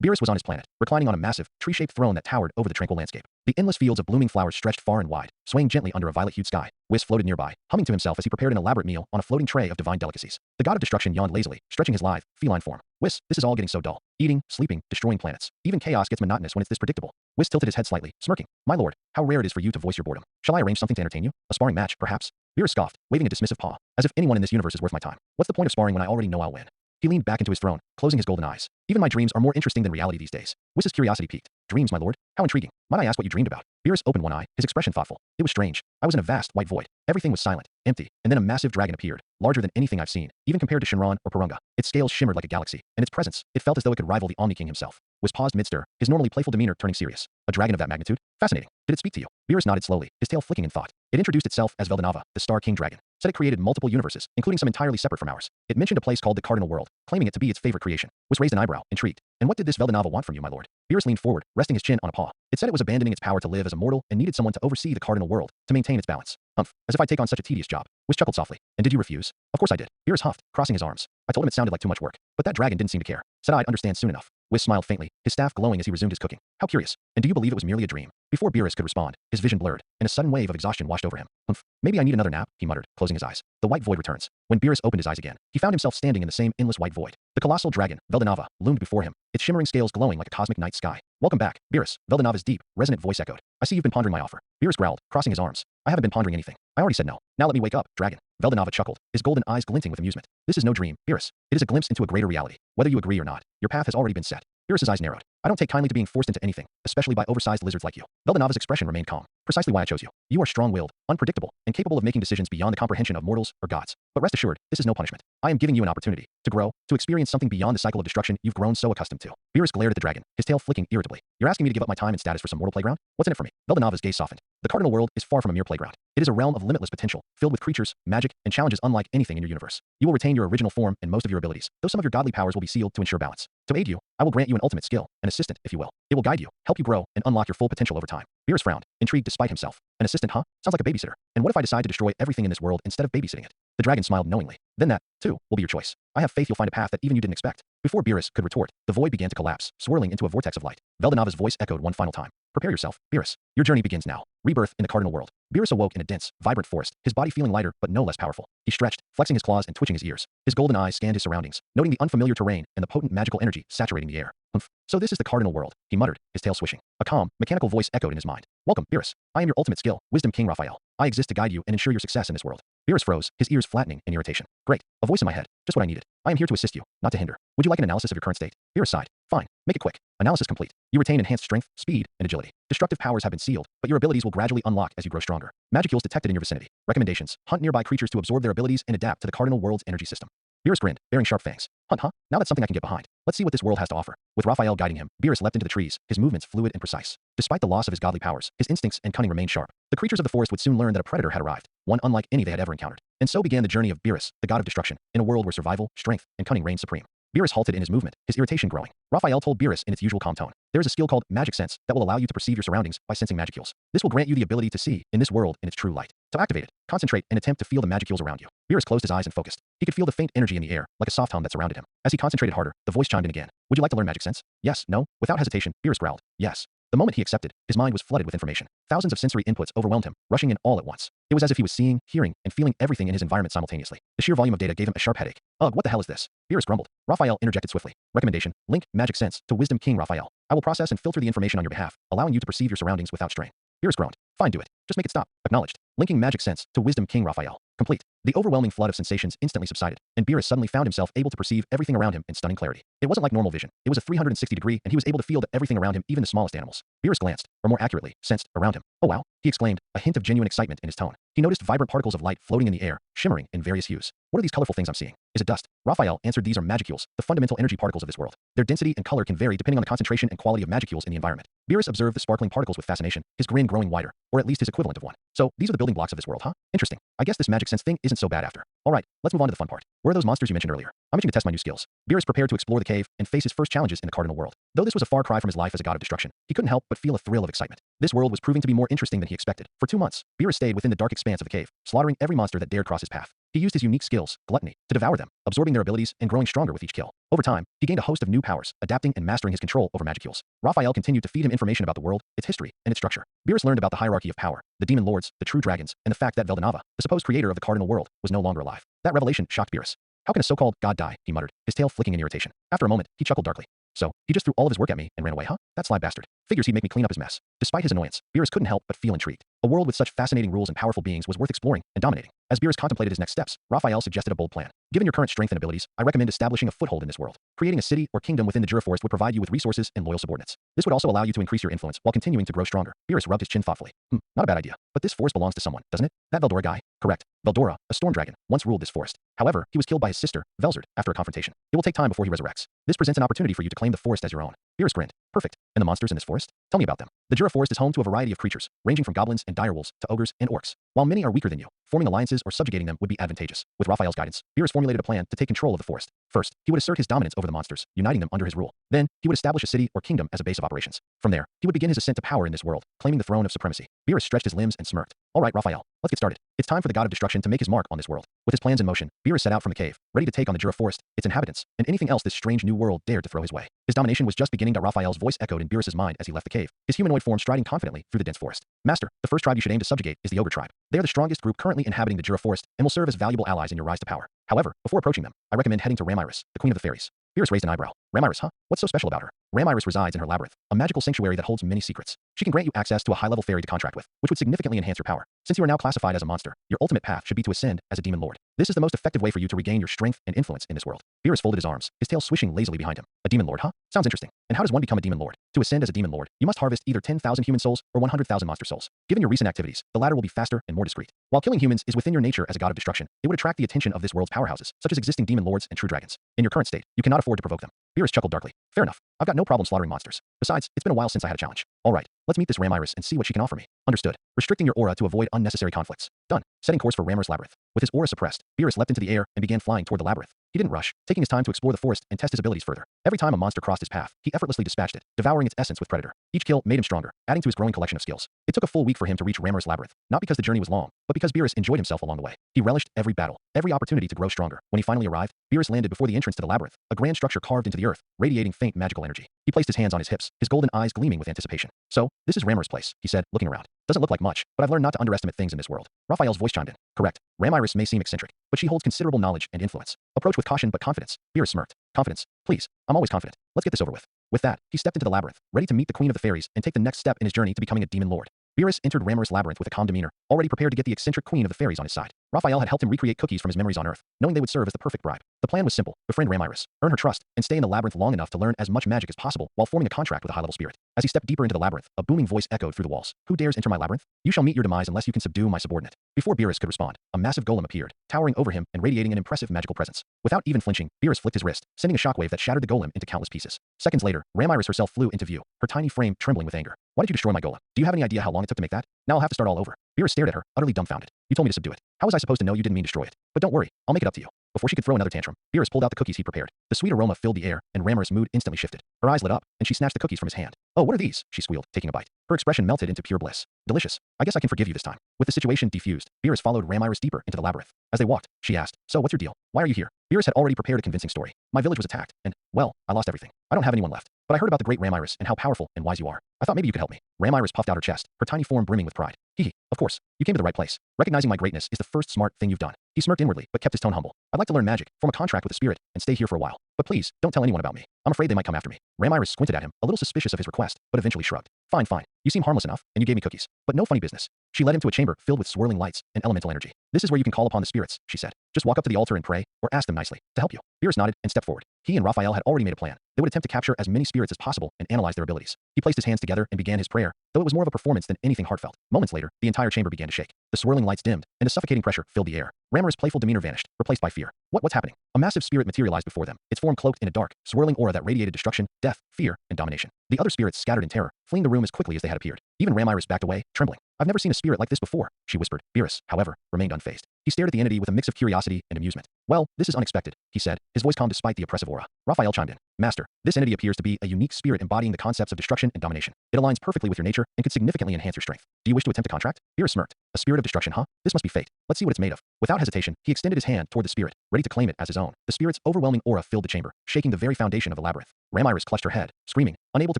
Beerus was on his planet, reclining on a massive, tree-shaped throne that towered over the tranquil landscape. The endless fields of blooming flowers stretched far and wide, swaying gently under a violet-hued sky. Whis floated nearby, humming to himself as he prepared an elaborate meal on a floating tray of divine delicacies. The god of destruction yawned lazily, stretching his lithe, feline form. Whis, this is all getting so dull. Eating, sleeping, destroying planets. Even chaos gets monotonous when it's this predictable. Whis tilted his head slightly, smirking. My lord, how rare it is for you to voice your boredom. Shall I arrange something to entertain you? A sparring match, perhaps? Beerus scoffed, waving a dismissive paw. As if anyone in this universe is worth my time. What's the point of sparring when I already know I'll win? He leaned back into his throne, closing his golden eyes. Even my dreams are more interesting than reality these days. Wiss's curiosity piqued. Dreams, my lord? How intriguing. Might I ask what you dreamed about? Beerus opened one eye, his expression thoughtful. It was strange. I was in a vast, white void. Everything was silent, empty, and then a massive dragon appeared, larger than anything I've seen, even compared to Shinran or Purunga. Its scales shimmered like a galaxy, and its presence, it felt as though it could rival the Omni King himself. Wiss paused mid-stir, his normally playful demeanor turning serious. A dragon of that magnitude? Fascinating. Did it speak to you? Beerus nodded slowly, his tail flicking in thought. It introduced itself as Veldanava, the Star King Dragon. Said it created multiple universes, including some entirely separate from ours. It mentioned a place called the Cardinal World, claiming it to be its favorite creation. Wiss raised an eyebrow, intrigued. And what did this Veldanava want from you, my lord? Beerus leaned forward, resting his chin on a paw. It said it was abandoning its power to live as a mortal and needed someone to oversee the Cardinal World, to maintain its balance. Humph, as if I'd take on such a tedious job. Wiss chuckled softly. And did you refuse? Of course I did. Beerus huffed, crossing his arms. I told him it sounded like too much work. But that dragon didn't seem to care. Said I'd understand soon enough. Wiss smiled faintly, his staff glowing as he resumed his cooking. How curious. And do you believe it was merely a dream? Before Beerus could respond, his vision blurred, and a sudden wave of exhaustion washed over him. Humph, maybe I need another nap, he muttered, closing his eyes. The white void returns. When Beerus opened his eyes again, he found himself standing in the same endless white void. The colossal dragon, Veldanava, loomed before him, its shimmering scales glowing like a cosmic night sky. Welcome back, Beerus, Veldanava's deep, resonant voice echoed. I see you've been pondering my offer. Beerus growled, crossing his arms. I haven't been pondering anything. I already said no. Now let me wake up, dragon. Veldanava chuckled, his golden eyes glinting with amusement. This is no dream, Beerus. It is a glimpse into a greater reality. Whether you agree or not, your path has already been set. Beerus's eyes narrowed. I don't take kindly to being forced into anything, especially by oversized lizards like you. Veldanava's expression remained calm. Precisely why I chose you. You are strong-willed, unpredictable, and capable of making decisions beyond the comprehension of mortals or gods. But rest assured, this is no punishment. I am giving you an opportunity to grow, to experience something beyond the cycle of destruction you've grown so accustomed to. Beerus glared at the dragon, his tail flicking irritably. You're asking me to give up my time and status for some mortal playground? What's in it for me? Veldanava's gaze softened. The Cardinal World is far from a mere playground. It is a realm of limitless potential, filled with creatures, magic, and challenges unlike anything in your universe. You will retain your original form and most of your abilities, though some of your godly powers will be sealed to ensure balance. To aid you, I will grant you an ultimate skill, an assistant, if you will. It will guide you, help you grow, and unlock your full potential over time. Beerus frowned, intrigued despite himself. An assistant, huh? Sounds like a babysitter. And what if I decide to destroy everything in this world instead of babysitting it? The dragon smiled knowingly. Then that, too, will be your choice. I have faith you'll find a path that even you didn't expect. Before Beerus could retort, the void began to collapse, swirling into a vortex of light. Veldanava's voice echoed one final time. Prepare yourself, Beerus. Your journey begins now. Rebirth in the Cardinal World. Beerus awoke in a dense, vibrant forest, his body feeling lighter but no less powerful. He stretched, flexing his claws and twitching his ears. His golden eyes scanned his surroundings, noting the unfamiliar terrain and the potent magical energy saturating the air. Humph. So this is the Cardinal World, he muttered, his tail swishing. A calm, mechanical voice echoed in his mind. Welcome, Beerus. I am your ultimate skill, Wisdom King Raphael. I exist to guide you and ensure your success in this world. Beerus froze, his ears flattening in irritation. Great. A voice in my head. Just what I needed. I am here to assist you, not to hinder. Would you like an analysis of your current state? Beerus sighed. Fine. Make it quick. Analysis complete. You retain enhanced strength, speed, and agility. Destructive powers have been sealed, but your abilities will gradually unlock as you grow stronger. Magicules detected in your vicinity. Recommendations. Hunt nearby creatures to absorb their abilities and adapt to the Cardinal World's energy system. Beerus grinned, baring sharp fangs. Hunt, huh? Now that's something I can get behind. Let's see what this world has to offer. With Raphael guiding him, Beerus leapt into the trees, his movements fluid and precise. Despite the loss of his godly powers, his instincts and cunning remained sharp. The creatures of the forest would soon learn that a predator had arrived, one unlike any they had ever encountered. And so began the journey of Beerus, the god of destruction, in a world where survival, strength, and cunning reigned supreme. Beerus halted in his movement, his irritation growing. Raphael told Beerus in its usual calm tone. There is a skill called Magic Sense that will allow you to perceive your surroundings by sensing magicules. This will grant you the ability to see, in this world, in its true light. To activate it, concentrate and attempt to feel the magicules around you. Beerus closed his eyes and focused. He could feel the faint energy in the air, like a soft hum that surrounded him. As he concentrated harder, the voice chimed in again. Would you like to learn Magic Sense? Yes, no? Without hesitation, Beerus growled. Yes. The moment he accepted, his mind was flooded with information. Thousands of sensory inputs overwhelmed him, rushing in all at once. It was as if he was seeing, hearing, and feeling everything in his environment simultaneously. The sheer volume of data gave him a sharp headache. Ugh, what the hell is this? Beerus grumbled. Raphael interjected swiftly. Recommendation. Link Magic Sense to Wisdom King Raphael. I will process and filter the information on your behalf, allowing you to perceive your surroundings without strain. Beerus groaned. Fine, do it. Just make it stop. Acknowledged. Linking Magic Sense to Wisdom King Raphael. Complete. The overwhelming flood of sensations instantly subsided, and Beerus suddenly found himself able to perceive everything around him in stunning clarity. It wasn't like normal vision. It was a 360-degree, and he was able to feel that everything around him, even the smallest animals. Beerus glanced, or more accurately, sensed, around him. Oh wow, he exclaimed, a hint of genuine excitement in his tone. He noticed vibrant particles of light floating in the air, shimmering in various hues. What are these colorful things I'm seeing? Is it dust? Raphael answered these are magicules, the fundamental energy particles of this world. Their density and color can vary depending on the concentration and quality of magicules in the environment. Beerus observed the sparkling particles with fascination, his grin growing wider, or at least his equivalent of one. So, these are the building blocks of this world, huh? Interesting. I guess this magic sense thing isn't so bad after. Alright, let's move on to the fun part. Where are those monsters you mentioned earlier? I'm itching to test my new skills. Beerus prepared to explore the cave and face his first challenges in the cardinal world. Though this was a far cry from his life as a god of destruction, he couldn't help but feel a thrill of excitement. This world was proving to be more interesting than he expected. For 2 months, Beerus stayed within the dark expanse of the cave, slaughtering every monster that dared cross his path. He used his unique skills, gluttony, to devour them, absorbing their abilities and growing stronger with each kill. Over time, he gained a host of new powers, adapting and mastering his control over magicules. Raphael continued to feed him information about the world, its history, and its structure. Beerus learned about the hierarchy of power, the demon lords, the true dragons, and the fact that Veldanava, the supposed creator of the cardinal world, was no longer alive. That revelation shocked Beerus. How can a so-called god die? He muttered, his tail flicking in irritation. After a moment, he chuckled darkly. So, he just threw all of his work at me and ran away, huh? That sly bastard. Figures he'd make me clean up his mess. Despite his annoyance, Beerus couldn't help but feel intrigued. A world with such fascinating rules and powerful beings was worth exploring and dominating. As Beerus contemplated his next steps, Raphael suggested a bold plan. Given your current strength and abilities, I recommend establishing a foothold in this world. Creating a city or kingdom within the Jura Forest would provide you with resources and loyal subordinates. This would also allow you to increase your influence while continuing to grow stronger. Beerus rubbed his chin thoughtfully. Not a bad idea. But this forest belongs to someone, doesn't it? That Veldora guy? Correct. Veldora, a storm dragon, once ruled this forest. However, he was killed by his sister, Velzard, after a confrontation. It will take time before he resurrects. This presents an opportunity for you to claim the forest as your own. Beerus grinned. Perfect. And the monsters in this forest? Tell me about them. The Jura Forest is home to a variety of creatures, ranging from goblins and direwolves to ogres and orcs. While many are weaker than you, forming alliances or subjugating them would be advantageous. With Raphael's guidance, Beerus formulated a plan to take control of the forest. First, he would assert his dominance over the monsters, uniting them under his rule. Then, he would establish a city or kingdom as a base of operations. From there, he would begin his ascent to power in this world, claiming the throne of supremacy. Beerus stretched his limbs and smirked. All right, Raphael, let's get started. It's time for the god of destruction to make his mark on this world. With his plans in motion, Beerus set out from the cave, ready to take on the Jura Forest, its inhabitants, and anything else this strange new world dared to throw his way. His domination was just beginning. Raphael's voice echoed in Beerus's mind as he left the cave, his humanoid form striding confidently through the dense forest. Master, the first tribe you should aim to subjugate is the ogre tribe. They are the strongest group currently inhabiting the Jura Forest and will serve as valuable allies in your rise to power. However, before approaching them, I recommend heading to Ramiris, the queen of the fairies. Beerus raised an eyebrow. Ramiris, huh? What's so special about her? Ramiris resides in her labyrinth, a magical sanctuary that holds many secrets. She can grant you access to a high-level fairy to contract with, which would significantly enhance your power. Since you are now classified as a monster, your ultimate path should be to ascend as a demon lord. This is the most effective way for you to regain your strength and influence in this world. Beerus folded his arms, his tail swishing lazily behind him. A demon lord, huh? Sounds interesting. And how does one become a demon lord? To ascend as a demon lord, you must harvest either 10,000 human souls or 100,000 monster souls. Given your recent activities, the latter will be faster and more discreet. While killing humans is within your nature as a god of destruction, it would attract the attention of this world's powerhouses, such as existing demon lords and true dragons. In your current state, you cannot afford to provoke them. Beerus chuckled darkly. Fair enough. I've got no problem slaughtering monsters. Besides, it's been a while since I had a challenge. All right, let's meet this Ramiris and see what she can offer me. Understood. Restricting your aura to avoid unnecessary conflicts. Done. Setting course for Ramiris Labyrinth. With his aura suppressed, Beerus leapt into the air and began flying toward the labyrinth. He didn't rush, taking his time to explore the forest and test his abilities further. Every time a monster crossed his path, he effortlessly dispatched it, devouring its essence with predator. Each kill made him stronger, adding to his growing collection of skills. It took a full week for him to reach Ramiris Labyrinth, not because the journey was long, but because Beerus enjoyed himself along the way. He relished every battle, every opportunity to grow stronger. When he finally arrived, Beerus landed before the entrance to the labyrinth, a grand structure carved into the earth, radiating faint magical energy. He placed his hands on his hips, his golden eyes gleaming with anticipation. So, this is Ramiris' place, he said, looking around. Doesn't look like much, but I've learned not to underestimate things in this world. Raphael's voice chimed in. Correct. Ramiris may seem eccentric, but she holds considerable knowledge and influence. Approach with caution but confidence. Beerus smirked. Confidence? Please. I'm always confident. Let's get this over with. With that, he stepped into the labyrinth, ready to meet the queen of the fairies and take the next step in his journey to becoming a demon lord. Beerus entered Ramiris Labyrinth with a calm demeanor, already prepared to get the eccentric queen of the fairies on his side. Raphael had helped him recreate cookies from his memories on Earth, knowing they would serve as the perfect bribe. The plan was simple: befriend Ramiris, earn her trust, and stay in the labyrinth long enough to learn as much magic as possible while forming a contract with a high-level spirit. As he stepped deeper into the labyrinth, a booming voice echoed through the walls. Who dares enter my labyrinth? You shall meet your demise unless you can subdue my subordinate. Before Beerus could respond, a massive golem appeared, towering over him and radiating an impressive magical presence. Without even flinching, Beerus flicked his wrist, sending a shockwave that shattered the golem into countless pieces. Seconds later, Ramiris herself flew into view, her tiny frame trembling with anger. Why did you destroy my golem? Do you have any idea how long it took to make that? Now I'll have to start all over. Beerus stared at her, utterly dumbfounded. You told me to subdue it. How was I supposed to know you didn't mean destroy it? But don't worry, I'll make it up to you. Before she could throw another tantrum, Beerus pulled out the cookies he'd prepared. The sweet aroma filled the air, and Ramiris' mood instantly shifted. Her eyes lit up, and she snatched the cookies from his hand. Oh, what are these? She squealed, taking a bite. Her expression melted into pure bliss. Delicious. I guess I can forgive you this time. With the situation defused, Beerus followed Ramiris deeper into the labyrinth. As they walked, she asked, So what's your deal? Why are you here? Beerus had already prepared a convincing story. My village was attacked, and, well, I lost everything. I don't have anyone left. But I heard about the great Ramiris and how powerful and wise you are. I thought maybe you could help me. Ramiris puffed out her chest, her tiny form brimming with pride. Hee, of course. You came to the right place. Recognizing my greatness is the first smart thing you've done. He smirked inwardly, but kept his tone humble. I'd like to learn magic, form a contract with the spirit, and stay here for a while. But please, don't tell anyone about me. I'm afraid they might come after me. Ramiris squinted at him, a little suspicious of his request, but eventually shrugged. Fine, fine. You seem harmless enough, and you gave me cookies. But no funny business. She led him to a chamber filled with swirling lights and elemental energy. This is where you can call upon the spirits, she said. Just walk up to the altar and pray, or ask them nicely to help you. Beerus nodded and stepped forward. He and Raphael had already made a plan. They would attempt to capture as many spirits as possible and analyze their abilities. He placed his hands together and began his prayer, though it was more of a performance than anything heartfelt. Moments later, the entire chamber began to shake. The swirling lights dimmed, and a suffocating pressure filled the air. Ramiris' playful demeanor vanished, replaced by fear. What's happening? A massive spirit materialized before them, its form cloaked in a dark, swirling aura that radiated destruction, death, fear, and domination. The other spirits scattered in terror, fleeing the room as quickly as they had appeared. Even Ramiris backed away, trembling. I've never seen a spirit like this before, she whispered. Beerus, however, remained unfazed. He stared at the entity with a mix of curiosity and amusement. Well, this is unexpected, he said, his voice calm despite the oppressive aura. Raphael chimed in. Master, this entity appears to be a unique spirit embodying the concepts of destruction and domination. It aligns perfectly with your nature and could significantly enhance your strength. Do you wish to attempt a contract? Beerus smirked. A spirit of destruction, huh? This must be fate. Let's see what it's made of. Without hesitation, he extended his hand toward the spirit, ready to claim it as his own. The spirit's overwhelming aura filled the chamber, shaking the very foundation of the labyrinth. Reincarnated clutched her head, screaming, unable to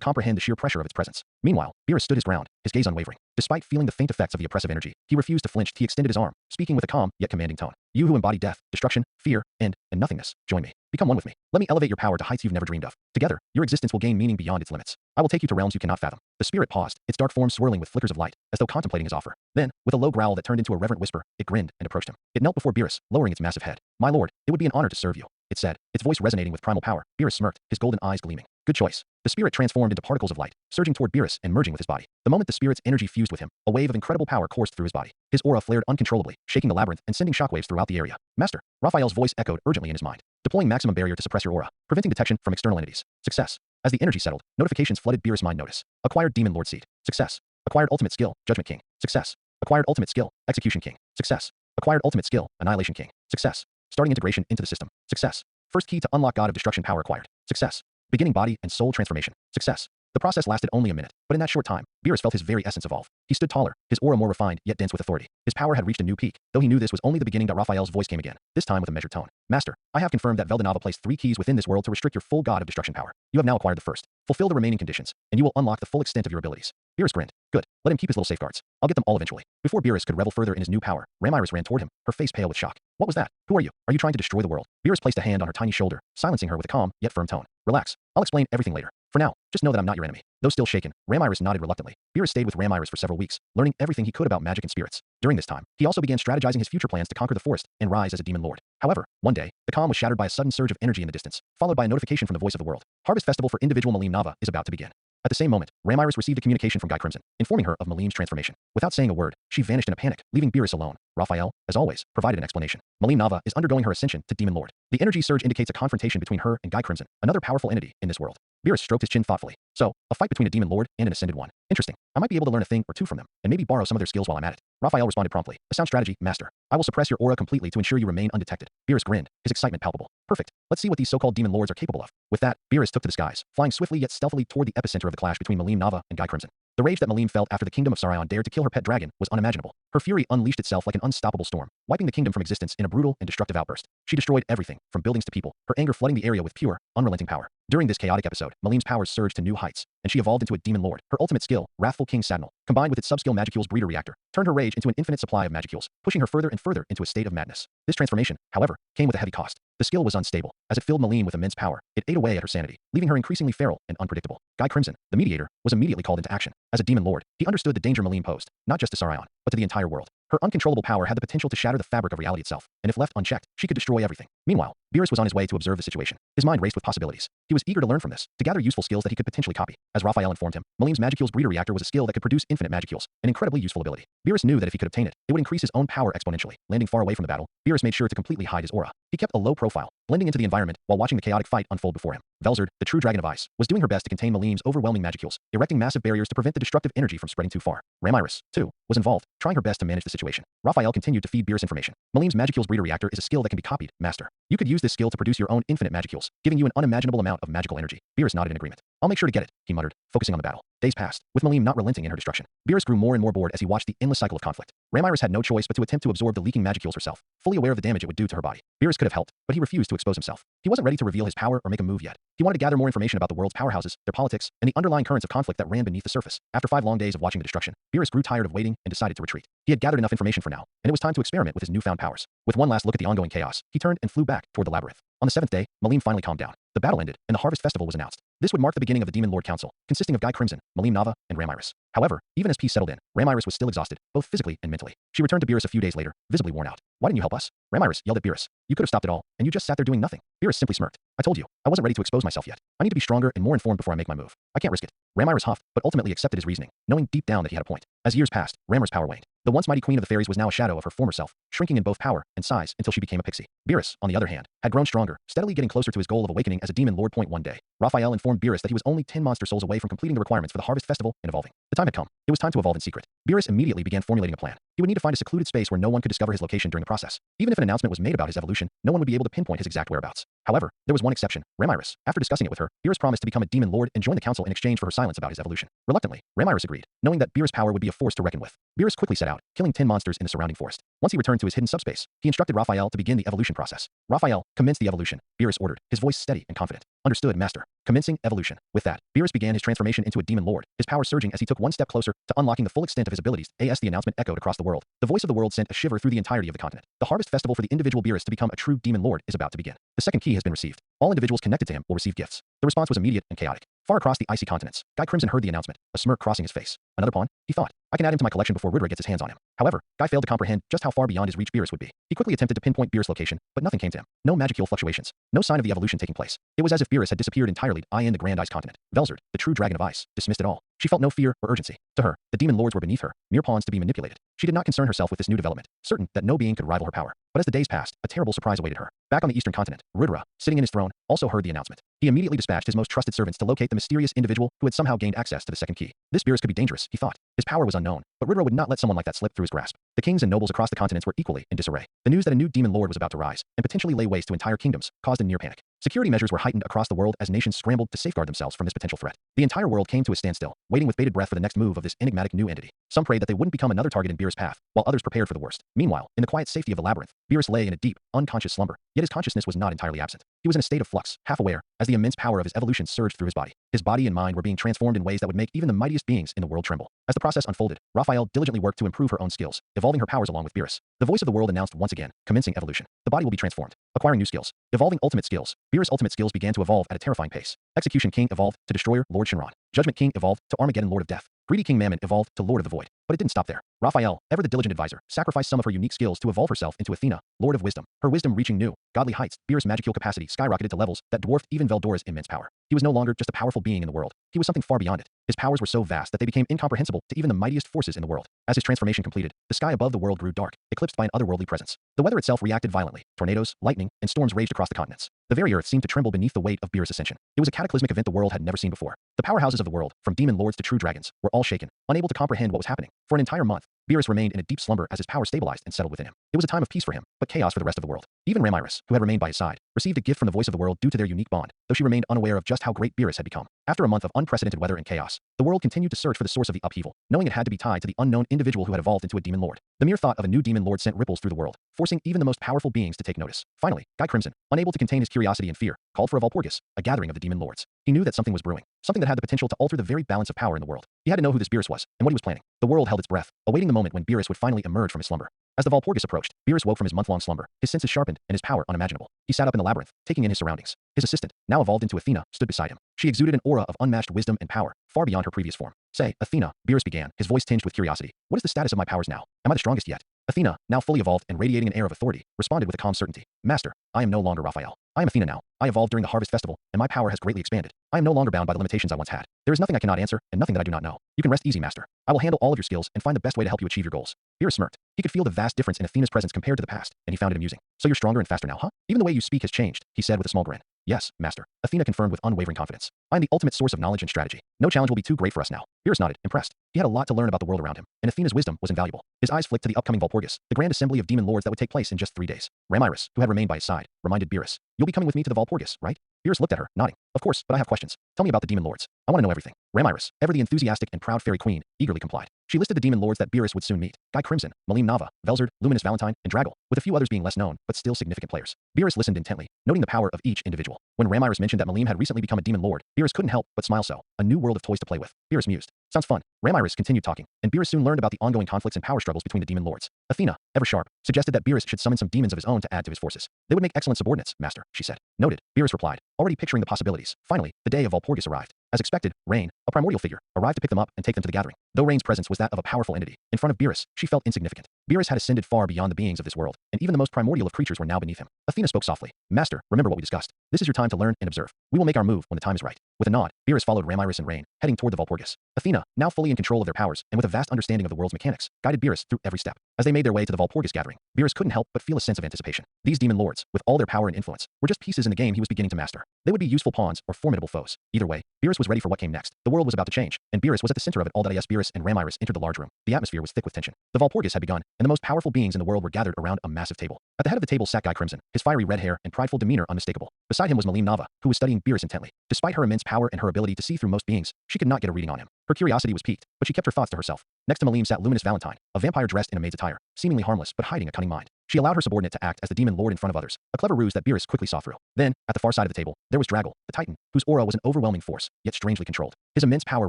comprehend the sheer pressure of its presence. Meanwhile, Beerus stood his ground, his gaze unwavering. Despite feeling the faint effects of the oppressive energy, he refused to flinch. He extended his arm, speaking with a calm yet commanding tone. You who embody death, destruction, fear, and nothingness, join me. Become one with me. Let me elevate your power to heights you've never dreamed of. Together, your existence will gain meaning beyond its limits. I will take you to realms you cannot fathom. The spirit paused, its dark form swirling with flickers of light, as though contemplating his offer. Then, with a low growl that turned into a reverent whisper, it grinned and approached him. It knelt before Beerus, lowering its massive head. My lord, it would be an honor to serve you, it said, its voice resonating with primal power. Beerus smirked, his golden eyes gleaming. Good choice. The spirit transformed into particles of light, surging toward Beerus and merging with his body. The moment the spirit's energy fused with him, a wave of incredible power coursed through his body. His aura flared uncontrollably, shaking the labyrinth and sending shockwaves throughout the area. Master, Raphael's voice echoed urgently in his mind. Deploying maximum barrier to suppress your aura, preventing detection from external entities. Success. As the energy settled, notifications flooded Beerus' mind. Notice. Acquired Demon Lord Seed. Success. Acquired Ultimate Skill, Judgment King. Success. Acquired Ultimate Skill, Execution King. Success. Acquired Ultimate Skill, Annihilation King. Success. Starting integration into the system. Success. First key to unlock God of Destruction power acquired. Success. Beginning body and soul transformation. Success. The process lasted only a minute, but in that short time, Beerus felt his very essence evolve. He stood taller, his aura more refined yet dense with authority. His power had reached a new peak, though he knew this was only the beginning. Raphael's voice came again, this time with a measured tone. Master, I have confirmed that Veldanava placed 3 keys within this world to restrict your full God of Destruction power. You have now acquired the first. Fulfill the remaining conditions, and you will unlock the full extent of your abilities. Beerus grinned. Good. Let him keep his little safeguards. I'll get them all eventually. Before Beerus could revel further in his new power, Reincarnated ran toward him, her face pale with shock. What was that? Who are you? Are you trying to destroy the world? Beerus placed a hand on her tiny shoulder, silencing her with a calm yet firm tone. Relax. I'll explain everything later. For now, just know that I'm not your enemy. Though still shaken, Reincarnated nodded reluctantly. Beerus stayed with Reincarnated for several weeks, learning everything he could about magic and spirits. During this time, he also began strategizing his future plans to conquer the forest and rise as a demon lord. However, one day, the calm was shattered by a sudden surge of energy in the distance, followed by a notification from the voice of the world. Harvest Festival for individual Manhwa is about to begin. At the same moment, Reincarnated received a communication from Guy Crimson, informing her of Malim's transformation. Without saying a word, she vanished in a panic, leaving Beerus alone. Raphael, as always, provided an explanation. Malim is undergoing her ascension to Demon Lord. The energy surge indicates a confrontation between her and Guy Crimson, another powerful entity in this world. Beerus stroked his chin thoughtfully. So, a fight between a Demon Lord and an Ascended One. Interesting. I might be able to learn a thing or two from them, and maybe borrow some of their skills while I'm at it. Raphael responded promptly. A sound strategy, Master. I will suppress your aura completely to ensure you remain undetected. Beerus grinned, his excitement palpable. Perfect. Let's see what these so-called Demon Lords are capable of. With that, Beerus took to the skies, flying swiftly yet stealthily toward the epicenter of the clash between Malim and Guy Crimson. The rage that Malim felt after the kingdom of Sarion dared to kill her pet dragon was unimaginable. Her fury unleashed itself like an unstoppable storm, wiping the kingdom from existence in a brutal and destructive outburst. She destroyed everything, from buildings to people, her anger flooding the area with pure, unrelenting power. During this chaotic episode, Malim's powers surged to new heights, and she evolved into a demon lord. Her ultimate skill, Wrathful King Sadnal, combined with its subskill Magicule's breeder reactor, turned her rage into an infinite supply of Magicules, pushing her further and further into a state of madness. This transformation, however, came with a heavy cost. The skill was unstable. As it filled Malim with immense power, it ate away at her sanity, leaving her increasingly feral and unpredictable. Guy Crimson, the mediator, was immediately called into action. As a demon lord, he understood the danger Malim posed, not just to Sarion, but to the entire world. Her uncontrollable power had the potential to shatter the fabric of reality itself, and if left unchecked, she could destroy everything. Meanwhile, Beerus was on his way to observe the situation. His mind raced with possibilities. He was eager to learn from this, to gather useful skills that he could potentially copy. As Raphael informed him, Malim's Magicule's breeder reactor was a skill that could produce infinite Magicules, an incredibly useful ability. Beerus knew that if he could obtain it, it would increase his own power exponentially. Landing far away from the battle, Beerus made sure to completely hide his aura. He kept a low profile, blending into the environment while watching the chaotic fight unfold before him. Velzard, the true dragon of ice, was doing her best to contain Malim's overwhelming Magicules, erecting massive barriers to prevent the destructive energy from spreading too far. Reincarnated, too, was involved, trying her best to manage the situation. Raphael continued to feed Beerus information. Malim's Magicule's breeder reactor is a skill that can be copied, Master. You could use this skill to produce your own infinite Magicules, giving you an unimaginable amount of magical energy. Beerus nodded in agreement. I'll make sure to get it, he muttered, focusing on the battle. Days passed, with Malim not relenting in her destruction. Beerus grew more and more bored as he watched the endless cycle of conflict. Reincarnated had no choice but to attempt to absorb the leaking Magicules herself, fully aware of the damage it would do to her body. Beerus could have helped, but he refused to expose himself. He wasn't ready to reveal his power or make a move yet. He wanted to gather more information about the world's powerhouses, their politics, and the underlying currents of conflict that ran beneath the surface. After 5 long days of watching the destruction, Beerus grew tired of waiting and decided to retreat. He had gathered enough information for now, and it was time to experiment with his newfound powers. With one last look at the ongoing chaos, he turned and flew back toward the labyrinth. On the 7th day, Malim finally calmed down. The battle ended, and the Harvest Festival was announced. This would mark the beginning of the Demon Lord Council, consisting of Guy Crimson, Malim, and Reincarnated. However, even as peace settled in, Reincarnated was still exhausted, both physically and mentally. She returned to Beerus a few days later, visibly worn out. Why didn't you help us? Ramiris yelled at Beerus. You could have stopped it all, and you just sat there doing nothing. Beerus simply smirked. I told you, I wasn't ready to expose myself yet. I need to be stronger and more informed before I make my move. I can't risk it. Ramiris huffed, but ultimately accepted his reasoning, knowing deep down that he had a point. As years passed, Ramiris' power waned. The once mighty queen of the fairies was now a shadow of her former self, shrinking in both power and size until she became a pixie. Beerus, on the other hand, had grown stronger, steadily getting closer to his goal of awakening as a demon lord. One day, Raphael informed Beerus that he was only 10 monster souls away from completing the requirements for the Harvest Festival and evolving. The time had come. It was time to evolve in secret. Beerus immediately began formulating a plan. He would need to find a secluded space where no one could discover his location during the process. Even if an announcement was made about his evolution, no one would be able to pinpoint his exact whereabouts. However, there was one exception, Ramiris. After discussing it with her, Beerus promised to become a demon lord and join the council in exchange for her silence about his evolution. Reluctantly, Ramiris agreed, knowing that Beerus' power would be a force to reckon with. Beerus quickly set out, killing 10 monsters in the surrounding forest. Once he returned to his hidden subspace, he instructed Raphael to begin the evolution process. Raphael, commence the evolution, Beerus ordered, his voice steady and confident. Understood, master. Commencing evolution. With that, Beerus began his transformation into a demon lord, his power surging as he took one step closer to unlocking the full extent of his abilities. As the announcement echoed across the world, the voice of the world sent a shiver through the entirety of the continent. The Harvest Festival for the individual Beerus to become a true demon lord is about to begin. The second key has been received. All individuals connected to him will receive gifts. The response was immediate and chaotic. Far across the icy continents, Guy Crimson heard the announcement, a smirk crossing his face. Another pawn? He thought. I can add him to my collection before Rudra gets his hands on him. However, Guy failed to comprehend just how far beyond his reach Beerus would be. He quickly attempted to pinpoint Beerus' location, but nothing came to him. No magical fluctuations. No sign of the evolution taking place. It was as if Beerus had disappeared entirely in the Grand Ice Continent. Velzard, the true dragon of ice, dismissed it all. She felt no fear or urgency. To her, the demon lords were beneath her, mere pawns to be manipulated. She did not concern herself with this new development, certain that no being could rival her power. But as the days passed, a terrible surprise awaited her. Back on the eastern continent, Rudra, sitting in his throne, also heard the announcement. He immediately dispatched his most trusted servants to locate the mysterious individual who had somehow gained access to the second key. This Beerus could be dangerous, he thought. His power was unknown, but Rudra would not let someone like that slip through his grasp. The kings and nobles across the continents were equally in disarray. The news that a new demon lord was about to rise and potentially lay waste to entire kingdoms caused a near panic. Security measures were heightened across the world as nations scrambled to safeguard themselves from this potential threat. The entire world came to a standstill, waiting with bated breath for the next move of this enigmatic new entity. Some prayed that they wouldn't become another target in Beerus' path, while others prepared for the worst. Meanwhile, in the quiet safety of the labyrinth, Beerus lay in a deep, unconscious slumber, yet his consciousness was not entirely absent. He was in a state of flux, half aware, as the immense power of his evolution surged through his body. His body and mind were being transformed in ways that would make even the mightiest beings in the world tremble. As the process unfolded, Raphael diligently worked to improve her own skills, evolving her powers along with Beerus. The voice of the world announced once again, commencing evolution. The body will be transformed, acquiring new skills, evolving ultimate skills. Beerus' ultimate skills began to evolve at a terrifying pace. Execution King evolved to Destroyer, Lord Shinran. Judgment King evolved to Armageddon, Lord of Death. Greedy King Mammon evolved to Lord of the Void. But it didn't stop there. Raphael, ever the diligent advisor, sacrificed some of her unique skills to evolve herself into Athena, Lord of Wisdom. Her wisdom reaching new, godly heights, Beerus' magical capacity skyrocketed to levels that dwarfed even Veldora's immense power. He was no longer just a powerful being in the world. He was something far beyond it. His powers were so vast that they became incomprehensible to even the mightiest forces in the world. As his transformation completed, the sky above the world grew dark, eclipsed by an otherworldly presence. The weather itself reacted violently. Tornadoes, lightning, and storms raged across the continents. The very earth seemed to tremble beneath the weight of Beerus' ascension. It was a cataclysmic event the world had never seen before. The powerhouses of the world, from demon lords to true dragons, were all shaken, unable to comprehend what was happening. For an entire month, Beerus remained in a deep slumber as his power stabilized and settled within him. It was a time of peace for him, but chaos for the rest of the world. Even Ramiris, who had remained by his side, received a gift from the voice of the world due to their unique bond, though she remained unaware of just how great Beerus had become. After a month of unprecedented weather and chaos, the world continued to search for the source of the upheaval, knowing it had to be tied to the unknown individual who had evolved into a demon lord. The mere thought of a new demon lord sent ripples through the world, forcing even the most powerful beings to take notice. Finally, Guy Crimson, unable to contain his curiosity and fear, called for a Walpurgis, a gathering of the demon lords. He knew that something was brewing, something that had the potential to alter the very balance of power in the world. He had to know who this Beerus was, and what he was planning. The world held its breath, awaiting the moment when Beerus would finally emerge from his slumber. As the Walpurgis approached, Beerus woke from his month-long slumber, his senses sharpened and his power unimaginable. He sat up in the labyrinth, taking in his surroundings. His assistant, now evolved into Athena, stood beside him. She exuded an aura of unmatched wisdom and power, far beyond her previous form. Say, Athena, Beerus began, his voice tinged with curiosity. What is the status of my powers now? Am I the strongest yet? Athena, now fully evolved and radiating an air of authority, responded with a calm certainty. Master, I am no longer Raphael. I am Athena now. I evolved during the Harvest Festival, and my power has greatly expanded. I am no longer bound by the limitations I once had. There is nothing I cannot answer, and nothing that I do not know. You can rest easy, Master. I will handle all of your skills and find the best way to help you achieve your goals. Beerus smirked. He could feel the vast difference in Athena's presence compared to the past, and he found it amusing. So you're stronger and faster now, huh? Even the way you speak has changed, he said with a small grin. Yes, Master. Athena confirmed with unwavering confidence. I am the ultimate source of knowledge and strategy. No challenge will be too great for us now. Beerus nodded, impressed. He had a lot to learn about the world around him, and Athena's wisdom was invaluable. His eyes flicked to the upcoming Walpurgis, the grand assembly of demon lords that would take place in just 3 days. Ramiris, who had remained by his side, reminded Beerus. You'll be coming with me to the Walpurgis, right? Beerus looked at her, nodding. Of course, but I have questions. Tell me about the demon lords. I want to know everything. Ramiris, ever the enthusiastic and proud fairy queen, eagerly complied. She listed the demon lords that Beerus would soon meet. Guy Crimson, Malim Nava, Velzard, Luminous Valentine, and Draggle, with a few others being less known, but still significant players. Beerus listened intently, noting the power of each individual. When Ramiris mentioned that Malim had recently become a demon lord, Beerus couldn't help but smile. So, a new world of toys to play with. Beerus mused. Sounds fun. Ramiris continued talking, and Beerus soon learned about the ongoing conflicts and power struggles between the demon lords. Athena, ever sharp, suggested that Beerus should summon some demons of his own to add to his forces. They would make excellent subordinates, Master, she said. Noted, Beerus replied, already picturing the possibilities. Finally, the day of Walpurgis arrived. As expected, Rain, a primordial figure, arrived to pick them up and take them to the gathering. Though Rain's presence was that of a powerful entity, in front of Beerus, she felt insignificant. Beerus had ascended far beyond the beings of this world, and even the most primordial of creatures were now beneath him. Athena spoke softly. Master, remember what we discussed. This is your time to learn and observe. We will make our move when the time is right. With a nod, Beerus followed Ramiris and Rain, heading toward the Valpurgis. Athena, now fully in control of their powers, and with a vast understanding of the world's mechanics, guided Beerus through every step. As they made their way to the Valpurgis gathering, Beerus couldn't help but feel a sense of anticipation. These demon lords, with all their power and influence, were just pieces in the game he was beginning to master. They would be useful pawns or formidable foes. Either way, Beerus was ready for what came next. The world was about to change, and Beerus was at the center of it all. As Beerus and Ramiris entered the large room, the atmosphere was thick with tension. The Valpurgis had begun, and the most powerful beings in the world were gathered around a massive table. At the head of the table sat Guy Crimson, his fiery red hair and prideful demeanor unmistakable. Beside him was Nava, who was studying Beerus intently. Despite her immense power and her ability to see through most beings, she could not get a reading on him. Her curiosity was piqued, but she kept her thoughts to herself. Next to Malim sat Luminous Valentine, a vampire dressed in a maid's attire, seemingly harmless but hiding a cunning mind. She allowed her subordinate to act as the demon lord in front of others, a clever ruse that Beerus quickly saw through. Then, at the far side of the table, there was Draggle, the Titan, whose aura was an overwhelming force, yet strangely controlled. His immense power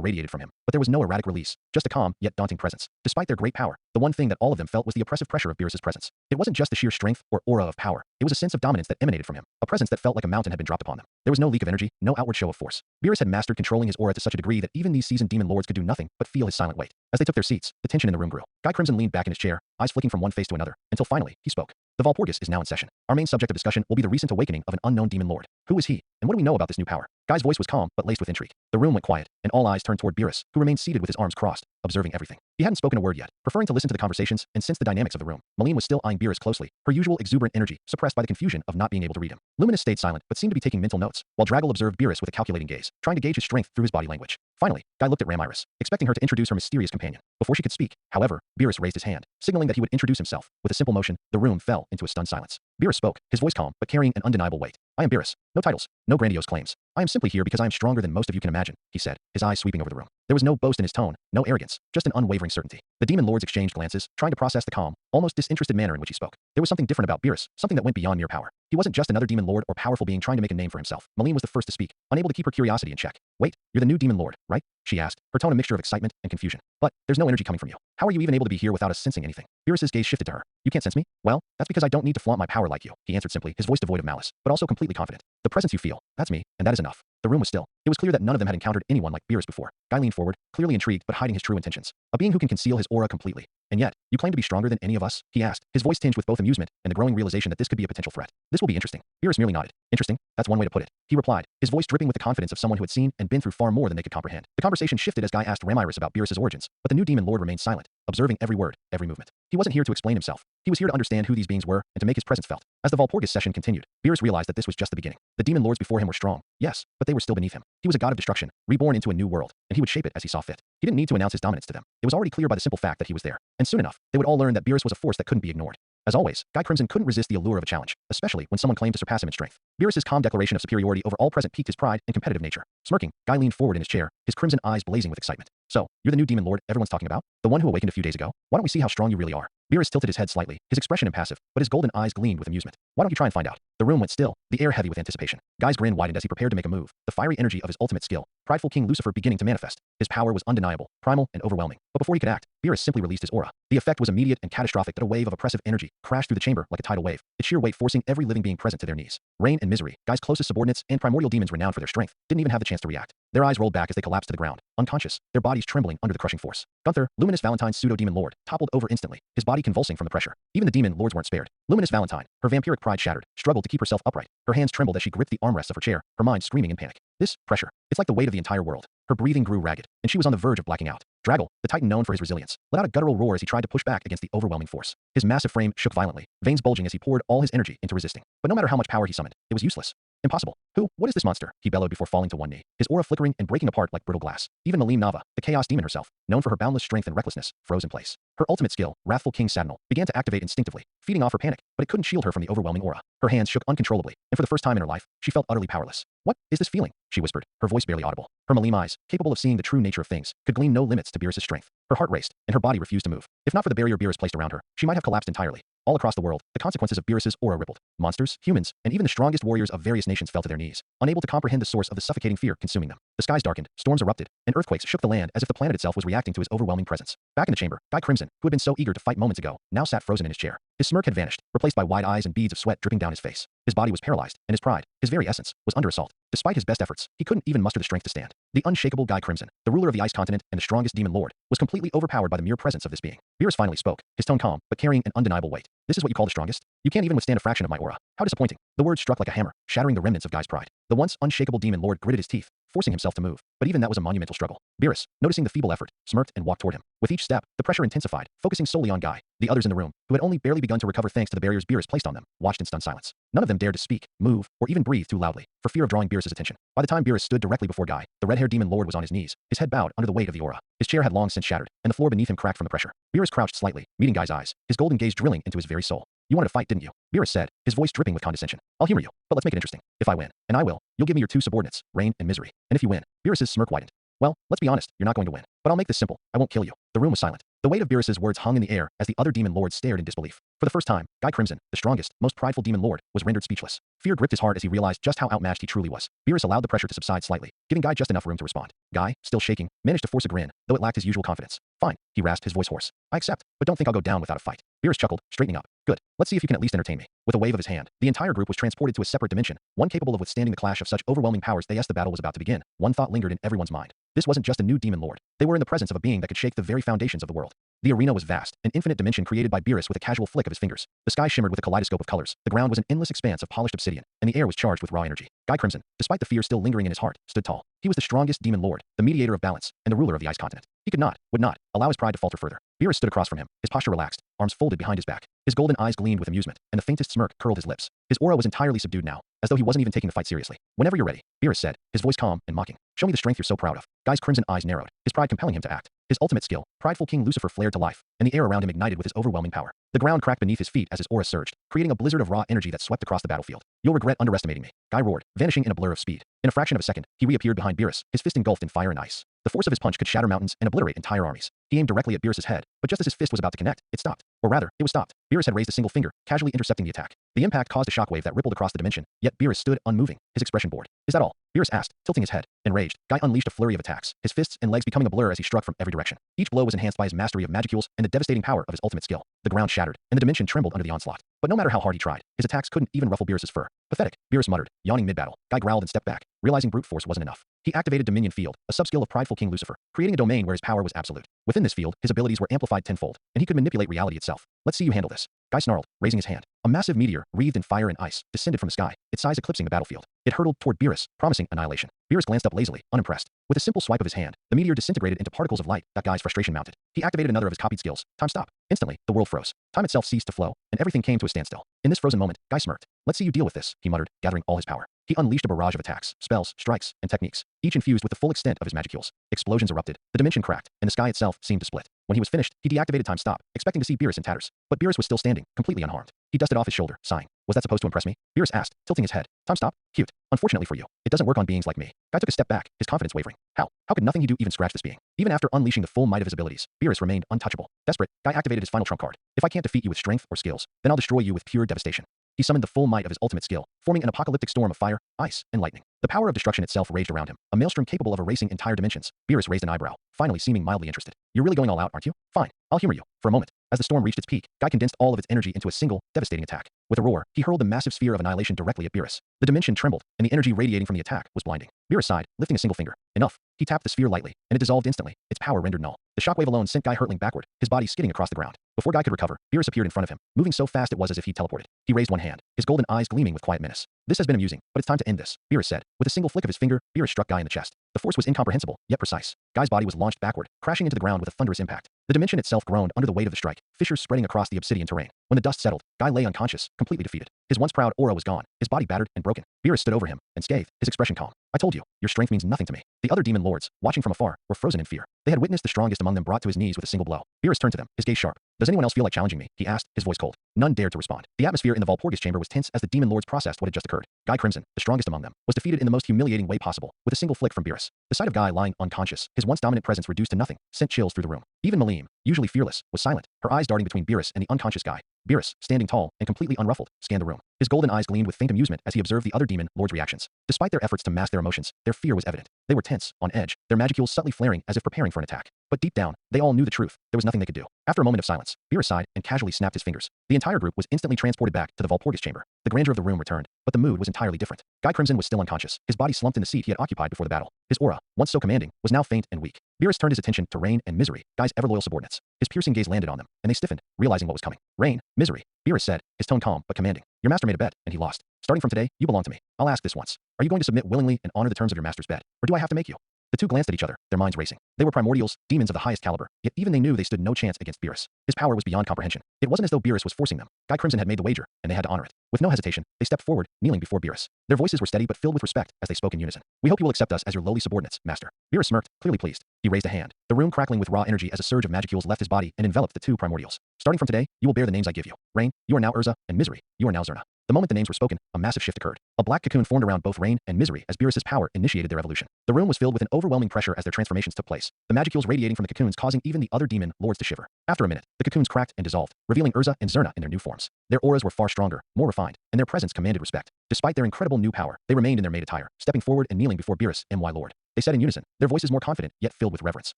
radiated from him, but there was no erratic release, just a calm, yet daunting presence. Despite their great power, the one thing that all of them felt was the oppressive pressure of Beerus's presence. It wasn't just the sheer strength or aura of power, it was a sense of dominance that emanated from him, a presence that felt like a mountain had been dropped upon them. There was no leak of energy, no outward show of force. Beerus had mastered controlling his aura to such a degree that even these seasoned demon lords could do nothing but feel his silent weight. As they took their seats, the tension in the room grew. Guy Crimson leaned back in his chair, eyes flicking from one face to another, until finally, he spoke. The Valpurgis is now in session. Our main subject of discussion will be the recent awakening of an unknown demon lord. Who is he, and what do we know about this new power? Guy's voice was calm, but laced with intrigue. The room went quiet, and all eyes turned toward Beerus, who remained seated with his arms crossed, observing everything. He hadn't spoken a word yet, preferring to listen to the conversations and sense the dynamics of the room. Malim was still eyeing Beerus closely, her usual exuberant energy suppressed by the confusion of not being able to read him. Luminous stayed silent, but seemed to be taking mental notes, while Draggle observed Beerus with a calculating gaze, trying to gauge his strength through his body language. Finally, Guy looked at Ramiris, expecting her to introduce her mysterious companion. Before she could speak, however, Beerus raised his hand, signaling that he would introduce himself. With a simple motion, the room fell into a stunned silence. Beerus spoke, his voice calm, but carrying an undeniable weight. I am Beerus. No titles, no grandiose claims. I am simply here because I am stronger than most of you can imagine, he said, his eyes sweeping over the room. There was no boast in his tone, no arrogance, just an unwavering certainty. The demon lords exchanged glances, trying to process the calm, almost disinterested manner in which he spoke. There was something different about Beerus, something that went beyond mere power. He wasn't just another demon lord or powerful being trying to make a name for himself. Malim was the first to speak, unable to keep her curiosity in check. Wait, you're the new demon lord, right? She asked, her tone a mixture of excitement and confusion. But there's no energy coming from you. How are you even able to be here without us sensing anything? Beerus's gaze shifted to her. You can't sense me? Well, that's because I don't need to flaunt my power like you, he answered simply, his voice devoid of malice, but also completely confident. The presence you feel, that's me, and that is enough. The room was still. It was clear that none of them had encountered anyone like Beerus before. Guy leaned forward, clearly intrigued but hiding his true intentions. A being who can conceal his aura completely. And yet, you claim to be stronger than any of us? He asked, his voice tinged with both amusement and the growing realization that this could be a potential threat. This will be interesting. Beerus merely nodded. Interesting? That's one way to put it. He replied, his voice dripping with the confidence of someone who had seen and been through far more than they could comprehend. The conversation shifted as Guy asked Ramiris about Beerus's origins, but the new demon lord remained silent, observing every word, every movement. He wasn't here to explain himself. He was here to understand who these beings were and to make his presence felt. As the Valpurgis session continued, Beerus realized that this was just the beginning. The demon lords before him were strong, yes, but they were still beneath him. He was a god of destruction, reborn into a new world, and he would shape it as he saw fit. He didn't need to announce his dominance to them. It was already clear by the simple fact that he was there. And soon enough, they would all learn that Beerus was a force that couldn't be ignored. As always, Guy Crimson couldn't resist the allure of a challenge, especially when someone claimed to surpass him in strength. Beerus's calm declaration of superiority over all present piqued his pride and competitive nature. Smirking, Guy leaned forward in his chair, his crimson eyes blazing with excitement. So, you're the new demon lord everyone's talking about? The one who awakened a few days ago? Why don't we see how strong you really are? Beerus tilted his head slightly, his expression impassive, but his golden eyes gleamed with amusement. Why don't you try and find out? The room went still, the air heavy with anticipation. Guy's grin widened as he prepared to make a move, the fiery energy of his ultimate skill, prideful King Lucifer beginning to manifest. His power was undeniable, primal, and overwhelming. But before he could act, Beerus simply released his aura. The effect was immediate and catastrophic that a wave of oppressive energy crashed through the chamber like a tidal wave, its sheer weight forcing every living being present to their knees. Rain and Misery, Guy's closest subordinates and primordial demons renowned for their strength, didn't even have the chance to react. Their eyes rolled back as they collapsed to the ground, unconscious, their bodies trembling under the crushing force. Gunther, Luminous Valentine's pseudo-demon lord, toppled over instantly, his body convulsing from the pressure. Even the demon lords weren't spared. Luminous Valentine, her vampiric pride shattered, struggled to keep herself upright. Her hands trembled as she gripped the armrests of her chair, her mind screaming in panic. This pressure, it's like the weight of the entire world. Her breathing grew ragged, and she was on the verge of blacking out. Draggle, the titan known for his resilience, let out a guttural roar as he tried to push back against the overwhelming force. His massive frame shook violently, veins bulging as he poured all his energy into resisting. But no matter how much power he summoned, it was useless. Impossible. What is this monster? He bellowed before falling to one knee, his aura flickering and breaking apart like brittle glass. Even Nava, the chaos demon herself, known for her boundless strength and recklessness, froze in place. Her ultimate skill, Wrathful King Sadnal, began to activate instinctively, feeding off her panic, but it couldn't shield her from the overwhelming aura. Her hands shook uncontrollably, and for the first time in her life, she felt utterly powerless. What is this feeling? She whispered, her voice barely audible. Her Malim eyes, capable of seeing the true nature of things, could glean no limits to Beerus's strength. Her heart raced, and her body refused to move. If not for the barrier Beerus placed around her, she might have collapsed entirely. All across the world, the consequences of Beerus's aura rippled. Monsters, humans, and even the strongest warriors of various nations fell to their knees, unable to comprehend the source of the suffocating fear consuming them. The skies darkened, storms erupted, and earthquakes shook the land as if the planet itself was reacting to his overwhelming presence. Back in the chamber, Guy Crimson, who had been so eager to fight moments ago, now sat frozen in his chair. His smirk had vanished, replaced by wide eyes and beads of sweat dripping down his face. His body was paralyzed, and his pride, his very essence, was under assault. Despite his best efforts, he couldn't even muster the strength to stand. The unshakable Guy Crimson, the ruler of the Ice Continent and the strongest demon lord, was completely overpowered by the mere presence of this being. Beerus finally spoke, his tone calm, but carrying an undeniable weight. This is what you call the strongest? You can't even withstand a fraction of my aura. How disappointing. The words struck like a hammer, shattering the remnants of Guy's pride. The once unshakable demon lord gritted his teeth, forcing himself to move. But even that was a monumental struggle. Beerus, noticing the feeble effort, smirked and walked toward him. With each step, the pressure intensified, focusing solely on Guy. The others in the room, who had only barely begun to recover thanks to the barriers Beerus placed on them, watched in stunned silence. None of them dared to speak, move, or even breathe too loudly, for fear of drawing Beerus's attention. By the time Beerus stood directly before Guy, the red-haired demon lord was on his knees, his head bowed under the weight of the aura. His chair had long since shattered, and the floor beneath him cracked from the pressure. Beerus crouched slightly, meeting Guy's eyes, his golden gaze drilling into his very soul. You wanted to fight, didn't you? Beerus said, his voice dripping with condescension. I'll humor you, but let's make it interesting. If I win, and I will, you'll give me your two subordinates, Rain and Misery. And if you win, Beerus's smirk widened. Well, let's be honest, you're not going to win. But I'll make this simple. I won't kill you. The room was silent. The weight of Beerus's words hung in the air as the other demon lords stared in disbelief. For the first time, Guy Crimson, the strongest, most prideful demon lord, was rendered speechless. Fear gripped his heart as he realized just how outmatched he truly was. Beerus allowed the pressure to subside slightly, giving Guy just enough room to respond. Guy, still shaking, managed to force a grin, though it lacked his usual confidence. Fine, he rasped, his voice hoarse. I accept, but don't think I'll go down without a fight. Beerus chuckled, straightening up. Good. Let's see if you can at least entertain me. With a wave of his hand, the entire group was transported to a separate dimension, one capable of withstanding the clash of such overwhelming powers. As the battle was about to begin, one thought lingered in everyone's mind. This wasn't just a new demon lord. They were in the presence of a being that could shake the very foundations of the world. The arena was vast, an infinite dimension created by Beerus with a casual flick of his fingers. The sky shimmered with a kaleidoscope of colors. The ground was an endless expanse of polished obsidian, and the air was charged with raw energy. Guy Crimson, despite the fear still lingering in his heart, stood tall. He was the strongest demon lord, the mediator of balance, and the ruler of the Ice Continent. He could not, would not, allow his pride to falter further. Beerus stood across from him, his posture relaxed, arms folded behind his back. His golden eyes gleamed with amusement, and the faintest smirk curled his lips. His aura was entirely subdued now, as though he wasn't even taking the fight seriously. Whenever you're ready, Beerus said, his voice calm and mocking. Show me the strength you're so proud of. Guy's crimson eyes narrowed, his pride compelling him to act. His ultimate skill, prideful King Lucifer flared to life, and the air around him ignited with his overwhelming power. The ground cracked beneath his feet as his aura surged, creating a blizzard of raw energy that swept across the battlefield. You'll regret underestimating me. Guy roared, vanishing in a blur of speed. In a fraction of a second, he reappeared behind Beerus, his fist engulfed in fire and ice. The force of his punch could shatter mountains and obliterate entire armies. He aimed directly at Beerus's head, but just as his fist was about to connect, it stopped. Or rather, it was stopped. Beerus had raised a single finger, casually intercepting the attack. The impact caused a shockwave that rippled across the dimension, yet Beerus stood unmoving, his expression bored. Is that all? Beerus asked, tilting his head. Enraged, Guy unleashed a flurry of attacks, his fists and legs becoming a blur as he struck from every direction. Each blow was enhanced by his mastery of magicules and the devastating power of his ultimate skill. The ground shattered, and the dimension trembled under the onslaught. But no matter how hard he tried, his attacks couldn't even ruffle Beerus's fur. Pathetic, Beerus muttered, yawning mid-battle. Guy growled and stepped back, realizing brute force wasn't enough. He activated Dominion Field, a subskill of prideful King Lucifer, creating a domain where his power was absolute. Within this field, his abilities were amplified tenfold, and he could manipulate reality itself. Let's see you handle this. Guy snarled, raising his hand. A massive meteor, wreathed in fire and ice, descended from the sky, its size eclipsing the battlefield. It hurtled toward Beerus, promising annihilation. Beerus glanced up lazily, unimpressed. With a simple swipe of his hand, the meteor disintegrated into particles of light. That Guy's frustration mounted. He activated another of his copied skills. Time stop. Instantly, the world froze. Time itself ceased to flow, and everything came to a standstill. In this frozen moment, Guy smirked. Let's see you deal with this, he muttered, gathering all his power. He unleashed a barrage of attacks, spells, strikes, and techniques, each infused with the full extent of his magicules. Explosions erupted, the dimension cracked, and the sky itself seemed to split. When he was finished, he deactivated Time Stop, expecting to see Beerus in tatters. But Beerus was still standing, completely unharmed. He dusted off his shoulder, sighing. Was that supposed to impress me? Beerus asked, tilting his head. Time Stop? Cute. Unfortunately for you, it doesn't work on beings like me. Guy took a step back, his confidence wavering. How? How could nothing he do even scratch this being? Even after unleashing the full might of his abilities, Beerus remained untouchable. Desperate, Guy activated his final trump card. If I can't defeat you with strength or skills, then I'll destroy you with pure devastation. He summoned the full might of his ultimate skill, forming an apocalyptic storm of fire, ice, and lightning. The power of destruction itself raged around him, a maelstrom capable of erasing entire dimensions. Beerus raised an eyebrow, finally seeming mildly interested. You're really going all out, aren't you? Fine, I'll humor you. For a moment, as the storm reached its peak, Guy condensed all of its energy into a single, devastating attack. With a roar, he hurled the massive sphere of annihilation directly at Beerus. The dimension trembled, and the energy radiating from the attack was blinding. Beerus sighed, lifting a single finger. Enough. He tapped the sphere lightly, and it dissolved instantly, its power rendered null. The shockwave alone sent Guy hurtling backward, his body skidding across the ground. Before Guy could recover, Beerus appeared in front of him, moving so fast it was as if he teleported. He raised one hand, his golden eyes gleaming with quiet menace. This has been amusing, but it's time to end this, Beerus said. With a single flick of his finger, Beerus struck Guy in the chest. The force was incomprehensible, yet precise. Guy's body was launched backward, crashing into the ground with a thunderous impact. The dimension itself groaned under the weight of the strike, fissures spreading across the obsidian terrain. When the dust settled, Guy lay unconscious, completely defeated. His once proud aura was gone, his body battered and broken. Beerus stood over him, and scathed, his expression calm. I told you, your strength means nothing to me. The other demon lords, watching from afar, were frozen in fear. They had witnessed the strongest among them brought to his knees with a single blow. Beerus turned to them, his gaze sharp. Does anyone else feel like challenging me? He asked, his voice cold. None dared to respond. The atmosphere in the Valpurgis chamber was tense as the demon lords processed what had just occurred. Guy Crimson, the strongest among them, was defeated in the most humiliating way possible, with a single flick from Beerus. The sight of Guy lying unconscious, his once dominant presence reduced to nothing, sent chills through the room. Even Malim, usually fearless, was silent, her eyes darting between Beerus and the unconscious Guy. Beerus, standing tall and completely unruffled, scanned the room. His golden eyes gleamed with faint amusement as he observed the other demon lords' reactions. Despite their efforts to mask their emotions, their fear was evident. They were tense, on edge, their magicules subtly flaring as if preparing for an attack. But deep down, they all knew the truth. There was nothing they could do. After a moment of silence, Beerus sighed and casually snapped his fingers. The entire group was instantly transported back to the Valpurgis chamber. The grandeur of the room returned, but the mood was entirely different. Guy Crimson was still unconscious, his body slumped in the seat he had occupied before the battle. His aura, once so commanding, was now faint and weak. Beerus turned his attention to Rain and Misery, Guy's ever-loyal subordinates. His piercing gaze landed on them, and they stiffened, realizing what was coming. Rain, Misery, Beerus said, his tone calm but commanding. Your master made a bet, and he lost. Starting from today, you belong to me. I'll ask this once. Are you going to submit willingly and honor the terms of your master's bet, or do I have to make you? The two glanced at each other, their minds racing. They were primordials, demons of the highest caliber, yet even they knew they stood no chance against Beerus. His power was beyond comprehension. It wasn't as though Beerus was forcing them. Guy Crimson had made the wager, and they had to honor it. With no hesitation, they stepped forward, kneeling before Beerus. Their voices were steady but filled with respect as they spoke in unison. We hope you will accept us as your lowly subordinates, master. Beerus smirked, clearly pleased. He raised a hand, the room crackling with raw energy as a surge of magicules left his body and enveloped the two primordials. Starting from today, you will bear the names I give you. Rain, you are now Urza, and Misery, you are now Zerna. The moment the names were spoken, a massive shift occurred. A black cocoon formed around both Rain and Misery as Beerus's power initiated their evolution. The room was filled with an overwhelming pressure as their transformations took place, the magicules radiating from the cocoons causing even the other demon lords to shiver. After a minute, the cocoons cracked and dissolved, revealing Urza and Zerna in their new forms. Their auras were far stronger, more refined, and their presence commanded respect. Despite their incredible new power, they remained in their maid attire, stepping forward and kneeling before Beerus, my lord. They said in unison, their voices more confident yet filled with reverence.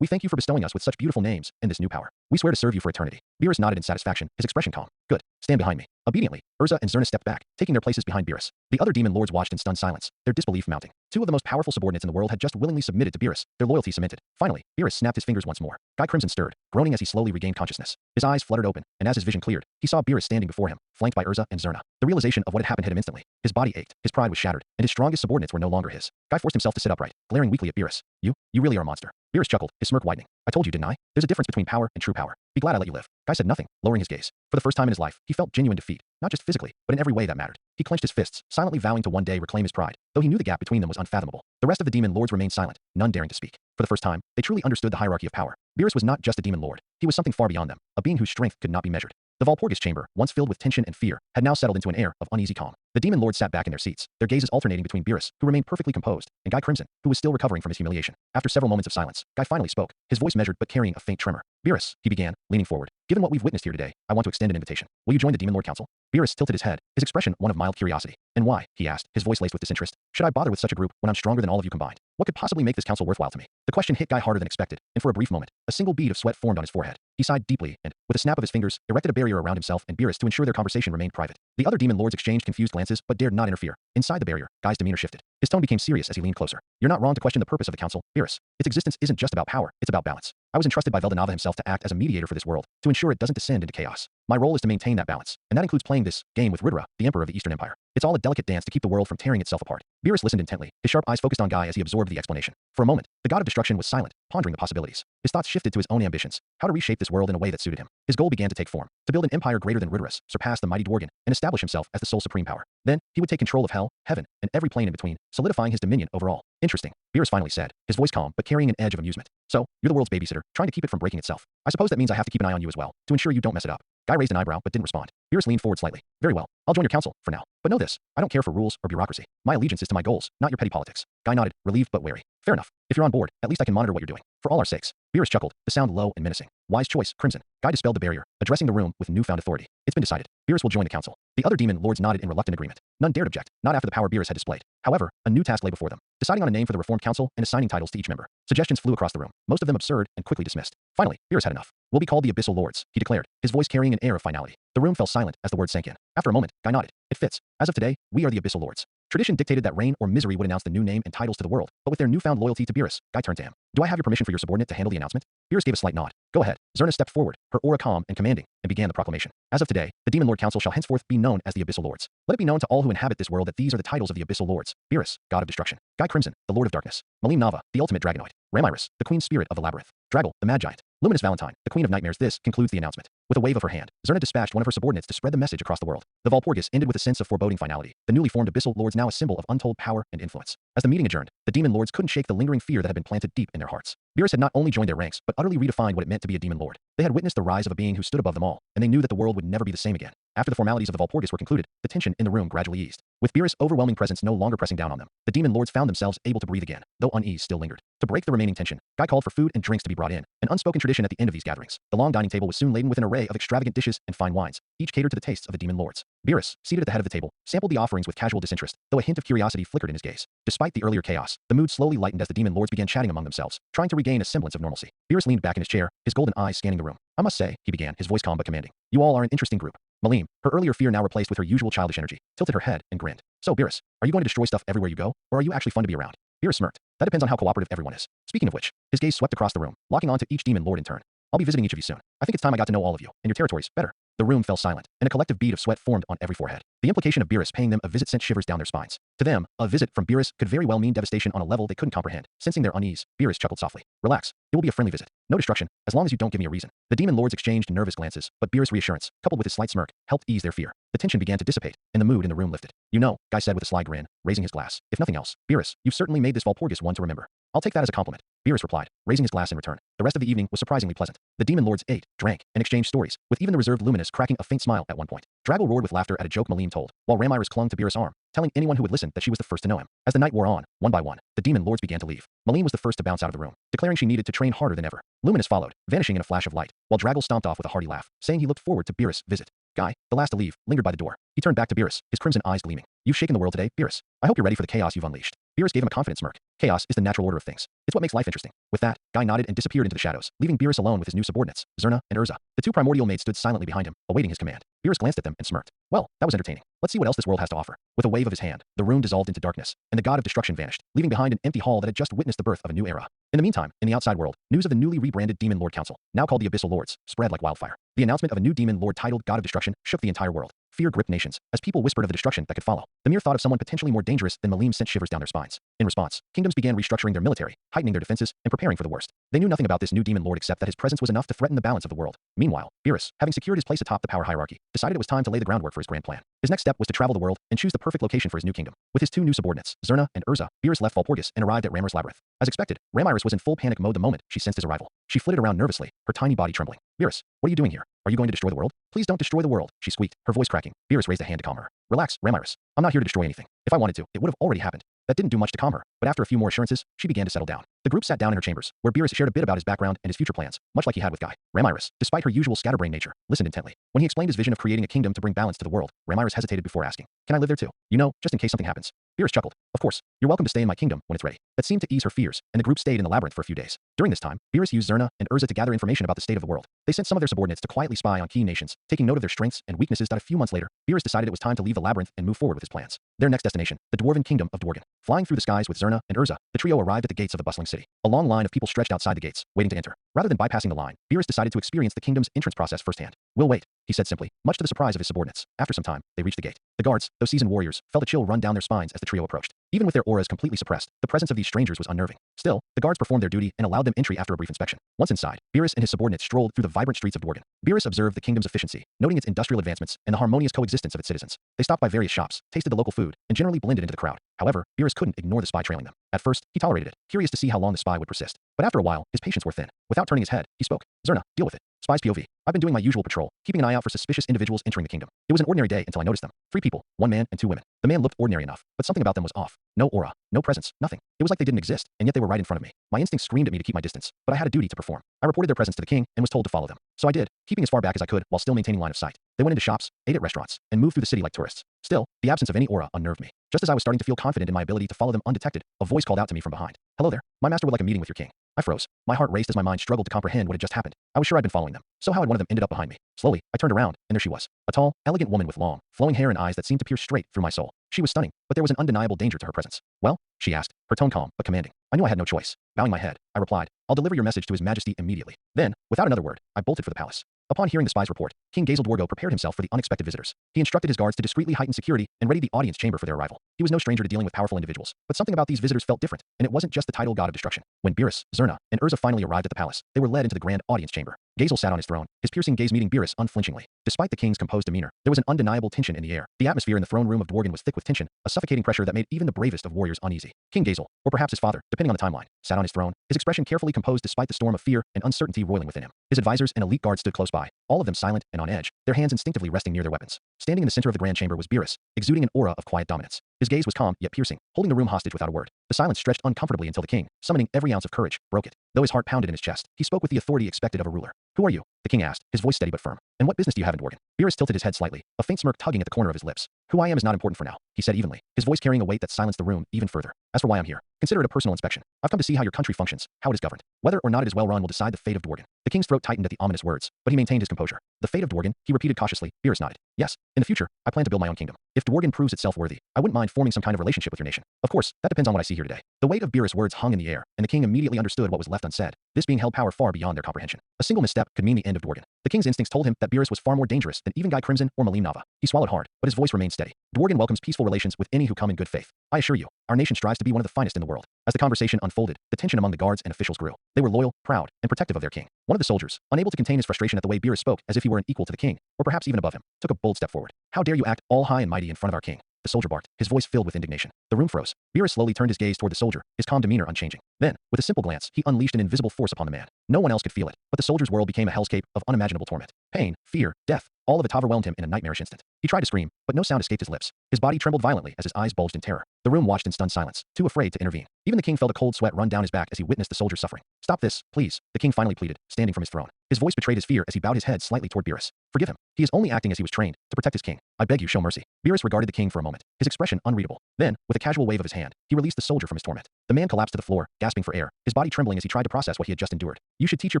We thank you for bestowing us with such beautiful names and this new power. We swear to serve you for eternity. Beerus nodded in satisfaction, his expression calm. Good. Stand behind me. Obediently, Urza and Zerna stepped back, taking their places behind Beerus. The other demon lords watched in stunned silence, their disbelief mounting. Two of the most powerful subordinates in the world had just willingly submitted to Beerus, their loyalty cemented. Finally, Beerus snapped his fingers once more. Guy Crimson stirred, groaning as he slowly regained consciousness. His eyes fluttered open, and as his vision cleared, he saw Beerus standing before him, flanked by Urza and Zerna. The realization of what had happened hit him instantly. His body ached, his pride was shattered, and his strongest subordinates were no longer his. Guy forced himself to sit upright, glaring weakly at Beerus. You really are a monster. Beerus chuckled, his smirk widening. I told you, didn't I? There's a difference between power and true power. Be glad I let you live. Guy said nothing, lowering his gaze. For the first time in his life, he felt genuine defeat, not just physically, but in every way that mattered. He clenched his fists, silently vowing to one day reclaim his pride, though he knew the gap between them was unfathomable. The rest of the demon lords remained silent, none daring to speak. For the first time, they truly understood the hierarchy of power. Beerus was not just a demon lord. He was something far beyond them, a being whose strength could not be measured. The Valpurgis chamber, once filled with tension and fear, had now settled into an air of uneasy calm. The demon lords sat back in their seats, their gazes alternating between Beerus, who remained perfectly composed, and Guy Crimson, who was still recovering from his humiliation. After several moments of silence, Guy finally spoke, his voice measured but carrying a faint tremor. Beerus, he began, leaning forward. Given what we've witnessed here today, I want to extend an invitation. Will you join the Demon Lord Council? Beerus tilted his head, his expression one of mild curiosity. And why? He asked, his voice laced with disinterest. Should I bother with such a group when I'm stronger than all of you combined? What could possibly make this council worthwhile to me? The question hit Guy harder than expected, and for a brief moment, a single bead of sweat formed on his forehead. He sighed deeply and, with a snap of his fingers, erected a barrier around himself and Beerus to ensure their conversation remained private. The other demon lords exchanged confused glances but dared not interfere. Inside the barrier, Guy's demeanor shifted. His tone became serious as he leaned closer. You're not wrong to question the purpose of the council, Beerus. Its existence isn't just about power, it's about balance. I was entrusted by Veldanava himself to act as a mediator for this world, to ensure it doesn't descend into chaos. My role is to maintain that balance, and that includes playing this game with Ridra, the Emperor of the Eastern Empire. It's all a delicate dance to keep the world from tearing itself apart. Beerus listened intently, his sharp eyes focused on Guy as he absorbed the explanation. For a moment, the god of destruction was silent, pondering the possibilities. His thoughts shifted to his own ambitions, how to reshape this world in a way that suited him. His goal began to take form, to build an empire greater than Ridra's, surpass the mighty Dworgen, and establish himself as the sole supreme power. Then, he would take control of hell, heaven, and every plane in between, solidifying his dominion over all. Interesting, Beerus finally said, his voice calm but carrying an edge of amusement. So, you're the world's babysitter, trying to keep it from breaking itself. I suppose that means I have to keep an eye on you as well, to ensure you don't mess it up. Guy raised an eyebrow but didn't respond. Beerus leaned forward slightly. Very well, I'll join your council, for now. But know this, I don't care for rules or bureaucracy. My allegiance is to my goals, not your petty politics. Guy nodded, relieved but wary. Fair enough. If you're on board, at least I can monitor what you're doing. For all our sakes. Beerus chuckled, the sound low and menacing. Wise choice, Crimson. Guy dispelled the barrier, addressing the room with newfound authority. It's been decided. Beerus will join the council. The other demon lords nodded in reluctant agreement. None dared object, not after the power Beerus had displayed. However, a new task lay before them, deciding on a name for the reformed council and assigning titles to each member. Suggestions flew across the room, most of them absurd and quickly dismissed. Finally, Beerus had enough. We'll be called the Abyssal Lords, he declared, his voice carrying an air of finality. The room fell silent as the word sank in. After a moment, Guy nodded. It fits. As of today, we are the Abyssal Lords. Tradition dictated that Rain or Misery would announce the new name and titles to the world, but with their newfound loyalty to Beerus, Guy turned to him. Do I have your permission for your subordinate to handle the announcement? Beerus gave a slight nod. Go ahead. Zerna stepped forward, her aura calm and commanding, and began the proclamation. As of today, the Demon Lord Council shall henceforth be known as the Abyssal Lords. Let it be known to all who inhabit this world that these are the titles of the Abyssal Lords. Beerus, God of Destruction. Guy Crimson, the Lord of Darkness. Malim Nava, the Ultimate Dragonoid. Ramiris, the Queen Spirit of the Labyrinth. Draggle, the Mad Giant. Luminous Valentine, the Queen of Nightmares. This concludes the announcement. With a wave of her hand, Zerna dispatched one of her subordinates to spread the message across the world. The Valpurgis ended with a sense of foreboding finality, the newly formed Abyssal Lords now a symbol of untold power and influence. As the meeting adjourned, the Demon Lords couldn't shake the lingering fear that had been planted deep in their hearts. Beerus had not only joined their ranks, but utterly redefined what it meant to be a Demon Lord. They had witnessed the rise of a being who stood above them all, and they knew that the world would never be the same again. After the formalities of the Walpurgis were concluded, the tension in the room gradually eased. With Beerus' overwhelming presence no longer pressing down on them, the demon lords found themselves able to breathe again, though unease still lingered. To break the remaining tension, Guy called for food and drinks to be brought in, an unspoken tradition at the end of these gatherings. The long dining table was soon laden with an array of extravagant dishes and fine wines, each catered to the tastes of the demon lords. Beerus, seated at the head of the table, sampled the offerings with casual disinterest, though a hint of curiosity flickered in his gaze. Despite the earlier chaos, the mood slowly lightened as the demon lords began chatting among themselves, trying to regain a semblance of normalcy. Beerus leaned back in his chair, his golden eyes scanning the room. I must say, he began, his voice calm but commanding. You all are an interesting group. Malim, her earlier fear now replaced with her usual childish energy, tilted her head and grinned. So, Beerus, are you going to destroy stuff everywhere you go, or are you actually fun to be around? Beerus smirked. That depends on how cooperative everyone is. Speaking of which, his gaze swept across the room, locking onto each demon lord in turn. I'll be visiting each of you soon. I think it's time I got to know all of you, and your territories, better. The room fell silent, and a collective bead of sweat formed on every forehead. The implication of Beerus paying them a visit sent shivers down their spines. To them, a visit from Beerus could very well mean devastation on a level they couldn't comprehend. Sensing their unease, Beerus chuckled softly. Relax. It will be a friendly visit. No destruction, as long as you don't give me a reason. The demon lords exchanged nervous glances, but Beerus' reassurance, coupled with his slight smirk, helped ease their fear. The tension began to dissipate, and the mood in the room lifted. You know, Guy said with a sly grin, raising his glass. If nothing else, Beerus, you've certainly made this Walpurgis one to remember. I'll take that as a compliment. Beerus replied, raising his glass in return. The rest of the evening was surprisingly pleasant. The demon lords ate, drank, and exchanged stories, with even the reserved Luminous cracking a faint smile at one point. Drago roared with laughter at a joke Malim told, while Ramiris clung to Beerus' arm, telling anyone who would listen that she was the first to know him. As the night wore on, one by one, the demon lords began to leave. Malim was the first to bounce out of the room, declaring she needed to train harder than ever. Luminous followed, vanishing in a flash of light, while Drago stomped off with a hearty laugh, saying he looked forward to Beerus' visit. Guy, the last to leave, lingered by the door. He turned back to Beerus, his crimson eyes gleaming. You've shaken the world today, Beerus. I hope you're ready for the chaos you've unleashed. Beerus gave him a confident smirk. Chaos is the natural order of things. It's what makes life interesting. With that, Guy nodded and disappeared into the shadows, leaving Beerus alone with his new subordinates, Zerna and Urza. The two primordial maids stood silently behind him, awaiting his command. Beerus glanced at them and smirked. Well, that was entertaining. Let's see what else this world has to offer. With a wave of his hand, the room dissolved into darkness, and the god of destruction vanished, leaving behind an empty hall that had just witnessed the birth of a new era. In the meantime, in the outside world, news of the newly rebranded Demon Lord Council, now called the Abyssal Lords, spread like wildfire. The announcement of a new demon lord titled God of Destruction shook the entire world. Fear gripped nations, as people whispered of the destruction that could follow. The mere thought of someone potentially more dangerous than Malim sent shivers down their spines. In response, kingdoms began restructuring their military, heightening their defenses, and preparing for the worst. They knew nothing about this new demon lord except that his presence was enough to threaten the balance of the world. Meanwhile, Beerus, having secured his place atop the power hierarchy, decided it was time to lay the groundwork for his grand plan. His next step was to travel the world and choose the perfect location for his new kingdom. With his two new subordinates, Zerna and Urza, Beerus left Walpurgis and arrived at Ramiris' labyrinth. As expected, Ramiris was in full panic mode the moment she sensed his arrival. She flitted around nervously, her tiny body trembling. Beerus, what are you doing here? Are you going to destroy the world? Please don't destroy the world, she squeaked, her voice cracking. Beerus raised a hand to calm her. Relax, Ramiris. I'm not here to destroy anything. If I wanted to, it would have already happened. That didn't do much to calm her, but after a few more assurances, she began to settle down. The group sat down in her chambers, where Beerus shared a bit about his background and his future plans, much like he had with Guy. Ramiris, despite her usual scatterbrain nature, listened intently. When he explained his vision of creating a kingdom to bring balance to the world, Ramiris hesitated before asking, Can I live there too? You know, just in case something happens. Beerus chuckled. Of course, you're welcome to stay in my kingdom when it's ready. That seemed to ease her fears, and the group stayed in the labyrinth for a few days. During this time, Beerus used Zerna and Urza to gather information about the state of the world. They sent some of their subordinates to quietly spy on key nations, taking note of their strengths and weaknesses. A few months later, Beerus decided it was time to leave the labyrinth and move forward with his plans. Their next destination, the dwarven kingdom of Dworgen. Flying through the skies with Zerna and Urza, the trio arrived at the gates of the bustling city. A long line of people stretched outside the gates, waiting to enter. Rather than bypassing the line, Beerus decided to experience the kingdom's entrance process firsthand. We'll wait, he said simply, much to the surprise of his subordinates. After some time, they reached the gate. The guards, though seasoned warriors, felt a chill run down their spines as the trio approached. Even with their auras completely suppressed, the presence of these strangers was unnerving. Still, the guards performed their duty and allowed them entry after a brief inspection. Once inside, Beerus and his subordinates strolled through the vibrant streets of Dworgen. Beerus observed the kingdom's efficiency, noting its industrial advancements and the harmonious coexistence of its citizens. They stopped by various shops, tasted the local food, and generally blended into the crowd. However, Beerus couldn't ignore the spy trailing them. At first, he tolerated it, curious to see how long the spy would persist. But after a while, his patience wore thin. Without turning his head, he spoke. Zerna, deal with it. Spy's POV. I've been doing my usual patrol, keeping an eye out for suspicious individuals entering the kingdom. It was an ordinary day until I noticed them. 3 people, 1 man and 2 women. The man looked ordinary enough, but something about them was off. No aura, no presence, nothing. It was like they didn't exist, and yet they were right in front of me. My instincts screamed at me to keep my distance, but I had a duty to perform. I reported their presence to the king and was told to follow them. So I did, keeping as far back as I could while still maintaining line of sight. They went into shops, ate at restaurants, and moved through the city like tourists. Still, the absence of any aura unnerved me. Just as I was starting to feel confident in my ability to follow them undetected, a voice called out to me from behind. Hello there. My master would like a meeting with your king. I froze. My heart raced as my mind struggled to comprehend what had just happened. I was sure I'd been following them. So how had one of them ended up behind me? Slowly, I turned around, and there she was. A tall, elegant woman with long, flowing hair and eyes that seemed to pierce straight through my soul. She was stunning, but there was an undeniable danger to her presence. Well, she asked, her tone calm but commanding. I knew I had no choice. Bowing my head, I replied, I'll deliver your message to his majesty immediately. Then, without another word, I bolted for the palace. Upon hearing the spy's report, King Gazel Dwargo prepared himself for the unexpected visitors. He instructed his guards to discreetly heighten security and ready the audience chamber for their arrival. He was no stranger to dealing with powerful individuals, but something about these visitors felt different, and it wasn't just the title God of Destruction. When Beerus, Zerna, and Urza finally arrived at the palace, they were led into the grand audience chamber. Gazel sat on his throne, his piercing gaze meeting Beerus unflinchingly. Despite the king's composed demeanor, there was an undeniable tension in the air. The atmosphere in the throne room of Dworgen was thick with tension, a suffocating pressure that made even the bravest of warriors uneasy. King Gazel, or perhaps his father, depending on the timeline, sat on his throne, his expression carefully composed despite the storm of fear and uncertainty roiling within him. His advisors and elite guards stood close by, sky, all of them silent and on edge, their hands instinctively resting near their weapons. Standing in the center of the grand chamber was Beerus, exuding an aura of quiet dominance. His gaze was calm yet piercing, holding the room hostage without a word. The silence stretched uncomfortably until the king, summoning every ounce of courage, broke it. Though his heart pounded in his chest, he spoke with the authority expected of a ruler. "Who are you?" the king asked, his voice steady but firm. "And what business do you have in Dworgen?" Beerus tilted his head slightly, a faint smirk tugging at the corner of his lips. "Who I am is not important for now," he said evenly, his voice carrying a weight that silenced the room even further. "As for why I'm here, consider it a personal inspection. I've come to see how your country functions, how it is governed. Whether or not it is well run will decide the fate of Dworgen." The king's throat tightened at the ominous words, but he maintained his composure. "The fate of Dworgen," he repeated cautiously. Beerus nodded. "Yes, in the future, I plan to build my own kingdom. If Dworgen proves itself worthy, I wouldn't mind forming some kind of relationship with your nation. Of course, that depends on what I see here today." The weight of Beerus' words hung in the air, and the king immediately understood what was left unsaid, this being held power far beyond their comprehension. A single misstep could mean the end of Dworgen. The king's instincts told him that Beerus was far more dangerous than even Guy Crimson or Malim Nava. He swallowed hard, but his voice remained steady. "Dworgen welcomes peaceful relations with any who come in good faith. I assure you, our nation strives to be one of the finest in the world." As the conversation unfolded, the tension among the guards and officials grew. They were loyal, proud, and protective of their king. One of the soldiers, unable to contain his frustration at the way Beerus spoke as if he were an equal to the king, or perhaps even above him, took a bold step forward. "How dare you act all high and mighty in front of our king?" the soldier barked, his voice filled with indignation. The room froze. Beerus slowly turned his gaze toward the soldier, his calm demeanor unchanging. Then, with a simple glance, he unleashed an invisible force upon the man. No one else could feel it, but the soldier's world became a hellscape of unimaginable torment. Pain, fear, death, all of it overwhelmed him in a nightmarish instant. He tried to scream, but no sound escaped his lips. His body trembled violently as his eyes bulged in terror. The room watched in stunned silence, too afraid to intervene. Even the king felt a cold sweat run down his back as he witnessed the soldier's suffering. "Stop this, please," the king finally pleaded, standing from his throne. His voice betrayed his fear as he bowed his head slightly toward Beerus. "Forgive him. He is only acting as he was trained, to protect his king. I beg you, show mercy." Beerus regarded the king for a moment, his expression unreadable. Then, with a casual wave of his hand, he released the soldier from his torment. The man collapsed to the floor, gasping for air, his body trembling as he tried to process what he had just endured. "You should teach your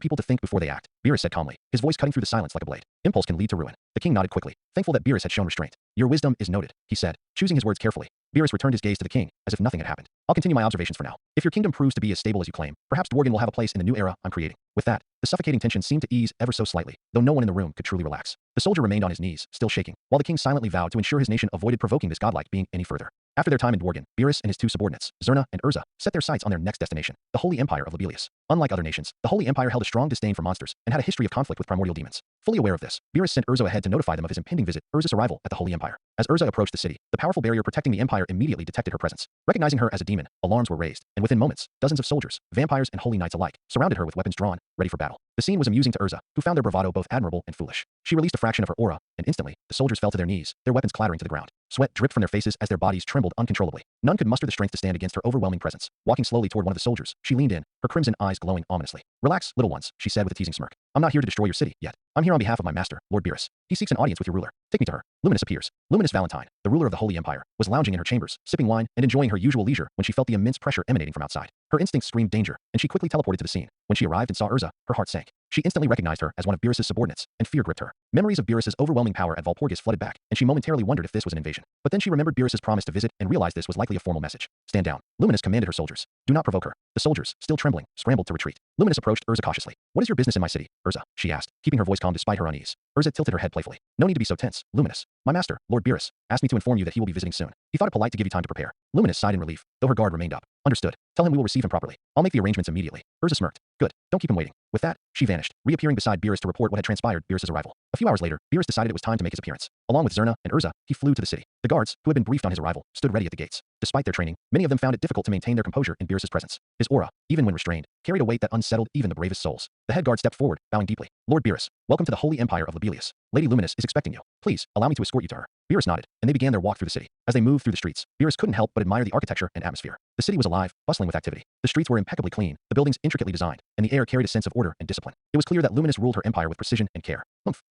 people to think before they act," Beerus said calmly, his voice cutting through the silence like a blade. "Impulse can lead to ruin." The king nodded quickly, thankful that Beerus had shown restraint. "Your wisdom is noted," he said, choosing his words carefully. Beerus returned his gaze to the king, as if nothing had happened. "I'll continue my observations for now. If your kingdom proves to be as stable as you claim, perhaps Dworgen will have a place in the new era I'm creating." With that, the suffocating tension seemed to ease ever so slightly, though no one in the room could truly relax. The soldier remained on his knees, still shaking, while the king silently vowed to ensure his nation avoided provoking this godlike being any further. After their time in Dworgen, Beerus and his two subordinates, Zerna and Urza, set their sights on their next destination, the Holy Empire of Lobelia. Unlike other nations, the Holy Empire held a strong disdain for monsters and had a history of conflict with primordial demons. Fully aware of this, Beerus sent Urza ahead to notify them of his impending visit, Urza's arrival at the Holy Empire. As Urza approached the city, the powerful barrier protecting the empire immediately detected her presence. Recognizing her as a demon, alarms were raised, and within moments, dozens of soldiers, vampires and holy knights alike, surrounded her with weapons drawn, ready for battle. The scene was amusing to Urza, who found their bravado both admirable and foolish. She released a fraction of her aura, and instantly, the soldiers fell to their knees, their weapons clattering to the ground. Sweat dripped from their faces as their bodies trembled uncontrollably. None could muster the strength to stand against her overwhelming presence. Walking slowly toward one of the soldiers, she leaned in, her crimson eyes glowing ominously. "Relax, little ones," she said with a teasing smirk. "I'm not here to destroy your city, yet. I'm here on behalf of my master, Lord Beerus. He seeks an audience with your ruler. Take me to her." Luminous appears. Luminous Valentine, the ruler of the Holy Empire, was lounging in her chambers, sipping wine and enjoying her usual leisure when she felt the immense pressure emanating from outside. Her instincts screamed danger, and she quickly teleported to the scene. When she arrived and saw Urza, her heart sank. She instantly recognized her as one of Beerus' subordinates, and fear gripped her. Memories of Beerus' overwhelming power at Valpurgis flooded back, and she momentarily wondered if this was an invasion. But then she remembered Beerus' promise to visit and realized this was likely a formal message. "Stand down." Luminous commanded her soldiers. "Do not provoke her." The soldiers, still trembling, scrambled to retreat. Luminous approached Urza cautiously. "What is your business in my city, Urza?" she asked, keeping her voice calm despite her unease. Urza tilted her head playfully. "No need to be so tense, Luminous. My master, Lord Beerus, asked me to inform you that he will be visiting soon. He thought it polite to give you time to prepare." Luminous sighed in relief, though her guard remained up. "Understood. Tell him we will receive him properly. I'll make the arrangements immediately." Urza smirked. "Good. Don't keep him waiting." With that, she vanished, reappearing beside Beerus to report what had transpired Beerus' arrival. A few hours later, Beerus decided it was time to make his appearance. Along with Zerna and Urza, he flew to the city. The guards, who had been briefed on his arrival, stood ready at the gates. Despite their training, many of them found it difficult to maintain their composure in Beerus' presence. His aura, even when restrained, carried a weight that unsettled even the bravest souls. The head guard stepped forward, bowing deeply. "Lord Beerus, welcome to the Holy Empire of Lobelia. Lady Luminous is expecting you. Please, allow me to escort you to her." Beerus nodded, and they began their walk through the city. As they moved through the streets, Beerus couldn't help but admire the architecture and atmosphere. The city was alive, bustling with activity. The streets were impeccably clean, the buildings intricately designed, and the air carried a sense of order and discipline. It was clear that Luminous ruled her empire with precision and care.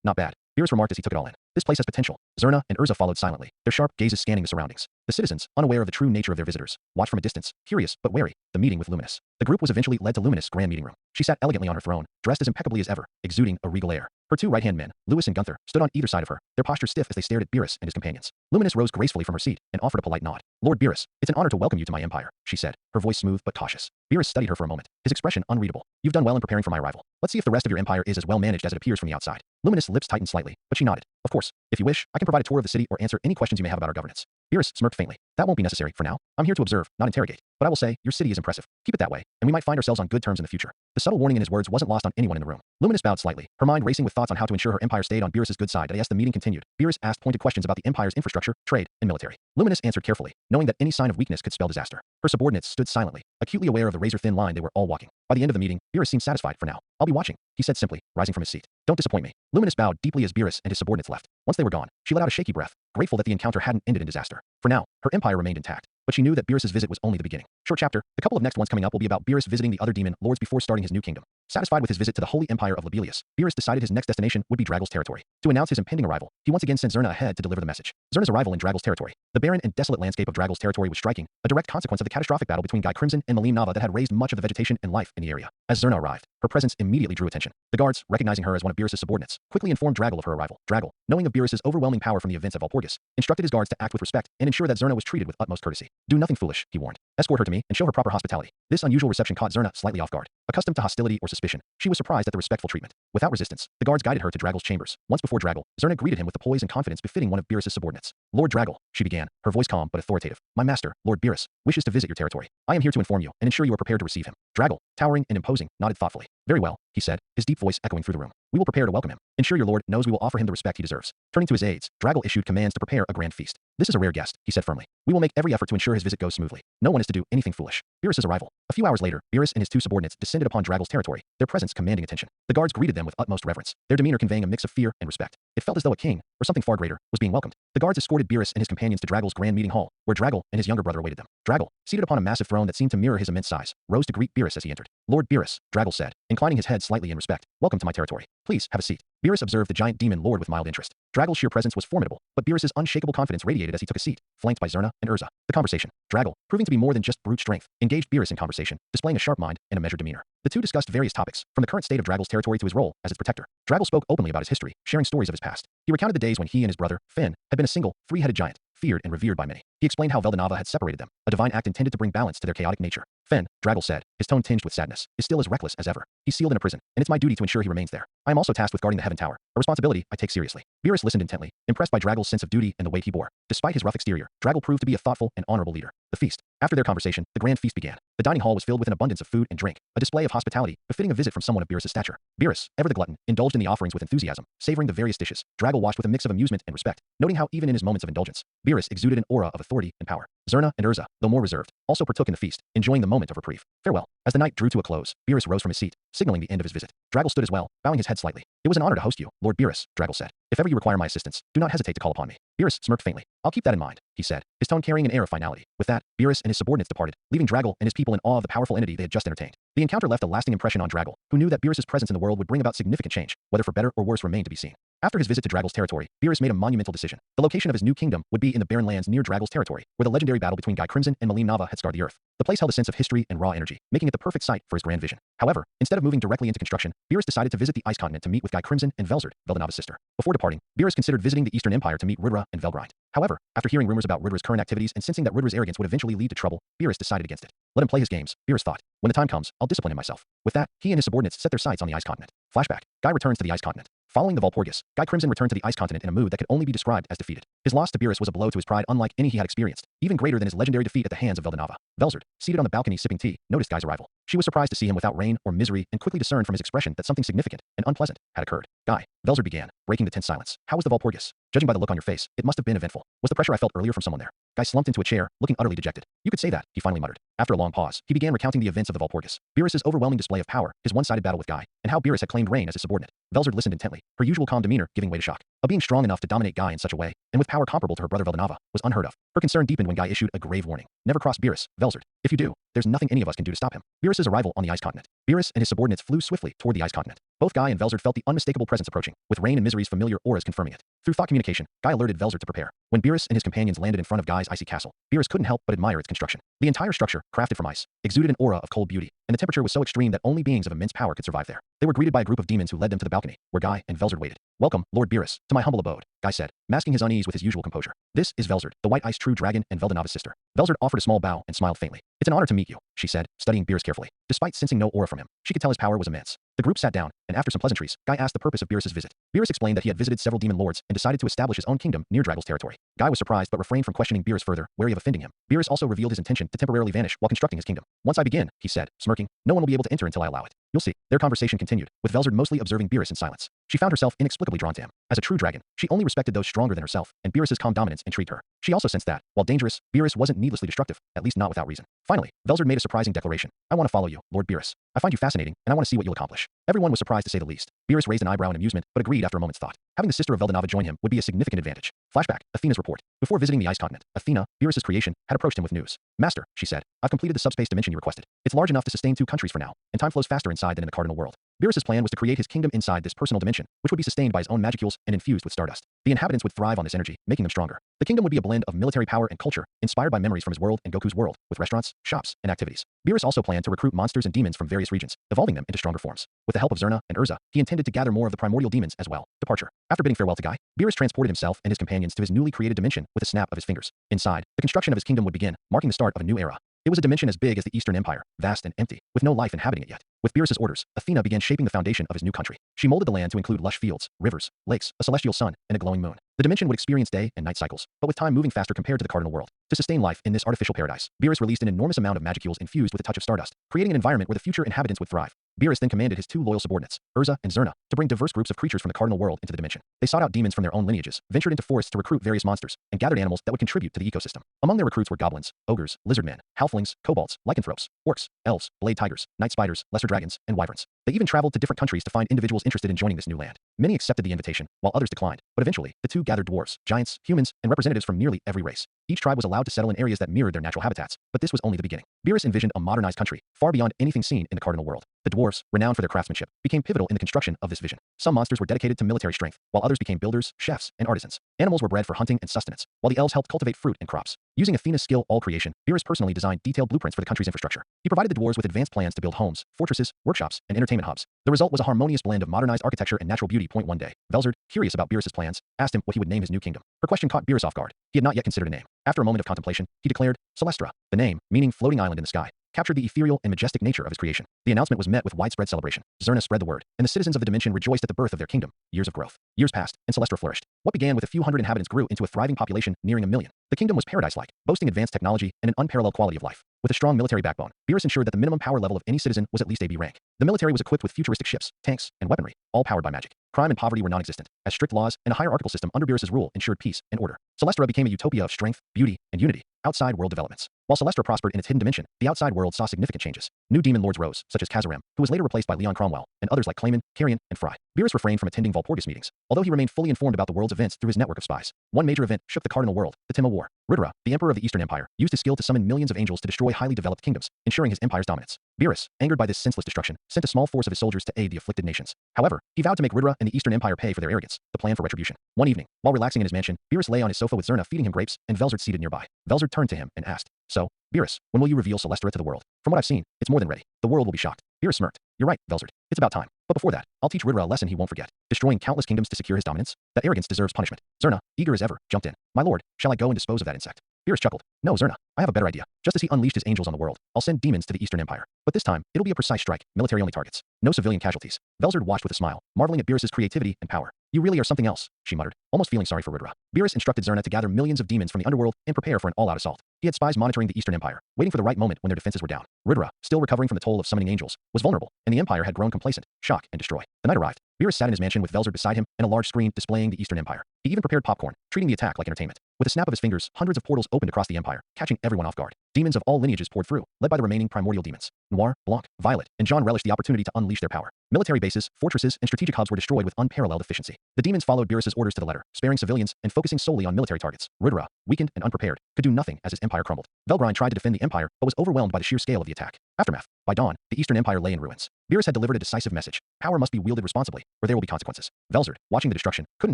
Not bad," Beerus remarked as he took it all in. "This place has potential." Zerna and Urza followed silently, their sharp gazes scanning the surroundings. The citizens, unaware of the true nature of their visitors, watched from a distance, curious but wary, the meeting with Luminous. The group was eventually led to Luminous' grand meeting room. She sat elegantly on her throne, dressed as impeccably as ever, exuding a regal air. Her two right-hand men, Lewis and Gunther, stood on either side of her, their postures stiff as they stared at Beerus and his companions. Luminous rose gracefully from her seat and offered a polite nod. "Lord Beerus, it's an honor to welcome you to my empire," she said, her voice smooth but cautious. Beerus studied her for a moment, his expression unreadable. "You've done well in preparing for my arrival. Let's see if the rest of your empire is as well managed as it appears from the outside." Luminous' lips tightened slightly, but she nodded. "Of course, if you wish, I can provide a tour of the city or answer any questions you may have about our governance." Beerus smirked faintly. "That won't be necessary for now. I'm here to observe, not interrogate. But I will say, your city is impressive. Keep it that way, and we might find ourselves on good terms in the future." The subtle warning in his words wasn't lost on anyone in the room. Luminous bowed slightly, her mind racing with thoughts on how to ensure her empire stayed on Beerus' good side. As the meeting continued, Beerus asked pointed questions about the empire's infrastructure, trade, and military. Luminous answered carefully, knowing that any sign of weakness could spell disaster. Her subordinates stood silently, acutely aware of the razor-thin line they were all walking. By the end of the meeting, Beerus seemed satisfied for now. "I'll be watching," he said simply, rising from his seat. Don't disappoint me. Luminous bowed deeply as Beerus and his subordinates left. Once they were gone, she let out a shaky breath, grateful that the encounter hadn't ended in disaster. For now, her empire remained intact. But she knew that Beerus's visit was only the beginning. Short chapter, the couple of next ones coming up will be about Beerus visiting the other demon lords before starting his new kingdom. Satisfied with his visit to the holy empire of Labelius, Beerus decided his next destination would be Dragel's territory. To announce his impending arrival, he once again sent Zerna ahead to deliver the message. Zerna's arrival in Dragel's territory. The barren and desolate landscape of Dragel's territory was striking, a direct consequence of the catastrophic battle between Guy Crimson and Malim Nava that had raised much of the vegetation and life in the area. As Zerna arrived, her presence immediately drew attention. The guards, recognizing her as one of Beerus's subordinates, quickly informed Dragel of her arrival. Dragel, knowing of Beerus's overwhelming power from the events of Valpurgis, instructed his guards to act with respect and ensure that Zerna was treated with utmost courtesy. Do nothing foolish, he warned. Escort her to me and show her proper hospitality. This unusual reception caught Zerna slightly off guard. Accustomed to hostility or suspicion, she was surprised at the respectful treatment. Without resistance, the guards guided her to Dragel's chambers. Once before Dragel, Zerna greeted him with the poise and confidence befitting one of Beerus's subordinates. Lord Dragel, she began, her voice calm but authoritative. My master, Lord Beerus, wishes to visit your territory. I am here to inform you and ensure you are prepared to receive him. Dragel, towering and imposing, nodded thoughtfully. Very well, he said, his deep voice echoing through the room. We will prepare to welcome him. Ensure your lord knows we will offer him the respect he deserves. Turning to his aides, Dragel issued commands to prepare a grand feast. This is a rare guest, he said firmly. We will make every effort to ensure his visit goes smoothly. No one is to do anything foolish. Beerus's arrival. A few hours later, Beerus and his two subordinates descended upon Dragel's territory, their presence commanding attention. The guards greeted them with utmost reverence, their demeanor conveying a mix of fear and respect. It felt as though a king, or something far greater, was being welcomed. The guards escorted Beerus and his companions to Dragel's grand meeting hall, where Dragel and his younger brother awaited them. Dragel, seated upon a massive throne that seemed to mirror his immense size, rose to greet Beerus as he entered. Lord Beerus, Dragel said, inclining his head slightly in respect. Welcome to my territory. Please, have a seat. Beerus observed the giant demon lord with mild interest. Dragel's sheer presence was formidable, but Beerus's unshakable confidence radiated as he took a seat, flanked by Zerna and Urza. The conversation. Dragel, proving to be more than just brute strength, engaged Beerus in conversation, displaying a sharp mind and a measured demeanor. The two discussed various topics, from the current state of Dragel's territory to his role as its protector. Dragel spoke openly about his history, sharing stories of his past. He recounted the days when he and his brother, Finn, had been a single, three-headed giant, feared and revered by many. He explained how Veldanava had separated them, a divine act intended to bring balance to their chaotic nature. Finn, Dragel said, his tone tinged with sadness, is still as reckless as ever. He's sealed in a prison, and it's my duty to ensure he remains there. I am also tasked with guarding the Heaven Tower, a responsibility I take seriously. Beerus listened intently, impressed by Dragel's sense of duty and the weight he bore. Despite his rough exterior, Dragel proved to be a thoughtful and honorable leader. The feast. After their conversation, the grand feast began. The dining hall was filled with an abundance of food and drink, a display of hospitality befitting a visit from someone of Beerus's stature. Beerus, ever the glutton, indulged in the offerings with enthusiasm, savoring the various dishes. Dragel watched with a mix of amusement and respect, noting how even in his moments of indulgence, Beerus exuded an aura of authority and power. Zerna and Urza, though more reserved, also partook in the feast, enjoying the moment of reprieve. Farewell. As the night drew to a close, Beerus rose from his seat, signaling the end of his visit. Dragel stood as well, bowing his head slightly. It was an honor to host you, Lord Beerus, Dragel said. If ever you require my assistance, do not hesitate to call upon me. Beerus smirked faintly. I'll keep that in mind, he said, his tone carrying an air of finality. With that, Beerus and his subordinates departed, leaving Dragel and his people in awe of the powerful entity they had just entertained. The encounter left a lasting impression on Dragel, who knew that Beerus's presence in the world would bring about significant change, whether for better or worse remained to be seen. After his visit to Dragel's territory, Beerus made a monumental decision. The location of his new kingdom would be in the barren lands near Dragel's territory, where the legendary battle between Guy Crimson and Malim Nava had scarred the earth. The place held a sense of history and raw energy, making it the perfect site for his grand vision. However, instead of moving directly into construction, Beerus decided to visit the Ice Continent to meet with Guy Crimson and Velzard, Veldanava's sister. Before departing, Beerus considered visiting the Eastern Empire to meet Rudra and Velgrind. However, after hearing rumors about Rudra's current activities and sensing that Rudra's arrogance would eventually lead to trouble, Beerus decided against it. Let him play his games, Beerus thought. When the time comes, I'll discipline him myself. With that, he and his subordinates set their sights on the Ice Continent. Flashback. Guy returns to the Ice Continent. Following the Valpurgis, Guy Crimson returned to the Ice Continent in a mood that could only be described as defeated. His loss to Beerus was a blow to his pride unlike any he had experienced, even greater than his legendary defeat at the hands of Veldanava. Velzard, seated on the balcony sipping tea, noticed Guy's arrival. She was surprised to see him without rain or misery and quickly discerned from his expression that something significant and unpleasant had occurred. Guy, Velzard began, breaking the tense silence. How was the Valpurgis? Judging by the look on your face, it must have been eventful. Was the pressure I felt earlier from someone there? Guy slumped into a chair, looking utterly dejected. You could say that, he finally muttered. After a long pause, he began recounting the events of the Valpurgis. Beerus's overwhelming display of power, his one-sided battle with Guy, and how Beerus had claimed reign as his subordinate. Velzard listened intently, her usual calm demeanor giving way to shock. A being strong enough to dominate Guy in such a way, and with power comparable to her brother Veldanava, was unheard of. Her concern deepened when Guy issued a grave warning. Never cross Beerus, Velzard. If you do, there's nothing any of us can do to stop him. Beerus's arrival on the Ice Continent. Beerus and his subordinates flew swiftly toward the Ice Continent. Both Guy and Velzard felt the unmistakable presence approaching, with Rain and Misery's familiar auras confirming it. Through thought communication, Guy alerted Velzard to prepare. When Beerus and his companions landed in front of Guy's icy castle, Beerus couldn't help but admire its construction. The entire structure, crafted from ice, exuded an aura of cold beauty, and the temperature was so extreme that only beings of immense power could survive there. They were greeted by a group of demons who led them to the balcony, where Guy and Velzard waited. Welcome, Lord Beerus, to my humble abode, Guy said, masking his unease with his usual composure. This is Velzard, the White Ice True Dragon and Veldanava's sister. Velzard offered a small bow and smiled faintly. It's an honor to meet you, she said, studying Beerus carefully. Despite sensing no aura from him, she could tell his power was immense. The group sat down, and after some pleasantries, Guy asked the purpose of Beerus's visit. Beerus explained that he had visited several demon lords and decided to establish his own kingdom near Dragel's territory. Guy was surprised but refrained from questioning Beerus further, wary of offending him. Beerus also revealed his intention to temporarily vanish while constructing his kingdom. Once I begin, he said, smirking, no one will be able to enter until I allow it. You'll see. Their conversation continued, with Velzard mostly observing Beerus in silence. She found herself inexplicably drawn to him. As a true dragon, she only respected those stronger than herself, and Beerus's calm dominance intrigued her. She also sensed that, while dangerous, Beerus wasn't needlessly destructive, at least not without reason. Finally, Velzard made a surprising declaration. I want to follow you, Lord Beerus. I find you fascinating, and I want to see what you'll accomplish. Everyone was surprised to say the least. Beerus raised an eyebrow in amusement, but agreed after a moment's thought. Having the sister of Veldanava join him would be a significant advantage. Flashback, Athena's report. Before visiting the ice continent, Athena, Beerus's creation, had approached him with news. Master, she said, I've completed the subspace dimension you requested. It's large enough to sustain 2 countries for now, and time flows faster inside than in the cardinal world. Beerus's plan was to create his kingdom inside this personal dimension, which would be sustained by his own magicules and infused with stardust. The inhabitants would thrive on this energy, making them stronger. The kingdom would be a blend of military power and culture, inspired by memories from his world and Goku's world, with restaurants, shops, and activities. Beerus also planned to recruit monsters and demons from various regions, evolving them into stronger forms. With the help of Zerna and Urza, he intended to gather more of the primordial demons as well. Departure. After bidding farewell to Guy, Beerus transported himself and his companions to his newly created dimension with a snap of his fingers. Inside, the construction of his kingdom would begin, marking the start of a new era. It was a dimension as big as the Eastern Empire, vast and empty, with no life inhabiting it yet. With Beerus's orders, Athena began shaping the foundation of his new country. She molded the land to include lush fields, rivers, lakes, a celestial sun, and a glowing moon. The dimension would experience day and night cycles, but with time moving faster compared to the cardinal world. To sustain life in this artificial paradise, Beerus released an enormous amount of magicules infused with a touch of stardust, creating an environment where the future inhabitants would thrive. Beerus then commanded his 2 loyal subordinates, Urza and Zerna, to bring diverse groups of creatures from the cardinal world into the dimension. They sought out demons from their own lineages, ventured into forests to recruit various monsters, and gathered animals that would contribute to the ecosystem. Among their recruits were goblins, ogres, lizardmen, halflings, kobolds, lycanthropes, orcs, elves, blade tigers, night spiders, lesser dragons, and wyverns. They even traveled to different countries to find individuals interested in joining this new land. Many accepted the invitation, while others declined, but eventually, the 2 gathered dwarves, giants, humans, and representatives from nearly every race. Each tribe was allowed to settle in areas that mirrored their natural habitats, but this was only the beginning. Beerus envisioned a modernized country, far beyond anything seen in the cardinal world. The dwarves, renowned for their craftsmanship, became pivotal in the construction of this vision. Some monsters were dedicated to military strength, while others became builders, chefs, and artisans. Animals were bred for hunting and sustenance, while the elves helped cultivate fruit and crops. Using Athena's skill all creation, Beerus personally designed detailed blueprints for the country's infrastructure. He provided the dwarves with advanced plans to build homes, fortresses, workshops, and entertainment hubs. The result was a harmonious blend of modernized architecture and natural beauty. One day, Velzard, curious about Beerus's plans, asked him what he would name his new kingdom. Her question caught Beerus off guard. He had not yet considered a name. After a moment of contemplation, he declared, Celestra. The name, meaning floating island in the sky, captured the ethereal and majestic nature of his creation. The announcement was met with widespread celebration. Zerna spread the word, and the citizens of the dimension rejoiced at the birth of their kingdom. Years of growth. Years passed, and Celestra flourished. What began with a few hundred inhabitants grew into a thriving population nearing 1 million. The kingdom was paradise-like, boasting advanced technology and an unparalleled quality of life. With a strong military backbone, Beerus ensured that the minimum power level of any citizen was at least AB rank. The military was equipped with futuristic ships, tanks, and weaponry, all powered by magic. Crime and poverty were non-existent, as strict laws and a hierarchical system under Beerus's rule ensured peace and order. Celestra became a utopia of strength, beauty, and unity. Outside world developments. While Celestra prospered in its hidden dimension, the outside world saw significant changes. New demon lords rose, such as Kazaram, who was later replaced by Leon Cromwell, and others like Clayman, Carrion, and Fry. Beerus refrained from attending Valpurgis meetings, although he remained fully informed about the world's events through his network of spies. One major event shook the cardinal world, the Timma War. Ridra, the emperor of the Eastern Empire, used his skill to summon millions of angels to destroy highly developed kingdoms, ensuring his empire's dominance. Beerus, angered by this senseless destruction, sent a small force of his soldiers to aid the afflicted nations. However, he vowed to make Ridra and the Eastern Empire pay for their arrogance, the plan for retribution. One evening, while relaxing in his mansion, Beerus lay on his sofa with Zerna feeding him grapes, and Velzard seated nearby. Velzard turned to him and asked, So, Beerus, when will you reveal Celestra to the world? From what I've seen, it's more than ready. The world will be shocked. Beerus smirked. You're right, Velzard. It's about time. But before that, I'll teach Ridra a lesson he won't forget. Destroying countless kingdoms to secure his dominance? That arrogance deserves punishment. Zerna, eager as ever, jumped in. My lord, shall I go and dispose of that insect? Beerus chuckled. No, Zerna, I have a better idea. Just as he unleashed his angels on the world, I'll send demons to the Eastern Empire. But this time, it'll be a precise strike, military-only targets. No civilian casualties. Velzard watched with a smile, marveling at Beerus's creativity and power. You really are something else, she muttered, almost feeling sorry for Ridra. Beerus instructed Zerna to gather millions of demons from the underworld and prepare for an all-out assault. He had spies monitoring the Eastern Empire, waiting for the right moment when their defenses were down. Ridra, still recovering from the toll of summoning angels, was vulnerable, and the Empire had grown complacent. Shock and destroy. The night arrived. Beerus sat in his mansion with Velzard beside him and a large screen displaying the Eastern Empire. He even prepared popcorn, treating the attack like entertainment. With a snap of his fingers, hundreds of portals opened across the Empire, catching everyone off guard. Demons of all lineages poured through, led by the remaining primordial demons. Noir, Blanc, Violet, and John relished the opportunity to unleash their power. Military bases, fortresses, and strategic hubs were destroyed with unparalleled efficiency. The demons followed Beerus's orders to the letter, sparing civilians and focusing solely on military targets. Ridra, weakened and unprepared, could do nothing as his empire crumbled. Velgrine tried to defend the empire, but was overwhelmed by the sheer scale of the attack. Aftermath. By dawn, the Eastern Empire lay in ruins. Beerus had delivered a decisive message. Power must be wielded responsibly, or there will be consequences. Velzard, watching the destruction, couldn't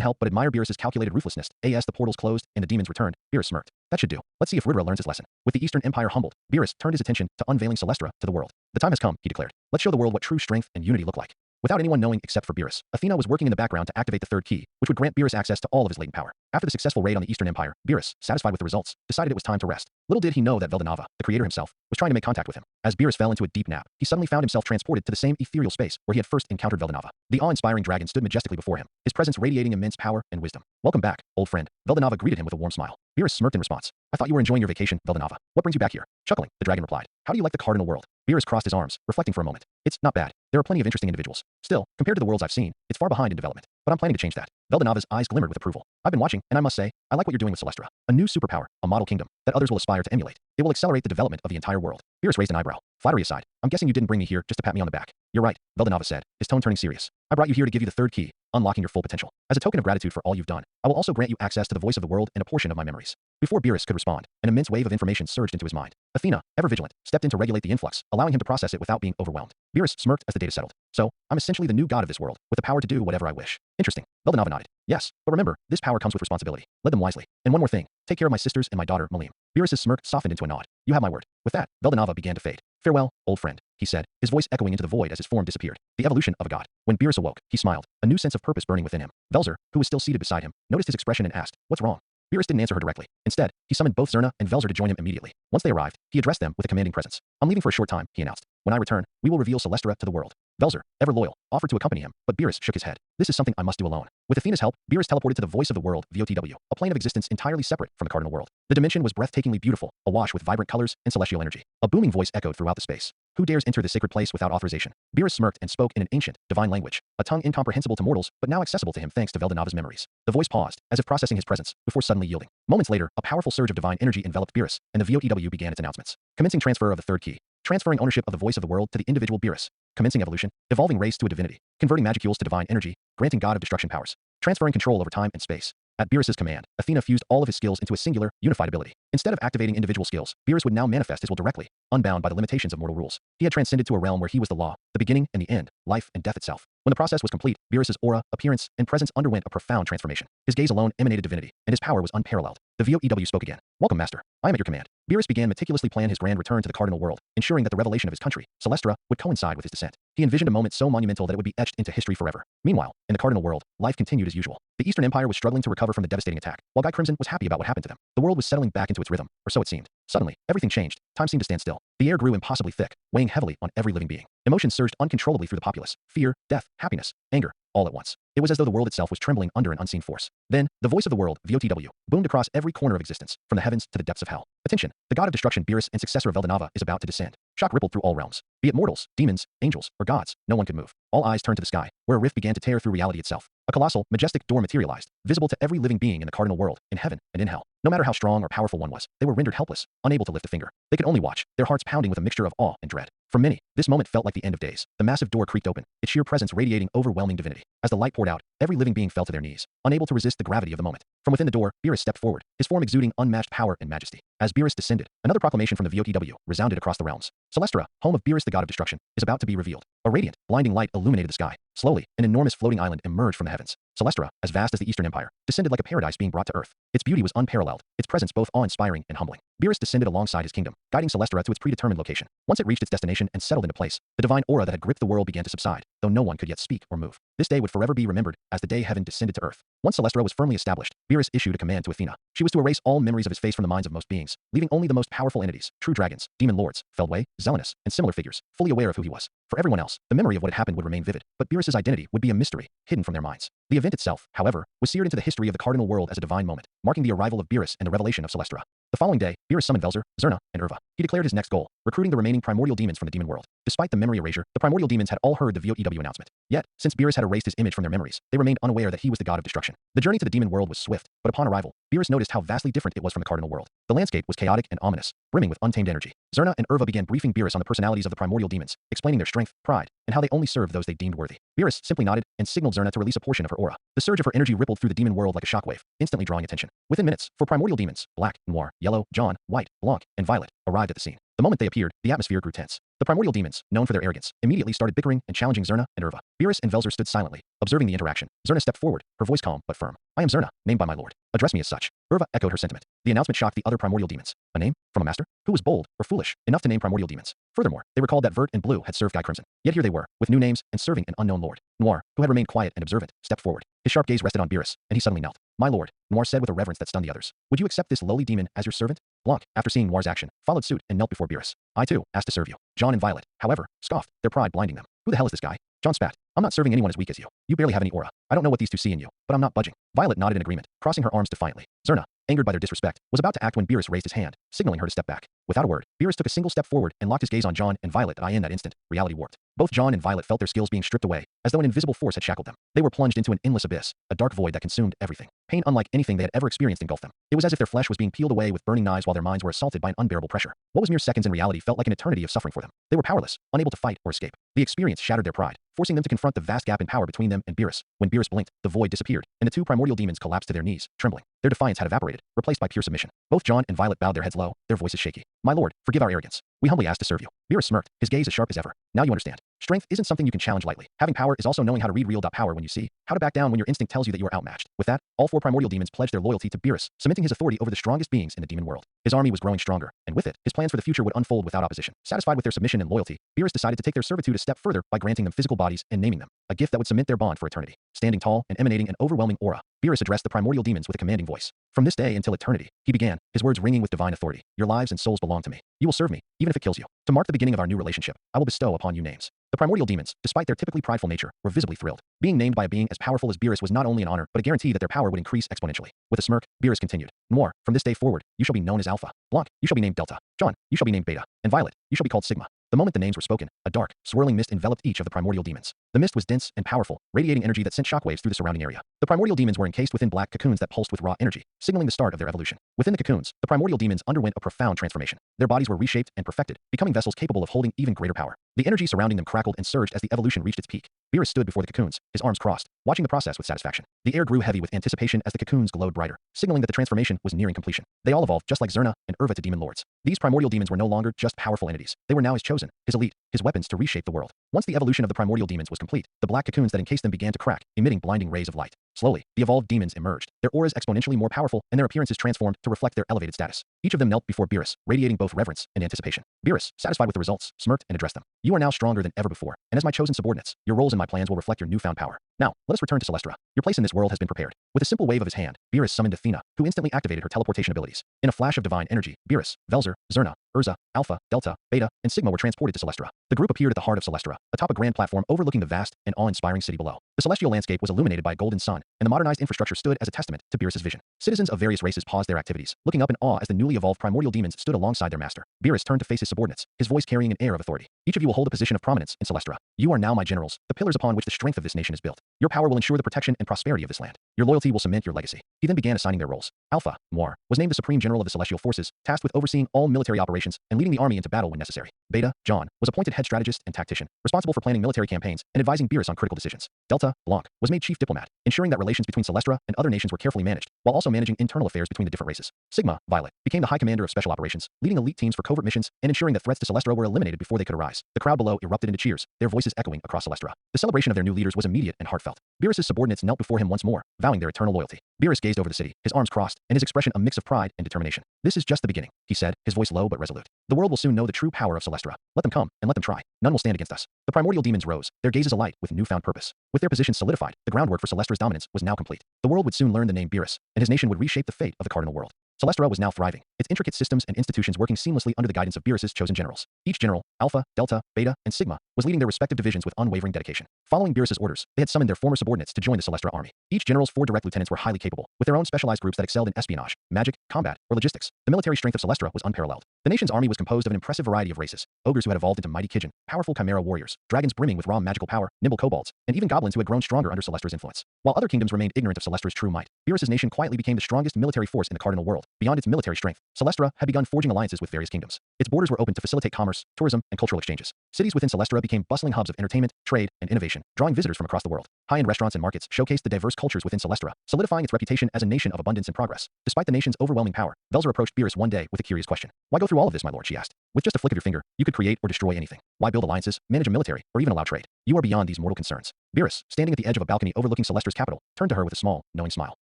help but admire Beerus's calculated ruthlessness. As the portals closed and the demons returned, Beerus smirked. That should do. Let's see if Ridra learns his lesson. With the Eastern Empire humbled, Beerus turned his attention to unveiling Celestra to the world. The time has come, he declared. Let's show the world what true strength and unity look like. Without anyone knowing except for Beerus, Athena was working in the background to activate the third key, which would grant Beerus access to all of his latent power. After the successful raid on the Eastern Empire, Beerus, satisfied with the results, decided it was time to rest. Little did he know that Veldanava, the creator himself, was trying to make contact with him. As Beerus fell into a deep nap, he suddenly found himself transported to the same ethereal space where he had first encountered Veldanava. The awe-inspiring dragon stood majestically before him, his presence radiating immense power and wisdom. Welcome back, old friend. Veldanava greeted him with a warm smile. Beerus smirked in response. I thought you were enjoying your vacation, Veldanava. What brings you back here? Chuckling, the dragon replied. How do you like the cardinal world? Beerus crossed his arms, reflecting for a moment. It's not bad. There are plenty of interesting individuals. Still, compared to the worlds I've seen, it's far behind in development. But I'm planning to change that. Veldanava's eyes glimmered with approval. I've been watching, and I must say, I like what you're doing with Celestra. A new superpower, a model kingdom, that others will aspire to emulate. It will accelerate the development of the entire world. Beerus raised an eyebrow. Flattery aside, I'm guessing you didn't bring me here just to pat me on the back. You're right, Veldanava said, his tone turning serious. I brought you here to give you the third key, unlocking your full potential. As a token of gratitude for all you've done, I will also grant you access to the voice of the world and a portion of my memories. Before Beerus could respond, an immense wave of information surged into his mind. Athena, ever vigilant, stepped in to regulate the influx, allowing him to process it without being overwhelmed. Beerus smirked as the data settled. So, I'm essentially the new god of this world, with the power to do whatever I wish. Interesting. Veldanava nodded. Yes, but remember, this power comes with responsibility. Lead them wisely. And one more thing, take care of my sisters and my daughter, Malim. Beerus's smirk softened into a nod. You have my word. With that, Veldanava began to fade. Farewell, old friend, he said, his voice echoing into the void as his form disappeared. The evolution of a god. When Beerus awoke, he smiled, a new sense of purpose burning within him. Velzer, who was still seated beside him, noticed his expression and asked, what's wrong? Beerus didn't answer her directly. Instead, he summoned both Zerna and Velzer to join him immediately. Once they arrived, he addressed them with a commanding presence. I'm leaving for a short time, he announced. When I return, we will reveal Celestra to the world. Velzer, ever loyal, offered to accompany him, but Beerus shook his head. This is something I must do alone. With Athena's help, Beerus teleported to the voice of the world, VOTW, a plane of existence entirely separate from the cardinal world. The dimension was breathtakingly beautiful, awash with vibrant colors and celestial energy. A booming voice echoed throughout the space. Who dares enter this sacred place without authorization? Beerus smirked and spoke in an ancient, divine language, a tongue incomprehensible to mortals, but now accessible to him thanks to Veldanava's memories. The voice paused, as if processing his presence, before suddenly yielding. Moments later, a powerful surge of divine energy enveloped Beerus, and the VOTW began its announcements. Commencing transfer of the third key. Transferring ownership of the voice of the world to the individual Beerus. Commencing evolution. Evolving race to a divinity. Converting magicules to divine energy. Granting god of destruction powers. Transferring control over time and space. At Beerus's command, Athena fused all of his skills into a singular, unified ability. Instead of activating individual skills, Beerus would now manifest his will directly, unbound by the limitations of mortal rules. He had transcended to a realm where he was the law, the beginning and the end, life and death itself. When the process was complete, Beerus's aura, appearance, and presence underwent a profound transformation. His gaze alone emanated divinity, and his power was unparalleled. The VOEW spoke again. Welcome, Master. I am at your command. Beerus began meticulously plan his grand return to the cardinal world, ensuring that the revelation of his country, Celestra, would coincide with his descent. He envisioned a moment so monumental that it would be etched into history forever. Meanwhile, in the cardinal world, life continued as usual. The Eastern Empire was struggling to recover from the devastating attack, while Guy Crimson was happy about what happened to them. The world was settling back into its rhythm, or so it seemed. Suddenly, everything changed. Time seemed to stand still. The air grew impossibly thick, weighing heavily on every living being. Emotions surged uncontrollably through the populace. Fear, death, happiness, anger, all at once. It was as though the world itself was trembling under an unseen force. Then, the voice of the world, VOTW, boomed across every corner of existence, from the heavens to the depths of hell. Attention! The god of destruction Beerus and successor of Veldanava is about to descend. Shock rippled through all realms. Be it mortals, demons, angels, or gods, no one could move. All eyes turned to the sky, where a rift began to tear through reality itself. A colossal, majestic door materialized, visible to every living being in the cardinal world, in heaven and in hell. No matter how strong or powerful one was, they were rendered helpless, unable to lift a finger. They could only watch, their hearts pounding with a mixture of awe and dread. For many, this moment felt like the end of days. The massive door creaked open, its sheer presence radiating overwhelming divinity. As the light poured out, every living being fell to their knees, unable to resist the gravity of the moment. From within the door, Beerus stepped forward, his form exuding unmatched power and majesty. As Beerus descended, another proclamation from the VOTW resounded across the realms. Celestra, home of Beerus the god of destruction, is about to be revealed. A radiant, blinding light illuminated the sky. Slowly, an enormous floating island emerged from the heavens. Celestra, as vast as the Eastern Empire, descended like a paradise being brought to earth. Its beauty was unparalleled, its presence both awe-inspiring and humbling. Beerus descended alongside his kingdom, guiding Celestra to its predetermined location. Once it reached its destination and settled into place, the divine aura that had gripped the world began to subside, though no one could yet speak or move. This day would forever be remembered as the day heaven descended to earth. Once Celestra was firmly established, Beerus issued a command to Athena. She was to erase all memories of his face from the minds of most beings, leaving only the most powerful entities, true dragons, demon lords, Feldway, Zelenus, and similar figures, fully aware of who he was. For everyone else, the memory of what had happened would remain vivid, but Beerus's identity would be a mystery, hidden from their minds. The event itself, however, was seared into the history of the cardinal world as a divine moment, marking the arrival of Beerus and the revelation of Celestra. The following day, Beerus summoned Velzer, Zerna, and Urva. He declared his next goal, recruiting the remaining primordial demons from the demon world. Despite the memory erasure, the primordial demons had all heard the VOEW announcement. Yet, since Beerus had erased his image from their memories, they remained unaware that he was the god of destruction. The journey to the demon world was swift, but upon arrival, Beerus noticed how vastly different it was from the cardinal world. The landscape was chaotic and ominous, brimming with untamed energy. Zerna and Urva began briefing Beerus on the personalities of the primordial demons, explaining their strength, pride, and how they only served those they deemed worthy. Beerus simply nodded and signaled Zerna to release a portion of her aura. The surge of her energy rippled through the demon world like a shockwave, instantly drawing attention. Within minutes, 4 primordial demons, black, noir, yellow, John, white, blanc, and violet, arrived at the scene. The moment they appeared, the atmosphere grew tense. The primordial demons, known for their arrogance, immediately started bickering and challenging Zerna and Urva. Beerus and Velzer stood silently, observing the interaction. Zerna stepped forward, her voice calm but firm. I am Zerna, named by my lord. Address me as such. Urva echoed her sentiment. The announcement shocked the other primordial demons. A name? From a master? Who was bold, or foolish, enough to name primordial demons? Furthermore, they recalled that Vert and Blue had served Guy Crimson. Yet here they were, with new names and serving an unknown lord. Noir, who had remained quiet and observant, stepped forward. His sharp gaze rested on Beerus, and he suddenly knelt. My lord, Noir said with a reverence that stunned the others. Would you accept this lowly demon as your servant? Blanc, after seeing Noir's action, followed suit and knelt before Beerus. I too, asked to serve you. John and Violet, however, scoffed, their pride blinding them. Who the hell is this guy? John spat. I'm not serving anyone as weak as you. You barely have any aura. I don't know what these two see in you, but I'm not budging. Violet nodded in agreement, crossing her arms defiantly. Zerna, angered by their disrespect, was about to act when Beerus raised his hand, signaling her to step back. Without a word, Beerus took a single step forward and locked his gaze on John and Violet. In that instant, reality warped. Both John and Violet felt their skills being stripped away, as though an invisible force had shackled them. They were plunged into an endless abyss, a dark void that consumed everything. Pain unlike anything they had ever experienced engulfed them. It was as if their flesh was being peeled away with burning knives while their minds were assaulted by an unbearable pressure. What was mere seconds in reality felt like an eternity of suffering for them. They were powerless, unable to fight or escape. The experience shattered their pride, forcing them to confront the vast gap in power between them and Beerus. When Beerus blinked, the void disappeared, and the two primordial demons collapsed to their knees, trembling. Their defiance had evaporated, replaced by pure submission. Both John and Violet bowed their heads low, their voices shaky. "My lord, forgive our arrogance. We humbly ask to serve you." Beerus smirked, his gaze as sharp as ever. "Now you understand. Strength isn't something you can challenge lightly. Having power is also knowing how to read real power when you see how to back down when your instinct tells you that you are outmatched." With that, all four primordial demons pledged their loyalty to Beerus, cementing his authority over the strongest beings in the demon world. His army was growing stronger, and with it, his plans for the future would unfold without opposition. Satisfied with their submission and loyalty, Beerus decided to take their servitude a step further by granting them physical bodies and naming them, a gift that would cement their bond for eternity. Standing tall and emanating an overwhelming aura, Beerus addressed the primordial demons with a commanding voice. "From this day until eternity," he began, his words ringing with divine authority. "Your lives and souls belong to me. You will serve me, even if it kills you. To mark the beginning of our new relationship, I will bestow upon you names." The primordial demons, despite their typically prideful nature, were visibly thrilled. Being named by a being as powerful as Beerus was not only an honor, but a guarantee that their power would increase exponentially. With a smirk, Beerus continued, "More, from this day forward, you shall be known as Alpha. Blanc, you shall be named Delta. John, you shall be named Beta. And Violet, you shall be called Sigma." The moment the names were spoken, a dark, swirling mist enveloped each of the primordial demons. The mist was dense and powerful, radiating energy that sent shockwaves through the surrounding area. The primordial demons were encased within black cocoons that pulsed with raw energy, signaling the start of their evolution. Within the cocoons, the primordial demons underwent a profound transformation. Their bodies were reshaped and perfected, becoming vessels capable of holding even greater power. The energy surrounding them crackled and surged as the evolution reached its peak. Beerus stood before the cocoons, his arms crossed, watching the process with satisfaction. The air grew heavy with anticipation as the cocoons glowed brighter, signaling that the transformation was nearing completion. They all evolved just like Zerna and Urva to demon lords. These primordial demons were no longer just powerful entities. They were now his chosen, his elite, his weapons to reshape the world. Once the evolution of the primordial demons was complete, the black cocoons that encased them began to crack, emitting blinding rays of light. Slowly, the evolved demons emerged, their auras exponentially more powerful and their appearances transformed to reflect their elevated status. Each of them knelt before Beerus, radiating both reverence and anticipation. Beerus, satisfied with the results, smirked and addressed them. "You are now stronger than ever before, and as my chosen subordinates, your roles in my plans will reflect your newfound power. Now, let us return to Celestra. Your place in this world has been prepared." With a simple wave of his hand, Beerus summoned Athena, who instantly activated her teleportation abilities. In a flash of divine energy, Beerus, Velzer, Zerna, Urza, Alpha, Delta, Beta, and Sigma were transported to Celestra. The group appeared at the heart of Celestra, atop a grand platform overlooking the vast and awe-inspiring city below. The celestial landscape was illuminated by a golden sun, and the modernized infrastructure stood as a testament to Beerus' vision. Citizens of various races paused their activities, looking up in awe as the newly evolved primordial demons stood alongside their master. Beerus turned to face his subordinates, his voice carrying an air of authority. "Each of you will hold a position of prominence in Celestra. You are now my generals, the pillars upon which the strength of this nation is built. Your power will ensure the protection and prosperity of this land. Your loyalty will cement your legacy." He then began assigning their roles. Alpha, Moir, was named the supreme general of the celestial forces, tasked with overseeing all military operations and leading the army into battle when necessary. Beta, John, was appointed head strategist and tactician, responsible for planning military campaigns and advising Beerus on critical decisions. Delta, Blanc, was made chief diplomat, ensuring that relations between Celestra and other nations were carefully managed, while also managing internal affairs between the different races. Sigma, Violet, became the high commander of special operations, leading elite teams for covert missions and ensuring that threats to Celestra were eliminated before they could arise. The crowd below erupted into cheers, their voices echoing across Celestra. The celebration of their new leaders was immediate and heartfelt. Beerus' subordinates knelt before him once more, vowing their eternal loyalty. Beerus gazed over the city, his arms crossed, and his expression a mix of pride and determination. "This is just the beginning," he said, his voice low but resolute. "The world will soon know the true power of Celestra. Let them come, and let them try. None will stand against us." The primordial demons rose, their gazes alight with newfound purpose. With their positions solidified, the groundwork for Celestra's dominance was now complete. The world would soon learn the name Beerus, and his nation would reshape the fate of the cardinal world. Celestra was now thriving, its intricate systems and institutions working seamlessly under the guidance of Beerus' chosen generals. Each general, Alpha, Delta, Beta, and Sigma, was leading their respective divisions with unwavering dedication. Following Beerus' orders, they had summoned their former subordinates to join the Celestra army. Each general's 4 direct lieutenants were highly capable, with their own specialized groups that excelled in espionage, magic, combat, or logistics. The military strength of Celestra was unparalleled. The nation's army was composed of an impressive variety of races: ogres who had evolved into mighty Kijin, powerful chimera warriors, dragons brimming with raw magical power, nimble kobolds, and even goblins who had grown stronger under Celestra's influence. While other kingdoms remained ignorant of Celestra's true might, Beerus' nation quietly became the strongest military force in the cardinal world. Beyond its military strength, Celestra had begun forging alliances with various kingdoms. Its borders were open to facilitate commerce, tourism, and cultural exchanges. Cities within Celestra became bustling hubs of entertainment, trade, and innovation, drawing visitors from across the world. High-end restaurants and markets showcased the diverse cultures within Celestra, solidifying its reputation as a nation of abundance and progress. Despite the nation's overwhelming power, Velzer approached Beerus one day with a curious question. "Why go through all of this, my lord?" she asked. "With just a flick of your finger, you could create or destroy anything. Why build alliances, manage a military, or even allow trade? You are beyond these mortal concerns." Beerus, standing at the edge of a balcony overlooking Celestra's capital, turned to her with a small, knowing smile.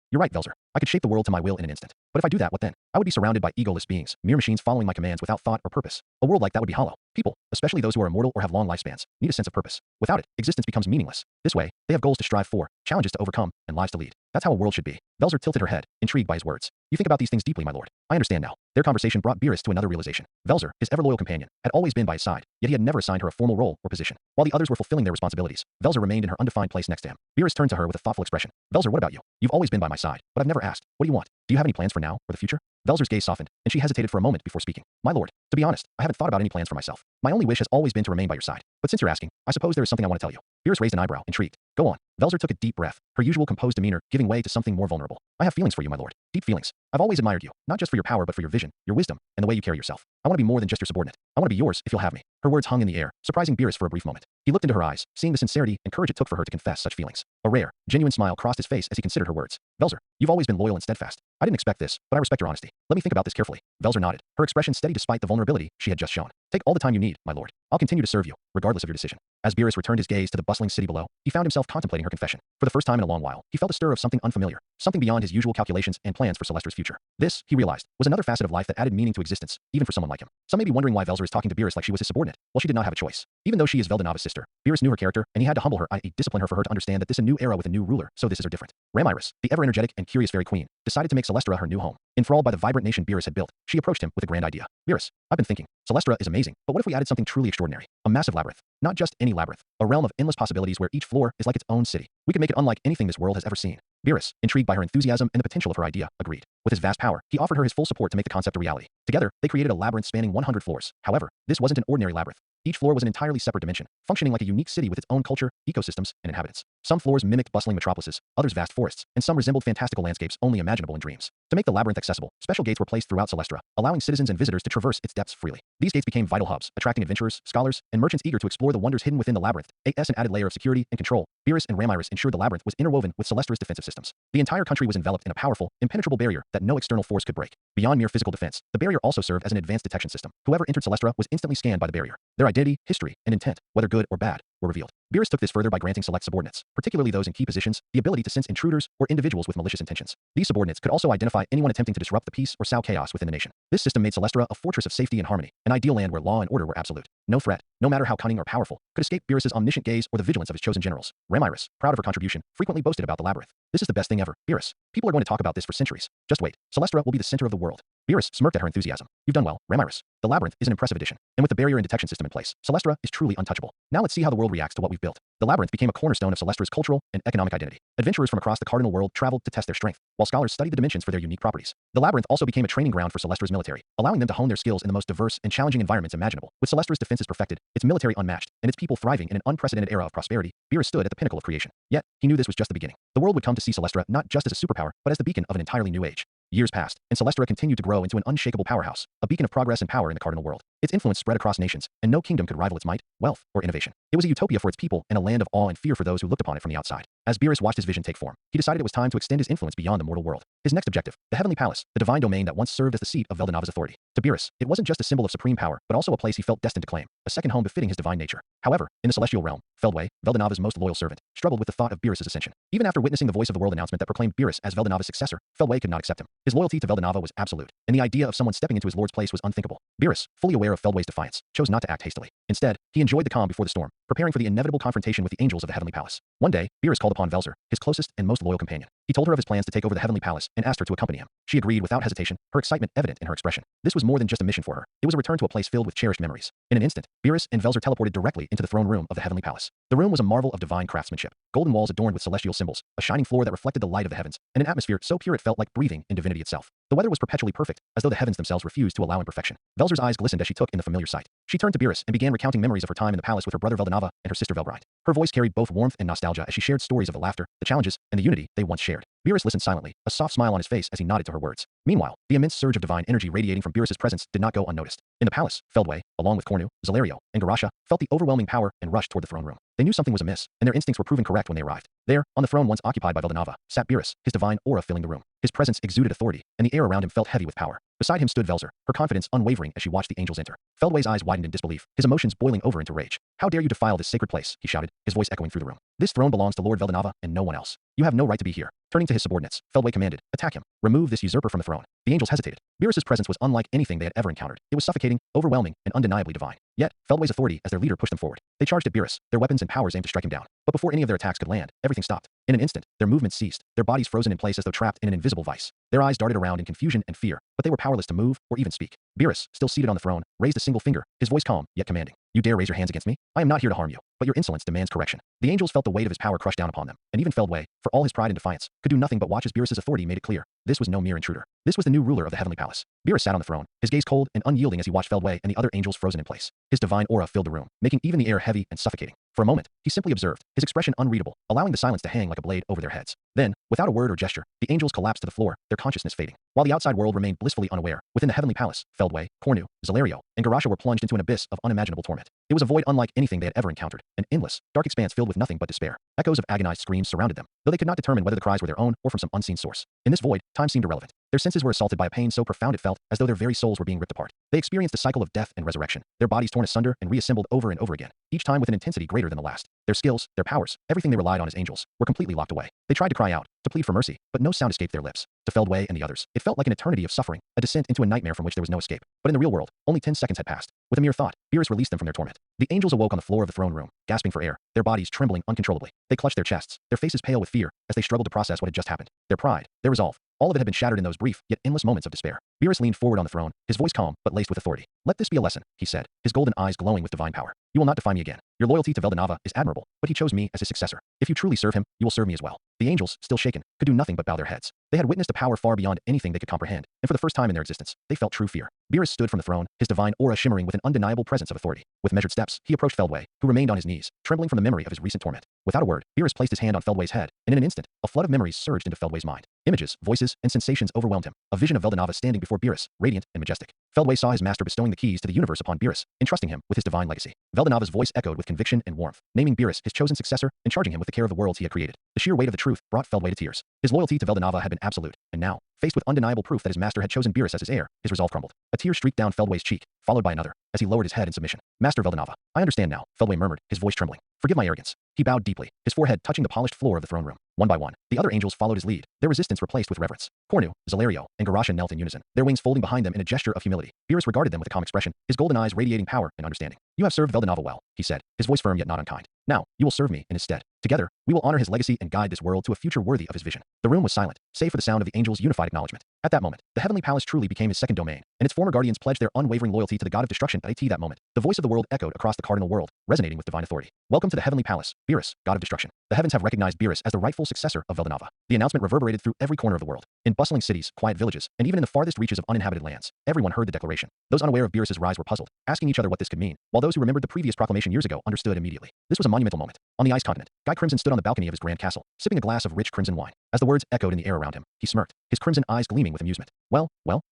"You're right, Velzer. I could shape the world to my will in an instant. But if I do that, what then? I would be surrounded by egoless beings, mere machines following my commands without thought or purpose. A world like that would be hollow. People, especially those who are immortal or have long lifespans, need a sense of purpose. Without it, existence becomes meaningless. This way, they have goals to strive for, challenges to overcome, and lives to lead. That's how a world should be." Velzer tilted her head, intrigued by his words. "You think about these things deeply, my lord. I understand now. Their conversation brought Beerus to another realization. Velzer, his ever-loyal companion, had always been by his side, yet he had never assigned her a formal role or position. While the others were fulfilling their responsibilities, Velzer remained in her undefined place next to him. Beerus turned to her with a thoughtful expression. Velzer, what about you? You've always been by my side, but I've never asked. What do you want? Do you have any plans for now or the future? Velzer's gaze softened, and she hesitated for a moment before speaking. My lord, to be honest, I haven't thought about any plans for myself. My only wish has always been to remain by your side. But since you're asking, I suppose there is something I want to tell you. Beerus raised an eyebrow, intrigued. Go on. Velzer took a deep breath, her usual composed demeanor giving way to something more vulnerable. I have feelings for you, my lord. Deep feelings. I've always admired you, not just for your power but for your vision, your wisdom, and the way you carry yourself. I want to be more than just your subordinate. I want to be yours if you'll have me. Her words hung in the air, surprising Beerus for a brief moment. He looked into her eyes, seeing the sincerity and courage it took for her to confess such feelings. A rare, genuine smile crossed his face as he considered her words. Velzer, you've always been loyal and steadfast. I didn't expect this, but I respect your honesty. Let me think about this carefully. Velzer nodded, her expression steady despite the vulnerability she had just shown. Take all the time you need, my lord. I'll continue to serve you, regardless of your decision. As Beerus returned his gaze to the bustling city below, he found himself contemplating her confession. For the first time in a long while, he felt a stir of something unfamiliar, something beyond his usual calculations and plans for Celestra's future. This, he realized, was another facet of life that added meaning to existence, even for someone like him. Some may be wondering why Velzer is talking to Beerus like she was his subordinate. Well, she did not have a choice. Even though she is Veldanava's sister, Beerus knew her character, and he had to humble her, i.e. discipline her for her to understand that this is a new era with a new ruler, so this is her different. Ramiris, the ever-energetic and curious fairy queen, decided to make Celestra her new home. Enthralled by the vibrant nation Beerus had built, she approached him with a grand idea. Beerus, I've been thinking, Celestra is amazing, but what if we added something truly extraordinary? A massive labyrinth. Not just any labyrinth. A realm of endless possibilities where each floor is like its own city. We could make it unlike anything this world has ever seen. Beerus, intrigued by her enthusiasm and the potential of her idea, agreed. With his vast power, he offered her his full support to make the concept a reality. Together, they created a labyrinth spanning 100 floors. However, this wasn't an ordinary labyrinth. Each floor was an entirely separate dimension, functioning like a unique city with its own culture, ecosystems, and inhabitants. Some floors mimicked bustling metropolises, others vast forests, and some resembled fantastical landscapes only imaginable in dreams. To make the labyrinth accessible, special gates were placed throughout Celestra, allowing citizens and visitors to traverse its depths freely. These gates became vital hubs, attracting adventurers, scholars, and merchants eager to explore the wonders hidden within the labyrinth. As an added layer of security and control, Beerus and Ramiris ensured the labyrinth was interwoven with Celestra's defensive systems. The entire country was enveloped in a powerful, impenetrable barrier that no external force could break. Beyond mere physical defense, the barrier also served as an advanced detection system. Whoever entered Celestra was instantly scanned by the barrier. Their identity, history, and intent, whether good or bad, were revealed. Beerus took this further by granting select subordinates, particularly those in key positions, the ability to sense intruders or individuals with malicious intentions. These subordinates could also identify anyone attempting to disrupt the peace or sow chaos within the nation. This system made Celestra a fortress of safety and harmony, an ideal land where law and order were absolute. No threat, no matter how cunning or powerful, could escape Beerus's omniscient gaze or the vigilance of his chosen generals. Ramiris, proud of her contribution, frequently boasted about the labyrinth. This is the best thing ever, Beerus. People are going to talk about this for centuries. Just wait. Celestra will be the center of the world. Beerus smirked at her enthusiasm. You've done well, Ramiris. The labyrinth is an impressive addition, and with the barrier and detection system in place, Celestra is truly untouchable. Now let's see how the world reacts to what we've built. The labyrinth became a cornerstone of Celestra's cultural and economic identity. Adventurers from across the cardinal world traveled to test their strength, while scholars studied the dimensions for their unique properties. The labyrinth also became a training ground for Celestra's military, allowing them to hone their skills in the most diverse and challenging environments imaginable. With Celestra's defenses perfected, its military unmatched, and its people thriving in an unprecedented era of prosperity, Beerus stood at the pinnacle of creation. Yet, he knew this was just the beginning. The world would come to see Celestra not just as a superpower, but as the beacon of an entirely new age. Years passed, and Celestra continued to grow into an unshakable powerhouse, a beacon of progress and power in the cardinal world. Its influence spread across nations, and no kingdom could rival its might, wealth, or innovation. It was a utopia for its people and a land of awe and fear for those who looked upon it from the outside. As Beerus watched his vision take form, he decided it was time to extend his influence beyond the mortal world. His next objective, the Heavenly Palace, the divine domain that once served as the seat of Veldanava's authority. To Beerus, it wasn't just a symbol of supreme power, but also a place he felt destined to claim, a second home befitting his divine nature. However, in the celestial realm, Feldway, Veldanava's most loyal servant, struggled with the thought of Beerus's ascension. Even after witnessing the voice of the world announcement that proclaimed Beerus as Veldanava's successor, Feldway could not accept him. His loyalty to Veldanava was absolute, and the idea of someone stepping into his lord's place was unthinkable. Beerus, fully aware of Feldway's defiance, chose not to act hastily. Instead, he enjoyed the calm before the storm, preparing for the inevitable confrontation with the angels of the Heavenly Palace. One day, Beerus called upon Velzer, his closest and most loyal companion. He told her of his plans to take over the Heavenly Palace and asked her to accompany him. She agreed without hesitation, her excitement evident in her expression. This was more than just a mission for her. It was a return to a place filled with cherished memories. In an instant, Beerus and Velzer teleported directly into the throne room of the Heavenly Palace. The room was a marvel of divine craftsmanship. Golden walls adorned with celestial symbols, a shining floor that reflected the light of the heavens, and an atmosphere so pure it felt like breathing in divinity itself. The weather was perpetually perfect, as though the heavens themselves refused to allow imperfection. Velzer's eyes glistened as she took in the familiar sight. She turned to Beerus and began recounting memories of her time in the palace with her brother Veldanava and her sister Velbright. Her voice carried both warmth and nostalgia as she shared stories of the laughter, the challenges, and the unity they once shared. Beerus listened silently, a soft smile on his face as he nodded to her words. Meanwhile, the immense surge of divine energy radiating from Beerus's presence did not go unnoticed. In the palace, Feldway, along with Cornu, Zalario, and Garasha, felt the overwhelming power and rushed toward the throne room. They knew something was amiss, and their instincts were proven correct when they arrived. There, on the throne once occupied by Veldanava, sat Beerus, his divine aura filling the room. His presence exuded authority, and the air around him felt heavy with power. Beside him stood Velzer, her confidence unwavering as she watched the angels enter. Feldway's eyes widened in disbelief, his emotions boiling over into rage. How dare you defile this sacred place, he shouted, his voice echoing through the room. This throne belongs to Lord Veldanava and no one else. You have no right to be here. Turning to his subordinates, Feldway commanded, attack him. Remove this usurper from the throne. The angels hesitated. Beerus's presence was unlike anything they had ever encountered. It was suffocating, overwhelming, and undeniably divine. Yet, Feldway's authority as their leader pushed them forward. They charged at Beerus, their weapons and powers aimed to strike him down. But before any of their attacks could land, everything stopped. In an instant, their movements ceased, their bodies frozen in place as though trapped in an invisible vice. Their eyes darted around in confusion and fear, but they were powerless to move or even speak. Beerus, still seated on the throne, raised a single finger, his voice calm, yet commanding. You dare raise your hands against me? I am not here to harm you, but your insolence demands correction. The angels felt the weight of his power crush down upon them, and even Feldway, for all his pride and defiance, could do nothing but watch as Beerus's authority made it clear. This was no mere intruder. This was the new ruler of the heavenly palace. Beerus sat on the throne, his gaze cold and unyielding as he watched Feldway and the other angels frozen in place. His divine aura filled the room, making even the air heavy and suffocating. For a moment, he simply observed, his expression unreadable, allowing the silence to hang like a blade over their heads. Then, without a word or gesture, the angels collapsed to the floor, their consciousness fading. While the outside world remained blissfully unaware, within the heavenly palace, Feldway, Cornu, Zalario, and Garasha were plunged into an abyss of unimaginable torment. It was a void unlike anything they had ever encountered, an endless, dark expanse filled with nothing but despair. Echoes of agonized screams surrounded them, though they could not determine whether the cries were their own or from some unseen source. In this void, time seemed irrelevant. Their senses were assaulted by a pain so profound it felt as though their very souls were being ripped apart. They experienced a cycle of death and resurrection, their bodies torn asunder and reassembled over and over again, each time with an intensity greater than the last. Their skills, their powers, everything they relied on as angels, were completely locked away. They tried to cry out, to plead for mercy, but no sound escaped their lips. To Feldway and the others, it felt like an eternity of suffering, a descent into a nightmare from which there was no escape. But in the real world, only 10 seconds had passed. With a mere thought, Beerus released them from their torment. The angels awoke on the floor of the throne room, gasping for air, their bodies trembling uncontrollably. They clutched their chests, their faces pale with fear, as they struggled to process what had just happened. Their pride, their resolve, all of it had been shattered in those brief, yet endless moments of despair. Beerus leaned forward on the throne, his voice calm, but laced with authority. Let this be a lesson, he said, his golden eyes glowing with divine power. You will not defy me again. Your loyalty to Veldanava is admirable, but he chose me as his successor. If you truly serve him, you will serve me as well. The angels, still shaken, could do nothing but bow their heads. They had witnessed a power far beyond anything they could comprehend, and for the first time in their existence, they felt true fear. Beerus stood from the throne, his divine aura shimmering with an undeniable presence of authority. With measured steps, he approached Feldway, who remained on his knees, trembling from the memory of his recent torment. Without a word, Beerus placed his hand on Feldway's head, and in an instant, a flood of memories surged into Feldway's mind. Images, voices, and sensations overwhelmed him. A vision of Veldanava standing before Beerus, radiant and majestic. Feldway saw his master bestowing the keys to the universe upon Beerus, entrusting him with his divine legacy. Veldanava's voice echoed with conviction and warmth, naming Beerus his chosen successor and charging him with the care of the worlds he had created. The sheer weight of the truth brought Feldway to tears. His loyalty to Veldanava had been absolute, and now, faced with undeniable proof that his master had chosen Beerus as his heir, his resolve crumbled. A tear streaked down Feldway's cheek, followed by another, as he lowered his head in submission. Master Veldanava, I understand now, Feldway murmured, his voice trembling. Forgive my arrogance. He bowed deeply, his forehead touching the polished floor of the throne room. One by one, the other angels followed his lead, their resistance replaced with reverence. Cornu, Zalario, and Garasha knelt in unison, their wings folding behind them in a gesture of humility. Beerus regarded them with a calm expression, his golden eyes radiating power and understanding. You have served Veldanava well, he said, his voice firm yet not unkind. Now, you will serve me in his stead. Together, we will honor his legacy and guide this world to a future worthy of his vision. The room was silent, save for the sound of the angels' unified acknowledgement. At that moment, the heavenly palace truly became his second domain, and its former guardians pledged their unwavering loyalty to the god of destruction. At that moment, the voice of the world echoed across the cardinal world, resonating with divine authority. Welcome to the heavenly palace, Beerus, god of destruction. The heavens have recognized Beerus as the rightful successor of Veldanava. The announcement reverberated through every corner of the world. In bustling cities, quiet villages, and even in the farthest reaches of uninhabited lands, everyone heard the declaration. Those unaware of Beerus's rise were puzzled, asking each other what this could mean, while those who remembered the previous proclamation years ago understood immediately. This was a monumental moment. On the ice continent, Guy Crimson stood on the balcony of his grand castle, sipping a glass of rich crimson wine. As the words echoed in the air around him, he smirked, his crimson eyes gleaming with amusement. Well,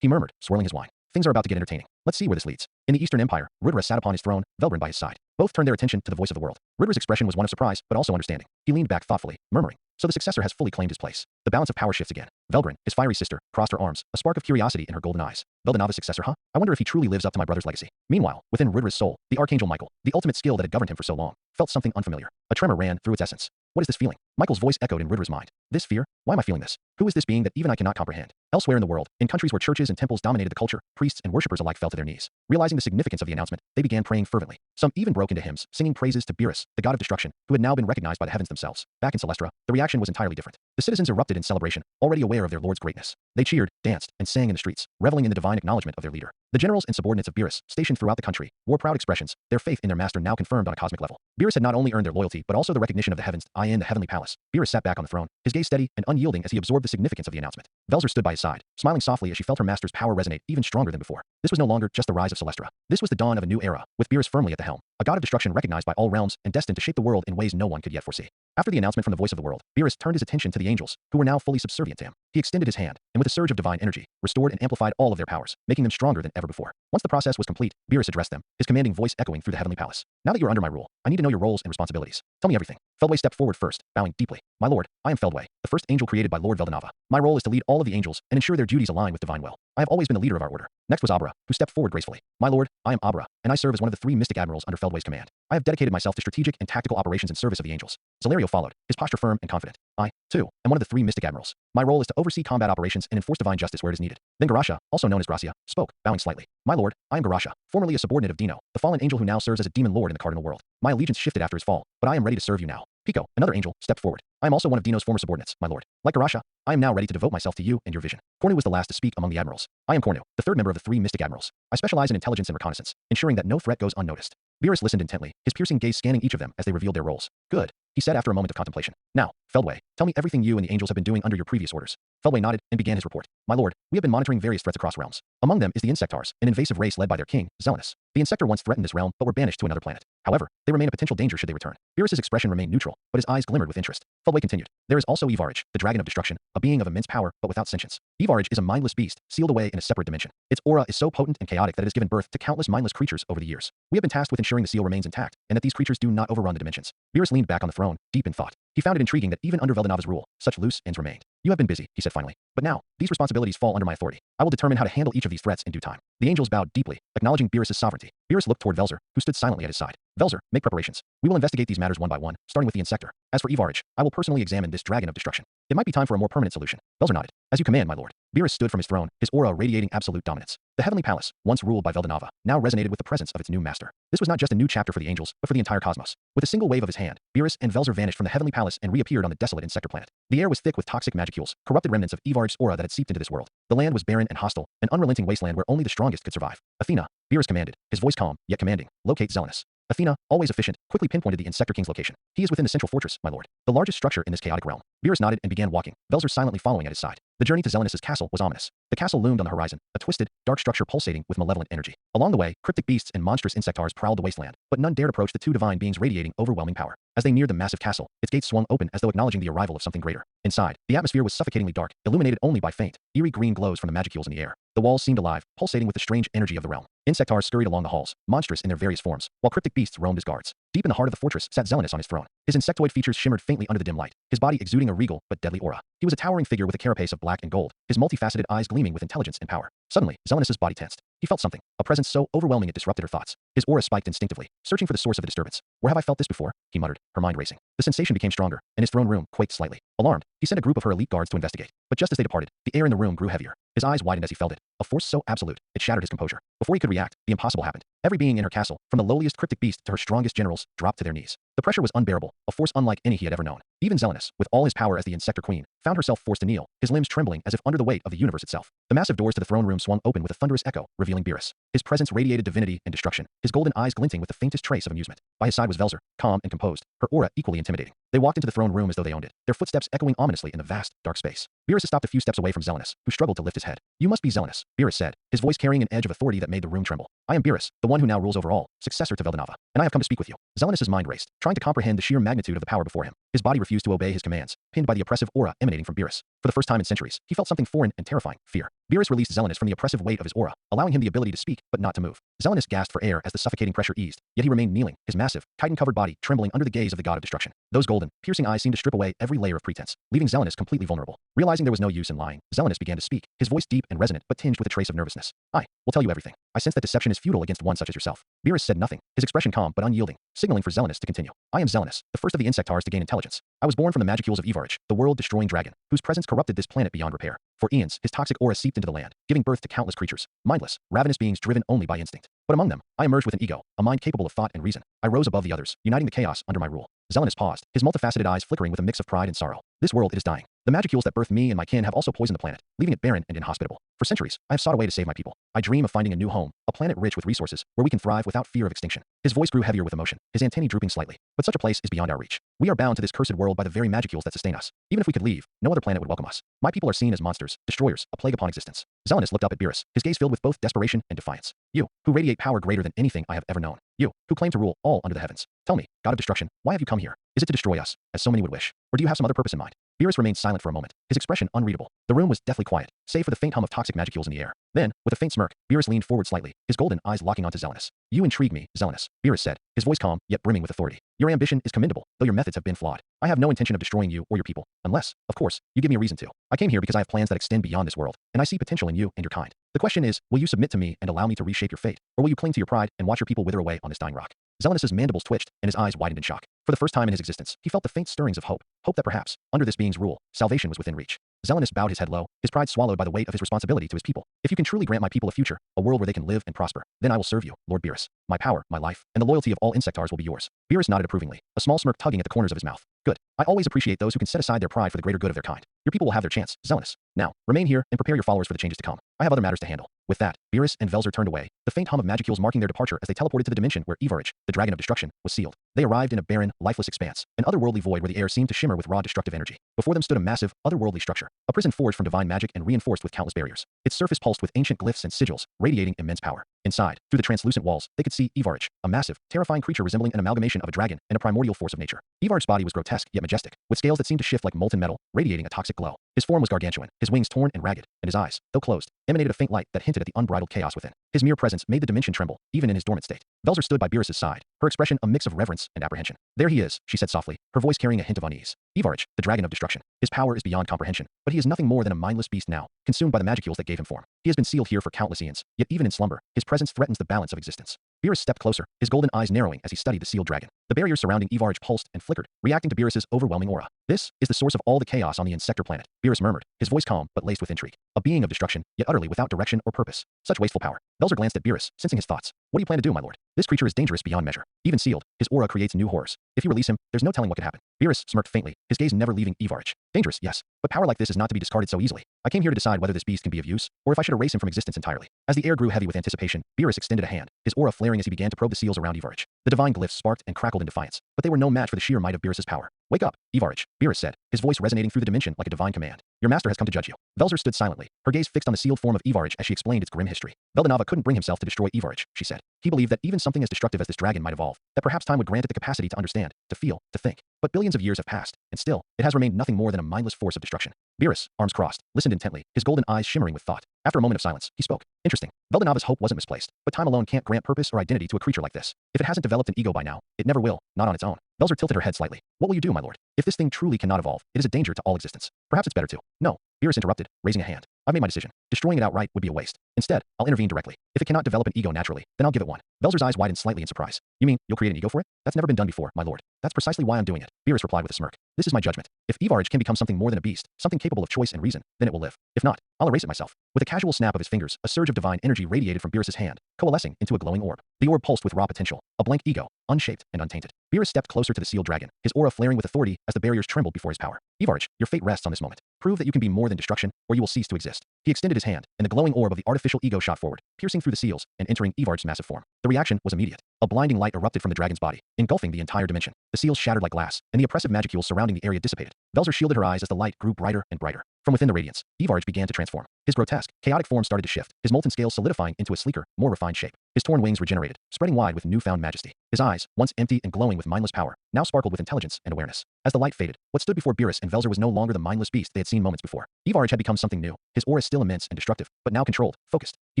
he murmured, swirling his wine. Things are about to get entertaining. Let's see where this leads. In the Eastern Empire, Rudra sat upon his throne, Velbrun by his side. Both turned their attention to the voice of the world. Rudra's expression was one of surprise, but also understanding. He leaned back thoughtfully, murmuring, so the successor has fully claimed his place. The balance of power shifts again. Velbrun, his fiery sister, crossed her arms, a spark of curiosity in her golden eyes. Veldanava's successor, huh? I wonder if he truly lives up to my brother's legacy. Meanwhile, within Rudra's soul, the Archangel Michael, the ultimate skill that had governed him for so long, felt something unfamiliar. A tremor ran through its essence. What is this feeling? Michael's voice echoed in Rudra's mind. This fear? Why am I feeling this? Who is this being that even I cannot comprehend? Elsewhere in the world, in countries where churches and temples dominated the culture, priests and worshippers alike fell to their knees. Realizing the significance of the announcement, they began praying fervently. Some even broke into hymns, singing praises to Beerus, the god of destruction, who had now been recognized by the heavens themselves. Back in Celestra, the reaction was entirely different. The citizens erupted in celebration, already aware of their lord's greatness. They cheered, danced, and sang in the streets, reveling in the divine acknowledgement of their leader. The generals and subordinates of Beerus, stationed throughout the country, wore proud expressions, their faith in their master now confirmed on a cosmic level. Beerus had not only earned their loyalty but also the recognition of the heavens. In the heavenly palace, Beerus sat back on the throne, his gaze steady and unyielding as he absorbed the significance of the announcement. Velzer stood by his side, smiling softly as she felt her master's power resonate even stronger than before. This was no longer just the rise of Celestra. This was the dawn of a new era, with Beerus firmly at the helm, a god of destruction recognized by all realms and destined to shape the world in ways no one could yet foresee. After the announcement from the voice of the world, Beerus turned his attention to the angels, who were now fully subservient to him. He extended his hand, and with a surge of divine energy, restored and amplified all of their powers, making them stronger than ever before. Once the process was complete, Beerus addressed them, his commanding voice echoing through the heavenly palace. Now that you're under my rule, I need to know your roles and responsibilities. Tell me everything. Feldway stepped forward first, bowing deeply. My lord, I am Feldway, the first angel created by Lord Veldanava. My role is to lead all of the angels and ensure their duties align with divine will. I have always been the leader of our order. Next was Abra, who stepped forward gracefully. My lord, I am Abra, and I serve as one of the 3 mystic admirals under Feldway's command. I have dedicated myself to strategic and tactical operations in service of the angels. Zalario followed, his posture firm and confident. I, too, am one of the 3 mystic admirals. My role is to oversee combat operations and enforce divine justice where it is needed. Then Garasha, also known as Gracia, spoke, bowing slightly. My lord, I am Garasha, formerly a subordinate of Dino, the fallen angel who now serves as a demon lord in the cardinal world. My allegiance shifted after his fall, but I am ready to serve you now. Pico, another angel, stepped forward. I am also one of Dino's former subordinates, my lord. Like Garasha, I am now ready to devote myself to you and your vision. Cornu was the last to speak among the admirals. I am Cornu, the 3rd member of the 3 mystic admirals. I specialize in intelligence and reconnaissance, ensuring that no threat goes unnoticed. Beerus listened intently, his piercing gaze scanning each of them as they revealed their roles. Good, he said after a moment of contemplation. Now, Feldway, tell me everything you and the angels have been doing under your previous orders. Feldway nodded and began his report. My lord, we have been monitoring various threats across realms. Among them is the Insectars, an invasive race led by their king, Zelenus. The Insector once threatened this realm but were banished to another planet. However, they remain a potential danger should they return. Beerus's expression remained neutral, but his eyes glimmered with interest. Feldway continued. There is also Evarage, the dragon of destruction, a being of immense power but without sentience. Evarage is a mindless beast, sealed away in a separate dimension. Its aura is so potent and chaotic that it has given birth to countless mindless creatures over the years. We have been tasked with ensuring the seal remains intact, and that these creatures do not overrun the dimensions. Beerus leaned back on the throne, deep in thought. He found it intriguing that even under Veldanava's rule, such loose ends remained. You have been busy, he said finally. But now, these responsibilities fall under my authority. I will determine how to handle each of these threats in due time. The angels bowed deeply, acknowledging Beerus's sovereignty. Beerus looked toward Velzer, who stood silently at his side. Velzer, make preparations. We will investigate these matters one by one, starting with the Insector. As for Evarage, I will personally examine this dragon of destruction. It might be time for a more permanent solution. Velzer nodded. As you command, my lord. Beerus stood from his throne, his aura radiating absolute dominance. The heavenly palace, once ruled by Veldanava, now resonated with the presence of its new master. This was not just a new chapter for the angels, but for the entire cosmos. With a single wave of his hand, Beerus and Velzer vanished from the heavenly palace and reappeared on the desolate Insector planet. The air was thick with toxic magicules, corrupted remnants of Evarage's aura that had seeped into this world. The land was barren and hostile, an unrelenting wasteland where only the strongest could survive. Athena, Beerus commanded, his voice calm, yet commanding, locate Zelenus. Athena, always efficient, quickly pinpointed the Insector King's location. He is within the central fortress, my lord, the largest structure in this chaotic realm. Beerus nodded and began walking, Velzer silently following at his side. The journey to Zelenus's castle was ominous. The castle loomed on the horizon, a twisted, dark structure pulsating with malevolent energy. Along the way, cryptic beasts and monstrous Insectars prowled the wasteland, but none dared approach the 2 divine beings radiating overwhelming power. As they neared the massive castle, its gates swung open as though acknowledging the arrival of something greater. Inside, the atmosphere was suffocatingly dark, illuminated only by faint, eerie green glows from the magicules in the air. The walls seemed alive, pulsating with the strange energy of the realm. Insectars scurried along the halls, monstrous in their various forms, while cryptic beasts roamed as guards. Deep in the heart of the fortress sat Zelenus on his throne. His insectoid features shimmered faintly under the dim light, his body exuding a regal but deadly aura. He was a towering figure with a carapace of black and gold, his multifaceted eyes gleaming with intelligence and power. Suddenly, Zelenus's body tensed. He felt something, a presence so overwhelming it disrupted her thoughts. His aura spiked instinctively, searching for the source of the disturbance. Where have I felt this before? He muttered, her mind racing. The sensation became stronger, and his throne room quaked slightly. Alarmed, he sent a group of her elite guards to investigate. But just as they departed, the air in the room grew heavier. His eyes widened as he felt it, a force so absolute, it shattered his composure. Before he could react, the impossible happened. Every being in her castle, from the lowliest cryptic beast to her strongest generals, dropped to their knees. The pressure was unbearable, a force unlike any he had ever known. Even Zelenus, with all his power as the Insector Queen, found herself forced to kneel, his limbs trembling as if under the weight of the universe itself. The massive doors to the throne room swung open with a thunderous echo, revealing Beerus. His presence radiated divinity and destruction, his golden eyes glinting with the faintest trace of amusement. By his side was Velzer, calm and composed, her aura equally intimidating. They walked into the throne room as though they owned it, their footsteps echoing ominously in the vast, dark space. Beerus stopped a few steps away from Zelenus, who struggled to lift his head. You must be Zelenus, Beerus said, his voice carrying an edge of authority that made the room tremble. I am Beerus, the one who now rules over all, successor to Veldanava, and I have come to speak with you. Zelenus's mind raced, trying to comprehend the sheer magnitude of the power before him. His body refused to obey his commands, pinned by the oppressive aura emanating from Beerus. For the first time in centuries, he felt something foreign and terrifying, fear. Beerus released Zelenus from the oppressive weight of his aura, allowing him the ability to speak but not to move. Zelenus gasped for air as the suffocating pressure eased, yet he remained kneeling, his massive, chitin-covered body trembling under the gaze of the god of destruction. Those golden, piercing eyes seemed to strip away every layer of pretense, leaving Zelenus completely vulnerable. Realizing there was no use in lying, Zelenus began to speak, his voice deep and resonant but tinged with a trace of nervousness. I will tell you everything. I sense that deception is futile against one such as yourself. Beerus said nothing, his expression calm but unyielding, signaling for Zelenus to continue. I am Zelenus, the first of the Insectars to gain intelligence. I was born from the magicules of Evarage, the world-destroying dragon, whose presence corrupted this planet beyond repair. For eons, his toxic aura seeped into the land, giving birth to countless creatures, mindless, ravenous beings driven only by instinct. But among them, I emerged with an ego, a mind capable of thought and reason. I rose above the others, uniting the chaos under my rule. Zelenus paused, his multifaceted eyes flickering with a mix of pride and sorrow. This world, it is dying. The magicules that birthed me and my kin have also poisoned the planet, leaving it barren and inhospitable. For centuries, I have sought a way to save my people. I dream of finding a new home, a planet rich with resources, where we can thrive without fear of extinction. His voice grew heavier with emotion, his antennae drooping slightly. But such a place is beyond our reach. We are bound to this cursed world by the very magicules that sustain us. Even if we could leave, no other planet would welcome us. My people are seen as monsters, destroyers, a plague upon existence. Zelenus looked up at Beerus, his gaze filled with both desperation and defiance. You, who radiate power greater than anything I have ever known. You, who claim to rule all under the heavens. Tell me, God of destruction, why have you come here? Is it to destroy us, as so many would wish? Or do you have some other purpose in mind? Beerus remained silent for a moment, his expression unreadable. The room was deathly quiet, save for the faint hum of toxic magicules in the air. Then, with a faint smirk, Beerus leaned forward slightly, his golden eyes locking onto Zelenus. You intrigue me, Zelenus, Beerus said, his voice calm, yet brimming with authority. Your ambition is commendable, though your methods have been flawed. I have no intention of destroying you or your people, unless, of course, you give me a reason to. I came here because I have plans that extend beyond this world, and I see potential in you and your kind. The question is, will you submit to me and allow me to reshape your fate, or will you cling to your pride and watch your people wither away on this dying rock? Zelenus's mandibles twitched, and his eyes widened in shock. For the first time in his existence, he felt the faint stirrings of hope that perhaps, under this being's rule, salvation was within reach. Zelenus bowed his head low, his pride swallowed by the weight of his responsibility to his people. If you can truly grant my people a future, a world where they can live and prosper, then I will serve you, Lord Beerus. My power, my life, and the loyalty of all insectars will be yours. Beerus nodded approvingly, a small smirk tugging at the corners of his mouth. Good. I always appreciate those who can set aside their pride for the greater good of their kind. Your people will have their chance, Zelenus. Now, remain here and prepare your followers for the changes to come. I have other matters to handle. With that, Beerus and Velzer turned away, the faint hum of magicules marking their departure as they teleported to the dimension where Ivarich, the dragon of destruction, was sealed. They arrived in a barren, lifeless expanse, an otherworldly void where the air seemed to shimmer with raw destructive energy. Before them stood a massive, otherworldly structure, a prison forged from divine magic and reinforced with countless barriers. Its surface pulsed with ancient glyphs and sigils, radiating immense power. Inside, through the translucent walls, they could see Ivarich, a massive, terrifying creature resembling an amalgamation of a dragon and a primordial force of nature. Ivarich's body was grotesque yet majestic, with scales that seemed to shift like molten metal, radiating a toxic glow. His form was gargantuan, his wings torn and ragged, and his eyes, though closed, emanated a faint light that hinted at the unbridled chaos within. His mere presence made the dimension tremble, even in his dormant state. Velzer stood by Beerus's side, her expression a mix of reverence and apprehension. There he is, she said softly, her voice carrying a hint of unease. Ivarich, the dragon of destruction. His power is beyond comprehension, but he is nothing more than a mindless beast now, consumed by the magicules that gave him form. He has been sealed here for countless eons, yet even in slumber, his presence threatens the balance of existence. Beerus stepped closer, his golden eyes narrowing as he studied the sealed dragon. The barriers surrounding Ivarich pulsed and flickered, reacting to Beerus's overwhelming aura. This is the source of all the chaos on the insector planet, Beerus murmured, his voice calm but laced with intrigue. A being of destruction, yet utterly without direction or purpose. Such wasteful power. Velzer glanced at Beerus, sensing his thoughts. What do you plan to do, my lord? This creature is dangerous beyond measure. Even sealed, his aura creates new horrors. If you release him, there's no telling what could happen. Beerus smirked faintly, his gaze never leaving Ivarich. Dangerous, yes, but power like this is not to be discarded so easily. I came here to decide whether this beast can be of use, or if I should erase him from existence entirely. As the air grew heavy with anticipation, Beerus extended a hand, his aura flaring as he began to probe the seals around Ivarich. The divine glyphs sparked and crackled in defiance, but they were no match for the sheer might of Beerus's power. Wake up, Ivarich, Beerus said, his voice resonating through the dimension like a divine command. Your master has come to judge you. Velzer stood silently, her gaze fixed on the sealed form of Ivarich as she explained its grim history. Veldanava couldn't bring himself to destroy Ivarich, she said. He believed that even something as destructive as this dragon might evolve, that perhaps time would grant it the capacity to understand, to feel, to think. But billions of years have passed, and still, it has remained nothing more than a mindless force of destruction. Beerus, arms crossed, listened intently, his golden eyes shimmering with thought. After a moment of silence, he spoke. Interesting. Veldanava's hope wasn't misplaced, but time alone can't grant purpose or identity to a creature like this. If it hasn't developed an ego by now, it never will, not on its own. Velzer tilted her head slightly. What will you do, my lord? If this thing truly cannot evolve, it is a danger to all existence. Perhaps it's better to. No. Beerus interrupted, raising a hand. I've made my decision. Destroying it outright would be a waste. Instead, I'll intervene directly. If it cannot develop an ego naturally, then I'll give it one. Velzer's eyes widened slightly in surprise. You mean, you'll create an ego for it? That's never been done before, my lord. That's precisely why I'm doing it. Beerus replied with a smirk. This is my judgment. If Ivarich can become something more than a beast, something capable of choice and reason, then it will live. If not, I'll erase it myself. With a casual snap of his fingers, a surge of divine energy radiated from Beerus's hand, coalescing into a glowing orb. The orb pulsed with raw potential, a blank ego, unshaped and untainted. Beerus stepped closer to the sealed dragon, his aura flaring with authority as the barriers trembled before his power. Ivarich, your fate rests on this moment. Prove that you can be more than destruction, or you will cease to exist. He extended his hand, and the glowing orb of the artificial ego shot forward, piercing through the seals and entering Ivarich's massive form. The reaction was immediate. A blinding light erupted from the dragon's body, engulfing the entire dimension. The seals shattered like glass, and the oppressive magicules surrounding the area dissipated. Velzer shielded her eyes as the light grew brighter and brighter. From within the radiance, Ivarich began to transform. His grotesque, chaotic form started to shift, his molten scales solidifying into a sleeker, more refined shape. His torn wings regenerated, spreading wide with newfound majesty. His eyes, once empty and glowing with mindless power, now sparkled with intelligence and awareness. As the light faded, what stood before Beerus and Velzer was no longer the mindless beast they had seen moments before. Ivarich had become something new. His aura still immense and destructive, but now controlled, focused. He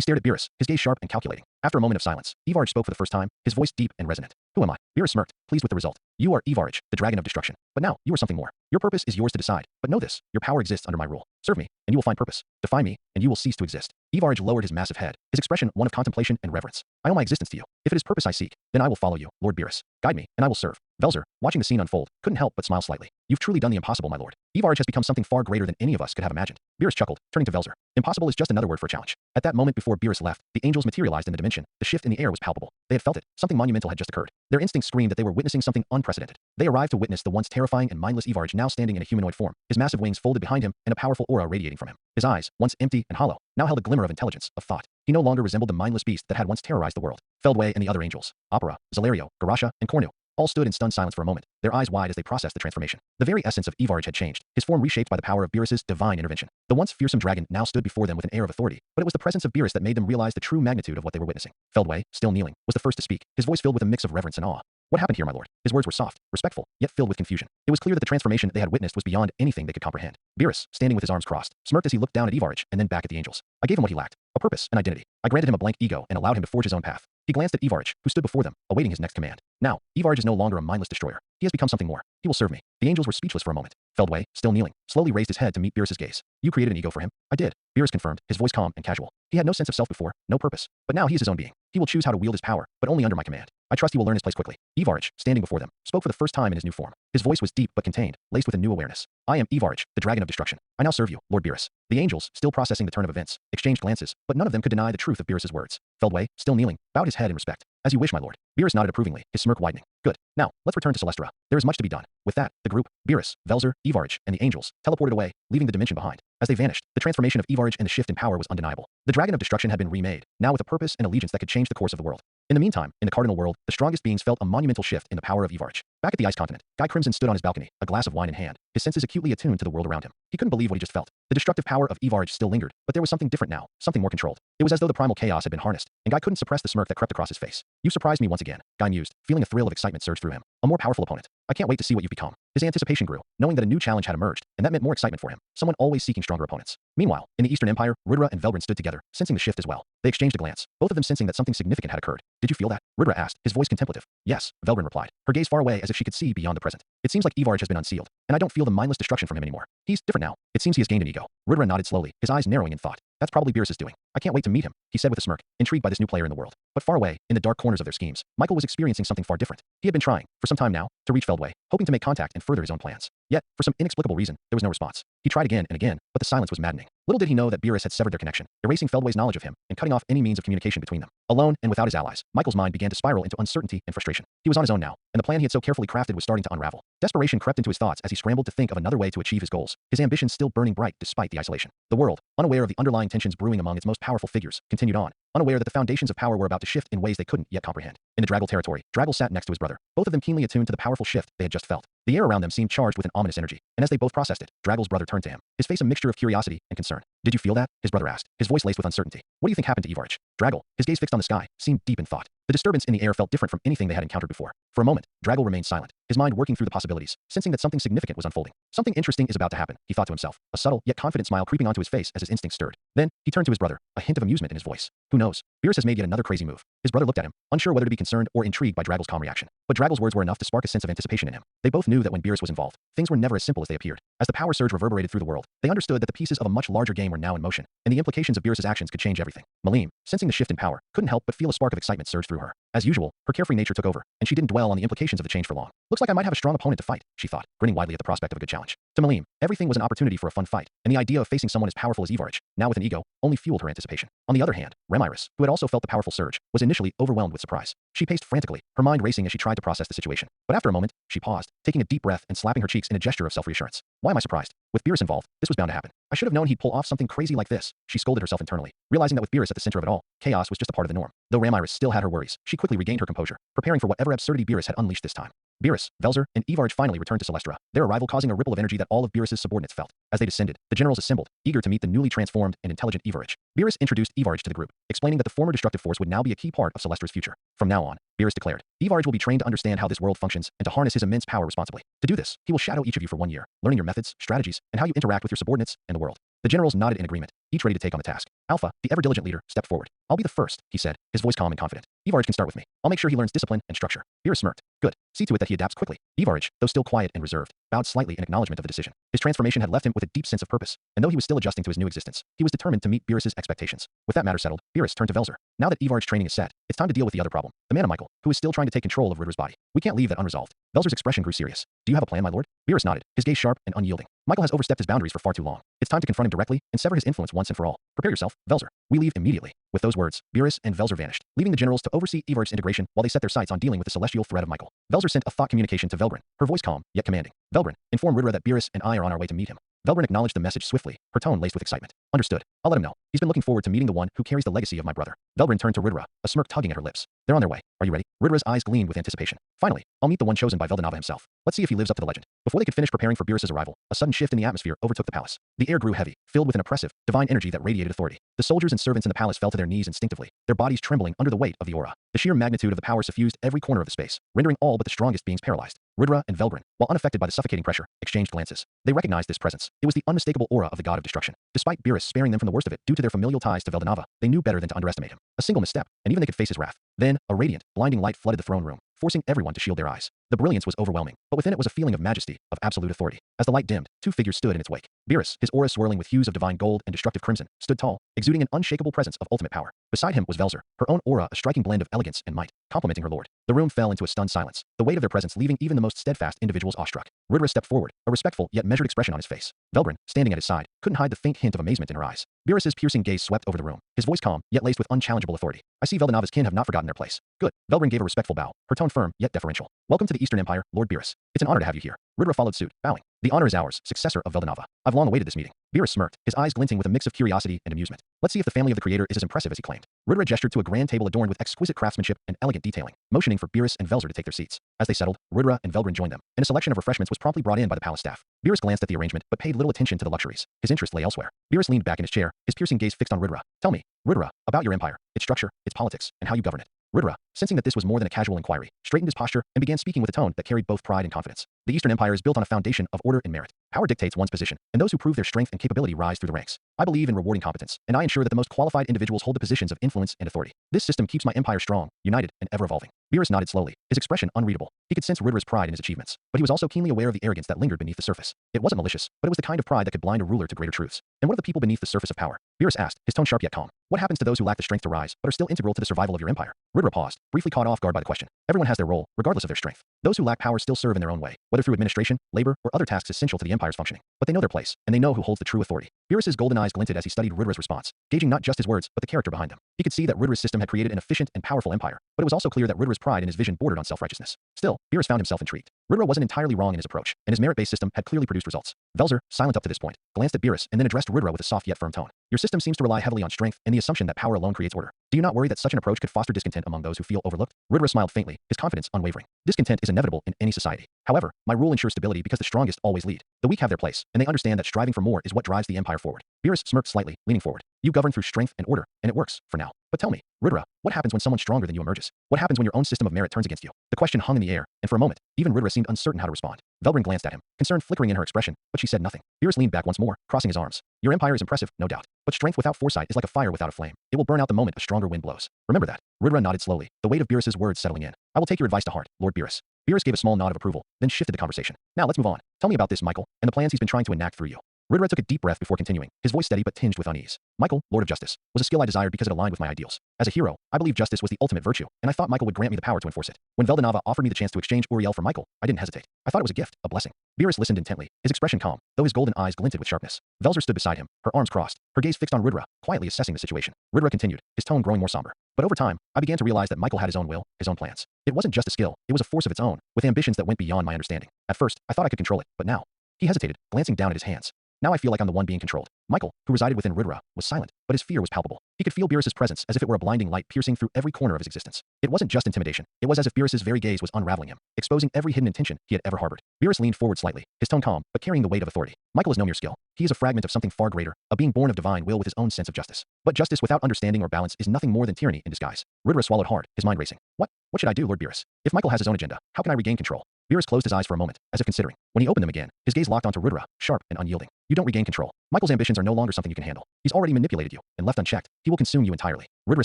stared at Beerus, his gaze sharp and calculating. After a moment of silence, Ivarich spoke for the first time, his voice deep and resonant. Who am I? Beerus smirked, pleased with the result. You are Ivarich, the dragon of destruction. But now, you are something more. Your purpose is yours to decide. But know this, your power exists under my rule. Serve me, and you will find purpose. Defy me, and you will cease to exist. Ivarich lowered his massive head, his expression one of contemplation and reverence. I owe my existence to you. If it is purpose I seek, then I will follow you, Lord Beerus. Guide me, and I will serve. Velzer, watching the scene unfold, couldn't help but smile slightly. You've truly done the impossible, my lord. Ivarich has become something far greater than any of us could have imagined. Beerus chuckled, turning to Velzer. Impossible is just another word for a challenge. At that moment before Beerus left, the angels materialized in the dimension. The shift in the air was palpable. They had felt it. Something monumental had just occurred. Their instincts screamed that they were witnessing something unprecedented. They arrived to witness the once terrifying and mindless Ivarich now standing in a humanoid form, his massive wings folded behind him and a powerful aura radiating from him. His eyes, once empty and hollow, now held a glimmer of intelligence, of thought. He no longer resembled the mindless beast that had once terrorized the world. Feldway and the other angels, Opera, Zalario, Garasha, and Cornu, all stood in stunned silence for a moment, their eyes wide as they processed the transformation. The very essence of Ivarich had changed, his form reshaped by the power of Beerus's divine intervention. The once fearsome dragon now stood before them with an air of authority, but it was the presence of Beerus that made them realize the true magnitude of what they were witnessing. Feldway, still kneeling, was the first to speak, his voice filled with a mix of reverence and awe. What happened here, my lord? His words were soft, respectful, yet filled with confusion. It was clear that the transformation they had witnessed was beyond anything they could comprehend. Beerus, standing with his arms crossed, smirked as he looked down at Ivarich and then back at the angels. I gave him what he lacked, a purpose, an identity. I granted him a blank ego and allowed him to forge his own path. He glanced at Ivarich, who stood before them, awaiting his next command. Now, Ivarich is no longer a mindless destroyer. He has become something more. He will serve me. The angels were speechless for a moment. Feldway, still kneeling, slowly raised his head to meet Beerus's gaze. You created an ego for him? I did. Beerus confirmed, his voice calm and casual. He had no sense of self before, no purpose. But now he is his own being. He will choose how to wield his power, but only under my command. I trust he will learn his place quickly. Ivarich, standing before them, spoke for the first time in his new form. His voice was deep but contained, laced with a new awareness. I am Ivarich, the Dragon of Destruction. I now serve you, Lord Beerus. The angels, still processing the turn of events, exchanged glances, but none of them could deny the truth of Beerus's words. Feldway, still kneeling, bowed his head in respect. As you wish, my lord. Beerus nodded approvingly, his smirk widening. Good. Now, let's return to Celestra. There is much to be done. With that, the group, Beerus, Velzer, Ivarich, and the angels, teleported away, leaving the dimension behind. As they vanished, the transformation of Ivarich and the shift in power was undeniable. The Dragon of Destruction had been remade, now with a purpose and allegiance that could change the course of the world. In the meantime, in the Cardinal World, the strongest beings felt a monumental shift in the power of Ivarich. Back at the Ice Continent, Guy Crimson stood on his balcony, a glass of wine in hand, his senses acutely attuned to the world around him. He couldn't believe what he just felt. The destructive power of Ivarich still lingered, but there was something different now, something more controlled. It was as though the primal chaos had been harnessed, and Guy couldn't suppress the smirk that crept across his face. You surprised me once again, Guy mused, feeling a thrill of excitement surge through him. A more powerful opponent. I can't wait to see what you've become. His anticipation grew, knowing that a new challenge had emerged, and that meant more excitement for him, someone always seeking stronger opponents. Meanwhile, in the Eastern Empire, Rudra and Velgren stood together, sensing the shift as well. They exchanged a glance, both of them sensing that something significant had occurred. Did you feel that? Rudra asked, his voice contemplative. Yes, Velgren replied, her gaze far away as if she could see beyond the present. It seems like Ivarich has been unsealed, and I don't feel the mindless destruction from him anymore. He's different now. It seems he has gained an ego. Rudra nodded slowly, his eyes narrowing in thought. That's probably Beerus's doing. I can't wait to meet him, he said with a smirk, intrigued by this new player in the world. But far away, in the dark corners of their schemes, Michael was experiencing something far different. He had been trying, for some time now, to reach Feldway, hoping to make contact and further his own plans. Yet, for some inexplicable reason, there was no response. He tried again and again, but the silence was maddening. Little did he know that Beerus had severed their connection, erasing Feldway's knowledge of him and cutting off any means of communication between them. Alone and without his allies, Michael's mind began to spiral into uncertainty and frustration. He was on his own now, and the plan he had so carefully crafted was starting to unravel. Desperation crept into his thoughts as he scrambled to think of another way to achieve his goals, his ambitions still burning bright despite the isolation. The world, unaware of the underlying tensions brewing among its most powerful figures, continued on, unaware that the foundations of power were about to shift in ways they couldn't yet comprehend. In the Draggle territory, Draggle sat next to his brother, both of them keenly attuned to the powerful shift they had just felt. The air around them seemed charged with an ominous energy, and as they both processed it, Draggle's brother turned to him, his face a mixture of curiosity and concern. Did you feel that? His brother asked, his voice laced with uncertainty. What do you think happened to Ivarich? Draggle, his gaze fixed on the sky, seemed deep in thought. The disturbance in the air felt different from anything they had encountered before. For a moment, Draggle remained silent, his mind working through the possibilities, sensing that something significant was unfolding. Something interesting is about to happen, he thought to himself, a subtle yet confident smile creeping onto his face as his instinct stirred. Then, he turned to his brother, a hint of amusement in his voice. Who knows? Beerus has made yet another crazy move. His brother looked at him, unsure whether to be concerned or intrigued by Draggle's calm reaction. But Draggle's words were enough to spark a sense of anticipation in him. They both knew that when Beerus was involved, things were never as simple as they appeared. As the power surge reverberated through the world, they understood that the pieces of a much larger game were now in motion, and the implications of Beerus's actions could change everything. Malim, sensing the shift in power, couldn't help but feel a spark of excitement surge through her. As usual, her carefree nature took over, and she didn't dwell on the implications of the change for long. Looks like I might have a strong opponent to fight, she thought, grinning widely at the prospect of a good challenge. To Malim, everything was an opportunity for a fun fight, and the idea of facing someone as powerful as Ivarich, now with an ego, only fueled her anticipation. On the other hand, Remiris, who had also felt the powerful surge, was initially overwhelmed with surprise. She paced frantically, her mind racing as she tried to process the situation. But after a moment, she paused, taking a deep breath and slapping her cheeks in a gesture of self-reassurance. Why am I surprised? With Beerus involved, this was bound to happen. I should have known he'd pull off something crazy like this, she scolded herself internally, realizing that with Beerus at the center of it all, chaos was just a part of the norm. Though Ramiris still had her worries, she quickly regained her composure, preparing for whatever absurdity Beerus had unleashed this time. Beerus, Velzer, and Ivarich finally returned to Celestra, their arrival causing a ripple of energy that all of Beerus's subordinates felt. As they descended, the generals assembled, eager to meet the newly transformed and intelligent Ivarich. Beerus introduced Ivarich to the group, explaining that the former destructive force would now be a key part of Celestra's future. From now on, Beerus declared, Ivarich will be trained to understand how this world functions and to harness his immense power responsibly. To do this, he will shadow each of you for 1 year, learning your methods, strategies, and how you interact with your subordinates and the world. The generals nodded in agreement, each ready to take on the task. Alpha, the ever-diligent leader, stepped forward. I'll be the first, he said, his voice calm and confident. Ivarich can start with me. I'll make sure he learns discipline and structure. Beerus smirked. Good. See to it that he adapts quickly. Ivarich, though still quiet and reserved, bowed slightly in acknowledgement of the decision. His transformation had left him with a deep sense of purpose, and though he was still adjusting to his new existence, he was determined to meet Beerus's expectations. With that matter settled, Beerus turned to Velzer. Now that Ivarich's training is set, it's time to deal with the other problem, the mana Michael, who is still trying to take control of Rudra's body. We can't leave that unresolved. Velzer's expression grew serious. Do you have a plan, my lord? Beerus nodded, his gaze sharp and unyielding. Michael has overstepped his boundaries for far too long. It's time to confront him directly and sever his influence once and for all. Prepare yourself, Velzer. We leave immediately. With those words, Beerus and Velzer vanished, leaving the generals to oversee Ivarich's integration while they set their sights on dealing with the celestial threat of Michael. Velzer sent a thought communication to Velgren, her voice calm, yet commanding. Velgren, inform Rudra that Beerus and I are on our way to meet him. Velgren acknowledged the message swiftly, her tone laced with excitement. Understood. I'll let him know. He's been looking forward to meeting the one who carries the legacy of my brother. Velgren turned to Rudra, a smirk tugging at her lips. They're on their way. Are you ready? Rudra's eyes gleamed with anticipation. Finally, I'll meet the one chosen by Veldanava himself. Let's see if he lives up to the legend. Before they could finish preparing for Beerus's arrival, a sudden shift in the atmosphere overtook the palace. The air grew heavy, filled with an oppressive, divine energy that radiated authority. The soldiers and servants in the palace fell to their knees instinctively, their bodies trembling under the weight of the aura. The sheer magnitude of the power suffused every corner of the space, rendering all but the strongest beings paralyzed. Rudra and Velgren, while unaffected by the suffocating pressure, exchanged glances. They recognized this presence. It was the unmistakable aura of the god of destruction. Despite Beerus sparing them from the worst of it due to their familial ties to Veldanava, they knew better than to underestimate him. A single misstep, and even they could face his wrath. Then, a radiant, blinding light flooded the throne room, forcing everyone to shield their eyes. The brilliance was overwhelming, but within it was a feeling of majesty, of absolute authority. As the light dimmed, two figures stood in its wake. Beerus, his aura swirling with hues of divine gold and destructive crimson, stood tall, exuding an unshakable presence of ultimate power. Beside him was Velzer, her own aura a striking blend of elegance and might, complementing her lord. The room fell into a stunned silence, the weight of their presence leaving even the most steadfast individuals awestruck. Rudra stepped forward, a respectful yet measured expression on his face. Velbrin, standing at his side, couldn't hide the faint hint of amazement in her eyes. Beerus's piercing gaze swept over the room, his voice calm, yet laced with unchallengeable authority. I see Veldonava's kin have not forgotten their place. Good. Velbrin gave a respectful bow, her tone firm, yet deferential. Welcome to the Eastern Empire, Lord Beerus. It's an honor to have you here. Rudra followed suit, bowing. The honor is ours, successor of Veldonava. I've long awaited this meeting. Beerus smirked, his eyes glinting with a mix of curiosity and amusement. Let's see if the family of the creator is as impressive as he claimed. Rudra gestured to a grand table adorned with exquisite craftsmanship and elegant detailing, motioning for Beerus and Velzer to take their seats. As they settled, Rudra and Velbrin joined them, and a selection of refreshments was promptly brought in by the palace staff. Beerus glanced at the arrangement, but paid little attention to the luxuries. His interest lay elsewhere. Beerus leaned back in his chair, his piercing gaze fixed on Rudra. Tell me, Rudra, about your empire, its structure, its politics, and how you govern it. Rudra, sensing that this was more than a casual inquiry, straightened his posture and began speaking with a tone that carried both pride and confidence. The Eastern Empire is built on a foundation of order and merit. Power dictates one's position, and those who prove their strength and capability rise through the ranks. I believe in rewarding competence, and I ensure that the most qualified individuals hold the positions of influence and authority. This system keeps my empire strong, united, and ever-evolving. Beerus nodded slowly, his expression unreadable. He could sense Rudra's pride in his achievements, but he was also keenly aware of the arrogance that lingered beneath the surface. It wasn't malicious, but it was the kind of pride that could blind a ruler to greater truths. And what of the people beneath the surface of power? Beerus asked, his tone sharp yet calm. What happens to those who lack the strength to rise, but are still integral to the survival of your empire? Rudra paused, briefly caught off guard by the question. Everyone has their role, regardless of their strength. Those who lack power still serve in their own way, whether through administration, labor, or other tasks essential to the empire's functioning. But they know their place, and they know who holds the true authority. Beerus's golden eyes glinted as he studied Rudra's response, gauging not just his words, but the character behind them. He could see that Rudra's system had created an efficient and powerful empire, but it was also clear that Rudra's pride and his vision bordered on self-righteousness. Still, Beerus found himself intrigued. Rudra wasn't entirely wrong in his approach, and his merit-based system had clearly produced results. Velzer, silent up to this point, glanced at Beerus and then addressed Rudra with a soft yet firm tone. Your system seems to rely heavily on strength and the assumption that power alone creates order. Do you not worry that such an approach could foster discontent among those who feel overlooked? Rudra smiled faintly, his confidence unwavering. Discontent is inevitable in any society. However, my rule ensures stability because the strongest always lead. The weak have their place, and they understand that striving for more is what drives the empire forward. Beerus smirked slightly, leaning forward. You govern through strength and order, and it works, for now. But tell me, Rudra, what happens when someone stronger than you emerges? What happens when your own system of merit turns against you? The question hung in the air, and for a moment, even Rudra seemed uncertain how to respond. Velbrin glanced at him, concern flickering in her expression, but she said nothing. Beerus leaned back once more, crossing his arms. Your empire is impressive, no doubt. But strength without foresight is like a fire without a flame. It will burn out the moment a stronger wind blows. Remember that. Rudra nodded slowly, the weight of Beerus's words settling in. I will take your advice to heart, Lord Beerus. Beerus gave a small nod of approval, then shifted the conversation. Now let's move on. Tell me about this Michael, and the plans he's been trying to enact through you. Rudra took a deep breath before continuing, his voice steady but tinged with unease. Michael, Lord of Justice, was a skill I desired because it aligned with my ideals. As a hero, I believed justice was the ultimate virtue, and I thought Michael would grant me the power to enforce it. When Veldonava offered me the chance to exchange Uriel for Michael, I didn't hesitate. I thought it was a gift, a blessing. Beerus listened intently, his expression calm, though his golden eyes glinted with sharpness. Velzer stood beside him, her arms crossed, her gaze fixed on Rudra, quietly assessing the situation. Rudra continued, his tone growing more somber. But over time, I began to realize that Michael had his own will, his own plans. It wasn't just a skill, it was a force of its own, with ambitions that went beyond my understanding. At first, I thought I could control it, but now. He hesitated, glancing down at his hands. Now I feel like I'm the one being controlled. Michael, who resided within Rudra, was silent, but his fear was palpable. He could feel Beerus's presence as if it were a blinding light piercing through every corner of his existence. It wasn't just intimidation. It was as if Beerus's very gaze was unraveling him, exposing every hidden intention he had ever harbored. Beerus leaned forward slightly, his tone calm, but carrying the weight of authority. Michael is no mere skill. He is a fragment of something far greater, a being born of divine will with his own sense of justice. But justice without understanding or balance is nothing more than tyranny in disguise. Rudra swallowed hard, his mind racing. What should I do, Lord Beerus? If Michael has his own agenda, how can I regain control? Beerus closed his eyes for a moment, as if considering. When he opened them again, his gaze locked onto Rudra, sharp and unyielding. You don't regain control. Michael's ambitions are no longer something you can handle. He's already manipulated you, and left unchecked, he will consume you entirely. Rudra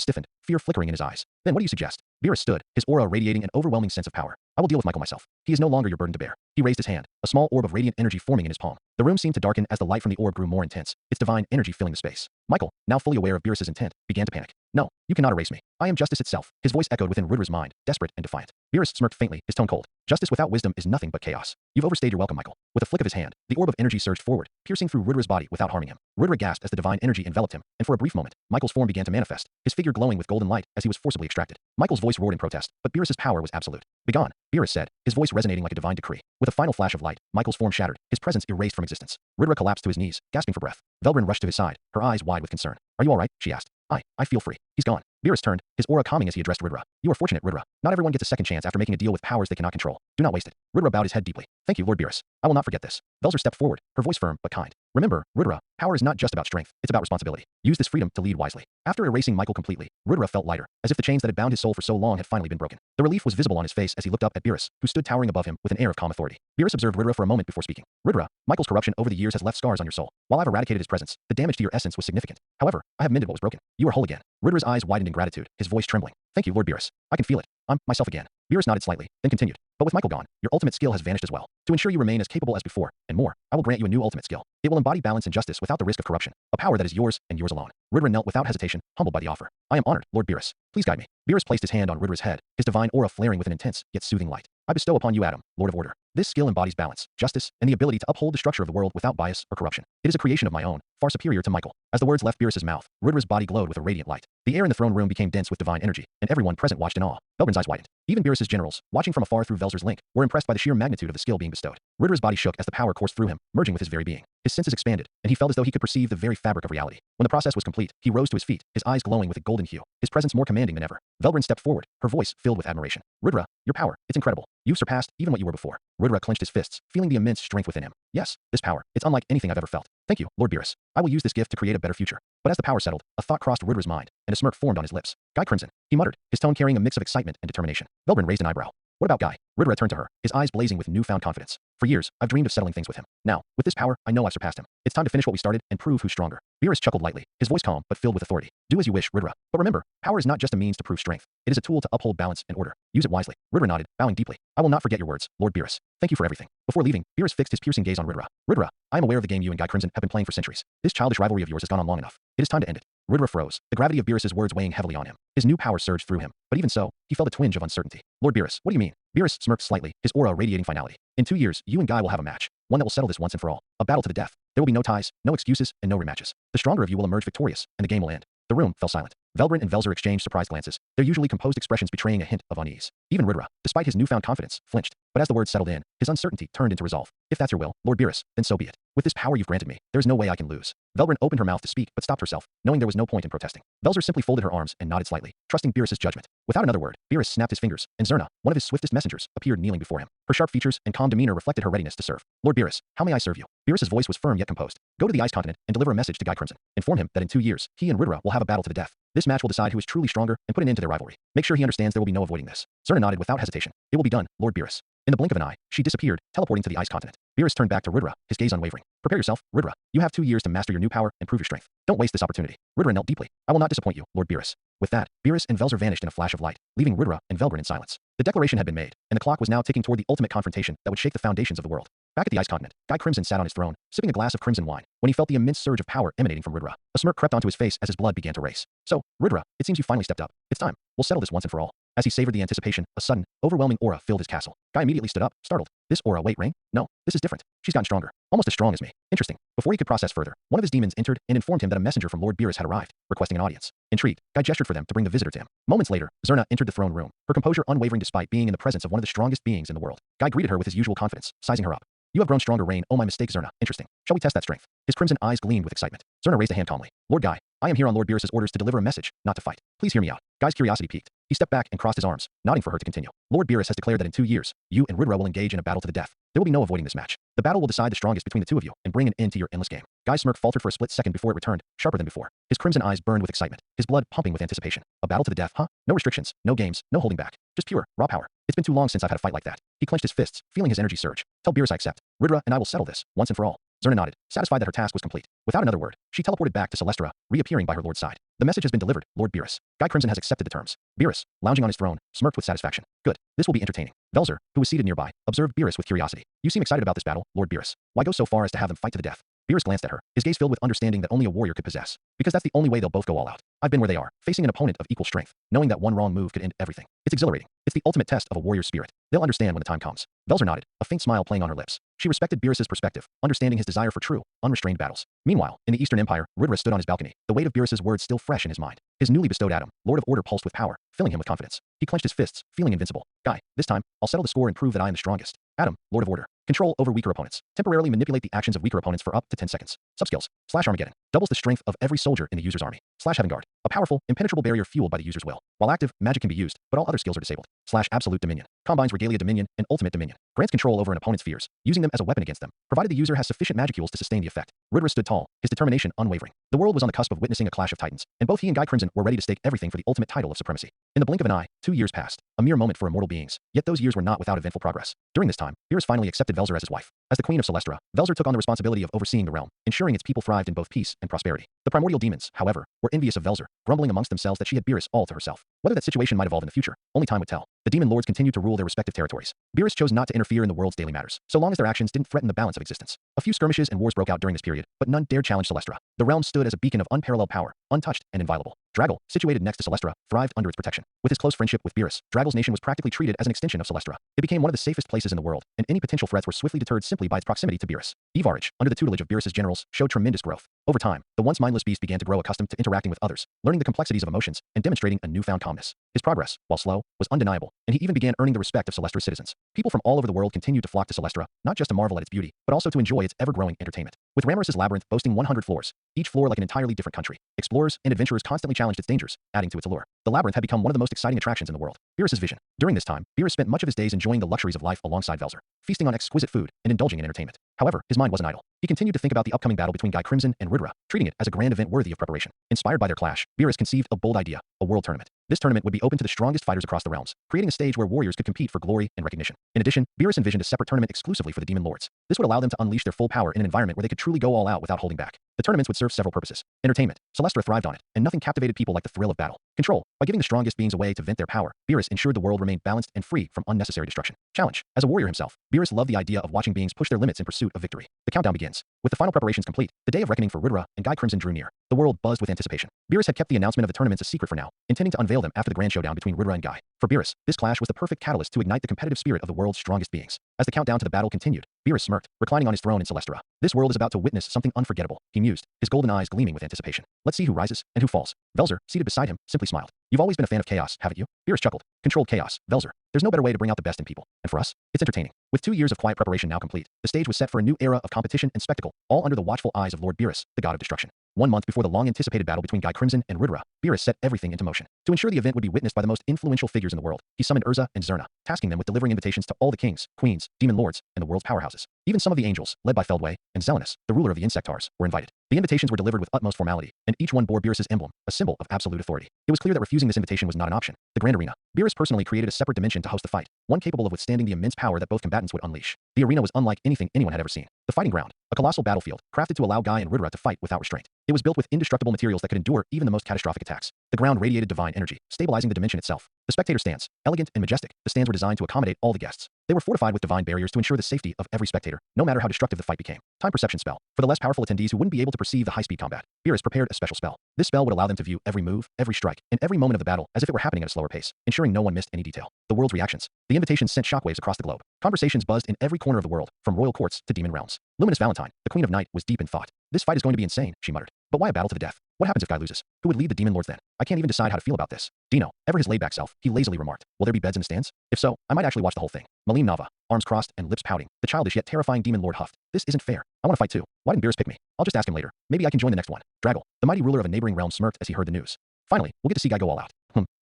stiffened, fear flickering in his eyes. Then what do you suggest? Beerus stood, his aura radiating an overwhelming sense of power. I will deal with Michael myself. He is no longer your burden to bear. He raised his hand, a small orb of radiant energy forming in his palm. The room seemed to darken as the light from the orb grew more intense, its divine energy filling the space. Michael, now fully aware of Beerus's intent, began to panic. No, you cannot erase me. I am justice itself. His voice echoed within Rudra's mind, desperate and defiant. Beerus smirked faintly, his tone cold. Justice without wisdom is nothing but chaos. You've overstayed your welcome, Michael. With a flick of his hand, the orb of energy surged forward, piercing through Rudra's body without harming him. Rudra gasped as the divine energy enveloped him, and for a brief moment, Michael's form began to manifest, his figure glowing with golden light as he was forcibly extracted. Michael's voice roared in protest, but Beerus's power was absolute. Begone, Beerus said, his voice resonating like a divine decree. With a final flash of light, Michael's form shattered, his presence erased from existence. Rudra collapsed to his knees, gasping for breath. Velbrin rushed to his side, her eyes wide with concern. Are you all right? She asked. I feel free. He's gone. Beerus turned, his aura calming as he addressed Rudra. You are fortunate, Rudra. Not everyone gets a second chance after making a deal with powers they cannot control. Do not waste it. Rudra bowed his head deeply. Thank you, Lord Beerus. I will not forget this. Velzer stepped forward, her voice firm but kind. Remember, Rudra, power is not just about strength, it's about responsibility. Use this freedom to lead wisely. After erasing Michael completely, Rudra felt lighter, as if the chains that had bound his soul for so long had finally been broken. The relief was visible on his face as he looked up at Beerus, who stood towering above him with an air of calm authority. Beerus observed Rudra for a moment before speaking. Rudra, Michael's corruption over the years has left scars on your soul. While I've eradicated his presence, the damage to your essence was significant. However, I have mended what was broken. You are whole again. Rudra's eyes widened in gratitude, his voice trembling. Thank you, Lord Beerus. I can feel it. I'm myself again. Beerus nodded slightly, then continued. But with Michael gone, your ultimate skill has vanished as well. To ensure you remain as capable as before, and more, I will grant you a new ultimate skill. It will embody balance and justice without the risk of corruption, a power that is yours and yours alone. Ridra knelt without hesitation, humbled by the offer. I am honored, Lord Beerus. Please guide me. Beerus placed his hand on Ridra's head, his divine aura flaring with an intense, yet soothing light. I bestow upon you Adam, Lord of Order. This skill embodies balance, justice, and the ability to uphold the structure of the world without bias or corruption. It is a creation of my own, far superior to Michael. As the words left Beerus's mouth, Ridra's body glowed with a radiant light. The air in the throne room became dense with divine energy, and everyone present watched in awe. Velbrin's eyes widened. Even Beerus's generals, watching from afar through Velzer's link, were impressed by the sheer magnitude of the skill being bestowed. Ridra's body shook as the power coursed through him, merging with his very being. His senses expanded, and he felt as though he could perceive the very fabric of reality. When the process was complete, he rose to his feet, his eyes glowing with a golden hue, his presence more commanding than ever. Velbrin stepped forward, her voice filled with admiration. Ridra, your power, it's incredible. You've surpassed even what you were before. Ridra clenched his fists, feeling the immense strength within him. Yes, this power, it's unlike anything I've ever felt. Thank you, Lord Beerus. I will use this gift to create a better future. But as the power settled, a thought crossed Ridra's mind, and a smirk formed on his lips. Guy Crimson, he muttered, his tone carrying a mix of excitement and determination. Velbrin raised an eyebrow. What about Guy? Ridra turned to her, his eyes blazing with newfound confidence. For years, I've dreamed of settling things with him. Now, with this power, I know I've surpassed him. It's time to finish what we started and prove who's stronger. Beerus chuckled lightly, his voice calm but filled with authority. Do as you wish, Ridra. But remember, power is not just a means to prove strength. It is a tool to uphold balance and order. Use it wisely. Ridra nodded, bowing deeply. I will not forget your words, Lord Beerus. Thank you for everything. Before leaving, Beerus fixed his piercing gaze on Ridra. Ridra, I am aware of the game you and Guy Crimson have been playing for centuries. This childish rivalry of yours has gone on long enough. It is time to end it. Ridra froze, the gravity of Beerus's words weighing heavily on him. His new power surged through him, but even so, he felt a twinge of uncertainty. Lord Beerus, what do you mean? Beerus smirked slightly, his aura radiating finality. In 2 years, you and Guy will have a match. One that will settle this once and for all. A battle to the death. There will be no ties, no excuses, and no rematches. The stronger of you will emerge victorious, and the game will end. The room fell silent. Velbrin and Velzer exchanged surprised glances, their usually composed expressions betraying a hint of unease. Even Ridra, despite his newfound confidence, flinched. But as the words settled in, his uncertainty turned into resolve. If that's your will, Lord Beerus, then so be it. With this power you've granted me, there is no way I can lose. Velbrin opened her mouth to speak, but stopped herself, knowing there was no point in protesting. Velzer simply folded her arms and nodded slightly, trusting Beerus's judgment. Without another word, Beerus snapped his fingers, and Zerna, one of his swiftest messengers, appeared kneeling before him. Her sharp features and calm demeanor reflected her readiness to serve. Lord Beerus, how may I serve you? Beerus's voice was firm yet composed. Go to the Ice Continent and deliver a message to Guy Crimson. Inform him that in 2 years, he and Ridra will have a battle to the death. This match will decide who is truly stronger and put an end to their rivalry. Make sure he understands there will be no avoiding this. Zerna nodded without hesitation. It will be done, Lord Beerus. In the blink of an eye, she disappeared, teleporting to the Ice Continent. Beerus turned back to Ridra, his gaze unwavering. Prepare yourself, Ridra. You have 2 years to master your new power and prove your strength. Don't waste this opportunity. Ridra knelt deeply. I will not disappoint you, Lord Beerus. With that, Beerus and Velzer vanished in a flash of light, leaving Ridra and Velbrin in silence. The declaration had been made, and the clock was now ticking toward the ultimate confrontation that would shake the foundations of the world. Back at the Ice Continent, Guy Crimson sat on his throne, sipping a glass of crimson wine, when he felt the immense surge of power emanating from Ridra. A smirk crept onto his face as his blood began to race. So, Ridra, it seems you finally stepped up. It's time. We'll settle this once and for all. As he savored the anticipation, a sudden, overwhelming aura filled his castle. Guy immediately stood up, startled. This aura, wait, Rain? No, this is different. She's gotten stronger. Almost as strong as me. Interesting. Before he could process further, one of his demons entered and informed him that a messenger from Lord Beerus had arrived, requesting an audience. Intrigued, Guy gestured for them to bring the visitor to him. Moments later, Zerna entered the throne room, her composure unwavering despite being in the presence of one of the strongest beings in the world. Guy greeted her with his usual confidence, sizing her up. You have grown stronger, Rain. Oh, my mistake, Zerna. Interesting. Shall we test that strength? His crimson eyes gleamed with excitement. Zerna raised a hand calmly. Lord Guy, I am here on Lord Beerus's orders to deliver a message, not to fight. Please hear me out. Guy's curiosity piqued. He stepped back and crossed his arms, nodding for her to continue. Lord Beerus has declared that in 2 years, you and Ridra will engage in a battle to the death. There will be no avoiding this match. The battle will decide the strongest between the two of you and bring an end to your endless game. Guy's smirk faltered for a split second before it returned, sharper than before. His crimson eyes burned with excitement, his blood pumping with anticipation. A battle to the death, huh? No restrictions, no games, no holding back. Just pure, raw power. It's been too long since I've had a fight like that. He clenched his fists, feeling his energy surge. Tell Beerus I accept. Ridra and I will settle this, once and for all. Zerna nodded, satisfied that her task was complete. Without another word, she teleported back to Celestra, reappearing by her lord's side. The message has been delivered, Lord Beerus. Guy Crimson has accepted the terms. Beerus, lounging on his throne, smirked with satisfaction. Good. This will be entertaining. Velzer, who was seated nearby, observed Beerus with curiosity. You seem excited about this battle, Lord Beerus. Why go so far as to have them fight to the death? Beerus glanced at her, his gaze filled with understanding that only a warrior could possess. Because that's the only way they'll both go all out. I've been where they are, facing an opponent of equal strength, knowing that one wrong move could end everything. It's exhilarating. It's the ultimate test of a warrior's spirit. They'll understand when the time comes. Velzer nodded, a faint smile playing on her lips. She respected Beerus's perspective, understanding his desire for true, unrestrained battles. Meanwhile, in the Eastern Empire, Ridra stood on his balcony, the weight of Beerus's words still fresh in his mind. His newly bestowed Adam, Lord of Order, pulsed with power, filling him with confidence. He clenched his fists, feeling invincible. Guy, this time, I'll settle the score and prove that I am the strongest. Adam, Lord of Order. Control over weaker opponents. Temporarily manipulate the actions of weaker opponents for up to 10 seconds. Subskills. /Armageddon. Doubles the strength of every soldier in the user's army. /Heaven Guard. A powerful, impenetrable barrier fueled by the user's will. While active, magic can be used, but all other skills are disabled. /Absolute Dominion. Combines Regalia Dominion and Ultimate Dominion. Grants control over an opponent's fears, using them as a weapon against them, provided the user has sufficient magicals to sustain the effect. Ridra stood tall, his determination unwavering. The world was on the cusp of witnessing a clash of titans, and both he and Guy Crimson were ready to stake everything for the ultimate title of supremacy. In the blink of an eye, 2 years passed, a mere moment for immortal beings. Yet those years were not without eventful progress. During this time, Beerus finally accepted Velzer as his wife. As the Queen of Celestra, Velzer took on the responsibility of overseeing the realm, ensuring its people thrived in both peace and prosperity. The primordial demons, however, were envious of Velzer, grumbling amongst themselves that she had Beerus all to herself. Whether that situation might evolve in the future, only time would tell. The demon lords continued to rule their respective territories. Beerus chose not to interfere in the world's daily matters, so long as their actions didn't threaten the balance of existence. A few skirmishes and wars broke out during this period, but none dared challenge Celestra. The realm stood as a beacon of unparalleled power, untouched and inviolable. Dragal, situated next to Celestra, thrived under its protection. With his close friendship with Beerus, Dragal's nation was practically treated as an extension of Celestra. It became one of the safest places in the world, and any potential threats were swiftly deterred simply by its proximity to Beerus. Evarage, under the tutelage of Beerus's generals, showed tremendous growth. Over time, the once mindless beast began to grow accustomed to interacting with others, learning the complexities of emotions, and demonstrating a newfound calmness. His progress, while slow, was undeniable, and he even began earning the respect of Celestra's citizens. People from all over the world continued to flock to Celestra, not just to marvel at its beauty, but also to enjoy its ever-growing entertainment. With Ramorous' labyrinth boasting 100 floors, each floor like an entirely different country, explorers and adventurers constantly challenged its dangers, adding to its allure. The labyrinth had become one of the most exciting attractions in the world. Beerus' vision. During this time, Beerus spent much of his days enjoying the luxuries of life alongside Velzer, feasting on exquisite food and indulging in entertainment. However, his mind wasn't idle. He continued to think about the upcoming battle between Guy Crimson and Rydra, treating it as a grand event worthy of preparation. Inspired by their clash, Beerus conceived a bold idea, a world tournament. This tournament would be open to the strongest fighters across the realms, creating a stage where warriors could compete for glory and recognition. In addition, Beerus envisioned a separate tournament exclusively for the demon lords. This would allow them to unleash their full power in an environment where they could truly go all out without holding back. The tournaments would serve several purposes. Entertainment. Celestra thrived on it, and nothing captivated people like the thrill of battle. Control. By giving the strongest beings a way to vent their power, Beerus ensured the world remained balanced and free from unnecessary destruction. Challenge. As a warrior himself, Beerus loved the idea of watching beings push their limits in pursuit of victory. The countdown begins. With the final preparations complete, the day of reckoning for Rydra and Guy Crimson drew near. The world buzzed with anticipation. Beerus had kept the announcement of the tournaments a secret for now, intending to unveil them after the grand showdown between Rydra and Guy. For Beerus, this clash was the perfect catalyst to ignite the competitive spirit of the world's strongest beings. As the countdown to the battle continued, Beerus smirked, reclining on his throne in Celestra. This world is about to witness something unforgettable, he mused, his golden eyes gleaming with anticipation. Let's see who rises and who falls. Velzer, seated beside him, simply smiled. You've always been a fan of chaos, haven't you? Beerus chuckled. Controlled chaos, Velzer. There's no better way to bring out the best in people. And for us, it's entertaining. With 2 years of quiet preparation now complete, the stage was set for a new era of competition and spectacle, all under the watchful eyes of Lord Beerus, the god of destruction. 1 month before the long-anticipated battle between Guy Crimson and Rydra, Beerus set everything into motion. To ensure the event would be witnessed by the most influential figures in the world, he summoned Urza and Zerna, tasking them with delivering invitations to all the kings, queens, demon lords, and the world's powerhouses. Even some of the angels, led by Feldway and Zelenus, the ruler of the Insectars, were invited. The invitations were delivered with utmost formality, and each one bore Beerus's emblem, a symbol of absolute authority. It was clear that refusing this invitation was not an option. The Grand Arena. Beerus personally created a separate dimension to host the fight, one capable of withstanding the immense power that both combatants would unleash. The arena was unlike anything anyone had ever seen. The fighting ground, a colossal battlefield, crafted to allow Guy and Rydra to fight without restraint. It was built with indestructible materials that could endure even the most catastrophic attacks. The ground radiated divine energy, stabilizing the dimension itself. The spectator stands, elegant and majestic, the stands were designed to accommodate all the guests. They were fortified with divine barriers to ensure the safety of every spectator, no matter how destructive the fight became. Time perception spell. For the less powerful attendees who wouldn't be able to perceive the high-speed combat, Beerus prepared a special spell. This spell would allow them to view every move, every strike, and every moment of the battle as if it were happening at a slower pace, ensuring no one missed any detail. The world's reactions. The invitations sent shockwaves across the globe. Conversations buzzed in every corner of the world, from royal courts to demon realms. Luminous Valentine, the Queen of Night, was deep in thought. This fight is going to be insane, she muttered. But why a battle to the death? What happens if Guy loses? Who would lead the demon lords then? I can't even decide how to feel about this. Dino, ever his laid-back self, he lazily remarked. Will there be beds in the stands? If so, I might actually watch the whole thing. Malim Nava, arms crossed and lips pouting, the childish yet terrifying demon lord huffed. This isn't fair. I want to fight too. Why didn't Beerus pick me? I'll just ask him later. Maybe I can join the next one. Dragal, the mighty ruler of a neighboring realm, smirked as he heard the news. Finally, we'll get to see Guy go all out.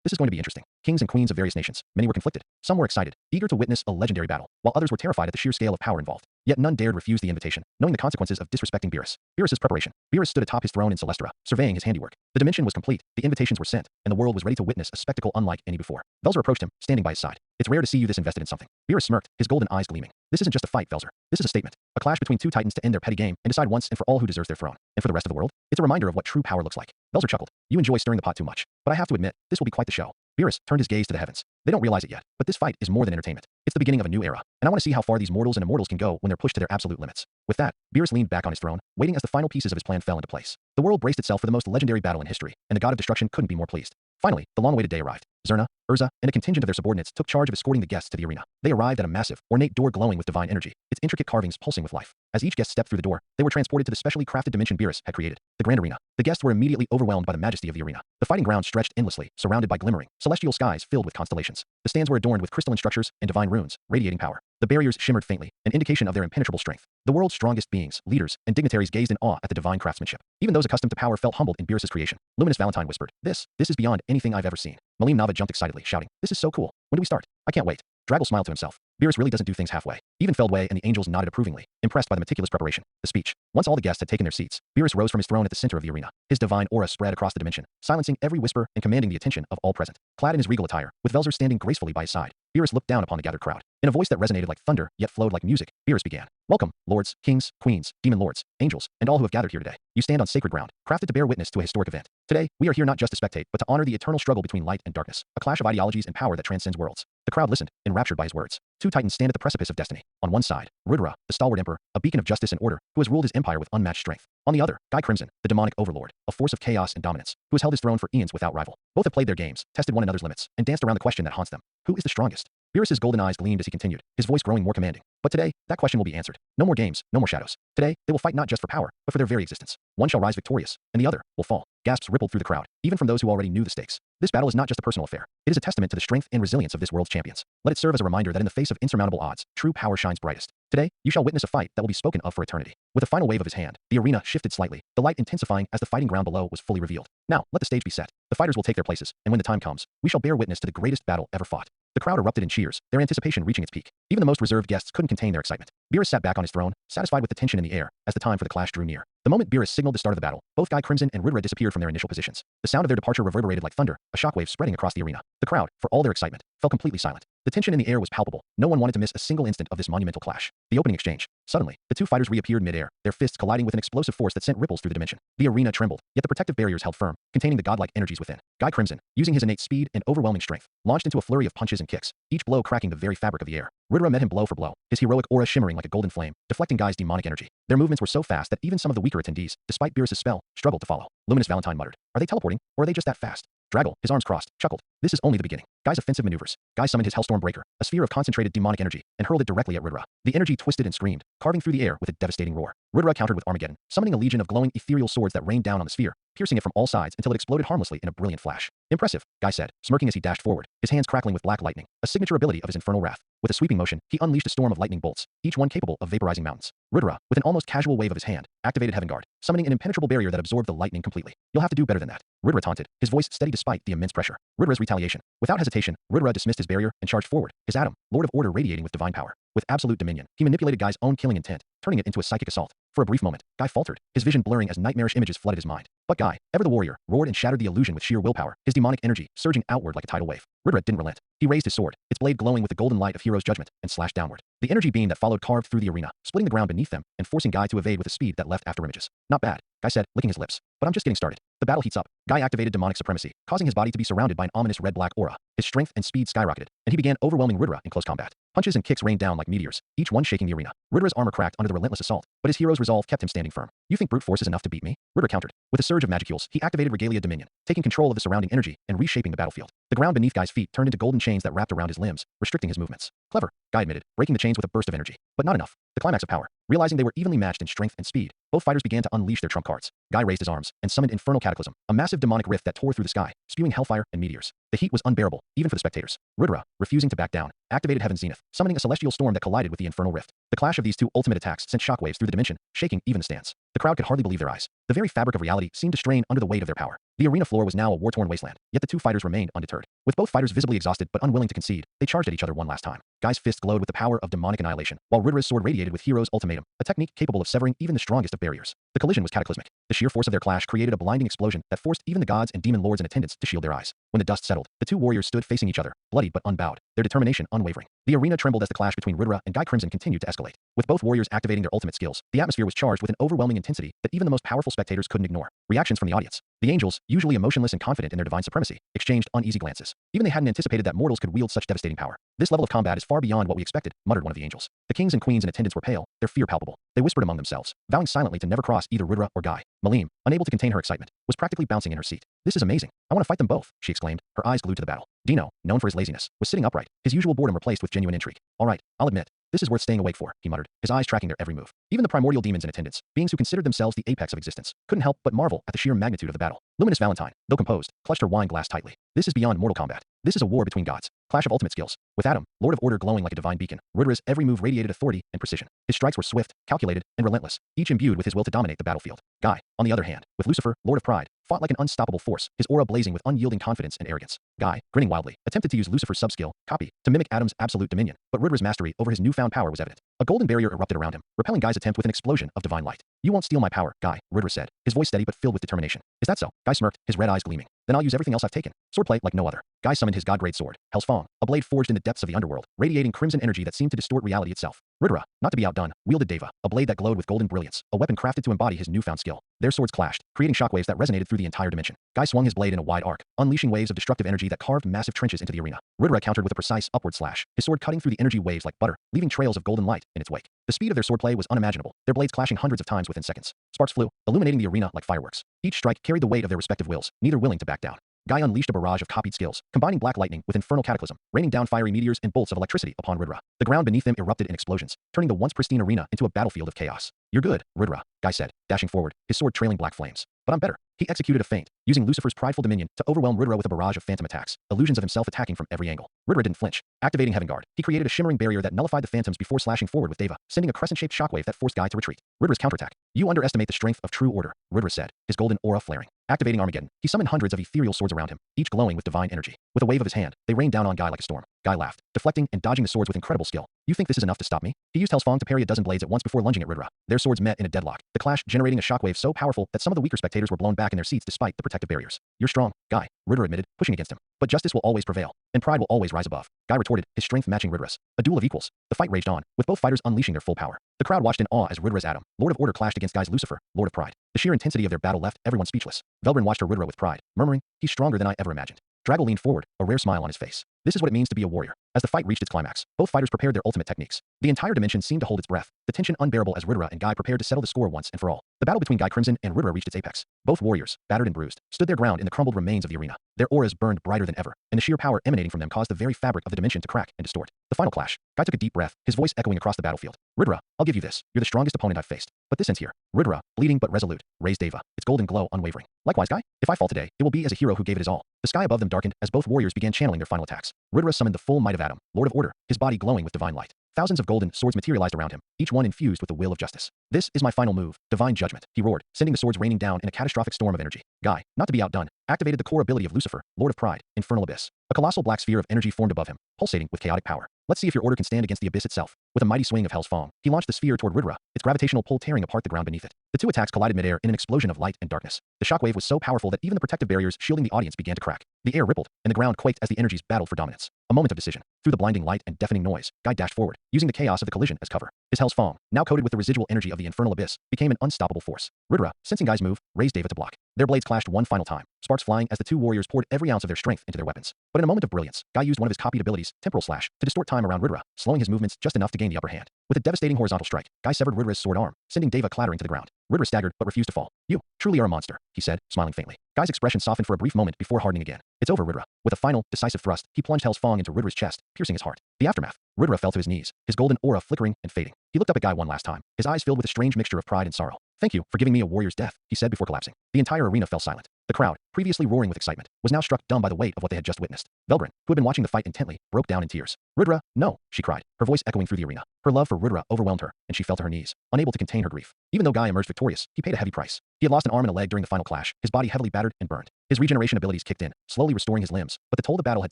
This is going to be interesting. Kings and queens of various nations. Many were conflicted. Some were excited, eager to witness a legendary battle, while others were terrified at the sheer scale of power involved. Yet none dared refuse the invitation, knowing the consequences of disrespecting Beerus. Beerus's preparation. Beerus stood atop his throne in Celestra, surveying his handiwork. The dimension was complete, the invitations were sent, and the world was ready to witness a spectacle unlike any before. Velzer approached him, standing by his side. It's rare to see you this invested in something. Beerus smirked, his golden eyes gleaming. This isn't just a fight, Velzer. This is a statement. A clash between two titans to end their petty game and decide once and for all who deserves their throne. And for the rest of the world, it's a reminder of what true power looks like. Velzer chuckled. You enjoy stirring the pot too much. But I have to admit, this will be quite the show. Beerus turned his gaze to the heavens. They don't realize it yet, but this fight is more than entertainment. It's the beginning of a new era, and I want to see how far these mortals and immortals can go when they're pushed to their absolute limits. With that, Beerus leaned back on his throne, waiting as the final pieces of his plan fell into place. The world braced itself for the most legendary battle in history, and the god of destruction couldn't be more pleased. Finally, the long-awaited day arrived. Zerna, Urza, and a contingent of their subordinates took charge of escorting the guests to the arena. They arrived at a massive, ornate door glowing with divine energy, its intricate carvings pulsing with life. As each guest stepped through the door, they were transported to the specially crafted dimension Beerus had created, the Grand Arena. The guests were immediately overwhelmed by the majesty of the arena. The fighting ground stretched endlessly, surrounded by glimmering, celestial skies filled with constellations. The stands were adorned with crystalline structures and divine runes, radiating power. The barriers shimmered faintly, an indication of their impenetrable strength. The world's strongest beings, leaders, and dignitaries gazed in awe at the divine craftsmanship. Even those accustomed to power felt humbled in Beerus's creation. Luminous Valentine whispered, This is beyond anything I've ever seen. Malim Nava jumped excitedly, shouting, This is so cool. When do we start? I can't wait. Dragal smiled to himself. Beerus really doesn't do things halfway. Even Feldway and the angels nodded approvingly, impressed by the meticulous preparation. The speech. Once all the guests had taken their seats, Beerus rose from his throne at the center of the arena. His divine aura spread across the dimension, silencing every whisper and commanding the attention of all present. Clad in his regal attire, with Velzer standing gracefully by his side, Beerus looked down upon the gathered crowd. In a voice that resonated like thunder, yet flowed like music, Beerus began. Welcome, lords, kings, queens, demon lords, angels, and all who have gathered here today. You stand on sacred ground, crafted to bear witness to a historic event. Today, we are here not just to spectate, but to honor the eternal struggle between light and darkness, a clash of ideologies and power that transcends worlds. The crowd listened, enraptured by his words. Two titans stand at the precipice of destiny. On one side, Rudra, the stalwart emperor, a beacon of justice and order, who has ruled his empire with unmatched strength. On the other, Guy Crimson, the demonic overlord, a force of chaos and dominance, who has held his throne for eons without rival. Both have played their games, tested one another's limits, and danced around the question that haunts them. Who is the strongest? Beerus's golden eyes gleamed as he continued, his voice growing more commanding. But today, that question will be answered. No more games, no more shadows. Today, they will fight not just for power, but for their very existence. One shall rise victorious, and the other will fall. Gasps rippled through the crowd, even from those who already knew the stakes. This battle is not just a personal affair. It is a testament to the strength and resilience of this world's champions. Let it serve as a reminder that in the face of insurmountable odds, true power shines brightest. Today, you shall witness a fight that will be spoken of for eternity. With a final wave of his hand, the arena shifted slightly, the light intensifying as the fighting ground below was fully revealed. Now, let the stage be set. The fighters will take their places, and when the time comes, we shall bear witness to the greatest battle ever fought. The crowd erupted in cheers, their anticipation reaching its peak. Even the most reserved guests couldn't contain their excitement. Beerus sat back on his throne, satisfied with the tension in the air, as the time for the clash drew near. The moment Beerus signaled the start of the battle, both Guy Crimson and Rudra disappeared from their initial positions. The sound of their departure reverberated like thunder, a shockwave spreading across the arena. The crowd, for all their excitement, fell completely silent. The tension in the air was palpable. No one wanted to miss a single instant of this monumental clash. The opening exchange. Suddenly, the two fighters reappeared mid-air, their fists colliding with an explosive force that sent ripples through the dimension. The arena trembled, yet the protective barriers held firm, containing the godlike energies within. Guy Crimson, using his innate speed and overwhelming strength, launched into a flurry of punches and kicks, each blow cracking the very fabric of the air. Rudra met him blow for blow, his heroic aura shimmering like a golden flame, deflecting Guy's demonic energy. Their movements were so fast that even some of the weaker attendees, despite Beerus's spell, struggled to follow. Luminous Valentine muttered, "Are they teleporting, or are they just that fast?" Draggle, his arms crossed, chuckled. This is only the beginning. Guy's offensive maneuvers. Guy summoned his Hellstorm Breaker, a sphere of concentrated demonic energy, and hurled it directly at Rudra. The energy twisted and screamed, carving through the air with a devastating roar. Rudra countered with Armageddon, summoning a legion of glowing ethereal swords that rained down on the sphere, piercing it from all sides until it exploded harmlessly in a brilliant flash. Impressive, Guy said, smirking as he dashed forward, his hands crackling with black lightning, a signature ability of his infernal wrath. With a sweeping motion, he unleashed a storm of lightning bolts, each one capable of vaporizing mountains. Rudra, with an almost casual wave of his hand, activated Heaven Guard, summoning an impenetrable barrier that absorbed the lightning completely. You'll have to do better than that. Rudra taunted, his voice steady despite the immense pressure. Rudra's retaliation. Without hesitation, Rudra dismissed his barrier and charged forward, his Atom, Lord of Order radiating with divine power. With absolute dominion, he manipulated Guy's own killing intent, turning it into a psychic assault. For a brief moment, Guy faltered, his vision blurring as nightmarish images flooded his mind. But Guy, ever the warrior, roared and shattered the illusion with sheer willpower, his demonic energy surging outward like a tidal wave. Rudra didn't relent. He raised his sword, its blade glowing with the golden light of hero's judgment, and slashed downward. The energy beam that followed carved through the arena, splitting the ground beneath them and forcing Guy to evade with a speed that left after images. Not bad, Guy said, licking his lips. But I'm just getting started. The battle heats up. Guy activated demonic supremacy, causing his body to be surrounded by an ominous red-black aura. His strength and speed skyrocketed, and he began overwhelming Rudra in close combat. Punches and kicks rained down like meteors, each one shaking the arena. Rudra's armor cracked under the relentless assault, but his hero's resolve kept him standing firm. You think brute force is enough to beat me? Rudra countered. With a surge of magicules, he activated Regalia Dominion, taking control of the surrounding energy and reshaping the battlefield. The ground beneath Guy's feet turned into golden chains that wrapped around his limbs, restricting his movements. Clever, Guy admitted, breaking the chains with a burst of energy. But not enough. The climax of power. Realizing they were evenly matched in strength and speed, both fighters began to unleash their trump cards. Guy raised his arms and summoned Infernal Cataclysm, a massive demonic rift that tore through the sky, spewing hellfire and meteors. The heat was unbearable, even for the spectators. Rudra, refusing to back down, activated Heaven's Zenith, summoning a celestial storm that collided with the infernal rift. The clash of these two ultimate attacks sent shockwaves through the dimension, shaking even the stands. The crowd could hardly believe their eyes. The very fabric of reality seemed to strain under the weight of their power. The arena floor was now a war-torn wasteland, yet the two fighters remained undeterred. With both fighters visibly exhausted but unwilling to concede, they charged at each other one last time. Guy's fist glowed with the power of demonic annihilation, while Rudra's sword radiated with Hero's Ultimatum, a technique capable of severing even the strongest of barriers. The collision was cataclysmic. The sheer force of their clash created a blinding explosion that forced even the gods and demon lords in attendance to shield their eyes. When the dust settled, the two warriors stood facing each other, bloodied but unbowed, their determination unwavering. The arena trembled as the clash between Rudra and Guy Crimson continued to escalate. With both warriors activating their ultimate skills, the atmosphere was charged with an overwhelming intensity that even the most powerful spectators couldn't ignore. Reactions from the audience. The angels, usually emotionless and confident in their divine supremacy, exchanged uneasy glances. Even they hadn't anticipated that mortals could wield such devastating power. This level of combat is far beyond what we expected, muttered one of the angels. The kings and queens in attendance were pale, their fear palpable. They whispered among themselves, vowing silently to never cross either Rudra or Guy. Malim, unable to contain her excitement, was practically bouncing in her seat. This is amazing. I want to fight them both, she exclaimed, her eyes glued to the battle. Dino, known for his laziness, was sitting upright, his usual boredom replaced with genuine intrigue. All right, I'll admit, this is worth staying awake for, he muttered, his eyes tracking their every move. Even the primordial demons in attendance, beings who considered themselves the apex of existence, couldn't help but marvel at the sheer magnitude of the battle. Luminous Valentine, though composed, clutched her wine glass tightly. This is beyond mortal combat. This is a war between gods. Clash of ultimate skills. With Atom, Lord of Order glowing like a divine beacon, Rudra's every move radiated authority and precision. His strikes were swift, calculated, and relentless, each imbued with his will to dominate the battlefield. Guy, on the other hand, with Lucifer, Lord of Pride, fought like an unstoppable force, his aura blazing with unyielding confidence and arrogance. Guy, grinning wildly, attempted to use Lucifer's subskill, Copy, to mimic Atom's absolute dominion, but Rudra's mastery over his newfound power was evident. A golden barrier erupted around him, repelling Guy's attempt with an explosion of divine light. You won't steal my power, Guy, Rudra said, his voice steady but filled with determination. Is that so? Guy smirked, his red eyes gleaming. Then I'll use everything else I've taken. Swordplay like no other. Guy summoned his god-grade sword, Hell's Fong, a blade forged in the depths of the underworld, radiating crimson energy that seemed to distort reality itself. Ridra, not to be outdone, wielded Deva, a blade that glowed with golden brilliance, a weapon crafted to embody his newfound skill. Their swords clashed, creating shockwaves that resonated through the entire dimension. Guy swung his blade in a wide arc, unleashing waves of destructive energy that carved massive trenches into the arena. Ridra countered with a precise upward slash, his sword cutting through the energy waves like butter, leaving trails of golden light in its wake. The speed of their swordplay was unimaginable, their blades clashing hundreds of times within seconds. Sparks flew, illuminating the arena like fireworks. Each strike carried the weight of their respective wills, neither willing to back down. Guy unleashed a barrage of copied skills, combining black lightning with infernal cataclysm, raining down fiery meteors and bolts of electricity upon Ridra. The ground beneath them erupted in explosions, turning the once pristine arena into a battlefield of chaos. "You're good, Ridra," Guy said, dashing forward, his sword trailing black flames. "But I'm better." He executed a feint, using Lucifer's prideful dominion to overwhelm Ridra with a barrage of phantom attacks, illusions of himself attacking from every angle. Ridra didn't flinch. Activating Heaven Guard, he created a shimmering barrier that nullified the phantoms before slashing forward with Deva, sending a crescent-shaped shockwave that forced Guy to retreat. Ridra's counterattack. "You underestimate the strength of true order," Ridra said, his golden aura flaring. Activating Armageddon, he summoned hundreds of ethereal swords around him, each glowing with divine energy. With a wave of his hand, they rained down on Guy like a storm. Guy laughed, deflecting and dodging the swords with incredible skill. "You think this is enough to stop me?" He used Hell's Fong to parry a dozen blades at once before lunging at Ridra. Their swords met in a deadlock, the clash generating a shockwave so powerful that some of the weaker spectators were blown back in their seats despite the protective barriers. "You're strong, Guy," Ridra admitted, pushing against him. "But justice will always prevail, and pride will always rise above," Guy retorted, his strength matching Ridra's. A duel of equals. The fight raged on, with both fighters unleashing their full power. The crowd watched in awe as Ridra's Adam, Lord of Order, clashed against Guy's Lucifer, Lord of Pride. The sheer intensity of their battle left everyone speechless. Velbrin watched her Ridra with pride, murmuring, "He's stronger than I ever imagined." Drago leaned forward, a rare smile on his face. This is what it means to be a warrior. As the fight reached its climax, both fighters prepared their ultimate techniques. The entire dimension seemed to hold its breath, the tension unbearable as Ridra and Guy prepared to settle the score once and for all. The battle between Guy Crimson and Ridra reached its apex. Both warriors, battered and bruised, stood their ground in the crumbled remains of the arena. Their auras burned brighter than ever, and the sheer power emanating from them caused the very fabric of the dimension to crack and distort. The final clash. Guy took a deep breath, his voice echoing across the battlefield. "Ridra, I'll give you this. You're the strongest opponent I've faced. But this ends here." Ridra, bleeding but resolute, raised Deva, its golden glow unwavering. "Likewise, Guy, if I fall today, it will be as a hero who gave it his all." The sky above them darkened as both warriors began channeling their final attacks. Ridra summoned the full might of Adam, Lord of Order, his body glowing with divine light. Thousands of golden swords materialized around him, each one infused with the will of justice. "This is my final move, Divine Judgment," he roared, sending the swords raining down in a catastrophic storm of energy. Guy, not to be outdone, activated the core ability of Lucifer, Lord of Pride, Infernal Abyss. A colossal black sphere of energy formed above him, pulsating with chaotic power. "Let's see if your order can stand against the abyss itself." With a mighty swing of Hell's Fong, he launched the sphere toward Ridra, its gravitational pull tearing apart the ground beneath it. The two attacks collided midair in an explosion of light and darkness. The shockwave was so powerful that even the protective barriers shielding the audience began to crack. The air rippled, and the ground quaked as the energies battled for dominance. A moment of decision. Through the blinding light and deafening noise, Guy dashed forward, using the chaos of the collision as cover. His Hell's Fong, now coated with the residual energy of the infernal abyss, became an unstoppable force. Ridra, sensing Guy's move, raised Deva to block. Their blades clashed one final time, sparks flying as the two warriors poured every ounce of their strength into their weapons. But in a moment of brilliance, Guy used one of his copied abilities, Temporal Slash, to distort time around Ridra, slowing his movements just enough to gain the upper hand. With a devastating horizontal strike, Guy severed Ridra's sword arm, sending Deva clattering to the ground. Ridra staggered but refused to fall. "You truly are a monster," he said, smiling faintly. Guy's expression softened for a brief moment before hardening again. "It's over, Ridra." With a final, decisive thrust, he plunged Hell's Fong into Ridra's chest, piercing his heart. The aftermath. Ridra fell to his knees, his golden aura flickering and fading. He looked up at Guy one last time, his eyes filled with a strange mixture of pride and sorrow. "Thank you for giving me a warrior's death," he said before collapsing. The entire arena fell silent. The crowd, previously roaring with excitement, was now struck dumb by the weight of what they had just witnessed. Velbrin, who had been watching the fight intently, broke down in tears. "Ridra, no," she cried, her voice echoing through the arena. Her love for Ridra overwhelmed her, and she fell to her knees, unable to contain her grief. Even though Guy emerged victorious, he paid a heavy price. He had lost an arm and a leg during the final clash, his body heavily battered and burned. His regeneration abilities kicked in, slowly restoring his limbs, but the toll the battle had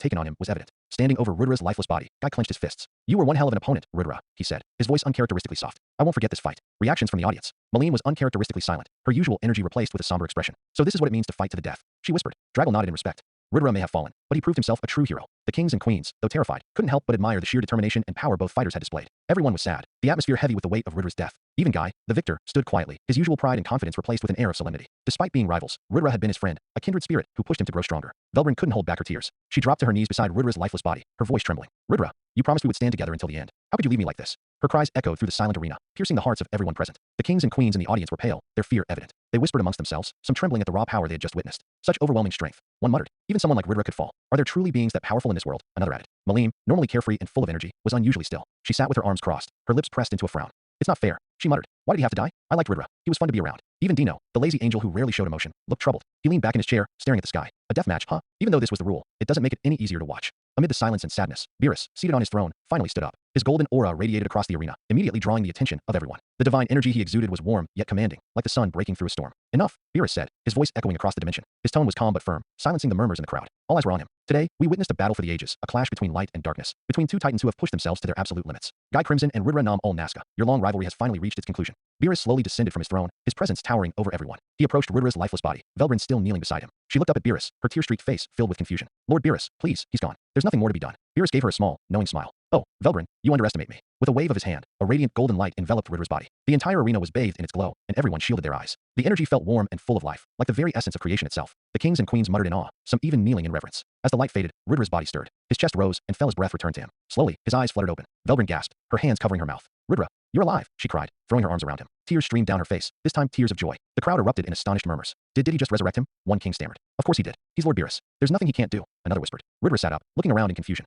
taken on him was evident. Standing over Ridra's lifeless body, Guy clenched his fists. "You were one hell of an opponent, Ridra," he said, his voice uncharacteristically soft. "I won't forget this fight." Reactions from the audience. Malene was uncharacteristically silent, her usual energy replaced with a somber expression. "So this is what it means to fight to the death," she whispered. Drago nodded in respect. Ridra may have fallen, but he proved himself a true hero. The kings and queens, though terrified, couldn't help but admire the sheer determination and power both fighters had displayed. Everyone was sad, the atmosphere heavy with the weight of Ridra's death. Even Guy, the victor, stood quietly, his usual pride and confidence replaced with an air of solemnity. Despite being rivals, Ridra had been his friend, a kindred spirit who pushed him to grow stronger. Velbrin couldn't hold back her tears. She dropped to her knees beside Ridra's lifeless body, her voice trembling. "Ridra, you promised we would stand together until the end. How could you leave me like this?" Her cries echoed through the silent arena, piercing the hearts of everyone present. The kings and queens in the audience were pale, their fear evident. They whispered amongst themselves, some trembling at the raw power they had just witnessed. "Such overwhelming strength," one muttered. "Even someone like Ridra could fall. Are there truly beings that powerful in this world?" Another added. Malene, normally carefree and full of energy, was unusually still. She sat with her arms crossed, her lips pressed into a frown. "It's not fair," she muttered. "Why did he have to die? I liked Ridra. He was fun to be around." Even Dino, the lazy angel who rarely showed emotion, looked troubled. He leaned back in his chair, staring at the sky. "A deathmatch, huh? Even though this was the rule, it doesn't make it any easier to watch. Amid the silence and sadness, Beerus, seated on his throne, finally stood up. His golden aura radiated across the arena, immediately drawing the attention of everyone. The divine energy he exuded was warm, yet commanding, like the sun breaking through a storm. Enough, Beerus said, his voice echoing across the dimension. His tone was calm but firm, silencing the murmurs in the crowd. All eyes were on him. Today, we witnessed a battle for the ages, a clash between light and darkness, between two titans who have pushed themselves to their absolute limits. Guy Crimson and Ridra Nam Ol Nazca, your long rivalry has finally reached its conclusion. Beerus slowly descended from his throne, his presence towering over everyone. He approached Ridra's lifeless body, Velbrin still kneeling beside him. She looked up at Beerus, her tear-streaked face filled with confusion. Lord Beerus, please, he's gone. There's nothing more to be done. Beerus gave her a small, knowing smile. Oh, Velbrin, you underestimate me. With a wave of his hand, a radiant golden light enveloped Ridra's body. The entire arena was bathed in its glow, and everyone shielded their eyes. The energy felt warm and full of life, like the very essence of creation itself. The kings and queens muttered in awe, some even kneeling in reverence. As the light faded, Ridra's body stirred. His chest rose and fell as breath returned to him. Slowly, his eyes fluttered open. Velbrin gasped, her hands covering her mouth. Ridra, you're alive, she cried, throwing her arms around him. Tears streamed down her face, this time tears of joy. The crowd erupted in astonished murmurs. Did he just resurrect him? One king stammered. Of course he did. He's Lord Beerus. There's nothing he can't do, another whispered. Ridra sat up, looking around in confusion.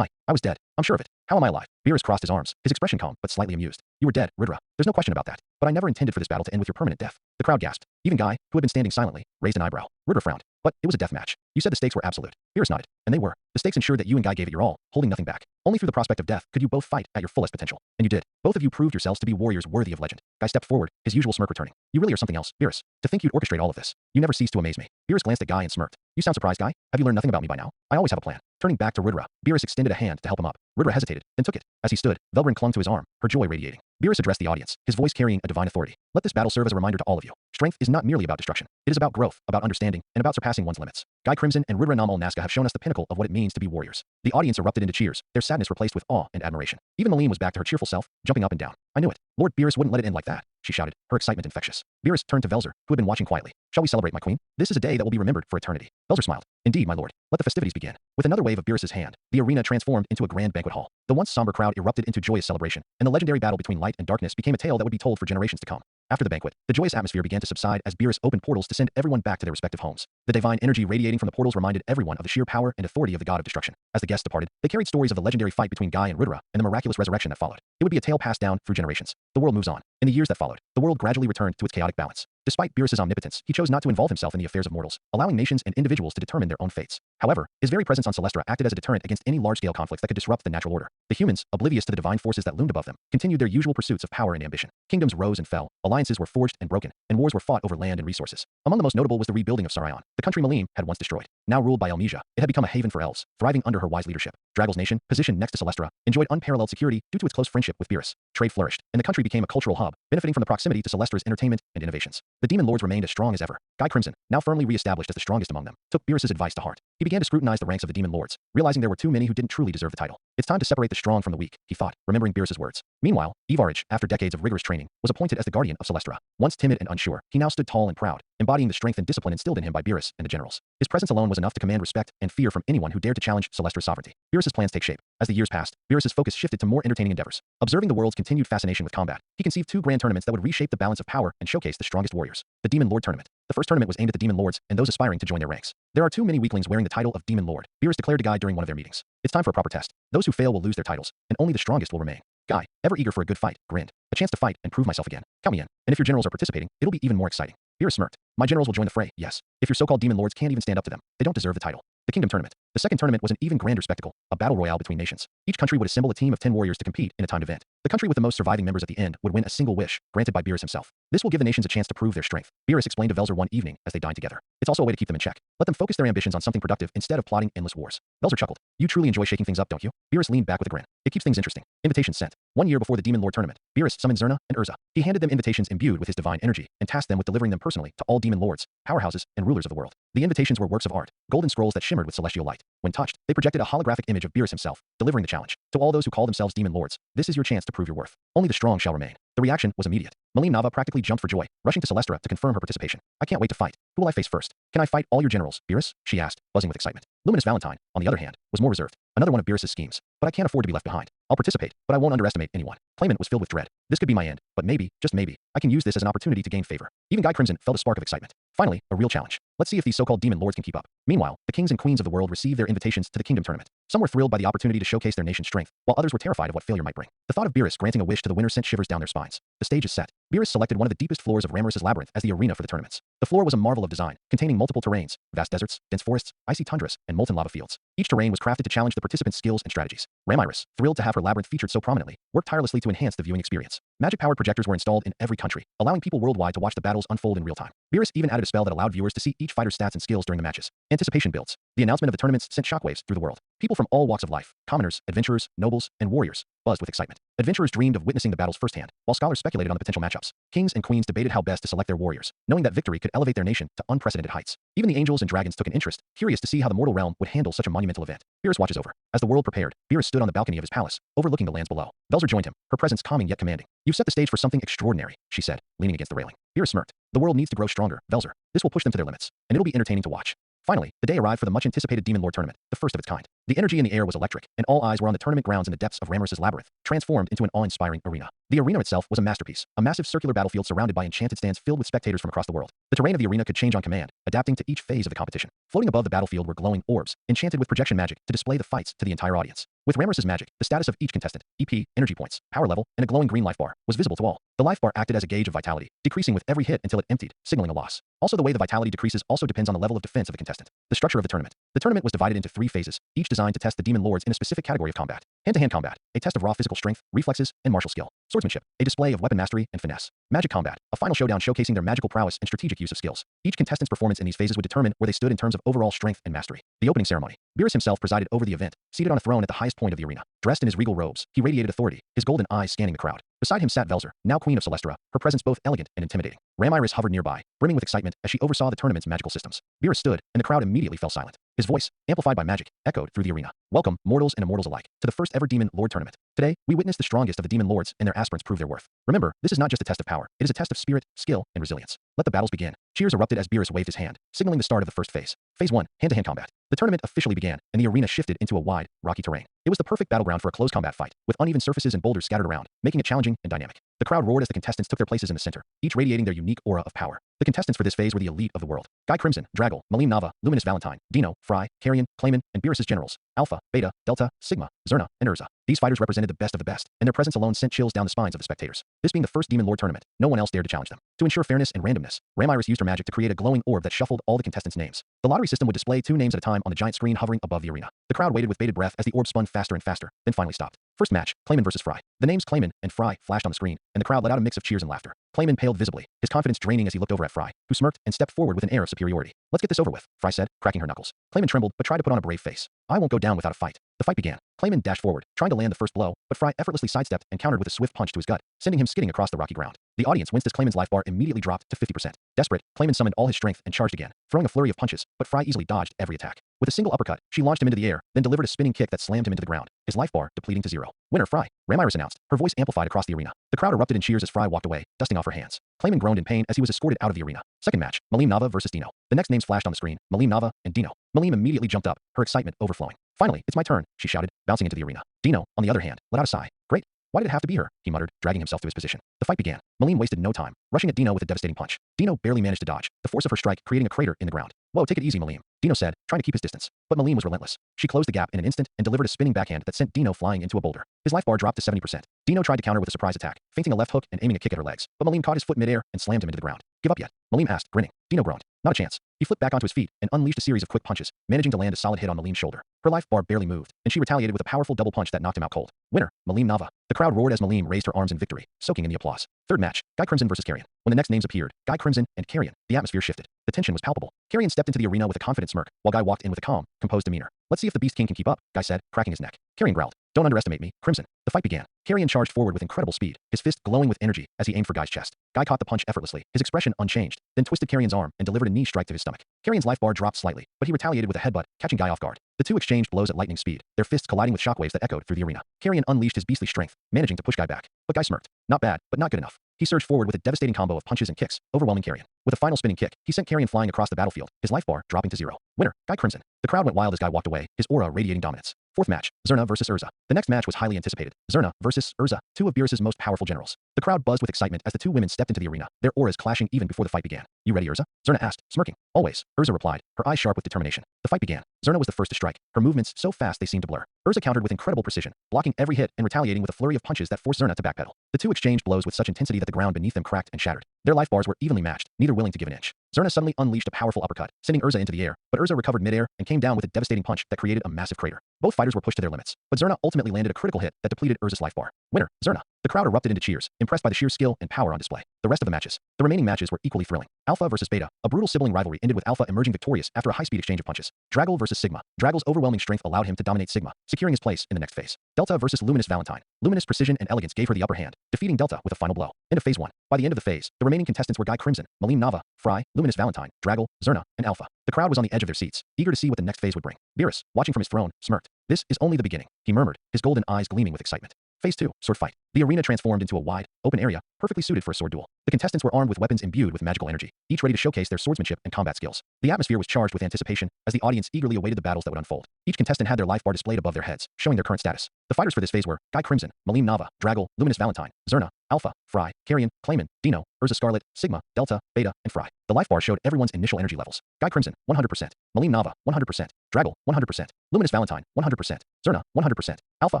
I was dead. I'm sure of it. How am I alive? Beerus crossed his arms, his expression calm but slightly amused. You were dead, Ridra. There's no question about that. But I never intended for this battle to end with your permanent death. The crowd gasped. Even Guy, who had been standing silently, raised an eyebrow. Ridra frowned. But it was a death match. You said the stakes were absolute. Beerus nodded. And they were. The stakes ensured that you and Guy gave it your all, holding nothing back. Only through the prospect of death could you both fight at your fullest potential. And you did. Both of you proved yourselves to be warriors worthy of legend. Guy stepped forward, his usual smirk returning. You really are something else, Beerus. To think you'd orchestrate all of this. You never cease to amaze me. Beerus glanced at Guy and smirked. You sound surprised, Guy? Have you learned nothing about me by now? I always have a plan. Turning back to Ridra, Beerus extended a hand to help him up. Ridra hesitated, then took it. As he stood, Velbrin clung to his arm, her joy radiating. Beerus addressed the audience, his voice carrying a divine authority. Let this battle serve as a reminder to all of you. Strength is not merely about destruction. It is about growth, about understanding, and about surpassing one's limits. Guy Crimson and Ridra Nam Ol Nazca have shown us the pinnacle of what it means to be warriors. The audience erupted into cheers, their sadness replaced with awe and admiration. Even Maline was back to her cheerful self, jumping up and down. I knew it. Lord Beerus wouldn't let it end like that, she shouted, her excitement infectious. Beerus turned to Velzer, who had been watching quietly. Shall we celebrate, my queen? This is a day that will be remembered for eternity. Velzer smiled. Indeed, my lord. Let the festivities begin. With another wave of Beerus's hand, the arena transformed into a grand banquet hall. The once somber crowd erupted into joyous celebration, and the legendary battle between light and darkness became a tale that would be told for generations to come. After the banquet, the joyous atmosphere began to subside as Beerus opened portals to send everyone back to their respective homes. The divine energy radiating from the portals reminded everyone of the sheer power and authority of the god of destruction. As the guests departed, they carried stories of the legendary fight between Guy and Ridra and the miraculous resurrection that followed. It would be a tale passed down through generations. The world moves on. In the years that followed, the world gradually returned to its chaotic balance. Despite Beerus's omnipotence, he chose not to involve himself in the affairs of mortals, allowing nations and individuals to determine their own fates. However, his very presence on Celestra acted as a deterrent against any large-scale conflicts that could disrupt the natural order. The humans, oblivious to the divine forces that loomed above them, continued their usual pursuits of power and ambition. Kingdoms rose and fell, alliances were forged and broken, and wars were fought over land and resources. Among the most notable was the rebuilding of Sarayon, the country Malim had once destroyed. Now ruled by Elmesia, it had become a haven for elves, thriving under her wise leadership. Dragel's nation, positioned next to Celestra, enjoyed unparalleled security due to its close friendship with Beerus. Trade flourished, and the country became a cultural hub, benefiting from the proximity to Celestra's entertainment and innovations. The demon lords remained as strong as ever. Guy Crimson, now firmly re-established as the strongest among them, took Beerus's advice to heart. He began to scrutinize the ranks of the demon lords, realizing there were too many who didn't truly deserve the title. It's time to separate the strong from the weak, he thought, remembering Beerus's words. Meanwhile, Ivarich, after decades of rigorous training, was appointed as the guardian of Celestra. Once timid and unsure, he now stood tall and proud, embodying the strength and discipline instilled in him by Beerus and the generals. His presence alone was enough to command respect and fear from anyone who dared to challenge Celestra's sovereignty. Beerus's plans take shape. As the years passed, Beerus's focus shifted to more entertaining endeavors. Observing the world's continued fascination with combat, he conceived two grand tournaments that would reshape the balance of power and showcase the strongest warriors. The Demon Lord Tournament. The first tournament was aimed at the Demon Lords and those aspiring to join their ranks. There are too many weaklings wearing the title of Demon Lord, Beerus declared to Guy during one of their meetings. It's time for a proper test. Those who fail will lose their titles, and only the strongest will remain. Guy, ever eager for a good fight, grinned. A chance to fight and prove myself again. Count me in. And if your generals are participating, it'll be even more exciting. Beerus smirked. My generals will join the fray, yes. If your so-called demon lords can't even stand up to them, they don't deserve the title. The Kingdom Tournament. The second tournament was an even grander spectacle, a battle royale between nations. Each country would assemble a team of 10 warriors to compete in a timed event. The country with the most surviving members at the end would win a single wish, granted by Beerus himself. This will give the nations a chance to prove their strength, Beerus explained to Velzer one evening as they dined together. It's also a way to keep them in check. Let them focus their ambitions on something productive instead of plotting endless wars. Velzer chuckled. You truly enjoy shaking things up, don't you? Beerus leaned back with a grin. It keeps things interesting. Invitations sent. 1 year before the Demon Lord Tournament, Beerus summoned Zerna and Urza. He handed them invitations imbued with his divine energy and tasked them with delivering them personally to all demon lords, powerhouses, and rulers of the world. The invitations were works of art, golden scrolls that shimmered with celestial light. When touched, they projected a holographic image of Beerus himself, delivering the challenge. To all those who call themselves demon lords, this is your chance to prove your worth. Only the strong shall remain. The reaction was immediate. Malim Nava practically jumped for joy, rushing to Celestra to confirm her participation. I can't wait to fight. Who will I face first? Can I fight all your generals, Beerus? She asked, buzzing with excitement. Luminous Valentine, on the other hand, was more reserved. Another one of Beerus's schemes. But I can't afford to be left behind. I'll participate, but I won't underestimate anyone. Clayman was filled with dread. This could be my end, but maybe, just maybe, I can use this as an opportunity to gain favor. Even Guy Crimson felt a spark of excitement. Finally, a real challenge. Let's see if these so-called demon lords can keep up. Meanwhile, the kings and queens of the world received their invitations to the kingdom tournament. Some were thrilled by the opportunity to showcase their nation's strength, while others were terrified of what failure might bring. The thought of Beerus granting a wish to the winner sent shivers down their spines. The stage is set. Beerus selected one of the deepest floors of Ramorous' labyrinth as the arena for the tournaments. The floor was a marvel of design, containing multiple terrains, vast deserts, dense forests, icy tundras, and molten lava fields. Each terrain was crafted to challenge the participants' skills and strategies. Ramiris, thrilled to have her labyrinth featured so prominently, worked tirelessly to enhance the viewing experience. Magic-powered projectors were installed in every country, allowing people worldwide to watch the battles unfold in real time. Beerus even added a spell that allowed viewers to see each fighter's stats and skills during the matches. Anticipation builds. The announcement of the tournaments sent shockwaves through the world. People from all walks of life, commoners, adventurers, nobles, and warriors, buzzed with excitement. Adventurers dreamed of witnessing the battles firsthand, while scholars speculated on the potential matchups. Kings and queens debated how best to select their warriors, knowing that victory could elevate their nation to unprecedented heights. Even the angels and dragons took an interest, curious to see how the mortal realm would handle such a monumental event. Beerus watches over. As the world prepared, Beerus stood on the balcony of his palace, overlooking the lands below. Velzer joined him, her presence calming yet commanding. You've set the stage for something extraordinary, she said, leaning against the railing. Beerus smirked. The world needs to grow stronger, Velzer. This will push them to their limits, and it'll be entertaining to watch. Finally, the day arrived for the much-anticipated Demon Lord tournament, the first of its kind. The energy in the air was electric, and all eyes were on the tournament grounds in the depths of Ramorous' labyrinth, transformed into an awe-inspiring arena. The arena itself was a masterpiece, a massive circular battlefield surrounded by enchanted stands filled with spectators from across the world. The terrain of the arena could change on command, adapting to each phase of the competition. Floating above the battlefield were glowing orbs, enchanted with projection magic to display the fights to the entire audience. With Ramorous' magic, the status of each contestant, EP, energy points, power level, and a glowing green life bar, was visible to all. The life bar acted as a gauge of vitality, decreasing with every hit until it emptied, signaling a loss. Also, the way the vitality decreases also depends on the level of defense of the contestant. The structure of the tournament. The tournament was divided into 3 phases, each designed to test the demon lords in a specific category of combat. Hand-to-hand combat, a test of raw physical strength, reflexes, and martial skill. Swordsmanship, a display of weapon mastery and finesse. Magic combat, a final showdown showcasing their magical prowess and strategic use of skills. Each contestant's performance in these phases would determine where they stood in terms of overall strength and mastery. The opening ceremony. Beerus himself presided over the event, seated on a throne at the highest point of the arena. Dressed in his regal robes, he radiated authority, his golden eyes scanning the crowd. Beside him sat Velzer, now Queen of Celestra, her presence both elegant and intimidating. Ramiris hovered nearby, brimming with excitement as she oversaw the tournament's magical systems. Beerus stood, and the crowd immediately fell silent. His voice, amplified by magic, echoed through the arena. Welcome, mortals and immortals alike, to the first ever Demon Lord tournament. Today, we witness the strongest of the Demon Lords and their aspirants prove their worth. Remember, this is not just a test of power, it is a test of spirit, skill, and resilience. Let the battles begin. Cheers erupted as Beerus waved his hand, signaling the start of the first phase. Phase 1, hand-to-hand combat. The tournament officially began, and the arena shifted into a wide, rocky terrain. It was the perfect battleground for a close combat fight, with uneven surfaces and boulders scattered around, making it challenging and dynamic. The crowd roared as the contestants took their places in the center, each radiating their unique aura of power. The contestants for this phase were the elite of the world. Guy Crimson, Draggle, Malim Nava, Luminous Valentine, Dino, Fry, Carrion, Clayman, and Beerus' generals, Alpha, Beta, Delta, Sigma, Zerna, and Urza. These fighters represented the best of the best, and their presence alone sent chills down the spines of the spectators. This being the first Demon Lord tournament, no one else dared to challenge them. To ensure fairness and randomness, Ramiris used her magic to create a glowing orb that shuffled all the contestants' names. The lottery system would display 2 names at a time on the giant screen hovering above the arena. The crowd waited with bated breath as the orb spun faster and faster, then finally stopped. First match, Clayman versus Fry. The names Clayman and Fry flashed on the screen, and the crowd let out a mix of cheers and laughter. Clayman paled visibly, his confidence draining as he looked over at Fry, who smirked and stepped forward with an air of superiority. Let's get this over with, Fry said, cracking her knuckles. Clayman trembled, but tried to put on a brave face. I won't go down without a fight. The fight began. Clayman dashed forward, trying to land the first blow, but Fry effortlessly sidestepped and countered with a swift punch to his gut, sending him skidding across the rocky ground. The audience winced as Clayman's life bar immediately dropped to 50%. Desperate, Clayman summoned all his strength and charged again, throwing a flurry of punches, but Fry easily dodged every attack. With a single uppercut, she launched him into the air, then delivered a spinning kick that slammed him into the ground, his life bar depleting to 0. Winner Fry, Ramiris announced, her voice amplified across the arena. The crowd erupted in cheers as Fry walked away, dusting off her hands. Clayman groaned in pain as he was escorted out of the arena. Second match, Malim Nava versus Dino. The next names flashed on the screen, Malim Nava and Dino. Malim immediately jumped up, her excitement overflowing. Finally, it's my turn, she shouted, bouncing into the arena. Dino, on the other hand, let out a sigh. Great. Why did it have to be her? He muttered, dragging himself to his position. The fight began. Malim wasted no time, rushing at Dino with a devastating punch. Dino barely managed to dodge, the force of her strike creating a crater in the ground. Whoa, take it easy, Malim, Dino said, trying to keep his distance. But Malim was relentless. She closed the gap in an instant and delivered a spinning backhand that sent Dino flying into a boulder. His life bar dropped to 70%. Dino tried to counter with a surprise attack, feinting a left hook and aiming a kick at her legs, but Malim caught his foot midair and slammed him into the ground. Give up yet? Malim asked, grinning. Dino groaned. Not a chance. He flipped back onto his feet and unleashed a series of quick punches, managing to land a solid hit on Malim's shoulder. Her life bar barely moved, and she retaliated with a powerful double punch that knocked him out cold. Winner, Malim Nava. The crowd roared as Malim raised her arms in victory, soaking in the applause. Third match, Guy Crimson versus Carrion. When the next names appeared, Guy Crimson and Carrion, the atmosphere shifted. The tension was palpable. Carrion stepped into the arena with a confident smirk, while Guy walked in with a calm, composed demeanor. Let's see if the Beast King can keep up, Guy said, cracking his neck. Carrion growled. Don't underestimate me, Crimson. The fight began. Carrion charged forward with incredible speed, his fist glowing with energy as he aimed for Guy's chest. Guy caught the punch effortlessly, his expression unchanged, then twisted Carrion's arm and delivered a knee strike to his stomach. Carrion's life bar dropped slightly, but he retaliated with a headbutt, catching Guy off guard. The two exchanged blows at lightning speed, their fists colliding with shockwaves that echoed through the arena. Carrion unleashed his beastly strength, managing to push Guy back. But Guy smirked. Not bad, but not good enough. He surged forward with a devastating combo of punches and kicks, overwhelming Carrion. With a final spinning kick, he sent Carrion flying across the battlefield, his life bar dropping to 0. Winner, Guy Crimson. The crowd went wild as Guy walked away, his aura radiating dominance. Fourth match, Zerna versus Urza. The next match was highly anticipated. Zerna versus Urza, two of Beerus' most powerful generals. The crowd buzzed with excitement as the two women stepped into the arena, their auras clashing even before the fight began. You ready, Urza? Zerna asked, smirking. Always, Urza replied, her eyes sharp with determination. The fight began. Zerna was the first to strike, her movements so fast they seemed to blur. Urza countered with incredible precision, blocking every hit and retaliating with a flurry of punches that forced Zerna to backpedal. The two exchanged blows with such intensity that the ground beneath them cracked and shattered. Their life bars were evenly matched, neither willing to give an inch. Zerna suddenly unleashed a powerful uppercut, sending Urza into the air, but Urza recovered midair and came down with a devastating punch that created a massive crater. Both fighters were pushed to their limits, but Zerna ultimately landed a critical hit that depleted Urza's life bar. Winner, Zerna. The crowd erupted into cheers, impressed by the sheer skill and power on display. The rest of the remaining matches were equally thrilling. Alpha versus Beta, a brutal sibling rivalry ended with Alpha emerging victorious after a high-speed exchange of punches. Dragal versus Sigma. Dragal's overwhelming strength allowed him to dominate Sigma, securing his place in the next phase. Delta versus Luminous Valentine. Luminous precision and elegance gave her the upper hand, defeating Delta with a final blow. Into phase 1. By the end of the phase, the remaining contestants were Guy Crimson, Malim Nava, Fry, Luminous Valentine, Dragal, Zerna, and Alpha. The crowd was on the edge of their seats, eager to see what the next phase would bring. Beerus, watching from his throne, smirked. This is only the beginning, he murmured, his golden eyes gleaming with excitement. Phase 2, Sword Fight. The arena transformed into a wide, open area, perfectly suited for a sword duel. The contestants were armed with weapons imbued with magical energy, each ready to showcase their swordsmanship and combat skills. The atmosphere was charged with anticipation as the audience eagerly awaited the battles that would unfold. Each contestant had their life bar displayed above their heads, showing their current status. The fighters for this phase were Guy Crimson, Malim Nava, Dragal, Luminous Valentine, Zerna, Alpha, Fry, Carrion, Clayman, Dino, Urza Scarlet, Sigma, Delta, Beta, and Fry. The life bar showed everyone's initial energy levels. Guy Crimson, 100%. Malim Nava, 100%. Dragal, 100%. Luminous Valentine, 100%. Zerna, 100%. Alpha,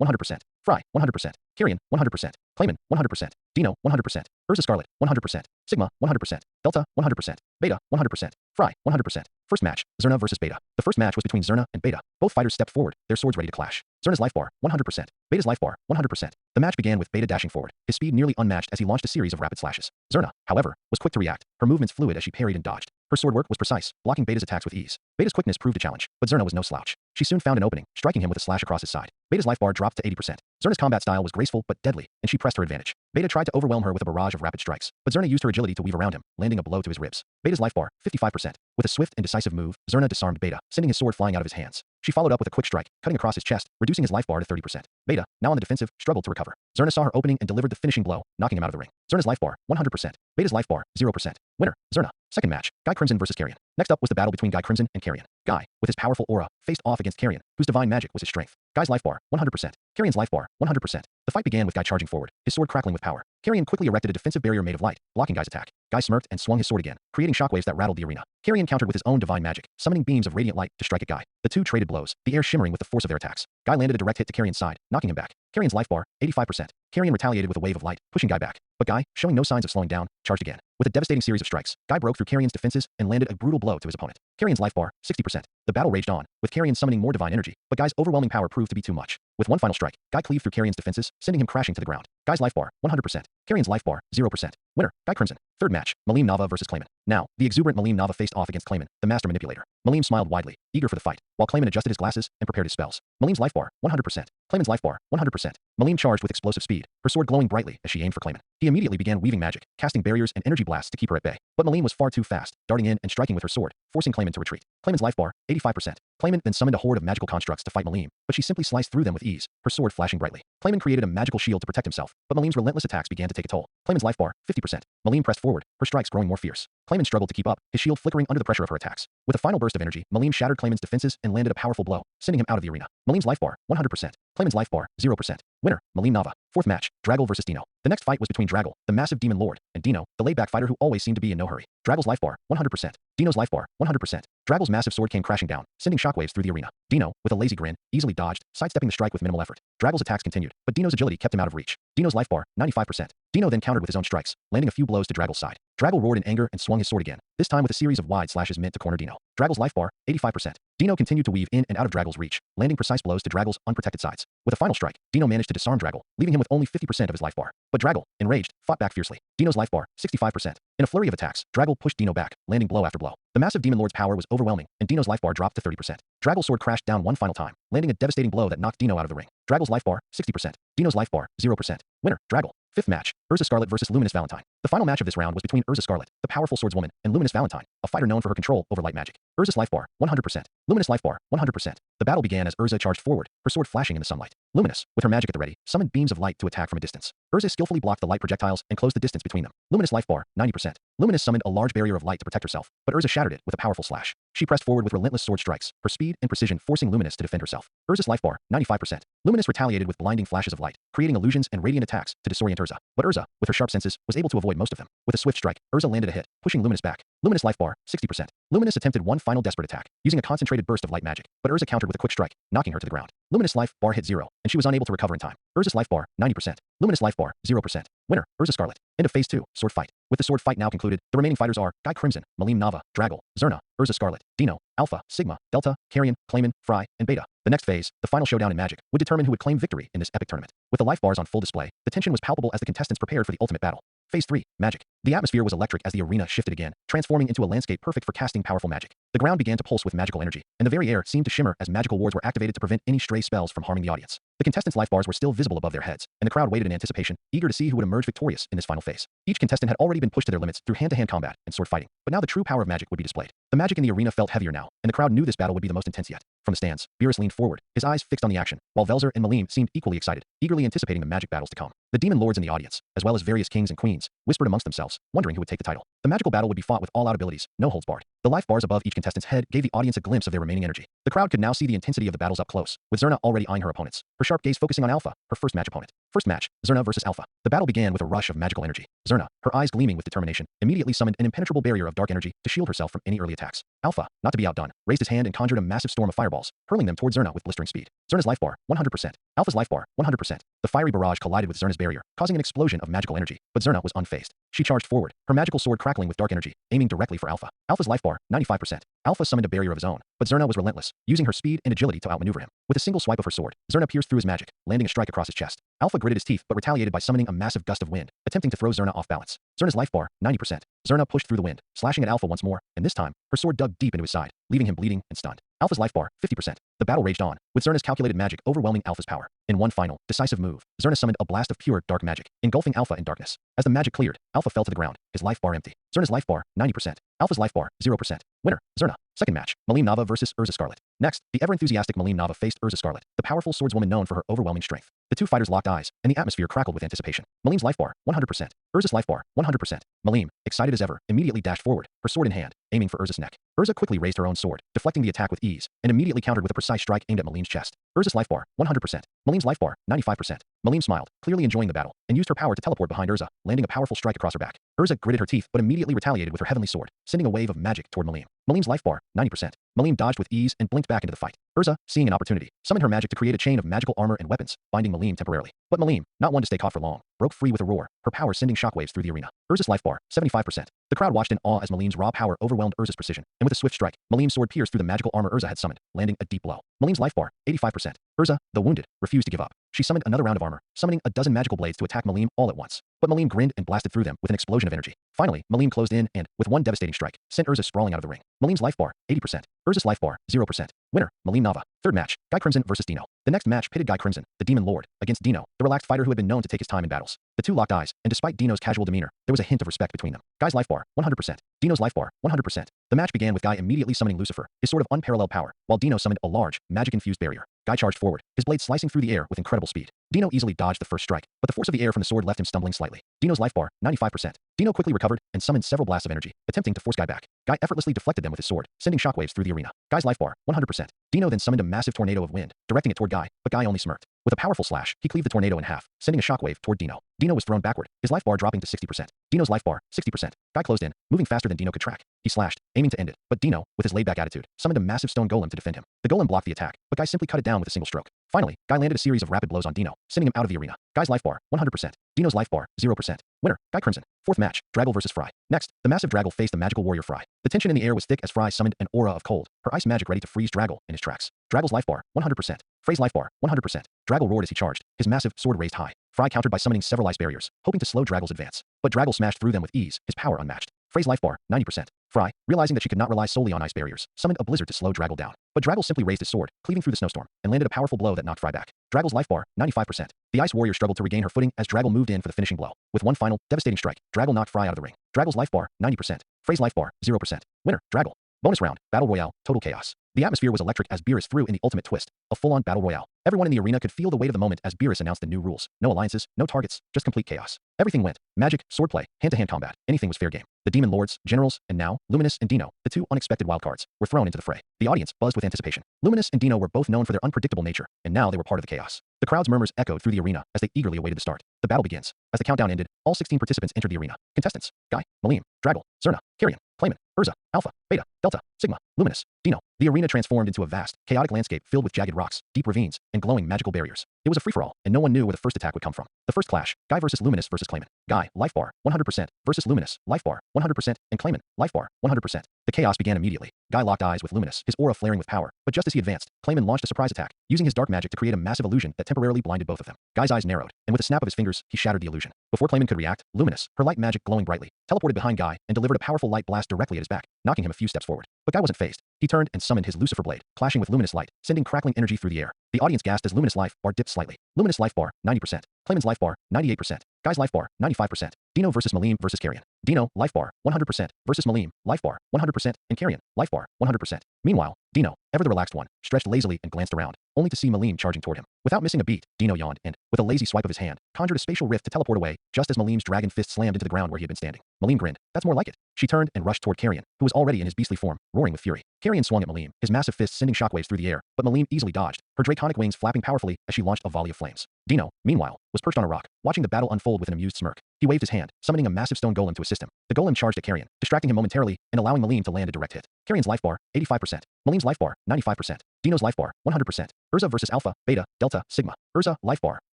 100%. Fry, 100%. Carrion, 100%. Clayman, 100%. Dino, 100%. Urza Scarlet, 100%. Sigma, 100%. Delta, 100%. Beta, 100%. Fry, 100%. First match, Zerna versus Beta. The first match was between Zerna and Beta. Both fighters stepped forward, their swords ready to clash. Zerna's life bar, 100%. Beta's life bar, 100%. The match began with Beta dashing forward, his speed nearly unmatched as he launched a series of rapid slashes. Zerna, however, was quick to react, her movements fluid as she parried and dodged. Her sword work was precise, blocking Beta's attacks with ease. Beta's quickness proved a challenge, but Zerna was no slouch. She soon found an opening, striking him with a slash across his side. Beta's life bar dropped to 80%. Zerna's combat style was graceful but deadly, and she pressed her advantage. Beta tried to overwhelm her with a barrage of rapid strikes, but Zerna used her agility to weave around him, landing a blow to his ribs. Beta's life bar, 55%. With a swift and decisive move, Zerna disarmed Beta, sending his sword flying out of his hands. She followed up with a quick strike, cutting across his chest, reducing his life bar to 30%. Beta, now on the defensive, struggled to recover. Zerna saw her opening and delivered the finishing blow, knocking him out of the ring. Zerna's life bar, 100%. Beta's life bar, 0%. Winner, Zerna. Second match, Guy Crimson versus Carrion. Next up was the battle between Guy Crimson and Carrion. Guy, with his powerful aura, faced off against Carrion, whose divine magic was his strength. Guy's life bar, 100%. Carrion's life bar, 100%. The fight began with Guy charging forward, his sword crackling with power. Carrion quickly erected a defensive barrier made of light, blocking Guy's attack. Guy smirked and swung his sword again, creating shockwaves that rattled the arena. Carrion countered with his own divine magic, summoning beams of radiant light to strike at Guy. The two traded blows, the air shimmering with the force of their attacks. Guy landed a direct hit to Carrion's side, knocking him back. Carrion's life bar, 85%. Carrion retaliated with a wave of light, pushing Guy back. But Guy, showing no signs of slowing down, charged again. With a devastating series of strikes, Guy broke through Carrion's defenses and landed a brutal blow to his opponent. Carrion's life bar, 60%. The battle raged on, with Carrion summoning more divine energy, but Guy's overwhelming power proved to be too much. With one final strike, Guy cleaved through Carrion's defenses, sending him crashing to the ground. Guy's life bar, 100%. Carrion's life bar, 0%. Winner, Guy Crimson. Third match, Malim Nava versus Clayman. Now, the exuberant Malim Nava faced off against Clayman, the master manipulator. Malim smiled widely, eager for the fight, while Clayman adjusted his glasses and prepared his spells. Malim's life bar, 100%. Clayman's life bar, 100%. Malim charged with explosive speed, her sword glowing brightly as she aimed for Clayman. He immediately began weaving magic, casting barriers and energy blasts to keep her at bay. But Malim was far too fast, darting in and striking with her sword, forcing Clayman to retreat. Clayman's life bar, 85%. Clayman then summoned a horde of magical constructs to fight Malim, but she simply sliced through them with ease, her sword flashing brightly. Clayman created a magical shield to protect himself, but Malim's relentless attacks began to take a toll. Clayman's life bar, 50%. Malim pressed forward, her strikes growing more fierce. Clayman struggled to keep up, his shield flickering under the pressure of her attacks. With a final burst of energy, Malim shattered Clayman's defenses and landed a powerful blow, sending him out of the arena. Malim's life bar, 100%. Clayman's life bar, 0%. Winner, Malim Nava. Fourth match, Dragal versus Dino. The next fight was between Dragal, the massive demon lord, and Dino, the laid-back fighter who always seemed to be in no hurry. Dragal's life bar, 100%. Dino's life bar, 100%. Dragal's massive sword came crashing down, sending shockwaves through the arena. Dino, with a lazy grin, easily dodged, sidestepping the strike with minimal effort. Dragal's attacks continued, but Dino's agility kept him out of reach. Dino's life bar, 95%. Dino then countered with his own strikes, landing a few blows to Dragal's side. Dragal roared in anger and swung his sword again, this time with a series of wide slashes meant to corner Dino. Dragal's life bar, 85%. Dino continued to weave in and out of Dragal's reach, landing precise blows to Dragal's unprotected sides. With a final strike, Dino managed to disarm Dragal, leaving him with only 50% of his life bar. But Dragal, enraged, fought back fiercely. Dino's life bar, 65%. In a flurry of attacks, Dragal pushed Dino back, landing blow after blow. The massive demon lord's power was overwhelming, and Dino's life bar dropped to 30%. Dragal's sword crashed down one final time, landing a devastating blow that knocked Dino out of the ring. Dragal's life bar, 60%. Dino's life bar, 0%. Winner, Dragal. Fifth match, Urza Scarlet versus Luminous Valentine. The final match of this round was between Urza Scarlet, the powerful swordswoman, and Luminous Valentine, a fighter known for her control over light magic. Urza's life bar, 100%. Luminous life bar, 100%. The battle began as Urza charged forward, her sword flashing in the sunlight. Luminous, with her magic at the ready, summoned beams of light to attack from a distance. Urza skillfully blocked the light projectiles and closed the distance between them. Luminous life bar, 90%. Luminous summoned a large barrier of light to protect herself, but Urza shattered it with a powerful slash. She pressed forward with relentless sword strikes, her speed and precision forcing Luminous to defend herself. Urza's life bar, 95%. Luminous retaliated with blinding flashes of light, creating illusions and radiant attacks to disorient Urza. But Urza, with her sharp senses, was able to avoid most of them. With a swift strike, Urza landed a hit, pushing Luminous back. Luminous life bar, 60%. Luminous attempted one final desperate attack, using a concentrated burst of light magic, but Urza countered with a quick strike, knocking her to the ground. Luminous life bar hit 0, and she was unable to recover in time. Urza's life bar, 90%. Luminous life bar, 0%. Winner, Urza Scarlet. End of Phase 2, Sword Fight. With the sword fight now concluded, the remaining fighters are Guy Crimson, Malim Nava, Draggle, Zerna, Urza Scarlet, Dino, Alpha, Sigma, Delta, Carrion, Clayman, Fry, and Beta. The next phase, the final showdown in Magic, would determine who would claim victory in this epic tournament. With the life bars on full display, the tension was palpable as the contestants prepared for the ultimate battle. Phase 3, Magic. The atmosphere was electric as the arena shifted again, transforming into a landscape perfect for casting powerful magic. The ground began to pulse with magical energy, and the very air seemed to shimmer as magical wards were activated to prevent any stray spells from harming the audience. The contestants' life bars were still visible above their heads, and the crowd waited in anticipation, eager to see who would emerge victorious in this final phase. Each contestant had already been pushed to their limits through hand-to-hand combat and sword fighting, but now the true power of magic would be displayed. The magic in the arena felt heavier now, and the crowd knew this battle would be the most intense yet. From the stands, Beerus leaned forward, his eyes fixed on the action, while Velzer and Malim seemed equally excited, eagerly anticipating the magic battles to come. The demon lords in the audience, as well as various kings and queens, whispered amongst themselves, wondering who would take the title. The magical battle would be fought with all-out abilities, no holds barred. The life bars above each contestant's head gave the audience a glimpse of their remaining energy. The crowd could now see the intensity of the battles up close, with Zerna already eyeing her opponents, her sharp gaze focusing on Alpha, her first match opponent. First match, Zerna versus Alpha. The battle began with a rush of magical energy. Zerna, her eyes gleaming with determination, immediately summoned an impenetrable barrier of dark energy to shield herself from any early attacks. Alpha, not to be outdone, raised his hand and conjured a massive storm of fireballs, hurling them towards Zerna with blistering speed. Zerna's life bar, 100%. Alpha's life bar, 100%. The fiery barrage collided with Zerna's barrier, causing an explosion of magical energy, but Zerna was unfazed. She charged forward, her magical sword crackling with dark energy, aiming directly for Alpha. Alpha's life bar, 95%. Alpha summoned a barrier of his own, but Zerna was relentless, using her speed and agility to outmaneuver him. With a single swipe of her sword, Zerna pierced through his magic, landing a strike across his chest. Alpha gritted his teeth but retaliated by summoning a massive gust of wind, attempting to throw Zerna off balance. Zerna's life bar, 90%. Zerna pushed through the wind, slashing at Alpha once more, and this time, her sword dug deep into his side, leaving him bleeding and stunned. Alpha's life bar, 50%. The battle raged on, with Zerna's calculated magic overwhelming Alpha's power. In one final, decisive move, Zerna summoned a blast of pure, dark magic, engulfing Alpha in darkness. As the magic cleared, Alpha fell to the ground, his life bar empty. Zerna's life bar, 90%. Alpha's life bar, 0%. Winner, Zerna. Second match, Malim Nava versus Urza Scarlet. Next, the ever-enthusiastic Malim Nava faced Urza Scarlet, the powerful swordswoman known for her overwhelming strength. The two fighters locked eyes, and the atmosphere crackled with anticipation. Malim's life bar, 100%. Urza's life bar, 100%. Malim, excited as ever, immediately dashed forward, her sword in hand, aiming for Urza's neck. Urza quickly raised her own sword, deflecting the attack with ease, and immediately countered with a precise strike aimed at Malim's chest. Urza's life bar, 100%. Malim's life bar, 95%. Malim smiled, clearly enjoying the battle, and used her power to teleport behind Urza, landing a powerful strike across her back. Urza gritted her teeth but immediately retaliated with her heavenly sword, sending a wave of magic toward Malim. Malim's life bar, 90%. Malim dodged with ease and blinked back into the fight. Urza, seeing an opportunity, summoned her magic to create a chain of magical armor and weapons, binding Malim temporarily. But Malim, not one to stay caught for long, broke free with a roar, her power sending shockwaves through the arena. Urza's life bar, 75%. The crowd watched in awe as Malim's raw power overwhelmed Urza's precision, and with a swift strike, Malim's sword pierced through the magical armor Urza had summoned, landing a deep blow. Malim's life bar, 85%. Urza, though wounded, refused to give up. She summoned another round of armor, summoning a dozen magical blades to attack Malim all at once. But Malim grinned and blasted through them with an explosion of energy. Finally, Malim closed in and, with one devastating strike, sent Urza sprawling out of the ring. Malim's life bar, 80%. Urza's life bar, 0%. Winner, Malim Nava. Third match, Guy Crimson versus Dino. The next match pitted Guy Crimson, the Demon Lord, against Dino, the relaxed fighter who had been known to take his time in battles. The two locked eyes, and despite Dino's casual demeanor, there was a hint of respect between them. Guy's life bar, 100%. Dino's life bar, 100%. The match began with Guy immediately summoning Lucifer, his sword of unparalleled power, while Dino summoned a large, magic-infused barrier. Guy charged forward, his blade slicing through the air with incredible speed. Dino easily dodged the first strike, but the force of the air from the sword left him stumbling slightly. Dino's life bar, 95%. Dino quickly recovered and summoned several blasts of energy, attempting to force Guy back. Guy effortlessly deflected them with his sword, sending shockwaves through the arena. Guy's life bar, 100%. Dino then summoned a massive tornado of wind, directing it toward Guy, but Guy only smirked. With a powerful slash, he cleaved the tornado in half, sending a shockwave toward Dino. Dino was thrown backward, his life bar dropping to 60%. Dino's life bar, 60%. Guy closed in, moving faster than Dino could track. He slashed, aiming to end it, but Dino, with his laid-back attitude, summoned a massive stone golem to defend him. The golem blocked the attack, but Guy simply cut it down with a single stroke. Finally, Guy landed a series of rapid blows on Dino, sending him out of the arena. Guy's life bar, 100%. Dino's life bar, 0%. Winner, Guy Crimson. Fourth match, Draggle versus Fry. Next, the massive Draggle faced the magical warrior Fry. The tension in the air was thick as Fry summoned an aura of cold, her ice magic ready to freeze Draggle in his tracks. Draggle's life bar, 100%. Frey's life bar, 100%. Draggle roared as he charged, his massive sword raised high. Fry countered by summoning several ice barriers, hoping to slow Draggle's advance. But Draggle smashed through them with ease, his power unmatched. Frey's life bar, 90%. Fry, realizing that she could not rely solely on ice barriers, summoned a blizzard to slow Draggle down. But Draggle simply raised his sword, cleaving through the snowstorm, and landed a powerful blow that knocked Fry back. Draggle's life bar, 95%. The ice warrior struggled to regain her footing as Draggle moved in for the finishing blow. With one final, devastating strike, Draggle knocked Fry out of the ring. Draggle's life bar, 90%. Frey's life bar, 0%. Winner, Draggle. Bonus round, Battle Royale, Total Chaos. The atmosphere was electric as Beerus threw in the ultimate twist, a full-on battle royale. Everyone in the arena could feel the weight of the moment as Beerus announced the new rules. No alliances, no targets, just complete chaos. Everything went. Magic, swordplay, hand-to-hand combat. Anything was fair game. The Demon Lords, Generals, and now, Luminous and Dino, the two unexpected wildcards, were thrown into the fray. The audience buzzed with anticipation. Luminous and Dino were both known for their unpredictable nature, and now they were part of the chaos. The crowd's murmurs echoed through the arena as they eagerly awaited the start. The battle begins. As the countdown ended, all 16 participants entered the arena. Contestants: Guy, Malim, Draggle, Zerna, Carrion, Clayman, Urza, Alpha, Beta, Delta, Sigma, Luminous, Dino. The arena transformed into a vast, chaotic landscape filled with jagged rocks, deep ravines, and glowing magical barriers. It was a free-for-all, and no one knew where the first attack would come from. The first clash: Guy versus Luminous versus Clayman. Guy, life bar, 100%, versus Luminous, life bar, 100%, and Clayman, life bar, 100%. The chaos began immediately. Guy locked eyes with Luminous, his aura flaring with power, but just as he advanced, Clayman launched a surprise attack, using his dark magic to create a massive illusion that temporarily blinded both of them. Guy's eyes narrowed, and with a snap of his fingers, he shattered the illusion. Before Clayman could react, Luminous, her light magic glowing brightly, teleported behind Guy and delivered a powerful light blast directly at his back, knocking him a few steps forward. But Guy wasn't phased. He turned and summoned his Lucifer blade, clashing with Luminous light, sending crackling energy through the air. The audience gasped as Luminous life bar dipped slightly. Luminous life bar, 90%. Clayman's life bar, 98%. Guy's life bar, 95%. Dino versus Malim versus Carrion. Dino, life bar, 100%, versus Malim, life bar, 100%, and Carrion, life bar, 100%. Meanwhile, Dino, ever the relaxed one, stretched lazily and glanced around, only to see Malim charging toward him. Without missing a beat, Dino yawned and, with a lazy swipe of his hand, conjured a spatial rift to teleport away, just as Malim's dragon fist slammed into the ground where he had been standing. Malim grinned. That's more like it. She turned and rushed toward Carrion, who was already in his beastly form, roaring with fury. Carrion swung at Malim, his massive fist sending shockwaves through the air, but Malim easily dodged, her draconic wings flapping powerfully as she launched a volley of flames. Dino, meanwhile, was perched on a rock, watching the battle unfold with an amused smirk. He waved his hand, summoning a massive stone golem to assist him. The golem charged at Carrion, distracting him momentarily and allowing Malim to land a direct hit. Carrion's life bar, 85%. Malim's life bar, 95%. Dino's life bar, 100%. Urza versus Alpha, Beta, Delta, Sigma. Urza, life bar,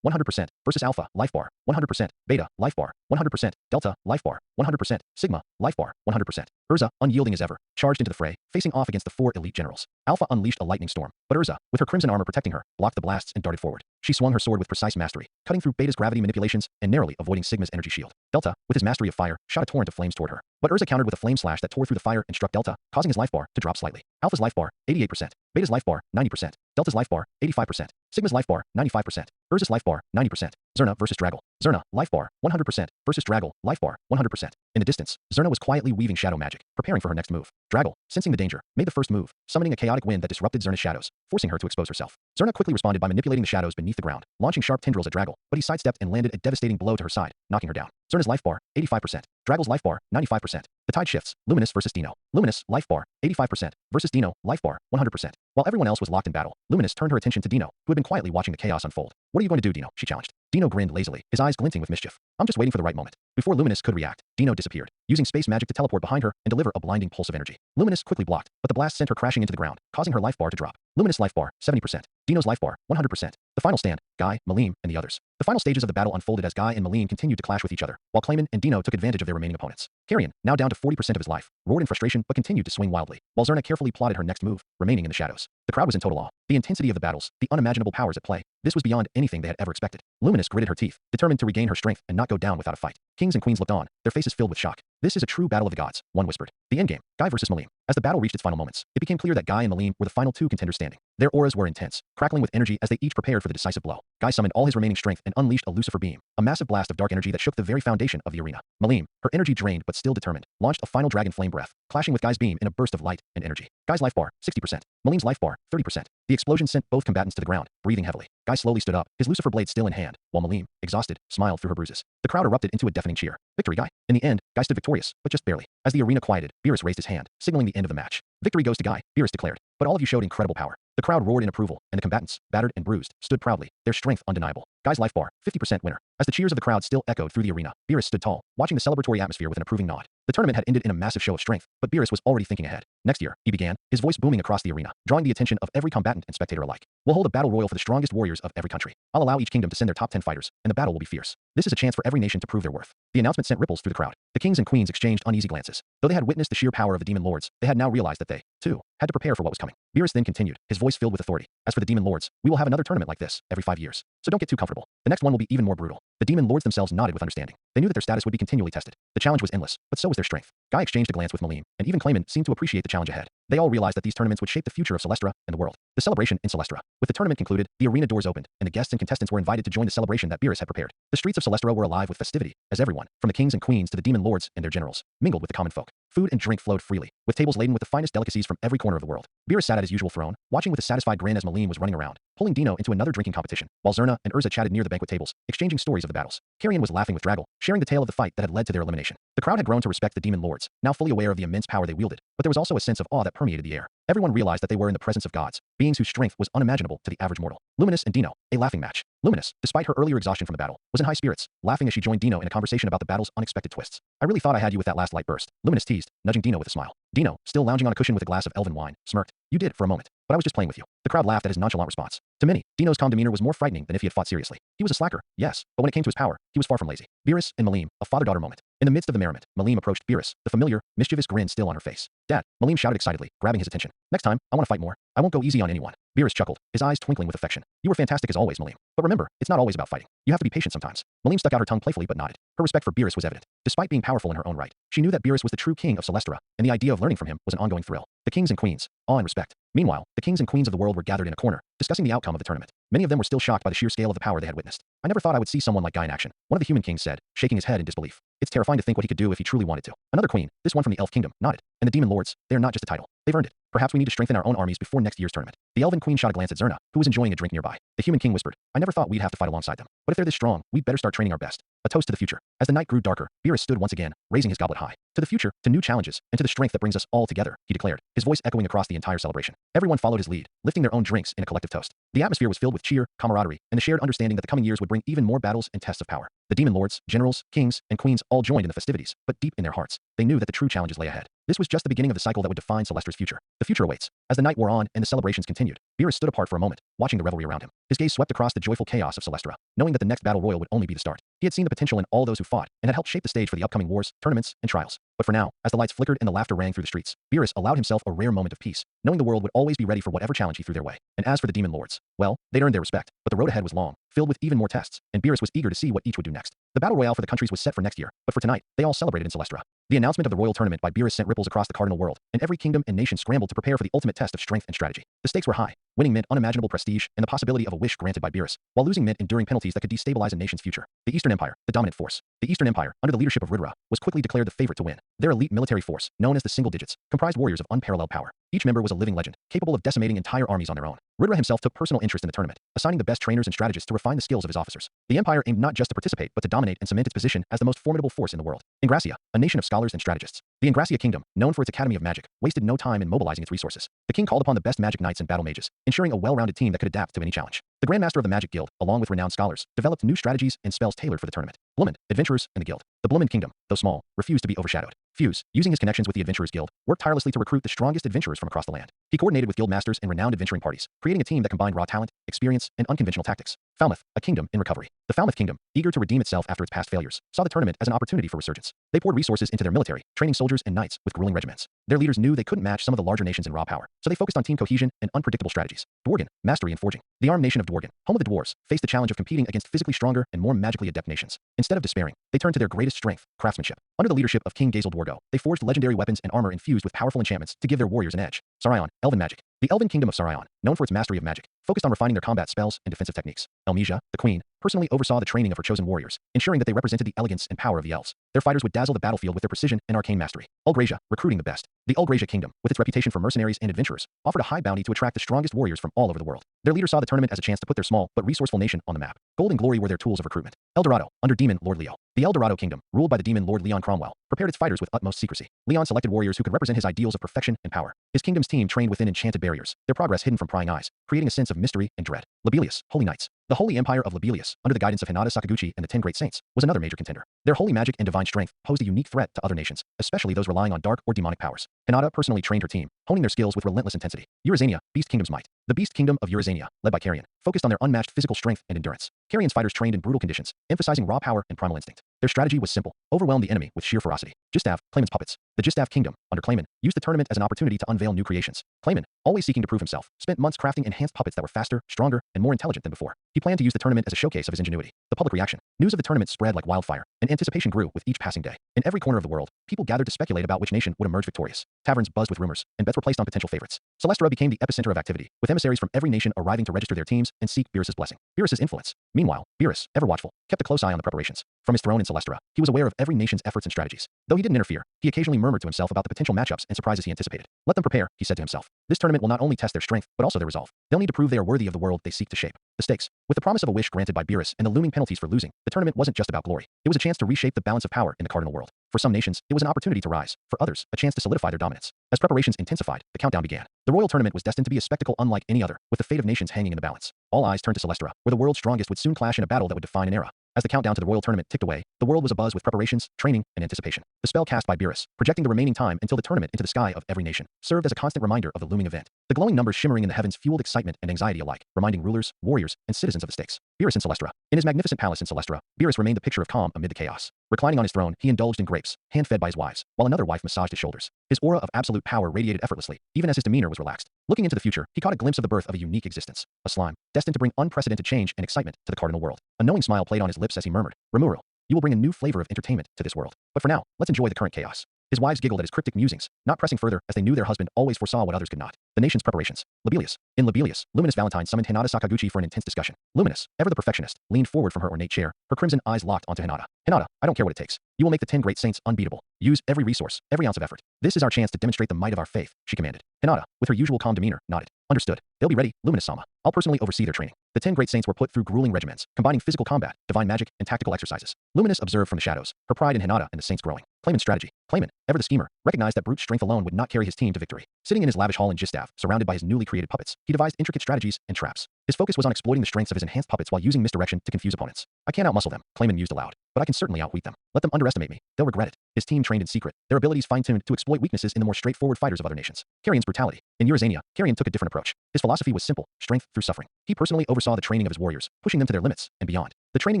100%, versus Alpha, life bar, 100%, Beta, life bar, 100%, Delta, life bar, 100%, Sigma, life bar, 100%. Urza, unyielding as ever, charged into the fray, facing off against the four elite generals. Alpha unleashed a lightning storm, but Urza, with her crimson armor protecting her, blocked the blasts and darted forward. She swung her sword with precise mastery, cutting through Beta's gravity manipulations and narrowly avoiding Sigma's energy shield. Delta, with his mastery of fire, shot a torrent of flames toward her, but Urza countered with a flame slash that tore through the fire and struck Delta, causing his life bar to drop slightly. Alpha's life bar, 88%. Beta's life bar, 90%. Delta's life bar, 85%. Sigma's life bar, 95%. Urza's life bar, 90%. Zerna versus Draggle. Zerna, life bar, 100%, versus Draggle, life bar, 100%. In the distance, Zerna was quietly weaving shadow magic, preparing for her next move. Draggle, sensing the danger, made the first move, summoning a chaotic wind that disrupted Zerna's shadows, forcing her to expose herself. Zerna quickly responded by manipulating the shadows beneath the ground, launching sharp tendrils at Draggle, but he sidestepped and landed a devastating blow to her side, knocking her down. Zerna's life bar, 85%. Draggle's life bar, 95%. The tide shifts. Luminous versus Dino. Luminous, life bar, 85%, versus Dino, life bar, 100%. While everyone else was locked in battle, Luminous turned her attention to Dino, who had been quietly watching the chaos unfold. What are you going to do, Dino? She challenged. Dino grinned lazily, his eyes glinting with mischief. I'm just waiting for the right moment. Before Luminous could react, Dino disappeared, using space magic to teleport behind her and deliver a blinding pulse of energy. Luminous quickly blocked, but the blast sent her crashing into the ground, causing her life bar to drop. Luminous life bar, 70%. Dino's life bar, 100%. The final stand, Guy, Malim, and the others. The final stages of the battle unfolded as Guy and Malim continued to clash with each other, while Clayman and Dino took advantage of their remaining opponents. Carrion, now down to 40% of his life, roared in frustration but continued to swing wildly, while Zerna carefully plotted her next move, remaining in the shadows. The crowd was in total awe. The intensity of the battles, the unimaginable powers at play, this was beyond anything they had ever expected. Luminous gritted her teeth, determined to regain her strength and not go down without a fight. Kings and queens looked on, their faces filled with shock. This is a true battle of the gods, one whispered. The endgame, Guy versus Malim. As the battle reached its final moments, it became clear that Guy and Malim were the final two contenders standing. Their auras were intense, crackling with energy as they each prepared for the decisive blow. Guy summoned all his remaining strength and unleashed a Lucifer beam, a massive blast of dark energy that shook the very foundation of the arena. Malim, her energy drained but still determined, launched a final dragon flame breath, clashing with Guy's beam in a burst of light and energy. Guy's life bar, 60%. Malim's life bar, 30%. The explosion sent both combatants to the ground, breathing heavily. Guy slowly stood up, his Lucifer blade still in hand, while Malim, exhausted, smiled through her bruises. The crowd erupted into a deafening cheer. Victory, Guy. In the end, Guy stood victorious, but just barely. As the arena quieted, Beerus raised his hand, signaling the end of the match. Victory goes to Guy, Beerus declared. But all of you showed incredible power. The crowd roared in approval, and the combatants, battered and bruised, stood proudly, their strength undeniable. Guy's life bar, 50% winner. As the cheers of the crowd still echoed through the arena, Beerus stood tall, watching the celebratory atmosphere with an approving nod. The tournament had ended in a massive show of strength, but Beerus was already thinking ahead. Next year, he began, his voice booming across the arena, drawing the attention of every combatant and spectator alike. We'll hold a battle royal for the strongest warriors of every country. I'll allow each kingdom to send their top 10 fighters, and the battle will be fierce. This is a chance for every nation to prove their worth. The announcement sent ripples through the crowd. The kings and queens exchanged uneasy glances. Though they had witnessed the sheer power of the demon lords, they had now realized that they, too, had to prepare for what was coming. Beerus then continued, his voice filled with authority. As for the demon lords, we will have another tournament like this every 5 years. So don't get too comfortable. The next one will be even more brutal. The demon lords themselves nodded with understanding. They knew that their status would be continually tested. The challenge was endless, but so was their strength. Guy exchanged a glance with Malim, and even Clayman seemed to appreciate the challenge ahead. They all realized that these tournaments would shape the future of Celestra and the world. The celebration in Celestra. With the tournament concluded, the arena doors opened, and the guests and contestants were invited to join the celebration that Beerus had prepared. The streets of Celestra were alive with festivity, as everyone, from the kings and queens to the demon lords and their generals, mingled with the common folk. Food and drink flowed freely, with tables laden with the finest delicacies from every corner of the world. Beerus sat at his usual throne, watching with a satisfied grin as Malim was running around, pulling Dino into another drinking competition, while Zerna and Urza chatted near the banquet tables, exchanging stories of the battles. Carrion was laughing with Draggle, sharing the tale of the fight that had led to their elimination. The crowd had grown to respect the demon lords, now fully aware of the immense power they wielded, but there was also a sense of awe that permeated the air. Everyone realized that they were in the presence of gods, beings whose strength was unimaginable to the average mortal. Luminous and Dino, a laughing match. Luminous, despite her earlier exhaustion from the battle, was in high spirits, laughing as she joined Dino in a conversation about the battle's unexpected twists. I really thought I had you with that last light burst, Luminous teased, nudging Dino with a smile. Dino, still lounging on a cushion with a glass of elven wine, smirked. You did for a moment, but I was just playing with you. The crowd laughed at his nonchalant response. To many, Dino's calm demeanor was more frightening than if he had fought seriously. He was a slacker, yes, but when it came to his power, he was far from lazy. Beerus and Malim, a father-daughter moment. In the midst of the merriment, Malim approached Beerus, the familiar, mischievous grin still on her face. Dad, Malim shouted excitedly, grabbing his attention. Next time, I want to fight more. I won't go easy on anyone. Beerus chuckled, his eyes twinkling with affection. You were fantastic as always, Malim. But remember, it's not always about fighting. You have to be patient sometimes. Malim stuck out her tongue playfully but nodded. Her respect for Beerus was evident. Despite being powerful in her own right, she knew that Beerus was the true king of Celestra, and the idea of learning from him was an ongoing thrill. The kings and queens, awe and respect. Meanwhile, the kings and queens of the world were gathered in a corner, discussing the outcome of the tournament. Many of them were still shocked by the sheer scale of the power they had witnessed. I never thought I would see someone like Guy in action, one of the human kings said, shaking his head in disbelief. It's terrifying to think what he could do if he truly wanted to. Another queen, this one from the elf kingdom, nodded. And the demon lords, they are not just a title. They've earned it. Perhaps we need to strengthen our own armies before next year's tournament. The elven queen shot a glance at Zerna, who was enjoying a drink nearby. The human king whispered, I never thought we'd have to fight alongside them. But if they're this strong, we'd better start training our best. A toast to the future. As the night grew darker, Beerus stood once again, raising his goblet high. To the future, to new challenges, and to the strength that brings us all together, he declared, his voice echoing across the entire celebration. Everyone followed his lead, lifting their own drinks in a collective toast. The atmosphere was filled with cheer, camaraderie, and the shared understanding that the coming years would bring even more battles and tests of power. The demon lords, generals, kings, and queens all joined in the festivities, but deep in their hearts, they knew that the true challenges lay ahead. This was just the beginning of the cycle that would define Celestra's future. The future awaits. As the night wore on and the celebrations continued, Beerus stood apart for a moment, watching the revelry around him. His gaze swept across the joyful chaos of Celestra, knowing that the next battle royal would only be the start. He had seen the potential in all those who fought, and had helped shape the stage for the upcoming wars, tournaments, and trials. But for now, as the lights flickered and the laughter rang through the streets, Beerus allowed himself a rare moment of peace, knowing the world would always be ready for whatever challenge he threw their way. And as for the demon lords, well, they'd earned their respect, but the road ahead was long, filled with even more tests, and Beerus was eager to see what each would do next. The battle royale for the countries was set for next year, but for tonight, they all celebrated in Celestra. The announcement of the royal tournament by Beerus sent ripples across the cardinal world, and every kingdom and nation scrambled to prepare for the ultimate test of strength and strategy. The stakes were high. Winning meant unimaginable prestige and the possibility of a wish granted by Beerus, while losing meant enduring penalties that could destabilize a nation's future. The Eastern Empire, the dominant force. The Eastern Empire, under the leadership of Rudra, was quickly declared the favorite to win. Their elite military force, known as the Single Digits, comprised warriors of unparalleled power. Each member was a living legend, capable of decimating entire armies on their own. Rudra himself took personal interest in the tournament, assigning the best trainers and strategists to refine the skills of his officers. The empire aimed not just to participate, but to dominate and cement its position as the most formidable force in the world. Ingracia, a nation of scholars and strategists. The Ingracia kingdom, known for its Academy of Magic, wasted no time in mobilizing its resources. The king called upon the best magic knights and battle mages, ensuring a well-rounded team that could adapt to any challenge. The Grandmaster of the Magic Guild, along with renowned scholars, developed new strategies and spells tailored for the tournament. Blumend, adventurers, and the guild. The Blumend kingdom, though small, refused to be overshadowed. Fuse, using his connections with the Adventurers Guild, worked tirelessly to recruit the strongest adventurers from across the land. He coordinated with guild masters and renowned adventuring parties, creating a team that combined raw talent, experience, and unconventional tactics. Falmouth, a kingdom in recovery. The Falmouth kingdom, eager to redeem itself after its past failures, saw the tournament as an opportunity for resurgence. They poured resources into their military, training soldiers and knights with grueling regiments. Their leaders knew they couldn't match some of the larger nations in raw power, so they focused on team cohesion and unpredictable strategies. Dworgen, mastery in forging. The armed nation of Dworgen, home of the dwarves, faced the challenge of competing against physically stronger and more magically adept nations. Instead of despairing, they turned to their greatest strength, craftsmanship. Under the leadership of King Gazel Dwargo, they forged legendary weapons and armor infused with powerful enchantments to give their warriors an edge. Sarion, elven magic. The elven kingdom of Sarion, known for its mastery of magic, focused on refining their combat spells and defensive techniques. Elmesia, the queen, personally oversaw the training of her chosen warriors, ensuring that they represented the elegance and power of the elves. Their fighters would dazzle the battlefield with their precision and arcane mastery. Ulgrasia, recruiting the best. The Ulgrasia kingdom, with its reputation for mercenaries and adventurers, offered a high bounty to attract the strongest warriors from all over the world. Their leader saw the tournament as a chance to put their small but resourceful nation on the map. Gold and glory were their tools of recruitment. Eldorado, under Demon Lord Leo. The Eldorado kingdom, ruled by the demon Lord Leon Cromwell, prepared its fighters with utmost secrecy. Leon selected warriors who could represent his ideals of perfection and power. His kingdom's team trained within enchanted barriers, their progress hidden from prying eyes, creating a sense of mystery and dread. Lobelia, Holy Knights. The Holy Empire of Lobelia, under the guidance of Hinata Sakaguchi and the 10 Great Saints, was another major contender. Their holy magic and divine strength posed a unique threat to other nations, especially those relying on dark or demonic powers. Hinata personally trained her team, honing their skills with relentless intensity. Eurazania, Beast Kingdom's might. The Beast Kingdom of Eurazania, led by Carrion, focused on their unmatched physical strength and endurance. Carrion's fighters trained in brutal conditions, emphasizing raw power and primal instinct. Their strategy was simple: overwhelm the enemy with sheer ferocity. Jistav, Clayman's puppets. The Jistav Kingdom, under Clayman, used the tournament as an opportunity to unveil new creations. Clayman, always seeking to prove himself, spent months crafting enhanced puppets that were faster, stronger, and more intelligent than before. He He planned to use the tournament as a showcase of his ingenuity. The public reaction. News of the tournament spread like wildfire, and anticipation grew with each passing day. In every corner of the world, people gathered to speculate about which nation would emerge victorious. Taverns buzzed with rumors, and bets were placed on potential favorites. Celestra became the epicenter of activity, with emissaries from every nation arriving to register their teams and seek Beerus' blessing. Beerus' influence. Meanwhile, Beerus, ever watchful, kept a close eye on the preparations. From his throne in Celestra, he was aware of every nation's efforts and strategies. Though he didn't interfere, he occasionally murmured to himself about the potential matchups and surprises he anticipated. Let them prepare, he said to himself. This tournament will not only test their strength, but also their resolve. They'll need to prove they are worthy of the world they seek to shape. The stakes. With the promise of a wish granted by Beerus and the looming penalties for losing, the tournament wasn't just about glory. It was a chance to reshape the balance of power in the cardinal world. For some nations, it was an opportunity to rise. For others, a chance to solidify their dominance. As preparations intensified, the countdown began. The royal tournament was destined to be a spectacle unlike any other, with the fate of nations hanging in the balance. All eyes turned to Celestra, where the world's strongest would soon clash in a battle that would define an era. As the countdown to the royal tournament ticked away, the world was abuzz with preparations, training, and anticipation. The spell cast by Beerus, projecting the remaining time until the tournament into the sky of every nation, served as a constant reminder of the looming event. The glowing numbers shimmering in the heavens fueled excitement and anxiety alike, reminding rulers, warriors, and citizens of the stakes. Beerus in Celestra. In his magnificent palace in Celestra, Beerus remained the picture of calm amid the chaos. Reclining on his throne, he indulged in grapes, hand-fed by his wives, while another wife massaged his shoulders. His aura of absolute power radiated effortlessly, even as his demeanor was relaxed. Looking into the future, he caught a glimpse of the birth of a unique existence, a slime, destined to bring unprecedented change and excitement to the cardinal world. A knowing smile played on his lips as he murmured, Remurial, you will bring a new flavor of entertainment to this world. But for now, let's enjoy the current chaos. His wives giggled at his cryptic musings, not pressing further as they knew their husband always foresaw what others could not. The nation's preparations. Lobelia. In Lobelia, Luminous Valentine summoned Hinata Sakaguchi for an intense discussion. Luminous, ever the perfectionist, leaned forward from her ornate chair, her crimson eyes locked onto Hinata. Hinata, I don't care what it takes. You will make the 10 great saints unbeatable. Use every resource, every ounce of effort. This is our chance to demonstrate the might of our faith, she commanded. Hinata, with her usual calm demeanor, nodded. Understood. They'll be ready, Luminous-sama. I'll personally oversee their training. The 10 great saints were put through grueling regimens, combining physical combat, divine magic, and tactical exercises. Luminous observed from the shadows, her pride in Hinata and the saints growing. Clayman's strategy. Clayman, ever the schemer, recognized that brute strength alone would not carry his team to victory. Sitting in his lavish hall in Jistav, surrounded by his newly created puppets, he devised intricate strategies and traps. His focus was on exploiting the strengths of his enhanced puppets while using misdirection to confuse opponents. I can't outmuscle them, Clayman mused aloud, but I can certainly outwit them. Let them underestimate me. They'll regret it. His team trained in secret, their abilities fine-tuned to exploit weaknesses in the more straightforward fighters of other nations. Carrion's brutality. In Eurozania, Carrion took a different approach. His philosophy was simple, strength through suffering. He personally oversaw the training of his warriors, pushing them to their limits and beyond. The training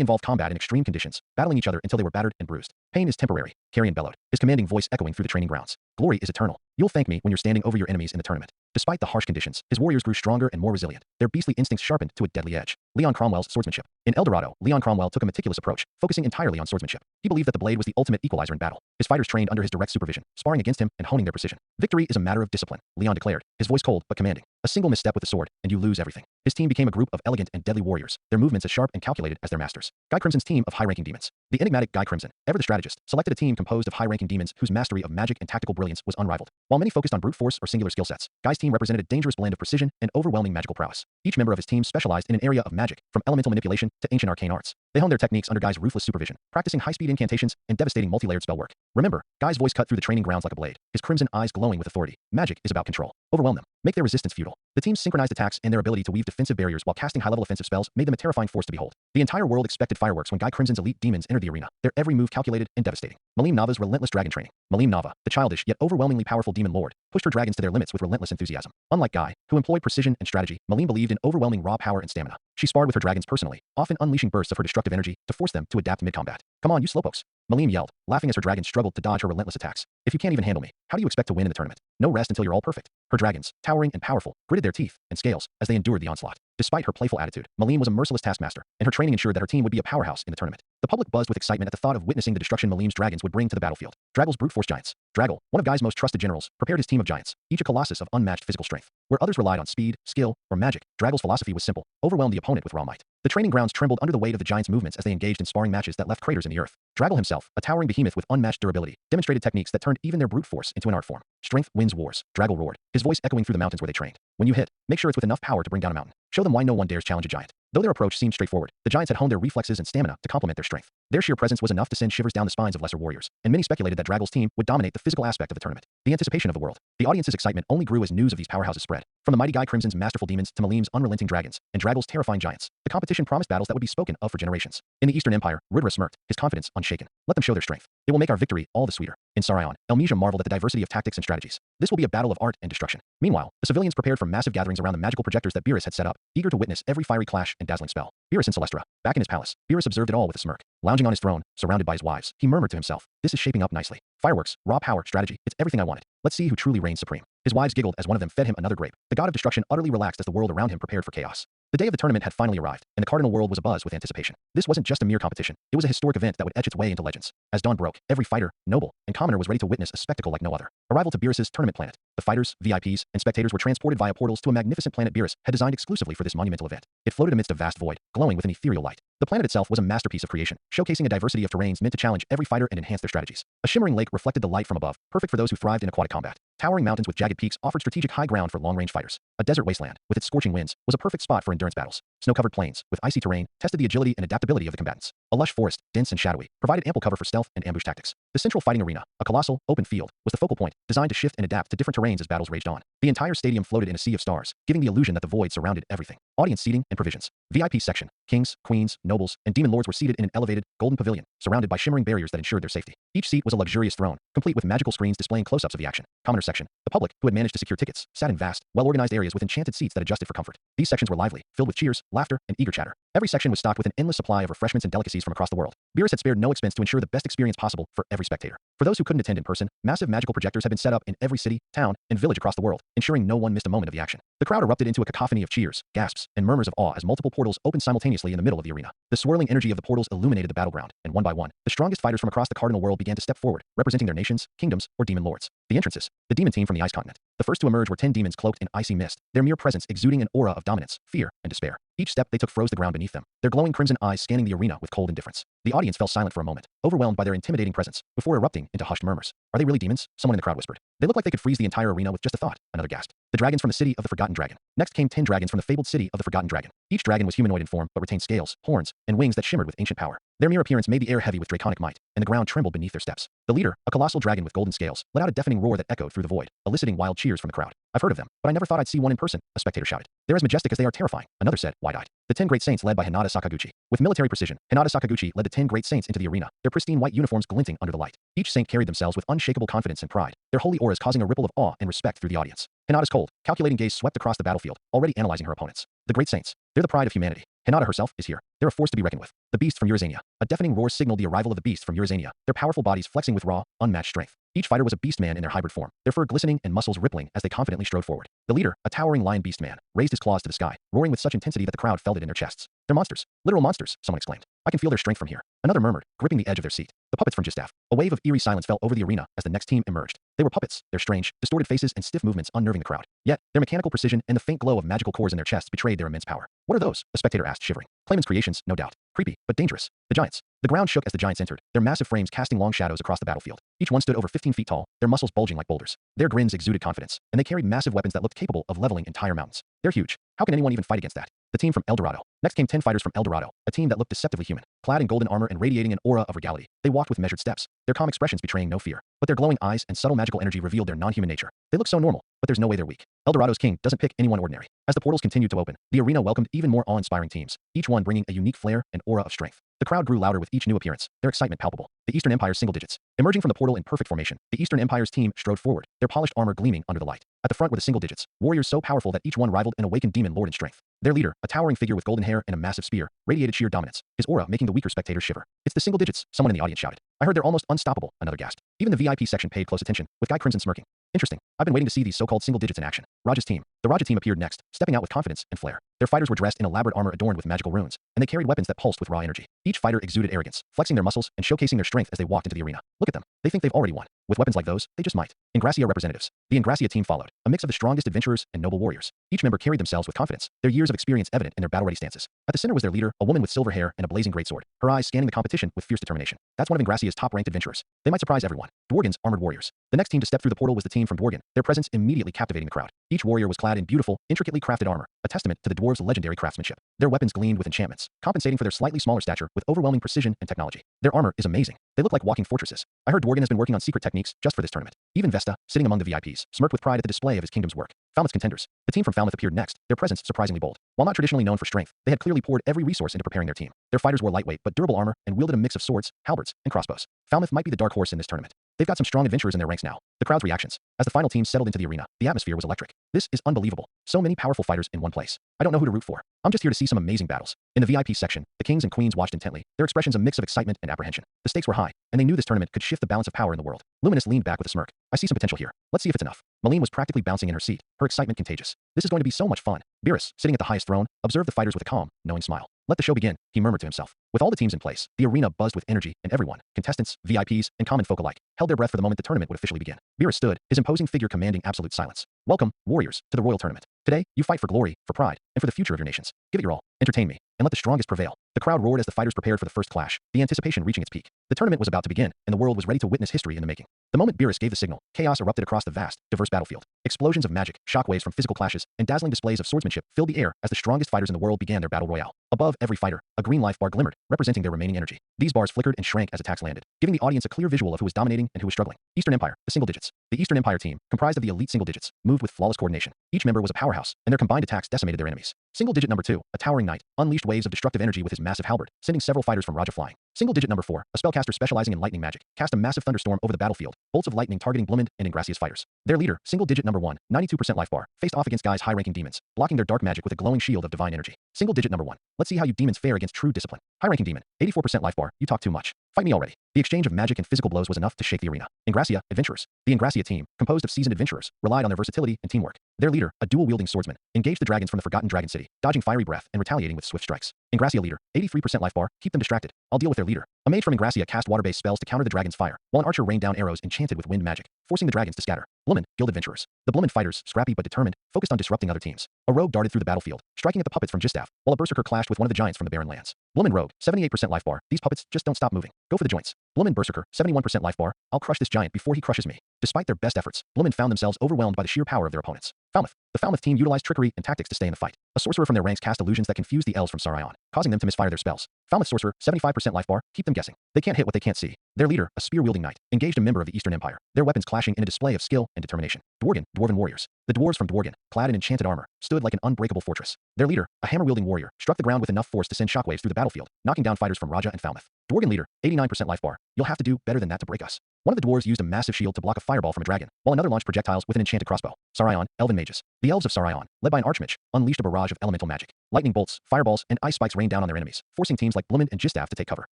involved combat in extreme conditions, battling each other until they were battered and bruised. Pain is temporary, Carrion bellowed, his commanding voice echoing through the training grounds. Glory is eternal. You'll thank me when you're standing over your enemies in the tournament. Despite the harsh conditions, his warriors grew stronger and more resilient, their beastly instincts sharpened to a deadly edge. Leon Cromwell's swordsmanship. In El Dorado, Leon Cromwell took a meticulous approach, focusing entirely on swordsmanship. He believed that the blade was the ultimate equalizer in battle. His fighters trained under his direct supervision, sparring against him and honing their precision. Victory is a matter of discipline, Leon declared, his voice cold but commanding. A single misstep with the sword, and you lose everything. His team became a group of elegant and deadly warriors, their movements as sharp and calculated as their masters. Guy Crimson's team of high-ranking demons. The enigmatic Guy Crimson, ever the strategist, selected a team composed of high-ranking demons whose mastery of magic and tactical brilliance was unrivaled. While many focused on brute force or singular skill sets, Guy's team represented a dangerous blend of precision and overwhelming magical prowess. Each member of his team specialized in an area of magic, from elemental manipulation to ancient arcane arts. They honed their techniques under Guy's ruthless supervision, practicing high-speed incantations and devastating multi-layered spell work. Remember, Guy's voice cut through the training grounds like a blade, his crimson eyes glowing with authority. Magic is about control. Overwhelm them. Make their resistance futile. The team's synchronized attacks and their ability to weave defensive barriers while casting high-level offensive spells made them a terrifying force to behold. The entire world expected fireworks when Guy Crimson's elite demons entered the arena, their every move calculated and devastating. Malim Nava's relentless dragon training. Malim Nava, the childish yet overwhelmingly powerful demon lord, pushed her dragons to their limits with relentless enthusiasm. Unlike Guy, who employed precision and strategy, Malim believed in overwhelming raw power and stamina. She sparred with her dragons personally, often unleashing bursts of her destructive energy to force them to adapt mid-combat. Come on, you slowpokes, Malim yelled, laughing as her dragons struggled to dodge her relentless attacks. If you can't even handle me, how do you expect to win in the tournament? No rest until you're all perfect. Her dragons, towering and powerful, gritted their teeth and scales as they endured the onslaught. Despite her playful attitude, Malim was a merciless taskmaster, and her training ensured that her team would be a powerhouse in the tournament. The public buzzed with excitement at the thought of witnessing the destruction Malim's dragons would bring to the battlefield. Draggle's brute force giants. Draggle, one of Guy's most trusted generals, prepared his team of giants, each a colossus of unmatched physical strength. Where others relied on speed, skill, or magic, Draggle's philosophy was simple: overwhelm the opponent with raw might. The training grounds trembled under the weight of the giants' movements as they engaged in sparring matches that left craters in the earth. Draggle himself, a towering behemoth with unmatched durability, demonstrated techniques that turned even their brute force into an art form. Strength wins wars, Draggle roared, his voice echoing through the mountains where they trained. When you hit, make sure it's with enough power to bring down a mountain. Show them why no one dares challenge a giant. Though their approach seemed straightforward, the giants had honed their reflexes and stamina to complement their strength. Their sheer presence was enough to send shivers down the spines of lesser warriors, and many speculated that Draggle's team would dominate the physical aspect of the tournament. The anticipation of the world. The audience's excitement only grew as news of these powerhouses spread. From the mighty Guy Crimson's masterful demons to Malim's unrelenting dragons, and Draggle's terrifying giants, the competition promised battles that would be spoken of for generations. In the Eastern Empire, Ridra smirked, his confidence unshaken. Let them show their strength. It will make our victory all the sweeter. In Sarion, Elmesia marveled at the diversity of tactics and strategies. This will be a battle of art and destruction. Meanwhile, the civilians prepared for massive gatherings around the magical projectors that Beerus had set up, eager to witness every fiery clash and dazzling spell. Beerus in Celestra. Back in his palace, Beerus observed it all with a smirk. Lounging on his throne, surrounded by his wives, he murmured to himself, this is shaping up nicely. Fireworks, raw power, strategy, it's everything I wanted. Let's see who truly reigns supreme. His wives giggled as one of them fed him another grape. The god of destruction utterly relaxed as the world around him prepared for chaos. The day of the tournament had finally arrived, and the Cardinal world was abuzz with anticipation. This wasn't just a mere competition, it was a historic event that would etch its way into legends. As dawn broke, every fighter, noble, and commoner was ready to witness a spectacle like no other. Arrival to Beerus's tournament planet. The fighters, VIPs, and spectators were transported via portals to a magnificent planet Beerus had designed exclusively for this monumental event. It floated amidst a vast void, glowing with an ethereal light. The planet itself was a masterpiece of creation, showcasing a diversity of terrains meant to challenge every fighter and enhance their strategies. A shimmering lake reflected the light from above, perfect for those who thrived in aquatic combat. Towering mountains with jagged peaks offered strategic high ground for long-range fighters. A desert wasteland, with its scorching winds, was a perfect spot for endurance battles. Snow-covered plains, with icy terrain, tested the agility and adaptability of the combatants. A lush forest, dense and shadowy, provided ample cover for stealth and ambush tactics. The central fighting arena, a colossal, open field, was the focal point, designed to shift and adapt to different terrains as battles raged on. The entire stadium floated in a sea of stars, giving the illusion that the void surrounded everything. Audience seating and provisions. VIP section. Kings, queens, nobles, and demon lords were seated in an elevated, golden pavilion, surrounded by shimmering barriers that ensured their safety. Each seat was a luxurious throne, complete with magical screens displaying close-ups of the action. Commoner section. The public, who had managed to secure tickets, sat in vast, well-organized areas with enchanted seats that adjusted for comfort. These sections were lively, filled with cheers, laughter, and eager chatter. Every section was stocked with an endless supply of refreshments and delicacies from across the world. Beerus had spared no expense to ensure the best experience possible for every spectator. For those who couldn't attend in person, massive magical projectors had been set up in every city, town, and village across the world, ensuring no one missed a moment of the action. The crowd erupted into a cacophony of cheers, gasps, and murmurs of awe as multiple portals opened simultaneously in the middle of the arena. The swirling energy of the portals illuminated the battleground, and one by one, the strongest fighters from across the Cardinal world began to step forward, representing their nations, kingdoms, or demon lords. The entrances. The demon team from the Ice Continent. The first to emerge were 10 demons cloaked in icy mist, their mere presence exuding an aura of dominance, fear, and despair. Each step they took froze the ground beneath them, their glowing crimson eyes scanning the arena with cold indifference. The audience fell silent for a moment, overwhelmed by their intimidating presence, before erupting into hushed murmurs. Are they really demons? Someone in the crowd whispered. They look like they could freeze the entire arena with just a thought, another gasped. The dragons from the city of the Forgotten Dragon. Next came 10 dragons from the fabled city of the Forgotten Dragon. Each dragon was humanoid in form, but retained scales, horns, and wings that shimmered with ancient power. Their mere appearance made the air heavy with draconic might, and the ground trembled beneath their steps. The leader, a colossal dragon with golden scales, let out a deafening roar that echoed through the void, eliciting wild cheers from the crowd. I've heard of them, but I never thought I'd see one in person, a spectator shouted. They're as majestic as they are terrifying, another said, wide-eyed. The 10 great saints led by Hinata Sakaguchi. With military precision, Hinata Sakaguchi led the 10 great saints into the arena, their pristine white uniforms glinting under the light. Each saint carried themselves with unshakable confidence and pride, their holy auras causing a ripple of awe and respect through the audience. Hinata's cold, calculating gaze swept across the battlefield, already analyzing her opponents. The great saints. They're the pride of humanity. Hinata herself is here. They're a force to be reckoned with. The beast from Urizania. A deafening roar signaled the arrival of the beast from Urizania, their powerful bodies flexing with raw, unmatched strength. Each fighter was a beast man in their hybrid form, their fur glistening and muscles rippling as they confidently strode forward. The leader, a towering lion beast man, raised his claws to the sky, roaring with such intensity that the crowd felt it in their chests. They're monsters. Literal monsters, someone exclaimed. I can feel their strength from here. Another murmured, gripping the edge of their seat. The puppets from Jistaff. A wave of eerie silence fell over the arena as the next team emerged. They were puppets, their strange, distorted faces and stiff movements unnerving the crowd. Yet, their mechanical precision and the faint glow of magical cores in their chests betrayed their immense power. What are those? A spectator asked, shivering. Clayman's creations, no doubt. Creepy, but dangerous. The giants. The ground shook as the giants entered, their massive frames casting long shadows across the battlefield. Each one stood over 15 feet tall, their muscles bulging like boulders. Their grins exuded confidence, and they carried massive weapons that looked capable of leveling entire mountains. They're huge. How can anyone even fight against that? The team from El Dorado. Next came 10 fighters from El Dorado, a team that looked deceptively human, clad in golden armor and radiating an aura of regality. They walked with measured steps, their calm expressions betraying no fear, but their glowing eyes and subtle magical energy revealed their non-human nature. They look so normal, but there's no way they're weak. El Dorado's king doesn't pick anyone ordinary. As the portals continued to open, the arena welcomed even more awe-inspiring teams, each one bringing a unique flair and aura of strength. The crowd grew louder with each new appearance, their excitement palpable. The Eastern Empire's single digits. Emerging from the portal in perfect formation, the Eastern Empire's team strode forward, their polished armor gleaming under the light. At the front were the single digits, warriors so powerful that each one rivaled an awakened demon lord in strength. Their leader, a towering figure with golden hair and a massive spear, radiated sheer dominance, his aura making the weaker spectators shiver. It's the single digits, someone in the audience shouted. I heard they're almost unstoppable, another gasped. Even the VIP section paid close attention, with Guy Crimson smirking. Interesting. I've been waiting to see these so-called single digits in action. Raja's team. The Raja team appeared next, stepping out with confidence and flair. Their fighters were dressed in elaborate armor adorned with magical runes, and they carried weapons that pulsed with raw energy. Each fighter exuded arrogance, flexing their muscles and showcasing their strength as they walked into the arena. Look at them. They think they've already won. With weapons like those, they just might. Ingracia representatives. The Ingracia team followed, a mix of the strongest adventurers and noble warriors. Each member carried themselves with confidence, their years of experience evident in their battle-ready stances. At the center was their leader, a woman with silver hair and a blazing greatsword, her eyes scanning the competition with fierce determination. That's one of Ingracia's top-ranked adventurers. They might surprise everyone. Dworgen's armored warriors. The next team to step through the portal was the team from Dworgen, their presence immediately captivating the crowd. Each warrior was clad in beautiful, intricately crafted armor, a testament to the dwarves' legendary craftsmanship. Their weapons gleamed with enchantments, compensating for their slightly smaller stature with overwhelming precision and technology. Their armor is amazing. They look like walking fortresses. I heard Dworgen has been working on secret techniques just for this tournament. Even Vesta, sitting among the VIPs, smirked with pride at the display of his kingdom's work. Falmouth's contenders. The team from Falmouth appeared next, their presence surprisingly bold. While not traditionally known for strength, they had clearly poured every resource into preparing their team. Their fighters wore lightweight but durable armor and wielded a mix of swords, halberds, and crossbows. Falmouth might be the dark horse in this tournament. They've got some strong adventurers in their ranks now. The crowd's reactions. As the final team settled into the arena, the atmosphere was electric. This is unbelievable. So many powerful fighters in one place. I don't know who to root for. I'm just here to see some amazing battles. In the VIP section, the kings and queens watched intently, their expressions a mix of excitement and apprehension. The stakes were high, and they knew this tournament could shift the balance of power in the world. Luminous leaned back with a smirk. I see some potential here. Let's see if it's enough. Malene was practically bouncing in her seat, her excitement contagious. This is going to be so much fun. Beerus, sitting at the highest throne, observed the fighters with a calm, knowing smile. Let the show begin, he murmured to himself. With all the teams in place, the arena buzzed with energy, and everyone, contestants, VIPs, and common folk alike, held their breath for the moment the tournament would officially begin. Beerus stood, his imposing figure commanding absolute silence. Welcome, warriors, to the royal tournament. Today, you fight for glory, for pride, and for the future of your nations. Give it your all. Entertain me, and let the strongest prevail. The crowd roared as the fighters prepared for the first clash, the anticipation reaching its peak. The tournament was about to begin, and the world was ready to witness history in the making. The moment Beerus gave the signal, chaos erupted across the vast, diverse battlefield. Explosions of magic, shockwaves from physical clashes, and dazzling displays of swordsmanship filled the air as the strongest fighters in the world began their battle royale. Above every fighter, a green life bar glimmered, representing their remaining energy. These bars flickered and shrank as attacks landed, giving the audience a clear visual of who was dominating and who was struggling. Eastern Empire, the single digits. The Eastern Empire team, comprised of the elite single digits, moved with flawless coordination. Each member was a powerhouse, and their combined attacks decimated their enemies. Single digit number 2, a towering knight, unleashed waves of destructive energy with his massive halberd, sending several fighters from Raja flying. Single digit number 4, a spellcaster specializing in lightning magic, cast a massive thunderstorm over the battlefield, bolts of lightning targeting Blumend and Ingracia's fighters. Their leader, single digit number 1, 92% life bar, faced off against Guy's high-ranking demons, blocking their dark magic with a glowing shield of divine energy. Single digit number 1. Let's see how you demons fare against true discipline. High-ranking demon, 84% life bar, you talk too much. Fight me already. The exchange of magic and physical blows was enough to shake the arena. Ingracia, adventurers. The Ingracia team, composed of seasoned adventurers, relied on their versatility and teamwork. Their leader, a dual-wielding swordsman, engaged the dragons from the Forgotten Dragon City, dodging fiery breath and retaliating with swift strikes. Ingracia leader, 83% life bar, keep them distracted. I'll deal with their leader. A mage from Ingracia cast water-based spells to counter the dragon's fire, while an archer rained down arrows enchanted with wind magic, forcing the dragons to scatter. Blumend, guild adventurers. The Blumend fighters, scrappy but determined, focused on disrupting other teams. A rogue darted through the battlefield, striking at the puppets from Jistav, while a berserker clashed with one of the giants from the Barren Lands. Blumend rogue, 78% life bar, these puppets just don't stop moving. Go for the joints. Blumend berserker, 71% life bar, I'll crush this giant before he crushes me. Despite their best efforts, Blumend found themselves overwhelmed by the sheer power of their opponents. Falmouth. The Falmouth team utilized trickery and tactics to stay in the fight. A sorcerer from their ranks cast illusions that confused the elves from Sarion, causing them to misfire their spells. Falmouth sorcerer, 75% life bar, keep them guessing. They can't hit what they can't see. Their leader, a spear-wielding knight, engaged a member of the Eastern Empire, their weapons clashing in a display of skill and determination. Dworgen, dwarven warriors. The dwarves from Dworgen, clad in enchanted armor, stood like an unbreakable fortress. Their leader, a hammer-wielding warrior, struck the ground with enough force to send shockwaves through the battlefield, knocking down fighters from Raja and Falmouth. Dworgen leader, 89% life bar, you'll have to do better than that to break us. One of the dwarves used a massive shield to block a fireball from a dragon, while another launched projectiles with an enchanted crossbow. Sarion, elven mages. The elves of Sarion, led by an archmage, unleashed a barrage of elemental magic. Lightning bolts, fireballs, and ice spikes rained down on their enemies, forcing teams like Blumend and Jistav to take cover.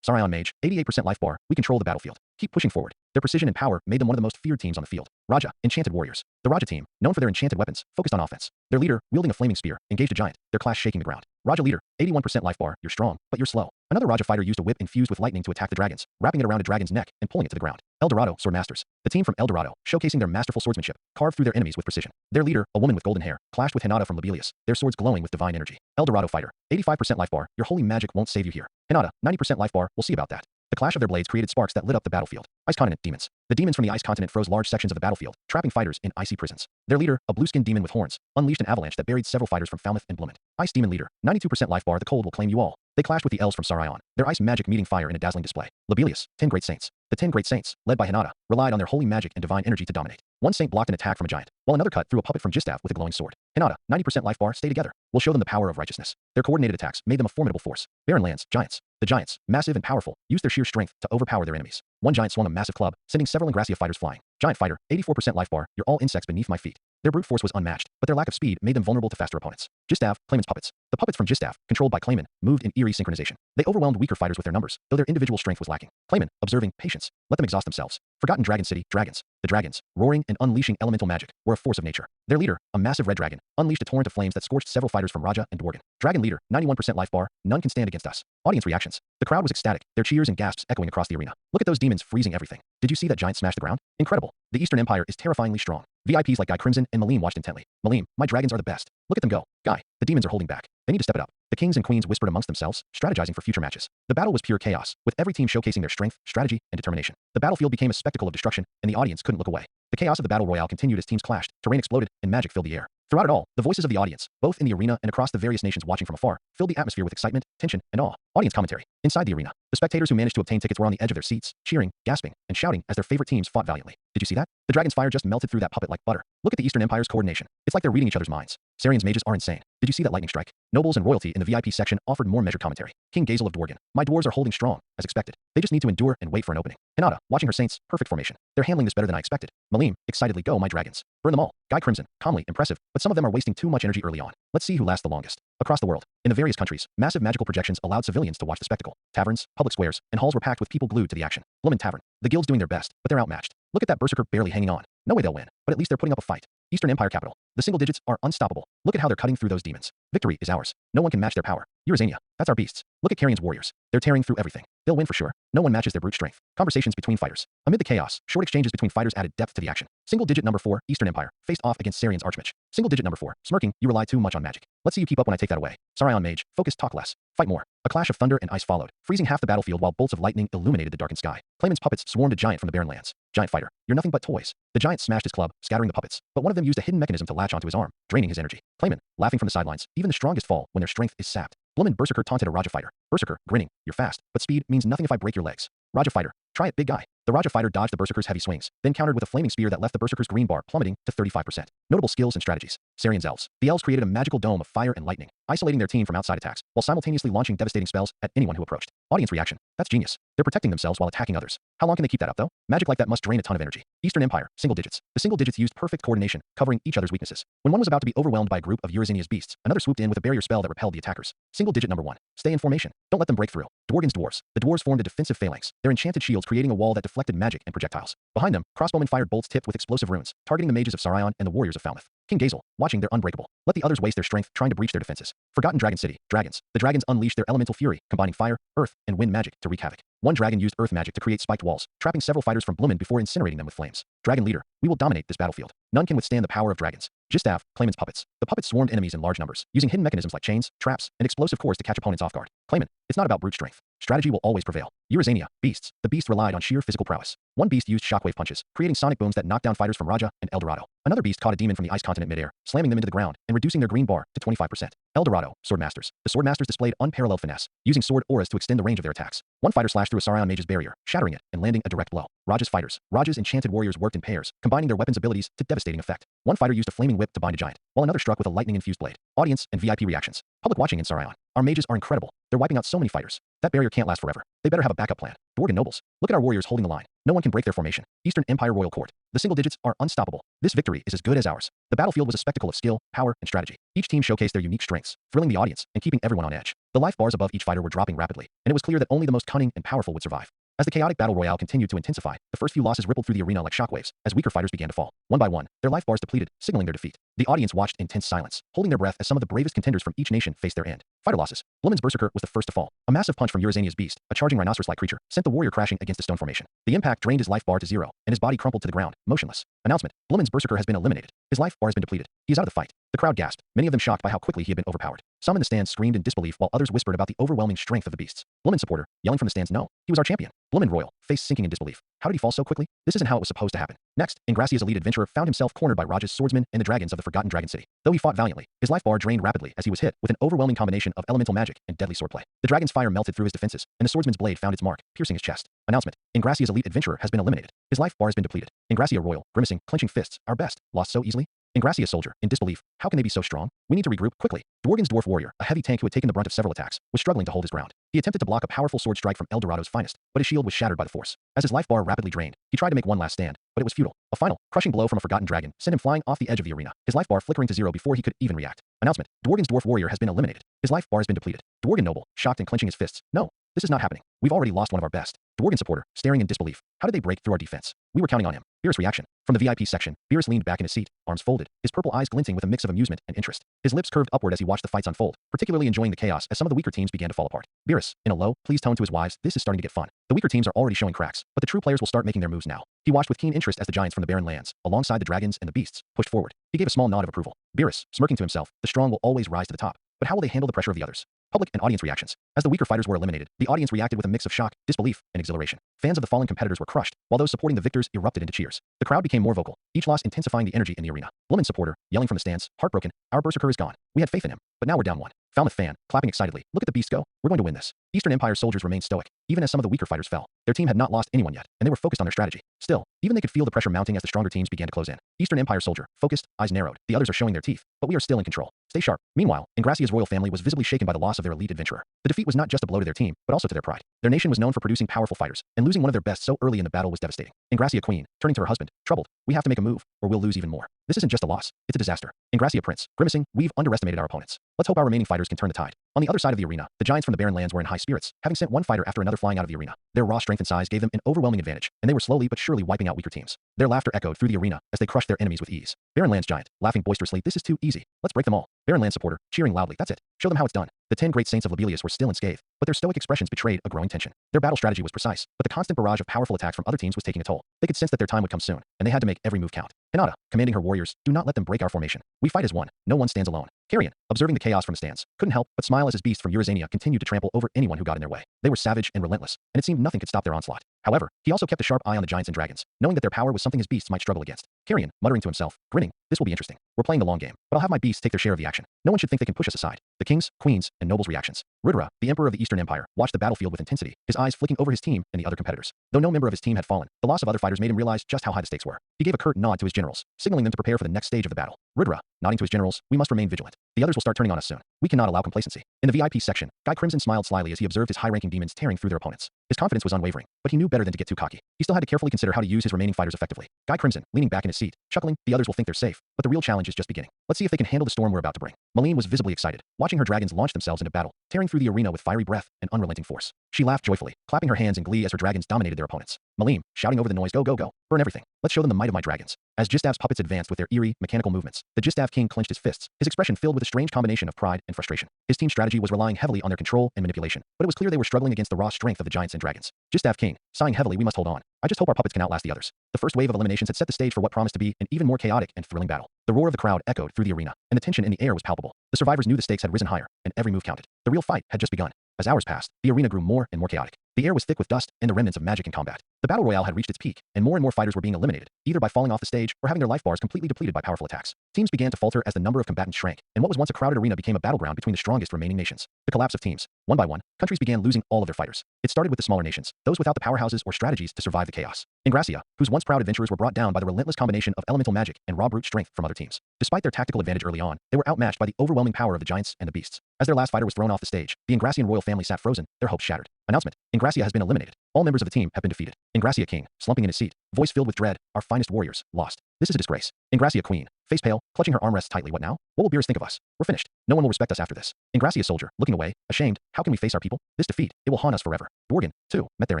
Sarion mage, 88% life bar, we control the battlefield. Keep pushing forward. Their precision and power made them one of the most feared teams on the field. Raja, enchanted warriors. The Raja team, known for their enchanted weapons, focused on offense. Their leader, wielding a flaming spear, engaged a giant, their clash shaking the ground. Raja leader, 81% life bar, you're strong, but you're slow. Another Raja fighter used a whip infused with lightning to attack the dragons, wrapping it around a dragon's neck and pulling it to the ground. Eldorado, sword masters. The team from Eldorado, showcasing their masterful swordsmanship, carved through their enemies with precision. Their leader, a woman with golden hair, clashed with Hinata from Lobelia, their swords glowing with divine energy. Eldorado fighter, 85% life bar, your holy magic won't save you here. Hinata, 90% life bar, we'll see about that. The clash of their blades created sparks that lit up the battlefield. Ice Continent demons. The demons from the Ice Continent froze large sections of the battlefield, trapping fighters in icy prisons. Their leader, a blue-skinned demon with horns, unleashed an avalanche that buried several fighters from Falmouth and Blumend. Ice demon leader, 92% life bar, the cold will claim you all. They clashed with the elves from Sarion, their ice magic meeting fire in a dazzling display. Lobelia, 10 great saints. The 10 great saints, led by Hinata, relied on their holy magic and divine energy to dominate. One saint blocked an attack from a giant, while another cut through a puppet from Jistav with a glowing sword. Hinata, 90% life bar, stay together. We'll show them the power of righteousness. Their coordinated attacks made them a formidable force. Barren Lands, giants. The giants, massive and powerful, used their sheer strength to overpower their enemies. One giant swung a massive club, sending several Ingracia fighters flying. Giant fighter, 84% life bar, you're all insects beneath my feet. Their brute force was unmatched, but their lack of speed made them vulnerable to faster opponents. Jistav, Clayman's puppets. The puppets from Jistav, controlled by Clayman, moved in eerie synchronization. They overwhelmed weaker fighters with their numbers, though their individual strength was lacking. Clayman, observing, patience. Let them exhaust themselves. Forgotten Dragon City, dragons. The dragons, roaring and unleashing elemental magic, were a force of nature. Their leader, a massive red dragon, unleashed a torrent of flames that scorched several fighters from Raja and Dworgen. Dragon leader, 91% life bar, none can stand against us. Audience reactions. The crowd was ecstatic, their cheers and gasps echoing across the arena. Look at those demons freezing everything. Did you see that giant smash the ground? Incredible. The Eastern Empire is terrifyingly strong. VIPs like Guy Crimson and Malene watched intently. Malene, my dragons are the best. Look at them go. Guy, the demons are holding back. They need to step it up. The kings and queens whispered amongst themselves, strategizing for future matches. The battle was pure chaos, with every team showcasing their strength, strategy, and determination. The battlefield became a spectacle of destruction, and the audience couldn't look away. The chaos of the battle royale continued as teams clashed, terrain exploded, and magic filled the air. Throughout it all, the voices of the audience, both in the arena and across the various nations watching from afar, filled the atmosphere with excitement, tension, and awe. Audience commentary. Inside the arena, the spectators who managed to obtain tickets were on the edge of their seats, cheering, gasping, and shouting as their favorite teams fought valiantly. Did you see that? The dragon's fire just melted through that puppet like butter. Look at the Eastern Empire's coordination. It's like they're reading each other's minds. Sarian's mages are insane. Did you see that lightning strike? Nobles and royalty in the VIP section offered more measured commentary. King Gazel of Dworgen. My dwarves are holding strong, as expected. They just need to endure and wait for an opening. Hinata, watching her saints, perfect formation. They're handling this better than I expected. Malim, excitedly go my dragons. Burn them all. Guy Crimson, calmly, impressive, but some of them are wasting too much energy early on. Let's see who lasts the longest. Across the world, in the various countries, massive magical projections allowed civilians to watch the spectacle. Taverns, public squares, and halls were packed with people glued to the action. Bloomin' Tavern. The guild's doing their best, but they're outmatched. Look at that berserker barely hanging on. No way they'll win, but at least they're putting up a fight. Eastern Empire capital. The single digits are unstoppable. Look at how they're cutting through those demons. Victory is ours. No one can match their power. Eurasania. That's our beasts. Look at Carrion's warriors. They're tearing through everything. They'll win for sure. No one matches their brute strength. Conversations between fighters. Amid the chaos, short exchanges between fighters added depth to the action. Single digit number 4, Eastern Empire, faced off against Sarian's Archmage. Single digit number 4, smirking, you rely too much on magic. Let's see you keep up when I take that away. Sarion Mage, focus, talk less. Fight more. A clash of thunder and ice followed, freezing half the battlefield while bolts of lightning illuminated the darkened sky. Clayman's puppets swarmed a giant from the barren lands. Giant fighter, you're nothing but toys. The giant smashed his club, scattering the puppets, but one of them used a hidden mechanism to latch onto his arm, draining his energy. Clayman, laughing from the sidelines, even the strongest fall when their strength is sapped. Bloomin' Berserker taunted a Raja fighter. Berserker, grinning, you're fast, but speed means nothing if I break your legs. Raja fighter, try it, big guy. The Raja fighter dodged the Berserker's heavy swings, then countered with a flaming spear that left the Berserker's green bar plummeting to 35%. Notable skills and strategies. Sarian's elves. The elves created a magical dome of fire and lightning, isolating their team from outside attacks, while simultaneously launching devastating spells at anyone who approached. Audience reaction. That's genius. They're protecting themselves while attacking others. How long can they keep that up though? Magic like that must drain a ton of energy. Eastern Empire, single digits. The single digits used perfect coordination, covering each other's weaknesses. When one was about to be overwhelmed by a group of Eurasinia's beasts, another swooped in with a barrier spell that repelled the attackers. Single digit number 1. Stay in formation. Don't let them break through. Dworgen's dwarves. The dwarves formed a defensive phalanx, their enchanted shields creating a wall that deflected magic and projectiles. Behind them, crossbowmen fired bolts tipped with explosive runes, targeting the mages of Sarion and the warriors of Falmouth. King Gazel, watching, they're unbreakable. Let the others waste their strength trying to breach their defenses. Forgotten Dragon City, dragons. The dragons unleashed their elemental fury, combining fire, earth, and wind magic to wreak havoc. One dragon used earth magic to create spiked walls, trapping several fighters from Bloomin' before incinerating them with flames. Dragon leader, we will dominate this battlefield. None can withstand the power of dragons. Jistav, Clayman's puppets. The puppets swarmed enemies in large numbers, using hidden mechanisms like chains, traps, and explosive cores to catch opponents off guard. Clayman, it's not about brute strength. Strategy will always prevail. Eurasania, beasts. The beast relied on sheer physical prowess. One beast used shockwave punches, creating sonic booms that knocked down fighters from Raja and Eldorado. Another beast caught a demon from the ice continent midair, slamming them into the ground and reducing their green bar to 25%. Eldorado, swordmasters. The swordmasters displayed unparalleled finesse, using sword auras to extend the range of their attacks. One fighter slashed through a Sarion mage's barrier, shattering it and landing a direct blow. Raja's fighters. Raja's enchanted warriors worked in pairs, combining their weapons' abilities to devastating effect. One fighter used a flaming whip to bind a giant, while another struck with a lightning-infused blade. Audience and VIP reactions. Public watching in Sarion. Our mages are incredible. They're wiping out so many fighters. That barrier can't last forever. They better have a backup plan. Dworgen nobles. Look at our warriors holding the line. No one can break their formation. Eastern Empire Royal Court. The single digits are unstoppable. This victory is as good as ours. The battlefield was a spectacle of skill, power, and strategy. Each team showcased their unique strengths, thrilling the audience and keeping everyone on edge. The life bars above each fighter were dropping rapidly, and it was clear that only the most cunning and powerful would survive. As the chaotic battle royale continued to intensify, the first few losses rippled through the arena like shockwaves as weaker fighters began to fall. One by one, their life bars depleted, signaling their defeat. The audience watched in tense silence, holding their breath as some of the bravest contenders from each nation faced their end. Fighter losses. Bloomin's Berserker was the first to fall. A massive punch from Eurasania's beast, a charging rhinoceros-like creature, sent the warrior crashing against a stone formation. The impact drained his life bar to 0, and his body crumpled to the ground, motionless. Announcement. Bloomin's Berserker has been eliminated. His life bar has been depleted. He is out of the fight. The crowd gasped, many of them shocked by how quickly he had been overpowered. Some in the stands screamed in disbelief while others whispered about the overwhelming strength of the beasts. Bloomin supporter, yelling from the stands, no, he was our champion. Bloomin Royal, face sinking in disbelief. How did he fall so quickly? This isn't how it was supposed to happen. Next, Ingracia's elite adventurer found himself cornered by Raja's swordsmen and the dragons of the Forgotten Dragon City. Though he fought valiantly, his life bar drained rapidly as he was hit with an overwhelming combination of elemental magic and deadly swordplay. The dragon's fire melted through his defenses, and the swordsman's blade found its mark, piercing his chest. Announcement. Ingracia's elite adventurer has been eliminated. His life bar has been depleted. Ingracia Royal, grimacing, clenching fists, our best, lost so easily? Ingracia soldier, in disbelief, how can they be so strong? We need to regroup quickly. Dworgen's dwarf warrior, a heavy tank who had taken the brunt of several attacks, was struggling to hold his ground. He attempted to block a powerful sword strike from Eldorado's finest, but his shield was shattered by the force. As his life bar rapidly drained, he tried to make one last stand, but it was futile. A final, crushing blow from a forgotten dragon sent him flying off the edge of the arena, his life bar flickering to 0 before he could even react. Announcement. Dworgen's dwarf warrior has been eliminated. His life bar has been depleted. Dworgen noble, shocked and clenching his fists. No, this is not happening. We've already lost one of our best. Dworgen supporter, staring in disbelief. How did they break through our defense? We were counting on him. Beerus reaction. From the VIP section, Beerus leaned back in his seat, arms folded, his purple eyes glinting with a mix of amusement and interest. His lips curved upward as he watched the fights unfold, particularly enjoying the chaos as some of the weaker teams began to fall apart. Beerus, in a low, pleased tone to his wives, this is starting to get fun. The weaker teams are already showing cracks, but the true players will start making their moves now. He watched with keen interest as the giants from the barren lands, alongside the dragons and the beasts, pushed forward. He gave a small nod of approval. Beerus, smirking to himself, the strong will always rise to the top. But how will they handle the pressure of the others? Public and audience reactions. As the weaker fighters were eliminated, the audience reacted with a mix of shock, disbelief, and exhilaration. Fans of the fallen competitors were crushed, while those supporting the victors erupted into cheers. The crowd became more vocal, each loss intensifying the energy in the arena. Bloomin supporter, yelling from the stands, heartbroken, our Berserker is gone. We had faith in him, but now we're down one. Falmouth fan, clapping excitedly. Look at the beast go. We're going to win this. Eastern Empire's soldiers remained stoic, even as some of the weaker fighters fell. Their team had not lost anyone yet, and they were focused on their strategy. Still, even they could feel the pressure mounting as the stronger teams began to close in. Eastern Empire soldier, focused, eyes narrowed. The others are showing their teeth, but we are still in control. Stay sharp. Meanwhile, Ingracia's royal family was visibly shaken by the loss of their elite adventurer. The defeat was not just a blow to their team, but also to their pride. Their nation was known for producing powerful fighters, and losing one of their best so early in the battle was devastating. Ingracia queen, turning to her husband, troubled. We have to make a move, or we'll lose even more. This isn't just a loss, it's a disaster. Ingracia prince, grimacing, we've underestimated our opponents. Let's hope our remaining fighters can turn the tide. On the other side of the arena, the giants from the barren lands were in high spirits, having sent one fighter after another flying out of the arena. Their raw strength and size gave them an overwhelming advantage, and they were slowly but surely wiping out weaker teams. Their laughter echoed through the arena as they crushed their enemies with ease. Barrenlands giant, laughing boisterously, this is too easy. Let's break them all. Barrenland supporter, cheering loudly, that's it. Show them how it's done. The 10 great saints of Lobelia were still unscathed, but their stoic expressions betrayed a growing tension. Their battle strategy was precise, but the constant barrage of powerful attacks from other teams was taking a toll. They could sense that their time would come soon, and they had to make every move count. Hinata, commanding her warriors, do not let them break our formation. We fight as one. No one stands alone. Carrion, observing the chaos from a stance, couldn't help but smile as his beasts from Eurazania continued to trample over anyone who got in their way. They were savage and relentless, and it seemed nothing could stop their onslaught. However, he also kept a sharp eye on the giants and dragons, knowing that their power was something his beasts might struggle against. Carrion, muttering to himself, grinning, this will be interesting. We're playing the long game, but I'll have my beasts take their share of the action. No one should think they can push us aside. The kings, queens, and nobles' reactions. Rudra, the emperor of the Eastern Empire, watched the battlefield with intensity, his eyes flicking over his team and the other competitors. Though no member of his team had fallen, the loss of other fighters made him realize just how high the stakes were. He gave a curt nod to his generals, signaling them to prepare for the next stage of the battle. Rudra, nodding to his generals, we must remain vigilant. The others will start turning on us soon. We cannot allow complacency. In the VIP section, Guy Crimson smiled slyly as he observed his high-ranking demons tearing through their opponents. His confidence was unwavering, but he knew better than to get too cocky. He still had to carefully consider how to use his remaining fighters effectively. Guy Crimson, leaning back in his seat, chuckling, the others will think they're safe, but the real challenge is just beginning. Let's see if they can handle the storm we're about to bring. Malene was visibly excited, watching her dragons launch themselves into battle, tearing through the arena with fiery breath and unrelenting force. She laughed joyfully, clapping her hands in glee as her dragons dominated their opponents. Malene, shouting over the noise, go, go, go, burn everything. Let's show them the might of my dragons. As Jistav's puppets advanced with their eerie, mechanical movements, the Jistav king clenched his fists, his expression filled with a strange combination of pride and frustration. His team's strategy was relying heavily on their control and manipulation, but it was clear they were struggling against the raw strength of the giants and dragons. Jistav king, sighing heavily, we must hold on. I just hope our puppets can outlast the others. The first wave of eliminations had set the stage for what promised to be an even more chaotic and thrilling battle. The roar of the crowd echoed through the arena, and the tension in the air was palpable. The survivors knew the stakes had risen higher, and every move counted. The real fight had just begun. As hours passed, the arena grew more and more chaotic. The air was thick with dust and the remnants of magic and combat. The battle royale had reached its peak, and more fighters were being eliminated, either by falling off the stage or having their life bars completely depleted by powerful attacks. Teams began to falter as the number of combatants shrank, and what was once a crowded arena became a battleground between the strongest remaining nations. The collapse of teams. One by one, countries began losing all of their fighters. It started with the smaller nations, those without the powerhouses or strategies to survive the chaos. Ingracia, whose once proud adventurers were brought down by the relentless combination of elemental magic and raw brute strength from other teams. Despite their tactical advantage early on, they were outmatched by the overwhelming power of the giants and the beasts. As their last fighter was thrown off the stage, the Ingracian royal family sat frozen, their hopes shattered. Announcement: Ingracia has been eliminated. All members of the team have been defeated. Ingracia king, slumping in his seat, voice filled with dread, our finest warriors, lost. This is a disgrace. Ingracia queen, face pale, clutching her armrests tightly, what now? What will Beerus think of us? We're finished. No one will respect us after this. Ingracia soldier, looking away, ashamed, how can we face our people? This defeat, it will haunt us forever. Dworgen, too, met their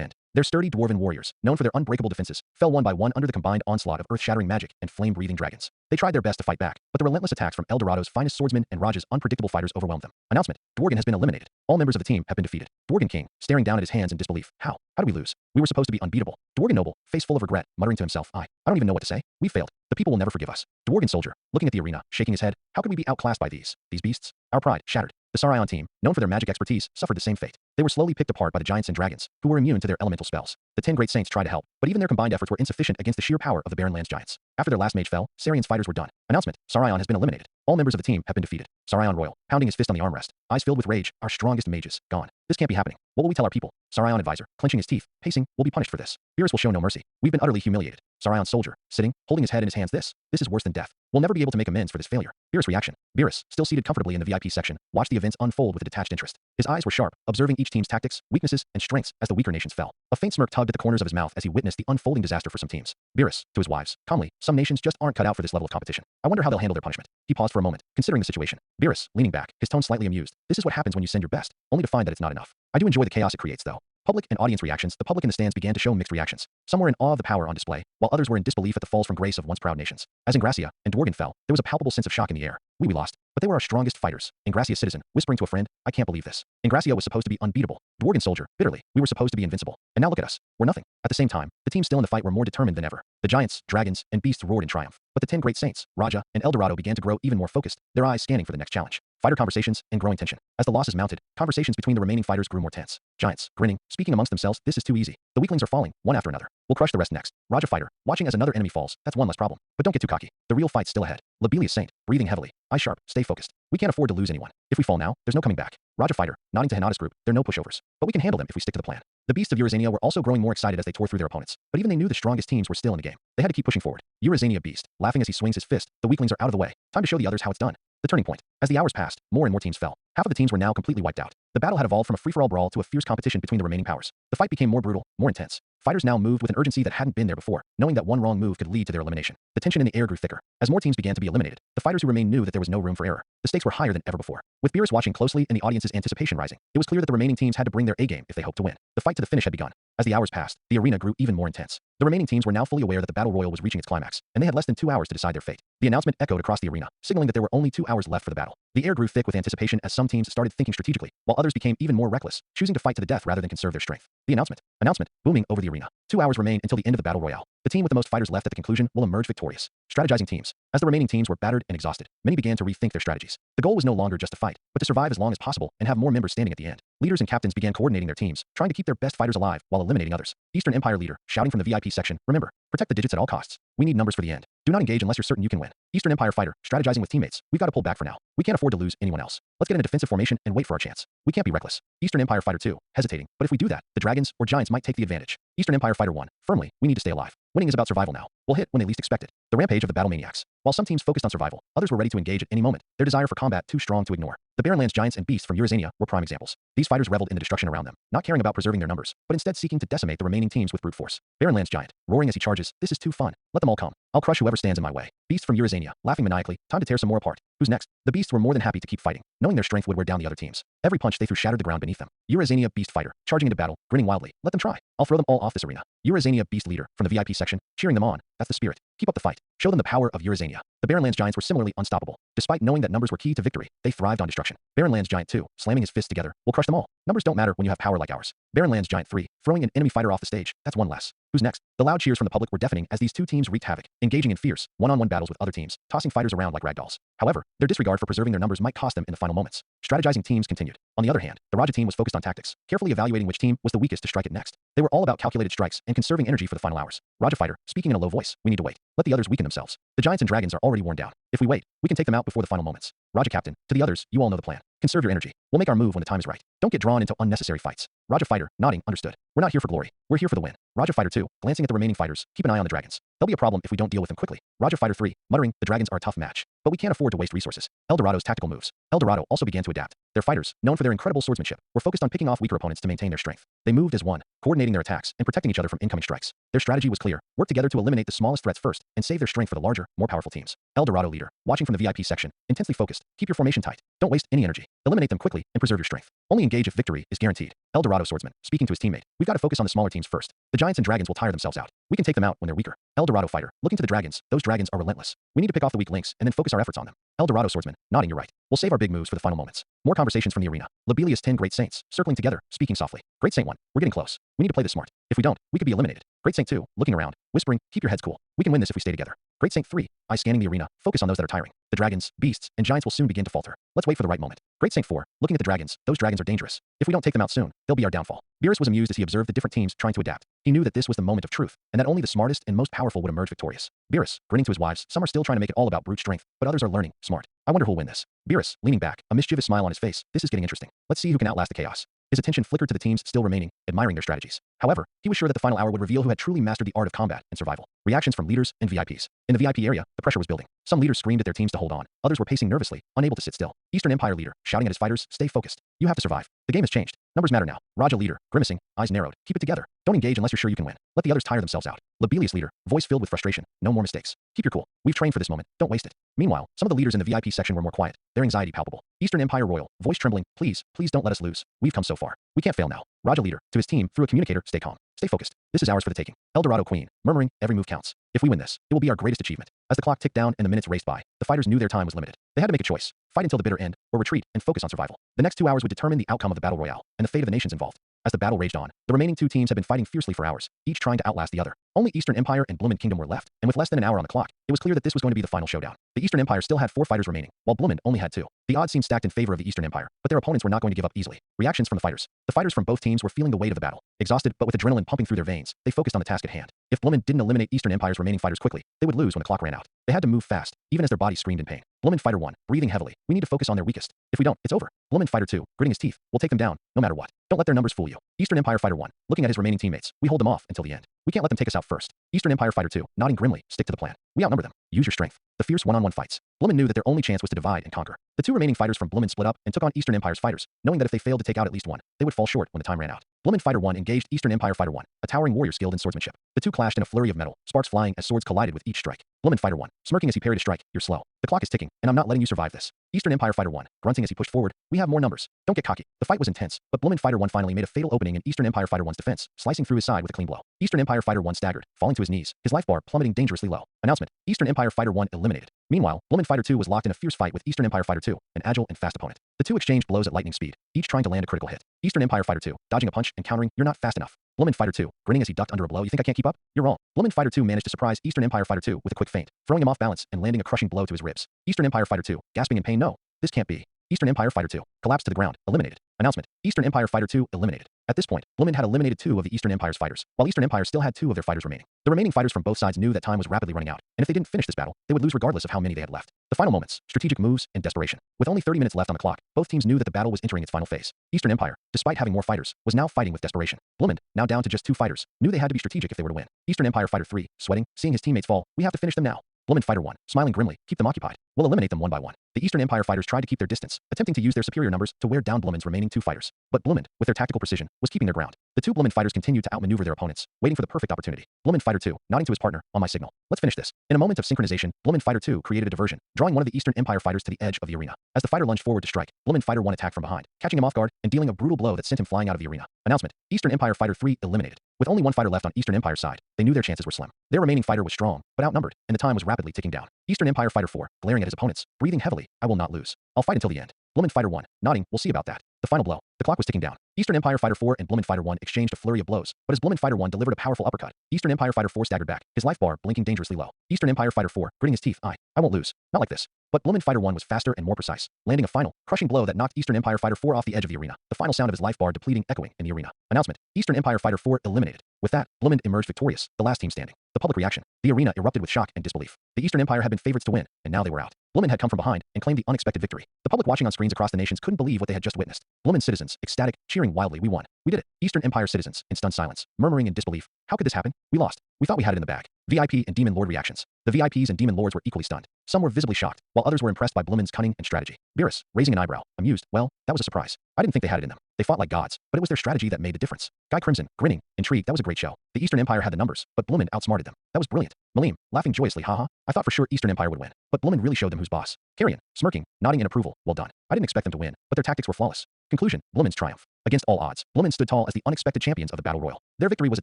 end. Their sturdy dwarven warriors, known for their unbreakable defenses, fell one by one under the combined onslaught of earth-shattering magic and flame-breathing dragons. They tried their best to fight back, but the relentless attacks from El Dorado's finest swordsmen and Raj's unpredictable fighters overwhelmed them. Announcement: Dworgen has been eliminated. All members of the team have been defeated. Dworgen king, staring down at his hands in disbelief. How? How did we lose? We were supposed to be unbeatable. Dworgen noble, face full of regret, muttering to himself, I don't even know what to say. We failed. The people will never forgive us. Dworgen soldier, looking at the arena, shaking his head. How could we be outclassed by these beasts? Our pride, shattered. The Sarion team, known for their magic expertise, suffered the same fate. They were slowly picked apart by the giants and dragons, who were immune to their elemental spells. The 10 great saints tried to help, but even their combined efforts were insufficient against the sheer power of the Barrenlands giants. After their last mage fell, Sarion's fighters were done. Announcement: Sarion has been eliminated. All members of the team have been defeated. Sarion royal, pounding his fist on the armrest, eyes filled with rage, our strongest mages, gone. This can't be happening. What will we tell our people? Sarion advisor, clenching his teeth, pacing, will be punished for this. Beerus will show no mercy. We've been utterly humiliated. Sarion soldier, sitting, holding his head in his hands, this is worse than death. We'll never be able to make amends for this failure. Beerus reaction. Beerus, still seated comfortably in the VIP section, watched the events unfold with a detached interest. His eyes were sharp, observing each team's tactics, weaknesses, and strengths as the weaker nations fell. A faint smirk tugged at the corners of his mouth as he witnessed the unfolding disaster for some teams. Beerus, to his wives, calmly, some nations just aren't cut out for this level of competition. I wonder how they'll handle their punishment. He paused for a moment, considering the situation. Beerus, leaning back, his tone slightly amused. This is what happens when you send your best, only to find that it's not enough. I do enjoy the chaos it creates, though. Public and audience reactions. The public in the stands began to show mixed reactions. Some were in awe of the power on display, while others were in disbelief at the falls from grace of once proud nations. As Ingracia and Dworgen fell, there was a palpable sense of shock in the air. We lost, but they were our strongest fighters. Ingracia citizen, whispering to a friend, I can't believe this. Ingracia was supposed to be unbeatable. Dworgen soldier, bitterly, we were supposed to be invincible. And now look at us. We're nothing. At the same time, the teams still in the fight were more determined than ever. The giants, dragons, and beasts roared in triumph. But the 10 great saints, Raja, and Eldorado began to grow even more focused, their eyes scanning for the next challenge. Fighter conversations and growing tension. As the losses mounted, conversations between the remaining fighters grew more tense. Giants, grinning, speaking amongst themselves, this is too easy. The weaklings are falling, one after another. We'll crush the rest next. Raja fighter, watching as another enemy falls, that's one less problem. But don't get too cocky. The real fight's still ahead. Lobelia saint, breathing heavily. Eye sharp, stay focused. We can't afford to lose anyone. If we fall now, there's no coming back. Raja fighter, nodding to Hinata's group, they're no pushovers. But we can handle them if we stick to the plan. The beasts of Eurasania were also growing more excited as they tore through their opponents. But even they knew the strongest teams were still in the game. They had to keep pushing forward. Eurasania beast, laughing as he swings his fist, the weaklings are out of the way. Time to show the others how it's done. The turning point. As the hours passed, more and more teams fell. Half of the teams were now completely wiped out. The battle had evolved from a free-for-all brawl to a fierce competition between the remaining powers. The fight became more brutal, more intense. Fighters now moved with an urgency that hadn't been there before, knowing that one wrong move could lead to their elimination. The tension in the air grew thicker. As more teams began to be eliminated, the fighters who remained knew that there was no room for error. The stakes were higher than ever before. With Beerus watching closely and the audience's anticipation rising, it was clear that the remaining teams had to bring their A-game if they hoped to win. The fight to the finish had begun. As the hours passed, the arena grew even more intense. The remaining teams were now fully aware that the battle royal was reaching its climax, and they had less than 2 hours to decide their fate. The announcement echoed across the arena, signaling that there were only 2 hours left for the battle. The air grew thick with anticipation as some teams started thinking strategically, while others became even more reckless, choosing to fight to the death rather than conserve their strength. The announcement, booming over the arena. 2 hours remain until the end of the battle royale. The team with the most fighters left at the conclusion will emerge victorious. Strategizing teams. As the remaining teams were battered and exhausted, many began to rethink their strategies. The goal was no longer just to fight, but to survive as long as possible and have more members standing at the end. Leaders and captains began coordinating their teams, trying to keep their best fighters alive while eliminating others. Eastern Empire leader, shouting from the VIP section, remember, protect the digits at all costs. We need numbers for the end. Do not engage unless you're certain you can win. Eastern Empire fighter, strategizing with teammates, we've got to pull back for now. We can't afford to lose anyone else. Let's get in a defensive formation and wait for our chance. We can't be reckless. Eastern Empire fighter 2, hesitating, but if we do that, the dragons or giants might take the advantage. Eastern Empire fighter 1, firmly, we need to stay alive. Winning is about survival now. We'll hit when they least expect it. The rampage of the battle maniacs. While some teams focused on survival, others were ready to engage at any moment, their desire for combat too strong to ignore. The Barrenlands giants and beasts from Eurasania were prime examples. These fighters reveled in the destruction around them, not caring about preserving their numbers, but instead seeking to decimate the remaining teams with brute force. Barrenlands giant, roaring as he charges, this is too fun. Let them all come. I'll crush whoever stands in my way. Beast from Eurasania, laughing maniacally, time to tear some more apart. Who's next? The beasts were more than happy to keep fighting, knowing their strength would wear down the other teams. Every punch they threw shattered the ground beneath them. Eurasania beast fighter, charging into battle, grinning wildly. Let them try. I'll throw them all off this arena. Eurasania beast leader, from the VIP section, cheering them on. That's the spirit. Keep up the fight. Show them the power of Eurasania. The Barrenlands giants were similarly unstoppable. Despite knowing that numbers were key to victory, they thrived on destruction. Barrenlands giant 2, slamming his fists together, we'll crush them all. Numbers don't matter when you have power like ours. Barrenlands giant 3, throwing an enemy fighter off the stage, that's one less. Who's next? The loud cheers from the public were deafening as these two teams wreaked havoc, engaging in fierce, one-on-one battles with other teams, tossing fighters around like ragdolls. However, their disregard for preserving their numbers might cost them in the final moments. Strategizing teams continued. On the other hand, the Raja team was focused on tactics, carefully evaluating which team was the weakest to strike it next. They were all about calculated strikes and conserving energy for the final hours. Raja fighter, speaking in a low voice, we need to wait. Let the others weaken themselves. The giants and dragons are already worn down. If we wait, we can take them out before the final moments. Raja captain, to the others, you all know the plan. Conserve your energy. We'll make our move when the time is right. Don't get drawn into unnecessary fights. Raja fighter, nodding, understood. We're not here for glory. We're here for the win. Raja fighter 2, glancing at the remaining fighters, keep an eye on the dragons. They'll be a problem if we don't deal with them quickly. Raja fighter 3, muttering, the dragons are a tough match, but we can't afford to waste resources. Eldorado's tactical moves. Eldorado also began to adapt. Their fighters, known for their incredible swordsmanship, were focused on picking off weaker opponents to maintain their strength. They moved as one, coordinating their attacks and protecting each other from incoming strikes. Their strategy was clear: work together to eliminate the smallest threats first and save their strength for the larger, more powerful teams. Eldorado leader, watching from the VIP section, intensely focused. Keep your formation tight. Don't waste any energy. Eliminate them quickly and preserve your strength. Only engage if victory is guaranteed. Eldorado swordsman, speaking to his teammate, we've got to focus on the smaller teams first. The giants and dragons will tire themselves out. We can take them out when they're weaker. Eldorado fighter, looking to the dragons, those dragons are relentless. We need to pick off the weak links and then focus our efforts on them. Eldorado swordsman, nodding, you're right. We'll save our big moves for the final moments. More conversations from the arena. Lobelia's 10 great saints, circling together, speaking softly. Great Saint 1, we're getting close. We need to play this smart. If we don't, we could be eliminated. Great Saint 2, looking around, whispering, keep your heads cool. We can win this if we stay together. Great Saint 3, eye scanning the arena, focus on those that are tiring. The dragons, beasts, and giants will soon begin to falter. Let's wait for the right moment. Great Saint 4, looking at the dragons, those dragons are dangerous. If we don't take them out soon, they'll be our downfall. Beerus was amused as he observed the different teams trying to adapt. He knew that this was the moment of truth, and that only the smartest and most powerful would emerge victorious. Beerus, grinning to his wives, some are still trying to make it all about brute strength, but others are learning, smart. I wonder who'll win this. Beerus, leaning back, a mischievous smile on his face, this is getting interesting. Let's see who can outlast the chaos. His attention flickered to the teams still remaining, admiring their strategies. However, he was sure that the final hour would reveal who had truly mastered the art of combat and survival. Reactions from leaders and VIPs. In the VIP area, the pressure was building. Some leaders screamed at their teams to hold on. Others were pacing nervously, unable to sit still. Eastern Empire leader, shouting at his fighters, stay focused. You have to survive. The game has changed. Numbers matter now. Raja leader, grimacing, eyes narrowed. Keep it together. Don't engage unless you're sure you can win. Let the others tire themselves out. Lobelius leader, voice filled with frustration. No more mistakes. Keep your cool. We've trained for this moment. Don't waste it. Meanwhile, some of the leaders in the VIP section were more quiet, their anxiety palpable. Eastern Empire royal, voice trembling, please don't let us lose. We've come so far. We can't fail now. Raja leader, to his team, through a communicator, stay calm. Stay focused. This is ours for the taking. Eldorado queen, murmuring, every move counts. If we win this, it will be our greatest achievement. As the clock ticked down and the minutes raced by, the fighters knew their time was limited. They had to make a choice: fight until the bitter end, or retreat and focus on survival. The next 2 hours would determine the outcome of the battle royale and the fate of the nations involved. As the battle raged on, the remaining two teams had been fighting fiercely for hours, each trying to outlast the other. Only Eastern Empire and Bloomin' Kingdom were left, and with less than an hour on the clock, it was clear that this was going to be the final showdown. The Eastern Empire still had 4 fighters remaining, while Bloomin' only had 2. The odds seemed stacked in favor of the Eastern Empire, but their opponents were not going to give up easily. Reactions from the fighters. The fighters from both teams were feeling the weight of the battle. Exhausted, but with adrenaline pumping through their veins, they focused on the task at hand. If Bloomin' didn't eliminate Eastern Empire's remaining fighters quickly, they would lose when the clock ran out. They had to move fast, even as their bodies screamed in pain. Bloomin' Fighter 1, breathing heavily. We need to focus on their weakest. If we don't, it's over. Bloomin' Fighter 2, gritting his teeth. We'll take them down, no matter what. Don't let their numbers fool you. Eastern Empire Fighter 1, looking at his remaining teammates. We hold them off until the end. We can't let them take us out first. Eastern Empire Fighter 2, nodding grimly. Stick to the plan. We outnumber them. Use your strength. The fierce one-on-one fights. Bloomin' knew that their only chance was to divide and conquer. The 2 remaining fighters from Bloomin' split up and took on Eastern Empire's fighters, knowing that if they failed to take out at least one, they would fall short when the time ran out. Bloomin' Fighter 1 engaged Eastern Empire Fighter 1, a towering warrior skilled in swordsmanship. The 2 clashed in a flurry of metal, sparks flying as swords collided with each strike. Bloomin' Fighter 1, smirking as he parried a strike. You're slow. The clock is ticking, and I'm not letting you survive this. Eastern Empire Fighter 1, grunting as he pushed forward. We have more numbers. Don't get cocky. The fight was intense, but Bloomin' Fighter 1 finally made a fatal opening in Eastern Empire Fighter 1's defense, slicing through his side with a clean blow. Eastern Empire Fighter 1 staggered, falling to his knees, his life bar plummeting dangerously low. Announcement: Eastern Empire Fighter 1 eliminated. Meanwhile, Bloomin' Fighter 2 was locked in a fierce fight with Eastern Empire Fighter 2, an agile and fast opponent. The 2 exchanged blows at lightning speed, each trying to land a critical hit. Eastern Empire Fighter 2, dodging a punch and countering. You're not fast enough. Bloomin' Fighter 2, grinning as he ducked under a blow. You think I can't keep up? You're wrong. Bloomin' Fighter 2 managed to surprise Eastern Empire Fighter 2 with a quick feint, throwing him off balance and landing a crushing blow to his ribs. Eastern Empire Fighter 2, gasping in pain. No, this can't be. Eastern Empire Fighter 2, collapsed to the ground, eliminated. Announcement: Eastern Empire Fighter 2 eliminated. At this point, Bloomin' had eliminated 2 of the Eastern Empire's fighters, while Eastern Empire still had 2 of their fighters remaining. The remaining fighters from both sides knew that time was rapidly running out, and if they didn't finish this battle, they would lose regardless of how many they had left. The final moments, strategic moves, and desperation. With only 30 minutes left on the clock, both teams knew that the battle was entering its final phase. Eastern Empire, despite having more fighters, was now fighting with desperation. Bloomin', now down to just 2 fighters, knew they had to be strategic if they were to win. Eastern Empire Fighter 3, sweating, seeing his teammates fall. We have to finish them now. Bloomin' Fighter 1, smiling grimly. Keep them occupied. We'll eliminate them one by one. The Eastern Empire fighters tried to keep their distance, attempting to use their superior numbers to wear down Bloomin's remaining 2 fighters. But Bloomin, with their tactical precision, was keeping their ground. The 2 Bloomin fighters continued to outmaneuver their opponents, waiting for the perfect opportunity. Bloomin Fighter 2, nodding to his partner, on my signal. Let's finish this. In a moment of synchronization, Bloomin Fighter 2 created a diversion, drawing one of the Eastern Empire fighters to the edge of the arena. As the fighter lunged forward to strike, Bloomin Fighter 1 attacked from behind, catching him off guard and dealing a brutal blow that sent him flying out of the arena. Announcement: Eastern Empire Fighter 3 eliminated. With only 1 fighter left on Eastern Empire's side, they knew their chances were slim. Their remaining fighter was strong, but outnumbered, and the time was rapidly ticking down. Eastern Empire Fighter 4, glaring at his opponents, breathing heavily. I will not lose. I'll fight until the end. Bloomin Fighter 1, nodding. We'll see about that. The final blow. The clock was ticking down. Eastern Empire Fighter 4 and Bloomin Fighter 1 exchanged a flurry of blows, but as Bloomin Fighter 1 delivered a powerful uppercut, Eastern Empire Fighter 4 staggered back, his life bar blinking dangerously low. Eastern Empire Fighter 4, gritting his teeth. I won't lose. Not like this. But Bloomin Fighter 1 was faster and more precise, landing a final, crushing blow that knocked Eastern Empire Fighter 4 off the edge of the arena. The final sound of his life bar depleting echoing in the arena. Announcement: Eastern Empire Fighter 4 eliminated. With that, Bloomin emerged victorious, the last team standing. The public reaction. The arena erupted with shock and disbelief. The Eastern Empire had been favorites to win, and now they were out. Bloomin had come from behind and claimed the unexpected victory. The public watching on screens across the nations couldn't believe what they had just witnessed. Bloomin citizens, ecstatic, cheering wildly. We won. We did it. Eastern Empire citizens, in stunned silence, murmuring in disbelief. How could this happen? We lost. We thought we had it in the bag. VIP and Demon Lord reactions. The VIPs and Demon Lords were equally stunned. Some were visibly shocked, while others were impressed by Bloomin's cunning and strategy. Beerus, raising an eyebrow, amused. Well, that was a surprise. I didn't think they had it in them. They fought like gods, but it was their strategy that made the difference. Guy Crimson, grinning, intrigued. That was a great show. The Eastern Empire had the numbers, but Bloomin outsmarted them. That was brilliant. Malim, laughing joyously. Haha. I thought for sure Eastern Empire would win, but Bloomin really showed them who's boss. Carrion, smirking, nodding in approval. Well done. I didn't expect them to win, but their tactics were flawless. Conclusion: Bloomin's triumph. Against all odds, Bloomin stood tall as the unexpected champions of the Battle Royal. Their victory was a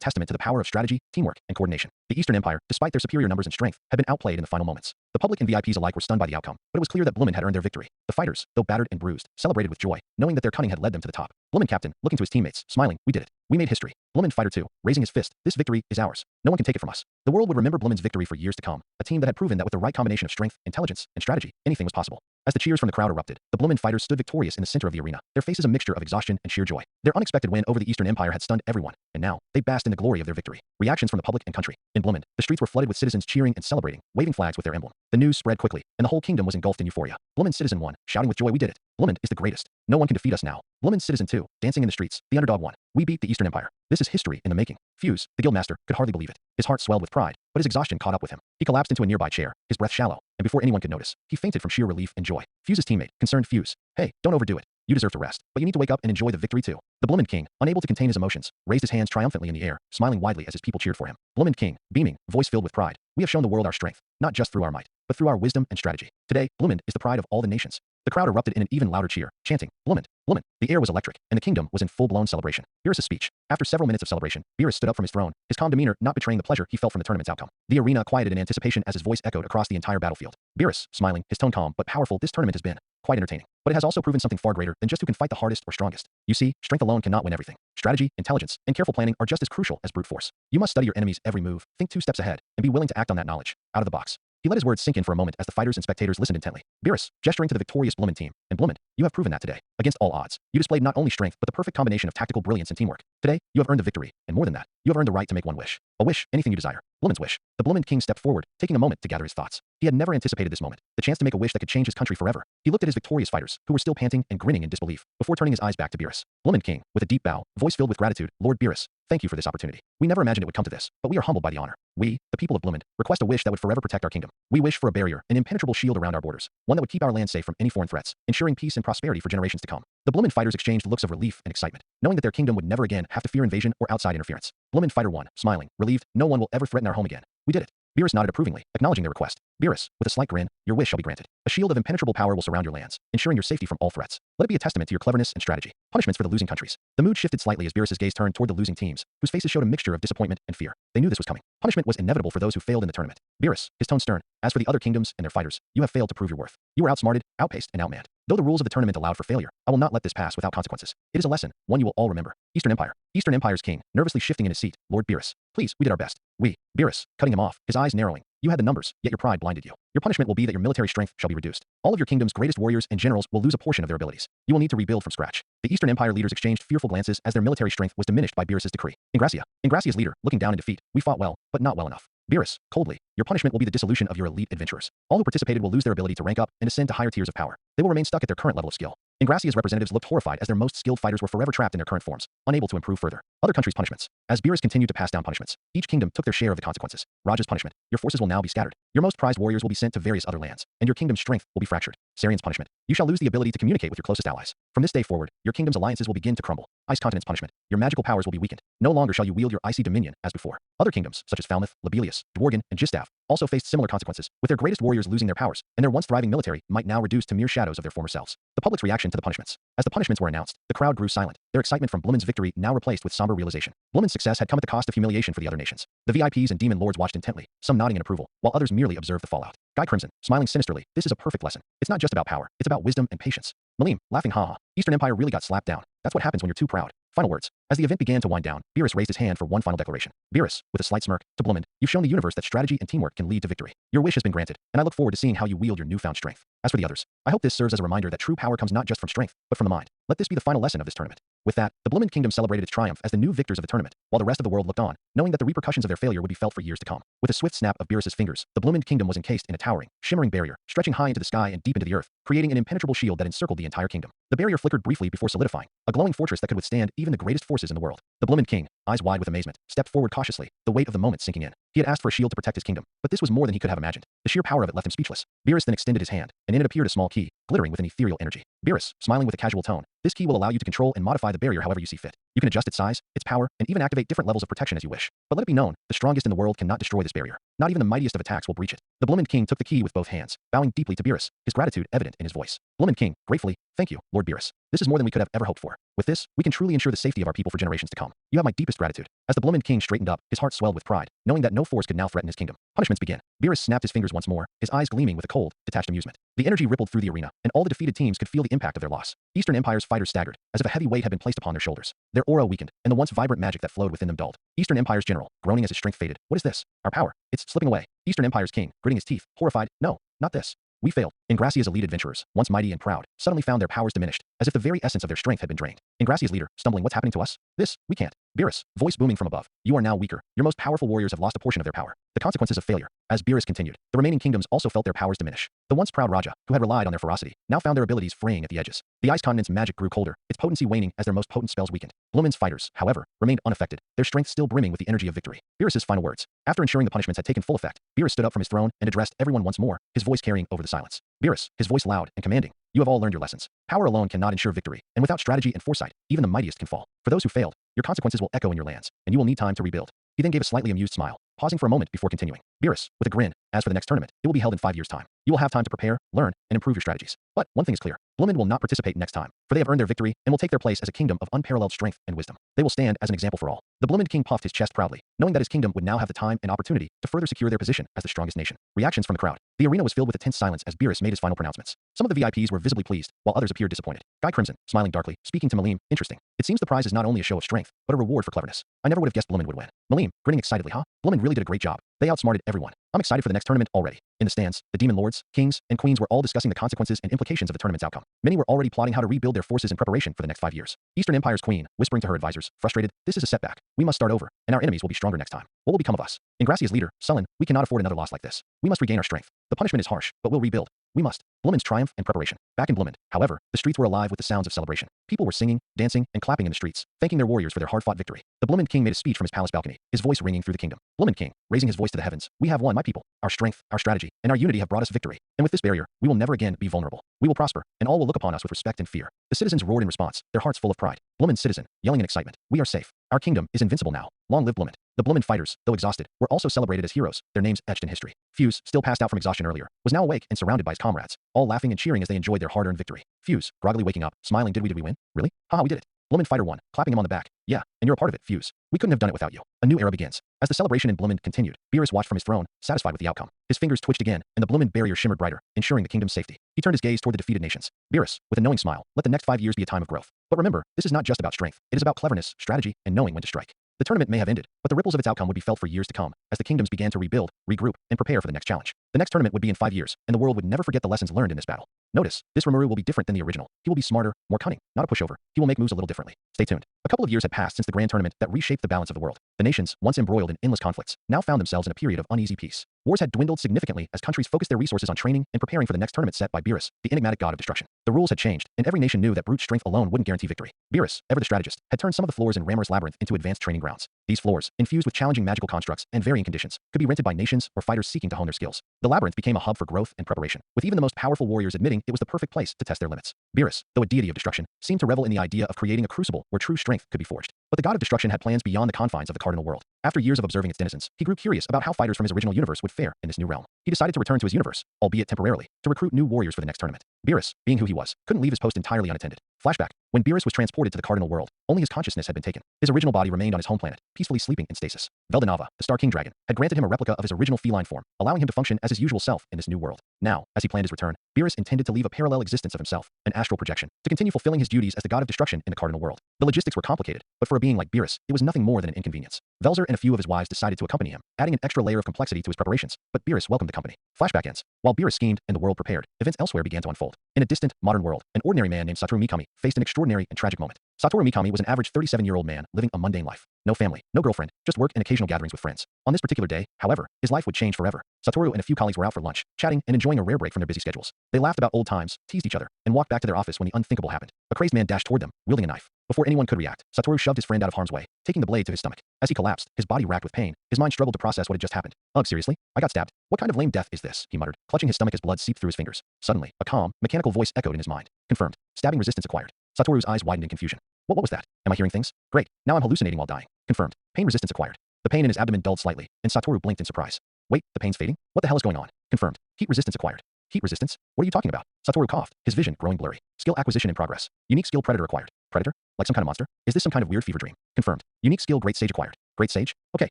testament to the power of strategy, teamwork, and coordination. The Eastern Empire, despite their superior numbers and strength, had been outplayed in the final moments. The public and VIPs alike were stunned by the outcome, but it was clear that Bloomin had earned their victory. The fighters, though battered and bruised, celebrated with joy, knowing that their cunning had led them to the top. Bloomin captain, looking to his teammates, smiling. We did it. We made history. Bloomin Fighter 2, raising his fist. This victory is ours. No one can take it from us. The world would remember Bloomin's victory for years to come, a team that had proven that with the right combination of strength, intelligence, and strategy, anything was possible. As the cheers from the crowd erupted, the Bloomin fighters stood victorious in the center of the arena, their faces a mixture of exhaustion and sheer joy. Their unexpected win over the Eastern Empire had stunned everyone, and now, they basked in the glory of their victory. Reactions from the public and country. In Bloomin, the streets were flooded with citizens cheering and celebrating, waving flags with their emblem. The news spread quickly, and the whole kingdom was engulfed in euphoria. Bloomin Citizen 1, shouting with joy. We did it. Bloomin is the greatest. No one can defeat us now. Bloomin Citizen 2, dancing in the streets. The underdog won. We beat the Eastern Empire. This is history in the making. Fuse, the guildmaster, could hardly believe it. His heart swelled with pride, but his exhaustion caught up with him. He collapsed into a nearby chair, his breath shallow, and before anyone could notice, he fainted from sheer relief and joy. Fuse's teammate, concerned Fuse. Hey, don't overdo it. You deserve to rest, but you need to wake up and enjoy the victory too. The Bloomin King, unable to contain his emotions, raised his hands triumphantly in the air, smiling widely as his people cheered for him. Bloomin King, beaming, voice filled with pride. We have shown the world our strength, not just through our might, but through our wisdom and strategy. Today, Bloomin is the pride of all the nations. The crowd erupted in an even louder cheer, chanting, Bloomin, Bloomin. The air was electric, and the kingdom was in full-blown celebration. Beerus' speech. After several minutes of celebration, Beerus stood up from his throne, his calm demeanor not betraying the pleasure he felt from the tournament's outcome. The arena quieted in anticipation as his voice echoed across the entire battlefield. Beerus, smiling, his tone calm but powerful. This tournament has been quite entertaining. But it has also proven something far greater than just who can fight the hardest or strongest. You see, strength alone cannot win everything. Strategy, intelligence, and careful planning are just as crucial as brute force. You must study your enemy's every move, think 2 steps ahead, and be willing to act on that knowledge, out of the box. He let his words sink in for a moment as the fighters and spectators listened intently. Beerus, gesturing to the victorious Bloomin team, and Bloomin, you have proven that today. Against all odds, you displayed not only strength but the perfect combination of tactical brilliance and teamwork. Today, you have earned the victory, and more than that, you have earned the right to make one wish. A wish, anything you desire. Bloomin's wish. The Bloomin king stepped forward, taking a moment to gather his thoughts. He had never anticipated this moment, the chance to make a wish that could change his country forever. He looked at his victorious fighters, who were still panting and grinning in disbelief, before turning his eyes back to Beerus. Bloomin king, with a deep bow, voice filled with gratitude, Lord Beerus, thank you for this opportunity. We never imagined it would come to this, but we are humbled by the honor. We, the people of Bloomin, request a wish that would forever protect our kingdom. We wish for a barrier, an impenetrable shield around our borders, one that would keep our land safe from any foreign threats, ensuring peace and prosperity for generations to come. The Bloomin fighters exchanged looks of relief and excitement, knowing that their kingdom would never again have to fear invasion or outside interference. Bloomin fighter 1, smiling, relieved, no one will ever threaten our home again. We did it. Beerus nodded approvingly, acknowledging their request. Beerus, with a slight grin, your wish shall be granted. A shield of impenetrable power will surround your lands, ensuring your safety from all threats. Let it be a testament to your cleverness and strategy. Punishments for the losing countries. The mood shifted slightly as Beerus's gaze turned toward the losing teams, whose faces showed a mixture of disappointment and fear. They knew this was coming. Punishment was inevitable for those who failed in the tournament. Beerus, his tone stern, as for the other kingdoms and their fighters, you have failed to prove your worth. You were outsmarted, outpaced, and outmanned. Though the rules of the tournament allowed for failure, I will not let this pass without consequences. It is a lesson, one you will all remember. Eastern Empire. Eastern Empire's king, nervously shifting in his seat, Lord Beerus. Please, we did our best. We. Beerus, cutting him off, his eyes narrowing. You had the numbers, yet your pride blinded you. Your punishment will be that your military strength shall be reduced. All of your kingdom's greatest warriors and generals will lose a portion of their abilities. You will need to rebuild from scratch. The Eastern Empire leaders exchanged fearful glances as their military strength was diminished by Beerus's decree. Ingracia's leader, looking down in defeat, we fought well, but not well enough. Beerus, coldly, your punishment will be the dissolution of your elite adventurers. All who participated will lose their ability to rank up and ascend to higher tiers of power. They will remain stuck at their current level of skill. Ingracia's representatives looked horrified as their most skilled fighters were forever trapped in their current forms, unable to improve further. Other countries' punishments. As Beerus continued to pass down punishments, each kingdom took their share of the consequences. Raja's punishment. Your forces will now be scattered. Your most prized warriors will be sent to various other lands, and your kingdom's strength will be fractured. Sarian's punishment. You shall lose the ability to communicate with your closest allies. From this day forward, your kingdom's alliances will begin to crumble. Ice Continent's punishment. Your magical powers will be weakened. No longer shall you wield your icy dominion as before. Other kingdoms, such as Falmouth, Lobelia, Dworgen, and Gistav, also faced similar consequences, with their greatest warriors losing their powers, and their once thriving military might now reduce to mere shadows of their former selves. The public's reaction to the punishments. As the punishments were announced, the crowd grew silent, their excitement from Bloomin's victory now replaced with somber realization. Bloomin's success had come at the cost of humiliation for the other nations. The VIPs and demon lords watched intently, some nodding in approval, while others merely observed the fallout. Guy Crimson, smiling sinisterly, this is a perfect lesson. It's not just about power, it's about wisdom and patience. Malim, laughing haha. Eastern Empire really got slapped down. That's what happens when you're too proud. Final words. As the event began to wind down, Beerus raised his hand for one final declaration. Beerus, with a slight smirk, to Bloomin, you've shown the universe that strategy and teamwork can lead to victory. Your wish has been granted, and I look forward to seeing how you wield your newfound strength. As for the others, I hope this serves as a reminder that true power comes not just from strength, but from the mind. Let this be the final lesson of this tournament. With that, the Bloomin kingdom celebrated its triumph as the new victors of the tournament, while the rest of the world looked on, knowing that the repercussions of their failure would be felt for years to come. With a swift snap of Beerus's fingers, the Bloomin kingdom was encased in a towering, shimmering barrier, stretching high into the sky and deep into the earth, creating an impenetrable shield that encircled the entire kingdom. The barrier flickered briefly before solidifying, a glowing fortress that could withstand even the greatest forces in the world. The Bloomin king, eyes wide with amazement, stepped forward cautiously, the weight of the moment sinking in. He had asked for a shield to protect his kingdom, but this was more than he could have imagined. The sheer power of it left him speechless. Beerus then extended his hand, and in it appeared a small key, glittering with an ethereal energy. Beerus, smiling with a casual tone, this key will allow you to control and modify the barrier however you see fit. You can adjust its size, its power, and even activate different levels of protection as you wish. But let it be known, the strongest in the world cannot destroy this barrier. Not even the mightiest of attacks will breach it. The Bloomin king took the key with both hands, bowing deeply to Beerus, his gratitude evident in his voice. Bloomin king, gratefully, thank you, Lord Beerus. This is more than we could have ever hoped for. With this, we can truly ensure the safety of our people for generations to come. You have my deepest gratitude. As the Bloomin king straightened up, his heart swelled with pride, knowing that no force could now threaten his kingdom. Punishments began. Beerus snapped his fingers once more, his eyes gleaming with a cold, detached amusement. The energy rippled through the arena, and all the defeated teams could feel the impact of their loss. Eastern Empire's fighters staggered, as if a heavy weight had been placed upon their shoulders. Their aura weakened, and the once vibrant magic that flowed within them dulled. Eastern Empire's general, groaning as his strength faded. What is this? Our power. It's slipping away. Eastern Empire's king, gritting his teeth, horrified. No, not this. We failed. Ingracia's elite adventurers, once mighty and proud, suddenly found their powers diminished, as if the very essence of their strength had been drained. Ingracia's leader, stumbling, what's happening to us? This, we can't. Beerus, voice booming from above. You are now weaker. Your most powerful warriors have lost a portion of their power. The consequences of failure. As Beerus continued, the remaining kingdoms also felt their powers diminish. The once proud Raja, who had relied on their ferocity, now found their abilities fraying at the edges. The Ice Continent's magic grew colder, its potency waning as their most potent spells weakened. Bloomin's fighters, however, remained unaffected, their strength still brimming with the energy of victory. Beerus's final words. After ensuring the punishments had taken full effect, Beerus stood up from his throne and addressed everyone once more, his voice carrying over the silence. Beerus, his voice loud and commanding. You have all learned your lessons. Power alone cannot ensure victory, and without strategy and foresight, even the mightiest can fall. For those who failed, your consequences will echo in your lands, and you will need time to rebuild. He then gave a slightly amused smile, pausing for a moment before continuing. Beerus, with a grin, as for the next tournament, it will be held in 5 years' time. You will have time to prepare, learn, and improve your strategies. But one thing is clear, Bloomin will not participate next time, for they have earned their victory and will take their place as a kingdom of unparalleled strength and wisdom. They will stand as an example for all. The Bloomin king puffed his chest proudly, knowing that his kingdom would now have the time and opportunity to further secure their position as the strongest nation. Reactions from the crowd. The arena was filled with a tense silence as Beerus made his final pronouncements. Some of the VIPs were visibly pleased, while others appeared disappointed. Guy Crimson, smiling darkly, speaking to Malim, interesting. It seems the prize is not only a show of strength, but a reward for cleverness. I never would have guessed Bloomin would win. Malim, grinning excitedly, huh? Bloomin really did a great job. They outsmarted everyone. I'm excited for the next tournament already. In the stands, the demon lords, kings, and queens were all discussing the consequences and implications of the tournament's outcome. Many were already plotting how to rebuild their forces in preparation for the next 5 years. Eastern Empire's queen, whispering to her advisors, frustrated, this is a setback. We must start over, and our enemies will be stronger next time. What will become of us? Ingracia's leader, sullen, we cannot afford another loss like this. We must regain our strength. The punishment is harsh, but we'll rebuild. We must. Bloomin's triumph and preparation. Back in Bloomin, however, the streets were alive with the sounds of celebration. People were singing, dancing, and clapping in the streets, thanking their warriors for their hard-fought victory. The Bloomin king made a speech from his palace balcony, his voice ringing through the kingdom. Bloomin king, raising his voice to the heavens, we have won, my people. Our strength, our strategy, and our unity have brought us victory. And with this barrier, we will never again be vulnerable. We will prosper, and all will look upon us with respect and fear. The citizens roared in response, their hearts full of pride. Bloomin's citizen, yelling in excitement, we are safe. Our kingdom is invincible now. Long live Bloomin. The Bloomin fighters, though exhausted, were also celebrated as heroes, their names etched in history. Fuse, still passed out from exhaustion earlier, was now awake and surrounded by his comrades, all laughing and cheering as they enjoyed their hard-earned victory. Fuse, groggily waking up, smiling, did we win? Really? Haha, we did it. Bloomin fighter won, clapping him on the back. Yeah, and you're a part of it, Fuse. We couldn't have done it without you. A new era begins. As the celebration in Bloomin continued, Beerus watched from his throne, satisfied with the outcome. His fingers twitched again, and the Bloomin barrier shimmered brighter, ensuring the kingdom's safety. He turned his gaze toward the defeated nations. Beerus, with a knowing smile, let the next 5 years be a time of growth. But remember, this is not just about strength. It is about cleverness, strategy, and knowing when to strike. The tournament may have ended, but the ripples of its outcome would be felt for years to come, as the kingdoms began to rebuild, regroup, and prepare for the next challenge. The next tournament would be in 5 years, and the world would never forget the lessons learned in this battle. Notice, this Rimuru will be different than the original. He will be smarter, more cunning, not a pushover. He will make moves a little differently. Stay tuned. A couple of years had passed since the grand tournament that reshaped the balance of the world. The nations, once embroiled in endless conflicts, now found themselves in a period of uneasy peace. Wars had dwindled significantly as countries focused their resources on training and preparing for the next tournament set by Beerus, the enigmatic god of destruction. The rules had changed, and every nation knew that brute strength alone wouldn't guarantee victory. Beerus, ever the strategist, had turned some of the floors in Ramor's labyrinth into advanced training grounds. These floors, infused with challenging magical constructs and varying conditions, could be rented by nations or fighters seeking to hone their skills. The labyrinth became a hub for growth and preparation, with even the most powerful warriors admitting it was the perfect place to test their limits. Beerus, though a deity of destruction, seemed to revel in the idea of creating a crucible where true strength could be forged. But the god of destruction had plans beyond the confines of the cardinal world. After years of observing its denizens, he grew curious about how fighters from his original universe would fare in this new realm. He decided to return to his universe, albeit temporarily, to recruit new warriors for the next tournament. Beerus, being who he was, couldn't leave his post entirely unattended. Flashback. When Beerus was transported to the cardinal world, only his consciousness had been taken. His original body remained on his home planet, peacefully sleeping in stasis. Veldanava, the Star King Dragon, had granted him a replica of his original feline form, allowing him to function as his usual self in this new world. Now, as he planned his return, Beerus intended to leave a parallel existence of himself, an astral projection, to continue fulfilling his duties as the god of destruction in the cardinal world. The logistics were complicated, but for a being like Beerus, it was nothing more than an inconvenience. Velzer and a few of his wives decided to accompany him, adding an extra layer of complexity to his preparations, but Beerus welcomed the company. Flashback ends. While Beerus schemed and the world prepared, events elsewhere began to unfold. In a distant, modern world, an ordinary man named Satoru Mikami faced an extraordinary and tragic moment. Satoru Mikami was an average 37-year-old man living a mundane life. No family, no girlfriend, just work and occasional gatherings with friends. On this particular day, however, his life would change forever. Satoru and a few colleagues were out for lunch, chatting and enjoying a rare break from their busy schedules. They laughed about old times, teased each other, and walked back to their office when the unthinkable happened. A crazed man dashed toward them, wielding a knife. Before anyone could react, Satoru shoved his friend out of harm's way, taking the blade to his stomach. As he collapsed, his body racked with pain, his mind struggled to process what had just happened. Ugh, seriously? I got stabbed. What kind of lame death is this? He muttered, clutching his stomach as blood seeped through his fingers. Suddenly, a calm, mechanical voice echoed in his mind. Confirmed. Stabbing resistance acquired. Satoru's eyes widened in confusion. What was that? Am I hearing things? Great. Now I'm hallucinating while dying. Confirmed. Pain resistance acquired. The pain in his abdomen dulled slightly, and Satoru blinked in surprise. Wait, the pain's fading? What the hell is going on? Confirmed. Heat resistance acquired. Heat resistance? What are you talking about? Satoru coughed, his vision growing blurry. Skill acquisition in progress. Unique skill predator acquired. Predator? Like some kind of monster? Is this some kind of weird fever dream? Confirmed. Unique skill great sage acquired. Great sage? Okay,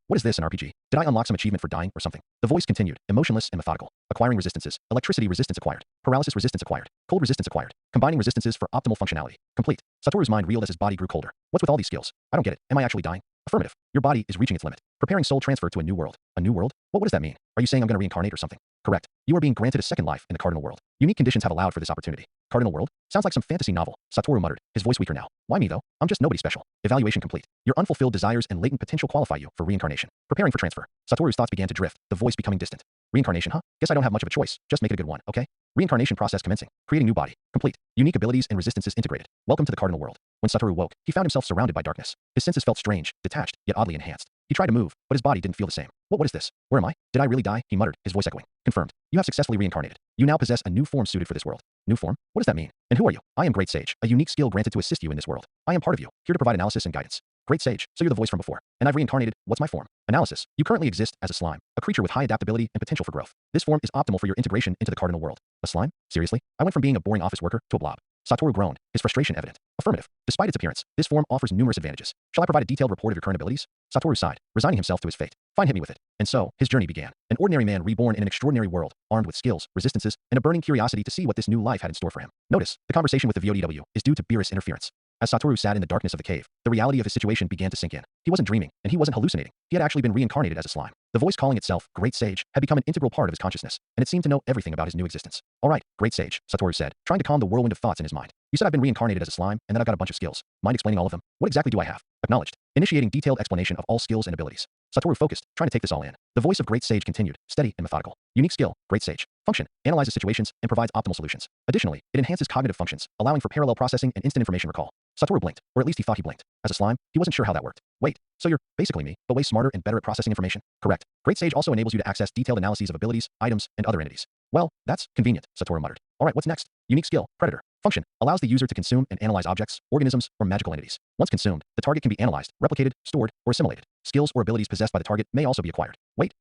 what is this in RPG? Did I unlock some achievement for dying or something? The voice continued, emotionless and methodical. Acquiring resistances. Electricity resistance acquired. Paralysis resistance acquired. Cold resistance acquired. Combining resistances for optimal functionality. Complete. Satoru's mind reeled as his body grew colder. What's with all these skills? I don't get it. Am I actually dying? Affirmative. Your body is reaching its limit. Preparing soul transfer to a new world. A new world? What does that mean? Are you saying I'm going to reincarnate or something? Correct. You are being granted a second life in the cardinal world. Unique conditions have allowed for this opportunity. Cardinal world? Sounds like some fantasy novel. Satoru muttered, his voice weaker now. Why me though? I'm just nobody special. Evaluation complete. Your unfulfilled desires and latent potential qualify you for reincarnation. Preparing for transfer. Satoru's thoughts began to drift, the voice becoming distant. Reincarnation, huh? Guess I don't have much of a choice. Just make it a good one, okay? Reincarnation process commencing. Creating new body. Complete. Unique abilities and resistances integrated. Welcome to the cardinal world. When Satoru woke, he found himself surrounded by darkness. His senses felt strange, detached, yet oddly enhanced. He tried to move, but his body didn't feel the same. What is this? Where am I? Did I really die? He muttered, his voice echoing. Confirmed. You have successfully reincarnated. You now possess a new form suited for this world. New form? What does that mean? And who are you? I am Great Sage, a unique skill granted to assist you in this world. I am part of you, here to provide analysis and guidance. Great Sage, so you're the voice from before. And I've reincarnated. What's my form? Analysis. You currently exist as a slime, a creature with high adaptability and potential for growth. This form is optimal for your integration into the cardinal world. A slime? Seriously? I went from being a boring office worker to a blob. Satoru groaned, his frustration evident. Affirmative. Despite its appearance, this form offers numerous advantages. Shall I provide a detailed report of your current abilities? Satoru sighed, resigning himself to his fate. Fine, hit me with it. And so, his journey began. An ordinary man reborn in an extraordinary world, armed with skills, resistances, and a burning curiosity to see what this new life had in store for him. Notice, the conversation with the VODW is due to Beerus interference. As Satoru sat in the darkness of the cave, the reality of his situation began to sink in. He wasn't dreaming, and he wasn't hallucinating. He had actually been reincarnated as a slime. The voice calling itself Great Sage had become an integral part of his consciousness, and it seemed to know everything about his new existence. All right, Great Sage, Satoru said, trying to calm the whirlwind of thoughts in his mind. You said I've been reincarnated as a slime, and that I've got a bunch of skills. Mind explaining all of them? What exactly do I have? Acknowledged. Initiating detailed explanation of all skills and abilities. Satoru focused, trying to take this all in. The voice of Great Sage continued, steady and methodical. Unique skill, Great Sage. Function, analyzes situations and provides optimal solutions. Additionally, it enhances cognitive functions, allowing for parallel processing and instant information recall. Satoru blinked, or at least he thought he blinked. As a slime, he wasn't sure how that worked. Wait, so you're basically me, but way smarter and better at processing information? Correct. Great Sage also enables you to access detailed analyses of abilities, items, and other entities. Well, that's convenient, Satoru muttered. All right, what's next? Unique skill, Predator. Function, allows the user to consume and analyze objects, organisms, or magical entities. Once consumed, the target can be analyzed, replicated, stored, or assimilated. Skills or abilities possessed by the target may also be acquired. Wait,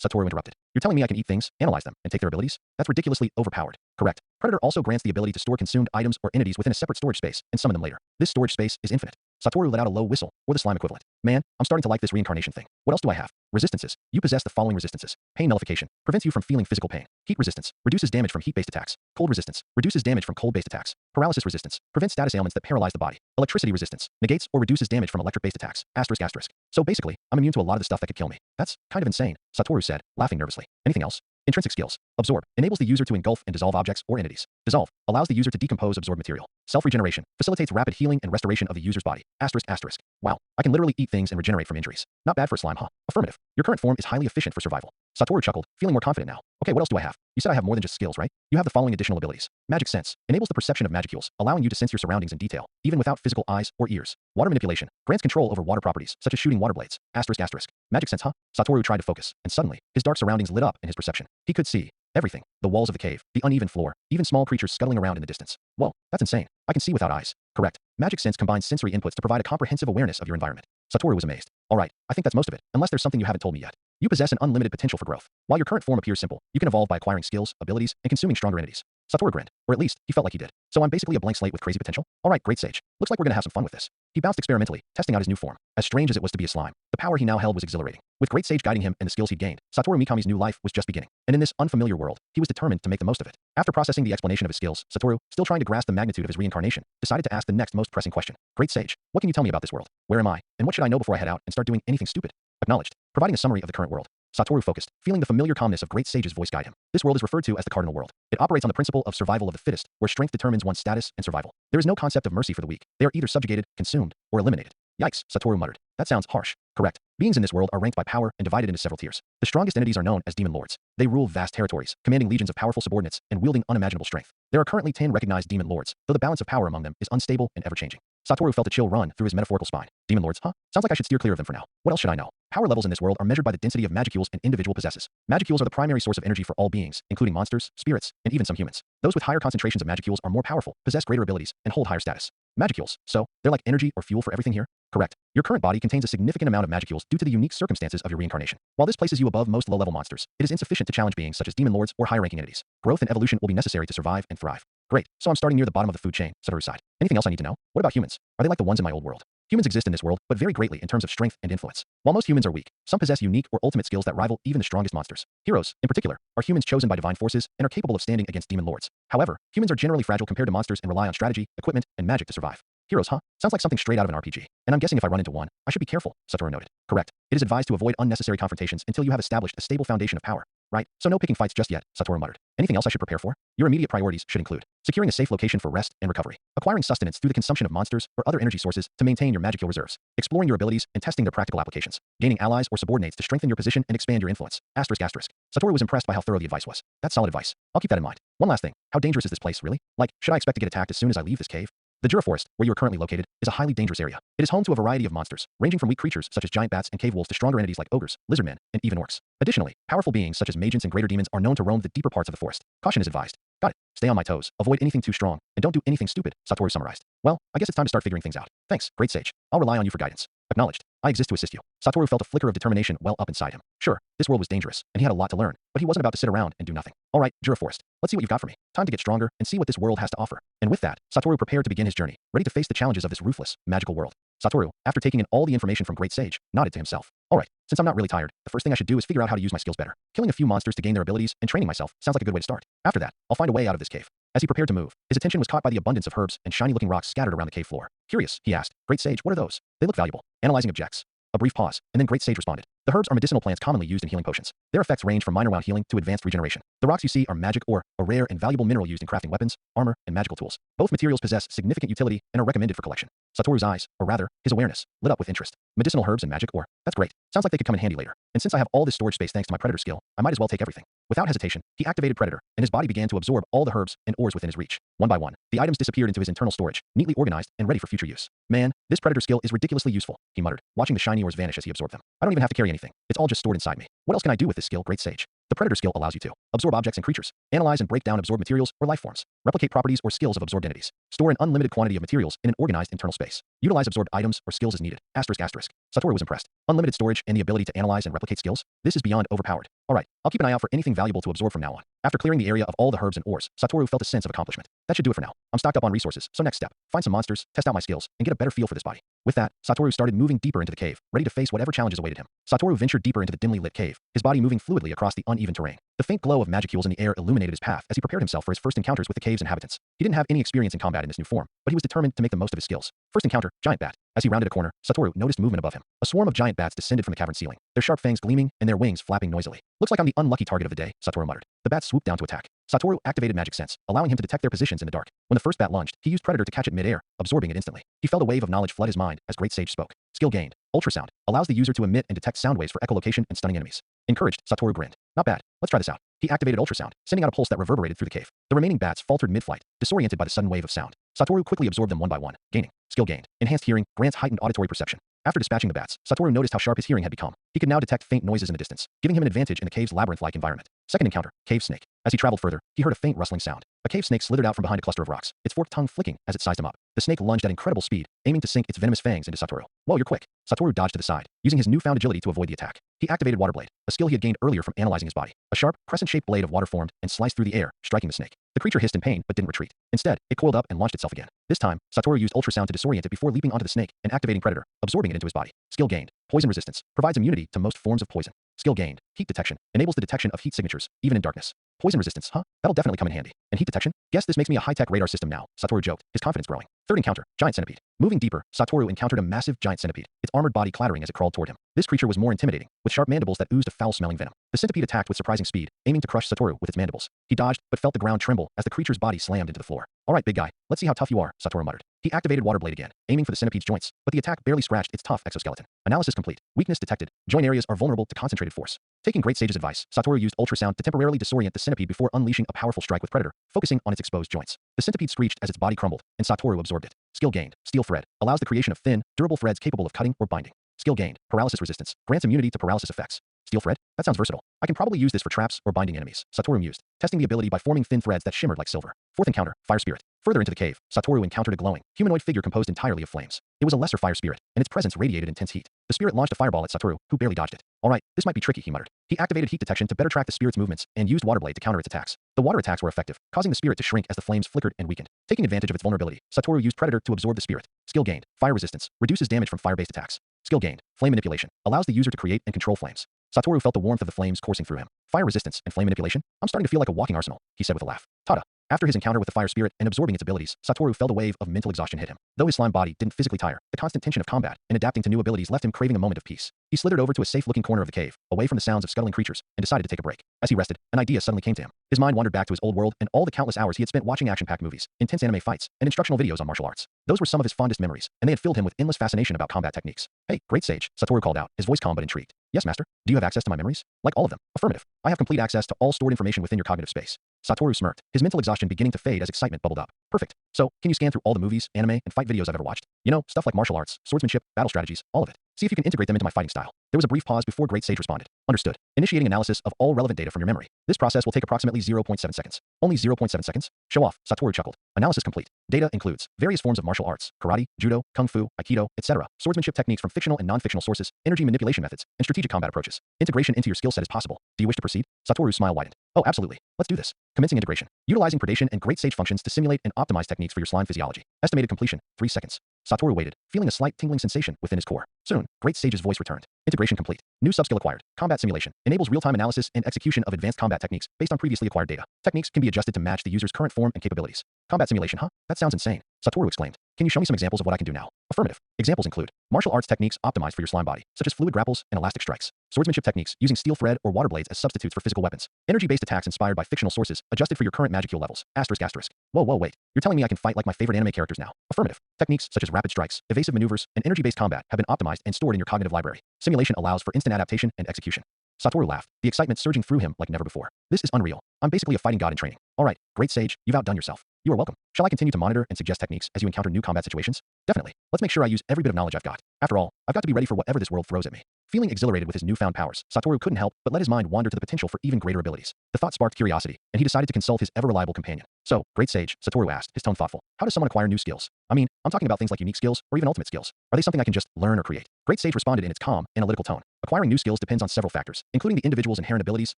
Satoru interrupted. You're telling me I can eat things, analyze them, and take their abilities? That's ridiculously overpowered. Correct. Predator also grants the ability to store consumed items or entities within a separate storage space and summon them later. This storage space is infinite. Satoru let out a low whistle, or the slime equivalent. Man, I'm starting to like this reincarnation thing. What else do I have? Resistances. You possess the following resistances. Pain nullification. Prevents you from feeling physical pain. Heat resistance. Reduces damage from heat-based attacks. Cold resistance. Reduces damage from cold-based attacks. Paralysis resistance. Prevents status ailments that paralyze the body. Electricity resistance. Negates or reduces damage from electric-based attacks. Asterisk. So basically, I'm immune to a lot of the stuff that could kill me. That's kind of insane, Satoru said, laughing nervously. Anything else? Intrinsic skills. Absorb. Enables the user to engulf and dissolve objects or entities. Dissolve. Allows the user to decompose absorbed material. Self-regeneration. Facilitates rapid healing and restoration of the user's body. Asterisk. Wow. I can literally eat things and regenerate from injuries. Not bad for a slime, huh? Affirmative. Your current form is highly efficient for survival. Satoru chuckled, feeling more confident now. Okay, what else do I have? You said I have more than just skills, right? You have the following additional abilities. Magic sense. Enables the perception of magicules, allowing you to sense your surroundings in detail, even without physical eyes or ears. Water manipulation. Grants control over water properties, such as shooting water blades. Asterisk. Magic sense, huh? Satoru tried to focus, and suddenly, his dark surroundings lit up in his perception. He could see everything. The walls of the cave, the uneven floor, even small creatures scuttling around in the distance. Whoa, that's insane. I can see without eyes. Correct. Magic sense combines sensory inputs to provide a comprehensive awareness of your environment. Satoru was amazed. All right, I think that's most of it, unless there's something you haven't told me yet. You possess an unlimited potential for growth. While your current form appears simple, you can evolve by acquiring skills, abilities, and consuming stronger entities. Satoru grinned, or at least, he felt like he did. So I'm basically a blank slate with crazy potential? All right, Great Sage. Looks like we're gonna have some fun with this. He bounced experimentally, testing out his new form. As strange as it was to be a slime, the power he now held was exhilarating. With Great Sage guiding him and the skills he'd gained, Satoru Mikami's new life was just beginning. And in this unfamiliar world, he was determined to make the most of it. After processing the explanation of his skills, Satoru, still trying to grasp the magnitude of his reincarnation, decided to ask the next most pressing question. Great Sage, what can you tell me about this world? Where am I? And what should I know before I head out and start doing anything stupid? Acknowledged. Providing a summary of the current world. Satoru focused, feeling the familiar calmness of Great Sage's voice guide him. This world is referred to as the cardinal world. It operates on the principle of survival of the fittest, where strength determines one's status and survival. There is no concept of mercy for the weak. They are either subjugated, consumed, or eliminated. Yikes, Satoru muttered. That sounds harsh. Correct. Beings in this world are ranked by power and divided into several tiers. The strongest entities are known as demon lords. They rule vast territories, commanding legions of powerful subordinates and wielding unimaginable strength. There are currently 10 recognized demon lords, though the balance of power among them is unstable and ever-changing. Satoru felt a chill run through his metaphorical spine. Demon lords, huh? Sounds like I should steer clear of them for now. What else should I know? Power levels in this world are measured by the density of magicules an individual possesses. Magicules are the primary source of energy for all beings, including monsters, spirits, and even some humans. Those with higher concentrations of magicules are more powerful, possess greater abilities, and hold higher status. Magicules, so they're like energy or fuel for everything here? Correct. Your current body contains a significant amount of magicules due to the unique circumstances of your reincarnation. While this places you above most low-level monsters, it is insufficient to challenge beings such as demon lords or high-ranking entities. Growth and evolution will be necessary to survive and thrive. Great, so I'm starting near the bottom of the food chain, Satoru sighed. Anything else I need to know? What about humans? Are they like the ones in my old world? Humans exist in this world, but vary greatly in terms of strength and influence. While most humans are weak, some possess unique or ultimate skills that rival even the strongest monsters. Heroes, in particular, are humans chosen by divine forces and are capable of standing against demon lords. However, humans are generally fragile compared to monsters and rely on strategy, equipment, and magic to survive. Heroes, huh? Sounds like something straight out of an RPG. And I'm guessing if I run into one, I should be careful, Satoru noted. Correct. It is advised to avoid unnecessary confrontations until you have established a stable foundation of power. Right, so no picking fights just yet, Satoru muttered. Anything else I should prepare for? Your immediate priorities should include securing a safe location for rest and recovery, acquiring sustenance through the consumption of monsters or other energy sources to maintain your magical reserves, exploring your abilities and testing their practical applications, gaining allies or subordinates to strengthen your position and expand your influence. Satoru was impressed by how thorough the advice was. That's solid advice. I'll keep that in mind. One last thing. How dangerous is this place, really? Like, should I expect to get attacked as soon as I leave this cave? The Jura Forest, where you are currently located, is a highly dangerous area. It is home to a variety of monsters, ranging from weak creatures such as giant bats and cave wolves to stronger entities like ogres, lizardmen, and even orcs. Additionally, powerful beings such as magents and greater demons are known to roam the deeper parts of the forest. Caution is advised. Got it. Stay on my toes, avoid anything too strong, and don't do anything stupid, Satoru summarized. Well, I guess it's time to start figuring things out. Thanks, great sage. I'll rely on you for guidance. Acknowledged. I exist to assist you. Satoru felt a flicker of determination well up inside him. Sure, this world was dangerous, and he had a lot to learn, but he wasn't about to sit around and do nothing. All right, Jura Forest, let's see what you've got for me. Time to get stronger and see what this world has to offer. And with that, Satoru prepared to begin his journey, ready to face the challenges of this ruthless, magical world. Satoru, after taking in all the information from Great Sage, nodded to himself. All right, since I'm not really tired, the first thing I should do is figure out how to use my skills better. Killing a few monsters to gain their abilities and training myself sounds like a good way to start. After that, I'll find a way out of this cave. As he prepared to move, his attention was caught by the abundance of herbs and shiny-looking rocks scattered around the cave floor. Curious, he asked, Great Sage, what are those? They look valuable. Analyzing objects. A brief pause, and then Great Sage responded. The herbs are medicinal plants commonly used in healing potions. Their effects range from minor wound healing to advanced regeneration. The rocks you see are magic ore, a rare and valuable mineral used in crafting weapons, armor, and magical tools. Both materials possess significant utility and are recommended for collection. Satoru's eyes, or rather, his awareness, lit up with interest. Medicinal herbs and magic ore. That's great. Sounds like they could come in handy later. And since I have all this storage space thanks to my predator skill, I might as well take everything. Without hesitation, he activated Predator, and his body began to absorb all the herbs and ores within his reach. One by one, the items disappeared into his internal storage, neatly organized and ready for future use. Man, this Predator skill is ridiculously useful, he muttered, watching the shiny ores vanish as he absorbed them. I don't even have to carry anything. It's all just stored inside me. What else can I do with this skill, Great Sage? The Predator skill allows you to absorb objects and creatures, analyze and break down absorbed materials or life forms, replicate properties or skills of absorbed entities, store an unlimited quantity of materials in an organized internal space, utilize absorbed items or skills as needed. Asterisk asterisk. Satoru was impressed. Unlimited storage and the ability to analyze and replicate skills? This is beyond overpowered. All right, I'll keep an eye out for anything valuable to absorb from now on. After clearing the area of all the herbs and ores, Satoru felt a sense of accomplishment. That should do it for now. I'm stocked up on resources, so next step, find some monsters, test out my skills, and get a better feel for this body. With that, Satoru started moving deeper into the cave, ready to face whatever challenges awaited him. Satoru ventured deeper into the dimly lit cave, his body moving fluidly across the uneven terrain. The faint glow of magicules in the air illuminated his path as he prepared himself for his first encounters with the cave's inhabitants. He didn't have any experience in combat in this new form, but he was determined to make the most of his skills. First encounter, giant bat. As he rounded a corner, Satoru noticed movement above him. A swarm of giant bats descended from the cavern ceiling, their sharp fangs gleaming and their wings flapping noisily. Looks like I'm the unlucky target of the day, Satoru muttered. The bats swooped down to attack. Satoru activated magic sense, allowing him to detect their positions in the dark. When the first bat lunged, he used Predator to catch it mid-air, absorbing it instantly. He felt a wave of knowledge flood his mind as Great Sage spoke. Skill gained. Ultrasound. Allows the user to emit and detect sound waves for echolocation and stunning enemies. Encouraged, Satoru grinned. Not bad. Let's try this out. He activated ultrasound, sending out a pulse that reverberated through the cave. The remaining bats faltered mid-flight, disoriented by the sudden wave of sound. Satoru quickly absorbed them one by one, gaining. Skill gained. Enhanced hearing grants heightened auditory perception. After dispatching the bats, Satoru noticed how sharp his hearing had become. He could now detect faint noises in the distance, giving him an advantage in the cave's labyrinth-like environment. Second encounter, cave snake. As he traveled further, he heard a faint rustling sound. A cave snake slithered out from behind a cluster of rocks, its forked tongue flicking as it sized him up. The snake lunged at incredible speed, aiming to sink its venomous fangs into Satoru. Whoa, you're quick. Satoru dodged to the side, using his newfound agility to avoid the attack. He activated Water Blade, a skill he had gained earlier from analyzing his body. A sharp, crescent-shaped blade of water formed and sliced through the air, striking the snake. The creature hissed in pain but didn't retreat. Instead, it coiled up and launched itself again. This time, Satoru used ultrasound to disorient it before leaping onto the snake and activating Predator, absorbing it into his body. Skill gained. Poison resistance. Provides immunity to most forms of poison. Skill gained. Heat detection. Enables the detection of heat signatures, even in darkness. Poison resistance, huh? That'll definitely come in handy. And heat detection? Guess this makes me a high-tech radar system now, Satoru joked, his confidence growing. Third encounter, giant centipede. Moving deeper, Satoru encountered a massive giant centipede, its armored body clattering as it crawled toward him. This creature was more intimidating, with sharp mandibles that oozed a foul-smelling venom. The centipede attacked with surprising speed, aiming to crush Satoru with its mandibles. He dodged, but felt the ground tremble as the creature's body slammed into the floor. All right, big guy, let's see how tough you are, Satoru muttered. He activated Water Blade again, aiming for the centipede's joints, but the attack barely scratched its tough exoskeleton. Analysis complete. Weakness detected. Joint areas are vulnerable to concentrated force. Taking Great Sage's advice, Satoru used ultrasound to temporarily disorient the centipede before unleashing a powerful strike with Predator, focusing on its exposed joints. The centipede screeched as its body crumbled, and Satoru absorbed it. Skill gained. Steel thread. Allows the creation of thin, durable threads capable of cutting or binding. Skill gained. Paralysis resistance. Grants immunity to paralysis effects. Steel thread? That sounds versatile. I can probably use this for traps or binding enemies, Satoru mused, testing the ability by forming thin threads that shimmered like silver. Fourth encounter, fire spirit. Further into the cave, Satoru encountered a glowing, humanoid figure composed entirely of flames. It was a lesser fire spirit, and its presence radiated intense heat. The spirit launched a fireball at Satoru, who barely dodged it. All right, this might be tricky, he muttered. He activated heat detection to better track the spirit's movements and used Water Blade to counter its attacks. The water attacks were effective, causing the spirit to shrink as the flames flickered and weakened. Taking advantage of its vulnerability, Satoru used Predator to absorb the spirit. Skill gained. Fire resistance. Reduces damage from fire-based attacks. Skill gained. Flame manipulation. Allows the user to create and control flames. Satoru felt the warmth of the flames coursing through him. Fire resistance and flame manipulation? I'm starting to feel like a walking arsenal, he said with a laugh. Tada. After his encounter with the fire spirit and absorbing its abilities, Satoru felt a wave of mental exhaustion hit him. Though his slime body didn't physically tire, the constant tension of combat and adapting to new abilities left him craving a moment of peace. He slithered over to a safe-looking corner of the cave, away from the sounds of scuttling creatures, and decided to take a break. As he rested, an idea suddenly came to him. His mind wandered back to his old world and all the countless hours he had spent watching action-packed movies, intense anime fights, and instructional videos on martial arts. Those were some of his fondest memories, and they had filled him with endless fascination about combat techniques. Hey, Great Sage, Satoru called out, his voice calm but intrigued. Yes, master. Do you have access to my memories? Like all of them. Affirmative. I have complete access to all stored information within your cognitive space. Satoru smirked, his mental exhaustion beginning to fade as excitement bubbled up. Perfect. So, can you scan through all the movies, anime, and fight videos I've ever watched? You know, stuff like martial arts, swordsmanship, battle strategies, all of it. See if you can integrate them into my fighting style. There was a brief pause before Great Sage responded. Understood. Initiating analysis of all relevant data from your memory. This process will take approximately 0.7 seconds. Only 0.7 seconds? Show off, Satoru chuckled. Analysis complete. Data includes various forms of martial arts, karate, judo, kung fu, aikido, etc., swordsmanship techniques from fictional and non-fictional sources, energy manipulation methods, and strategic combat approaches. Integration into your skill set is possible. Do you wish to proceed? Satoru's smile widened. Oh, absolutely. Let's do this. Commencing integration. Utilizing predation and Great Sage functions to simulate and optimize techniques for your slime physiology. Estimated completion, 3 seconds. Satoru waited, feeling a slight tingling sensation within his core. Soon, Great Sage's voice returned. Integration complete. New subskill acquired. Combat simulation. Enables real-time analysis and execution of advanced combat techniques based on previously acquired data. Techniques can be adjusted to match the user's current form and capabilities. Combat simulation, huh? That sounds insane. Satoru exclaimed. Can you show me some examples of what I can do now? Affirmative. Examples include martial arts techniques optimized for your slime body, such as fluid grapples and elastic strikes. Swordsmanship techniques using steel thread or water blades as substitutes for physical weapons. Energy-based attacks inspired by fictional sources, adjusted for your current magicule levels. Asterisk asterisk. Whoa, wait. You're telling me I can fight like my favorite anime characters now? Affirmative. Techniques such as rapid strikes, evasive maneuvers, and energy-based combat have been optimized and stored in your cognitive library. Simulation allows for instant adaptation and execution. Satoru laughed, the excitement surging through him like never before. This is unreal. I'm basically a fighting god in training. All right, Great Sage, you've outdone yourself. You are welcome. Shall I continue to monitor and suggest techniques as you encounter new combat situations? Definitely. Let's make sure I use every bit of knowledge I've got. After all, I've got to be ready for whatever this world throws at me. Feeling exhilarated with his newfound powers, Satoru couldn't help but let his mind wander to the potential for even greater abilities. The thought sparked curiosity, and he decided to consult his ever-reliable companion. So, Great Sage, Satoru asked, his tone thoughtful. How does someone acquire new skills? I mean, I'm talking about things like unique skills or even ultimate skills. Are they something I can just learn or create? Great Sage responded in its calm, analytical tone. Acquiring new skills depends on several factors, including the individual's inherent abilities,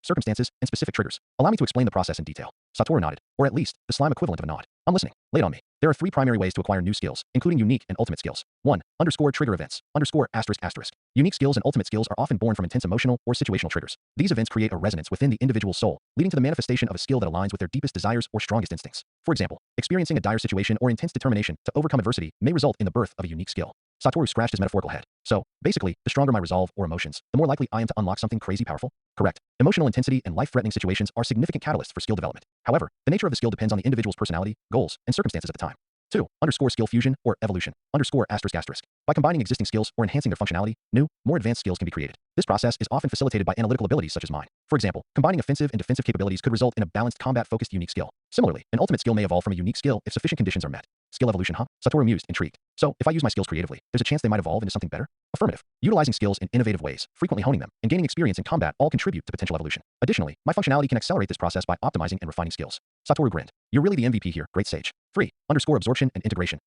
circumstances, and specific triggers. Allow me to explain the process in detail. Satoru nodded, or at least, the slime equivalent of a nod. I'm listening. Lay it on me. There are 3 primary ways to acquire new skills, including unique and ultimate skills. 1. Trigger events. ****. Unique skills and ultimate skills are often born from intense emotional or situational triggers. These events create a resonance within the individual's soul, leading to the manifestation of a skill that aligns with their deepest desires or strongest instincts. For example, experiencing a dire situation or intense determination to overcome adversity may result in the birth of a unique skill. Satoru scratched his metaphorical head. So, basically, the stronger my resolve or emotions, the more likely I am to unlock something crazy powerful? Correct. Emotional intensity and life-threatening situations are significant catalysts for skill development. However, the nature of the skill depends on the individual's personality, goals, and circumstances at the time. 2. Skill fusion or evolution. By combining existing skills or enhancing their functionality, new, more advanced skills can be created. This process is often facilitated by analytical abilities such as mine. For example, combining offensive and defensive capabilities could result in a balanced combat-focused unique skill. Similarly, an ultimate skill may evolve from a unique skill if sufficient conditions are met. Skill evolution, huh? Satoru mused, intrigued. So, if I use my skills creatively, there's a chance they might evolve into something better? Affirmative. Utilizing skills in innovative ways, frequently honing them, and gaining experience in combat all contribute to potential evolution. Additionally, my functionality can accelerate this process by optimizing and refining skills. Satoru grinned. You're really the MVP here, Great Sage. 3. Absorption and integration.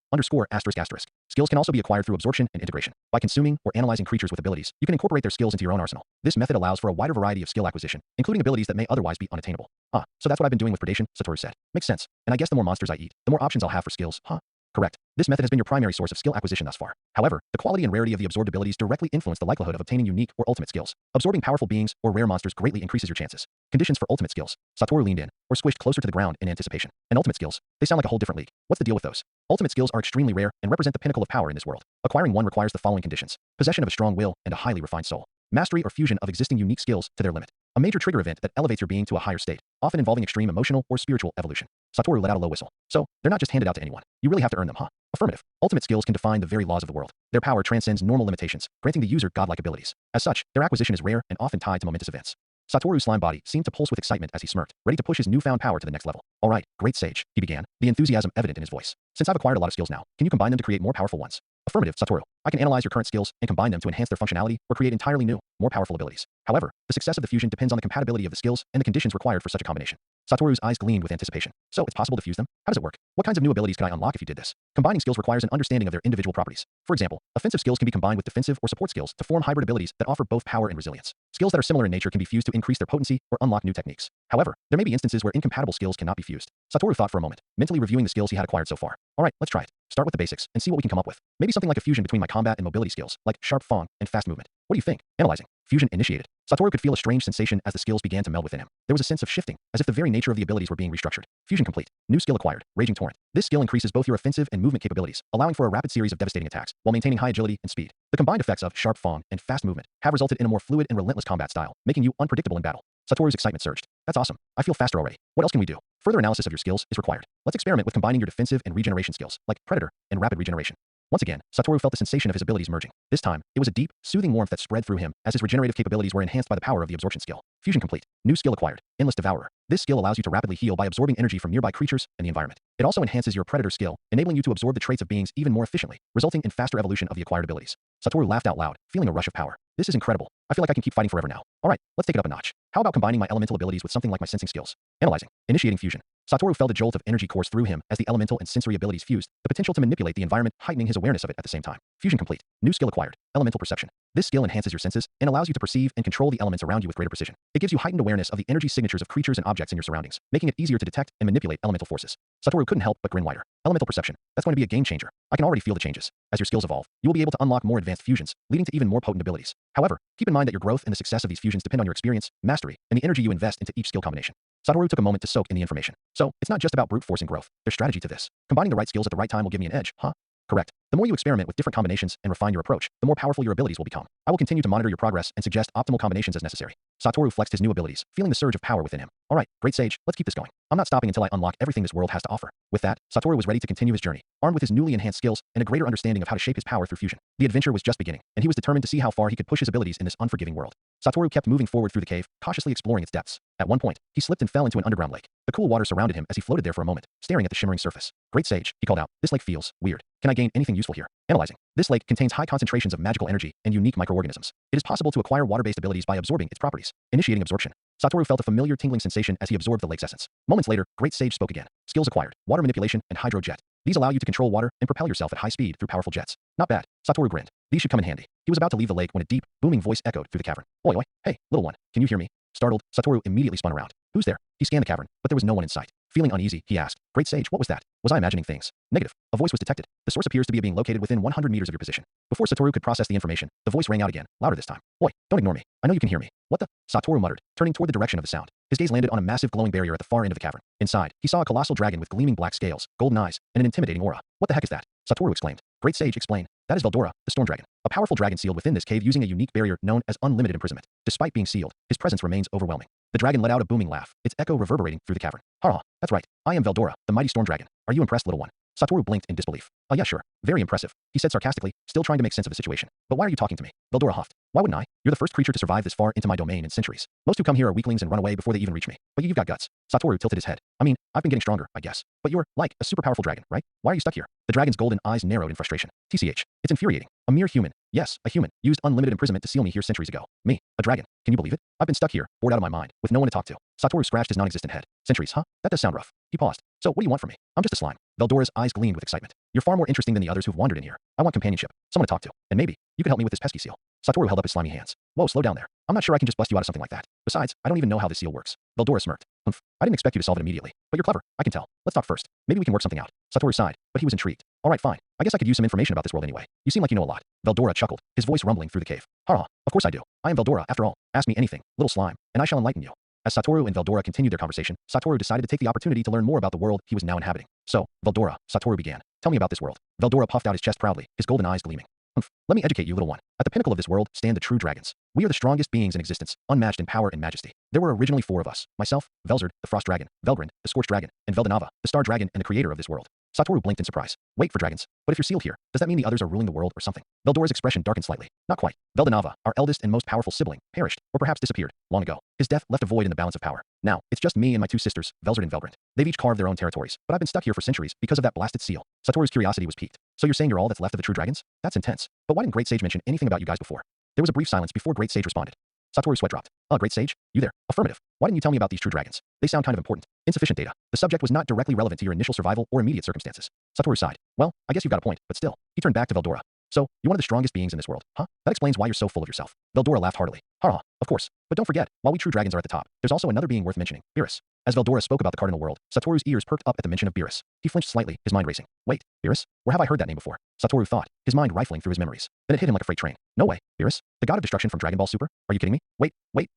Skills can also be acquired through absorption and integration. By consuming or analyzing creatures with abilities, you can incorporate their skills into your own arsenal. This method allows for a wider variety of skill acquisition, including abilities that may otherwise be unattainable. So that's what I've been doing with predation, Satoru said. Makes sense. And I guess the more monsters I eat, the more options I'll have for skills, huh? Correct. This method has been your primary source of skill acquisition thus far. However, the quality and rarity of the absorbed abilities directly influence the likelihood of obtaining unique or ultimate skills. Absorbing powerful beings or rare monsters greatly increases your chances. Conditions for ultimate skills. Satoru leaned in, or squished closer to the ground in anticipation. And ultimate skills, they sound like a whole different league. What's the deal with those? Ultimate skills are extremely rare and represent the pinnacle of power in this world. Acquiring one requires the following conditions: possession of a strong will and a highly refined soul. Mastery or fusion of existing unique skills to their limit. A major trigger event that elevates your being to a higher state, often involving extreme emotional or spiritual evolution. Satoru let out a low whistle. So, they're not just handed out to anyone. You really have to earn them, huh? Affirmative. Ultimate skills can define the very laws of the world. Their power transcends normal limitations, granting the user godlike abilities. As such, their acquisition is rare and often tied to momentous events. Satoru's slime body seemed to pulse with excitement as he smirked, ready to push his newfound power to the next level. All right, Great Sage, he began, the enthusiasm evident in his voice. Since I've acquired a lot of skills now, can you combine them to create more powerful ones? Affirmative, Satoru. I can analyze your current skills and combine them to enhance their functionality or create entirely new, more powerful abilities. However, the success of the fusion depends on the compatibility of the skills and the conditions required for such a combination. Satoru's eyes gleamed with anticipation. So, it's possible to fuse them? How does it work? What kinds of new abilities could I unlock if you did this? Combining skills requires an understanding of their individual properties. For example, offensive skills can be combined with defensive or support skills to form hybrid abilities that offer both power and resilience. Skills that are similar in nature can be fused to increase their potency or unlock new techniques. However, there may be instances where incompatible skills cannot be fused. Satoru thought for a moment, mentally reviewing the skills he had acquired so far. All right, let's try it. Start with the basics and see what we can come up with. Maybe something like a fusion between my combat and mobility skills, like sharp fang and fast movement. What do you think? Analyzing. Fusion initiated. Satoru could feel a strange sensation as the skills began to meld within him. There was a sense of shifting, as if the very nature of the abilities were being restructured. Fusion complete. New skill acquired. Raging Torrent. This skill increases both your offensive and movement capabilities, allowing for a rapid series of devastating attacks, while maintaining high agility and speed. The combined effects of sharp fang and fast movement have resulted in a more fluid and relentless combat style, making you unpredictable in battle. Satoru's excitement surged. That's awesome. I feel faster already. What else can we do? Further analysis of your skills is required. Let's experiment with combining your defensive and regeneration skills, like Predator and Rapid Regeneration. Once again, Satoru felt the sensation of his abilities merging. This time, it was a deep, soothing warmth that spread through him as his regenerative capabilities were enhanced by the power of the absorption skill. Fusion complete. New skill acquired. Endless Devourer. This skill allows you to rapidly heal by absorbing energy from nearby creatures and the environment. It also enhances your predator skill, enabling you to absorb the traits of beings even more efficiently, resulting in faster evolution of the acquired abilities. Satoru laughed out loud, feeling a rush of power. This is incredible. I feel like I can keep fighting forever now. Alright, let's take it up a notch. How about combining my elemental abilities with something like my sensing skills? Analyzing. Initiating fusion. Satoru felt a jolt of energy course through him as the elemental and sensory abilities fused, the potential to manipulate the environment heightening his awareness of it at the same time. Fusion complete. New skill acquired. Elemental perception. This skill enhances your senses and allows you to perceive and control the elements around you with greater precision. It gives you heightened awareness of the energy signatures of creatures and objects in your surroundings, making it easier to detect and manipulate elemental forces. Satoru couldn't help but grin wider. Elemental perception. That's going to be a game changer. I can already feel the changes. As your skills evolve, you will be able to unlock more advanced fusions, leading to even more potent abilities. However, keep in mind that your growth and the success of these fusions depend on your experience, mastery, and the energy you invest into each skill combination. Satoru took a moment to soak in the information. So, it's not just about brute force and growth. There's strategy to this. Combining the right skills at the right time will give me an edge, huh? Correct. The more you experiment with different combinations and refine your approach, the more powerful your abilities will become. I will continue to monitor your progress and suggest optimal combinations as necessary. Satoru flexed his new abilities, feeling the surge of power within him. Alright, great sage, let's keep this going. I'm not stopping until I unlock everything this world has to offer. With that, Satoru was ready to continue his journey, armed with his newly enhanced skills and a greater understanding of how to shape his power through fusion. The adventure was just beginning, and he was determined to see how far he could push his abilities in this unforgiving world. Satoru kept moving forward through the cave, cautiously exploring its depths. At one point, he slipped and fell into an underground lake. The cool water surrounded him as he floated there for a moment, staring at the shimmering surface. Great sage, he called out. This lake feels weird. Can I gain anything useful here? Analyzing. This lake contains high concentrations of magical energy and unique microorganisms. It is possible to acquire water-based abilities by absorbing its properties. Initiating absorption. Satoru felt a familiar tingling sensation as he absorbed the lake's essence. Moments later, Great Sage spoke again. Skills acquired. Water manipulation and hydrojet. These allow you to control water and propel yourself at high speed through powerful jets. Not bad. Satoru grinned. These should come in handy. He was about to leave the lake when a deep, booming voice echoed through the cavern. Oi oi, hey, little one, can you hear me? Startled, Satoru immediately spun around. Who's there? He scanned the cavern, but there was no one in sight. Feeling uneasy, he asked, Great Sage, what was that? Was I imagining things? Negative. A voice was detected. The source appears to be being located within 100 meters of your position. Before Satoru could process the information, the voice rang out again, louder this time. Oi, don't ignore me. I know you can hear me. What the? Satoru muttered, turning toward the direction of the sound. His gaze landed on a massive glowing barrier at the far end of the cavern. Inside, he saw a colossal dragon with gleaming black scales, golden eyes, and an intimidating aura. What the heck is that? Satoru exclaimed. Great Sage explained. That is Veldora, the storm dragon. A powerful dragon sealed within this cave using a unique barrier known as unlimited imprisonment. Despite being sealed, his presence remains overwhelming. The dragon let out a booming laugh, its echo reverberating through the cavern. Ha! That's right. I am Veldora, the mighty storm dragon. Are you impressed, little one? Satoru blinked in disbelief. Oh yeah, sure. Very impressive, he said sarcastically, still trying to make sense of the situation. But why are you talking to me? Veldora huffed. Why wouldn't I? You're the first creature to survive this far into my domain in centuries. Most who come here are weaklings and run away before they even reach me. But you've got guts. Satoru tilted his head. I mean, I've been getting stronger, I guess. But you're, like, a super powerful dragon, right? Why are you stuck here? The dragon's golden eyes narrowed in frustration. TCH. It's infuriating. A mere human. Yes, a human. Used unlimited imprisonment to seal me here centuries ago. Me. A dragon. Can you believe it? I've been stuck here, bored out of my mind, with no one to talk to. Satoru scratched his non-existent head. Centuries, huh? That does sound rough. He paused. So, what do you want from me? I'm just a slime. Veldora's eyes gleamed with excitement. You're far more interesting than the others who've wandered in here. I want companionship. Someone to talk to. And maybe, you could help me with this pesky seal. Satoru held up his slimy hands. Whoa, slow down there. I'm not sure I can just bust you out of something like that. Besides, I don't even know how this seal works. Veldora smirked. Humph. I didn't expect you to solve it immediately. But you're clever. I can tell. Let's talk first. Maybe we can work something out. Satoru sighed, but he was intrigued. Alright, fine. I guess I could use some information about this world anyway. You seem like you know a lot. Veldora chuckled, his voice rumbling through the cave. Ha! Of course I do. I am Veldora, after all. Ask me anything, little slime, and I shall enlighten you. As Satoru and Veldora continued their conversation, Satoru decided to take the opportunity to learn more about the world he was now inhabiting. So, Veldora, Satoru began. Tell me about this world. Veldora puffed out his chest proudly, his golden eyes gleaming. Humph. Let me educate you, little one. At the pinnacle of this world stand the true dragons. We are the strongest beings in existence, unmatched in power and majesty. There were originally 4 of us. Myself, Velzard, the frost dragon, Velgrind, the scorched dragon, and Veldanava, the star dragon and the creator of this world. Satoru blinked in surprise. Wait for dragons. But if you're sealed here, does that mean the others are ruling the world or something? Veldora's expression darkened slightly. Not quite. Veldanava, our eldest and most powerful sibling, perished, or perhaps disappeared, long ago. His death left a void in the balance of power. Now, it's just me and my 2 sisters, Velzard and Velgrind. They've each carved their own territories, but I've been stuck here for centuries because of that blasted seal. Satoru's curiosity was piqued. So you're saying you're all that's left of the true dragons? That's intense. But why didn't Great Sage mention anything about you guys before? There was a brief silence before Great Sage responded. Satoru's sweat dropped. Great Sage? You there? Affirmative. Why didn't you tell me about these true dragons? They sound kind of important. Insufficient data. The subject was not directly relevant to your initial survival or immediate circumstances. Satoru sighed. Well, I guess you've got a point, but still. He turned back to Veldora. So, you're one of the strongest beings in this world, huh? That explains why you're so full of yourself. Veldora laughed heartily. Ha! Of course. But don't forget, while we true dragons are at the top, there's also another being worth mentioning, Beerus. As Veldora spoke about the cardinal world, Satoru's ears perked up at the mention of Beerus. He flinched slightly, his mind racing. Wait, Beerus? Where have I heard that name before? Satoru thought, his mind rifling through his memories. Then it hit him like a freight train. No way. Beerus? The god of destruction from Dragon Ball Super? Are you kidding me? Wait,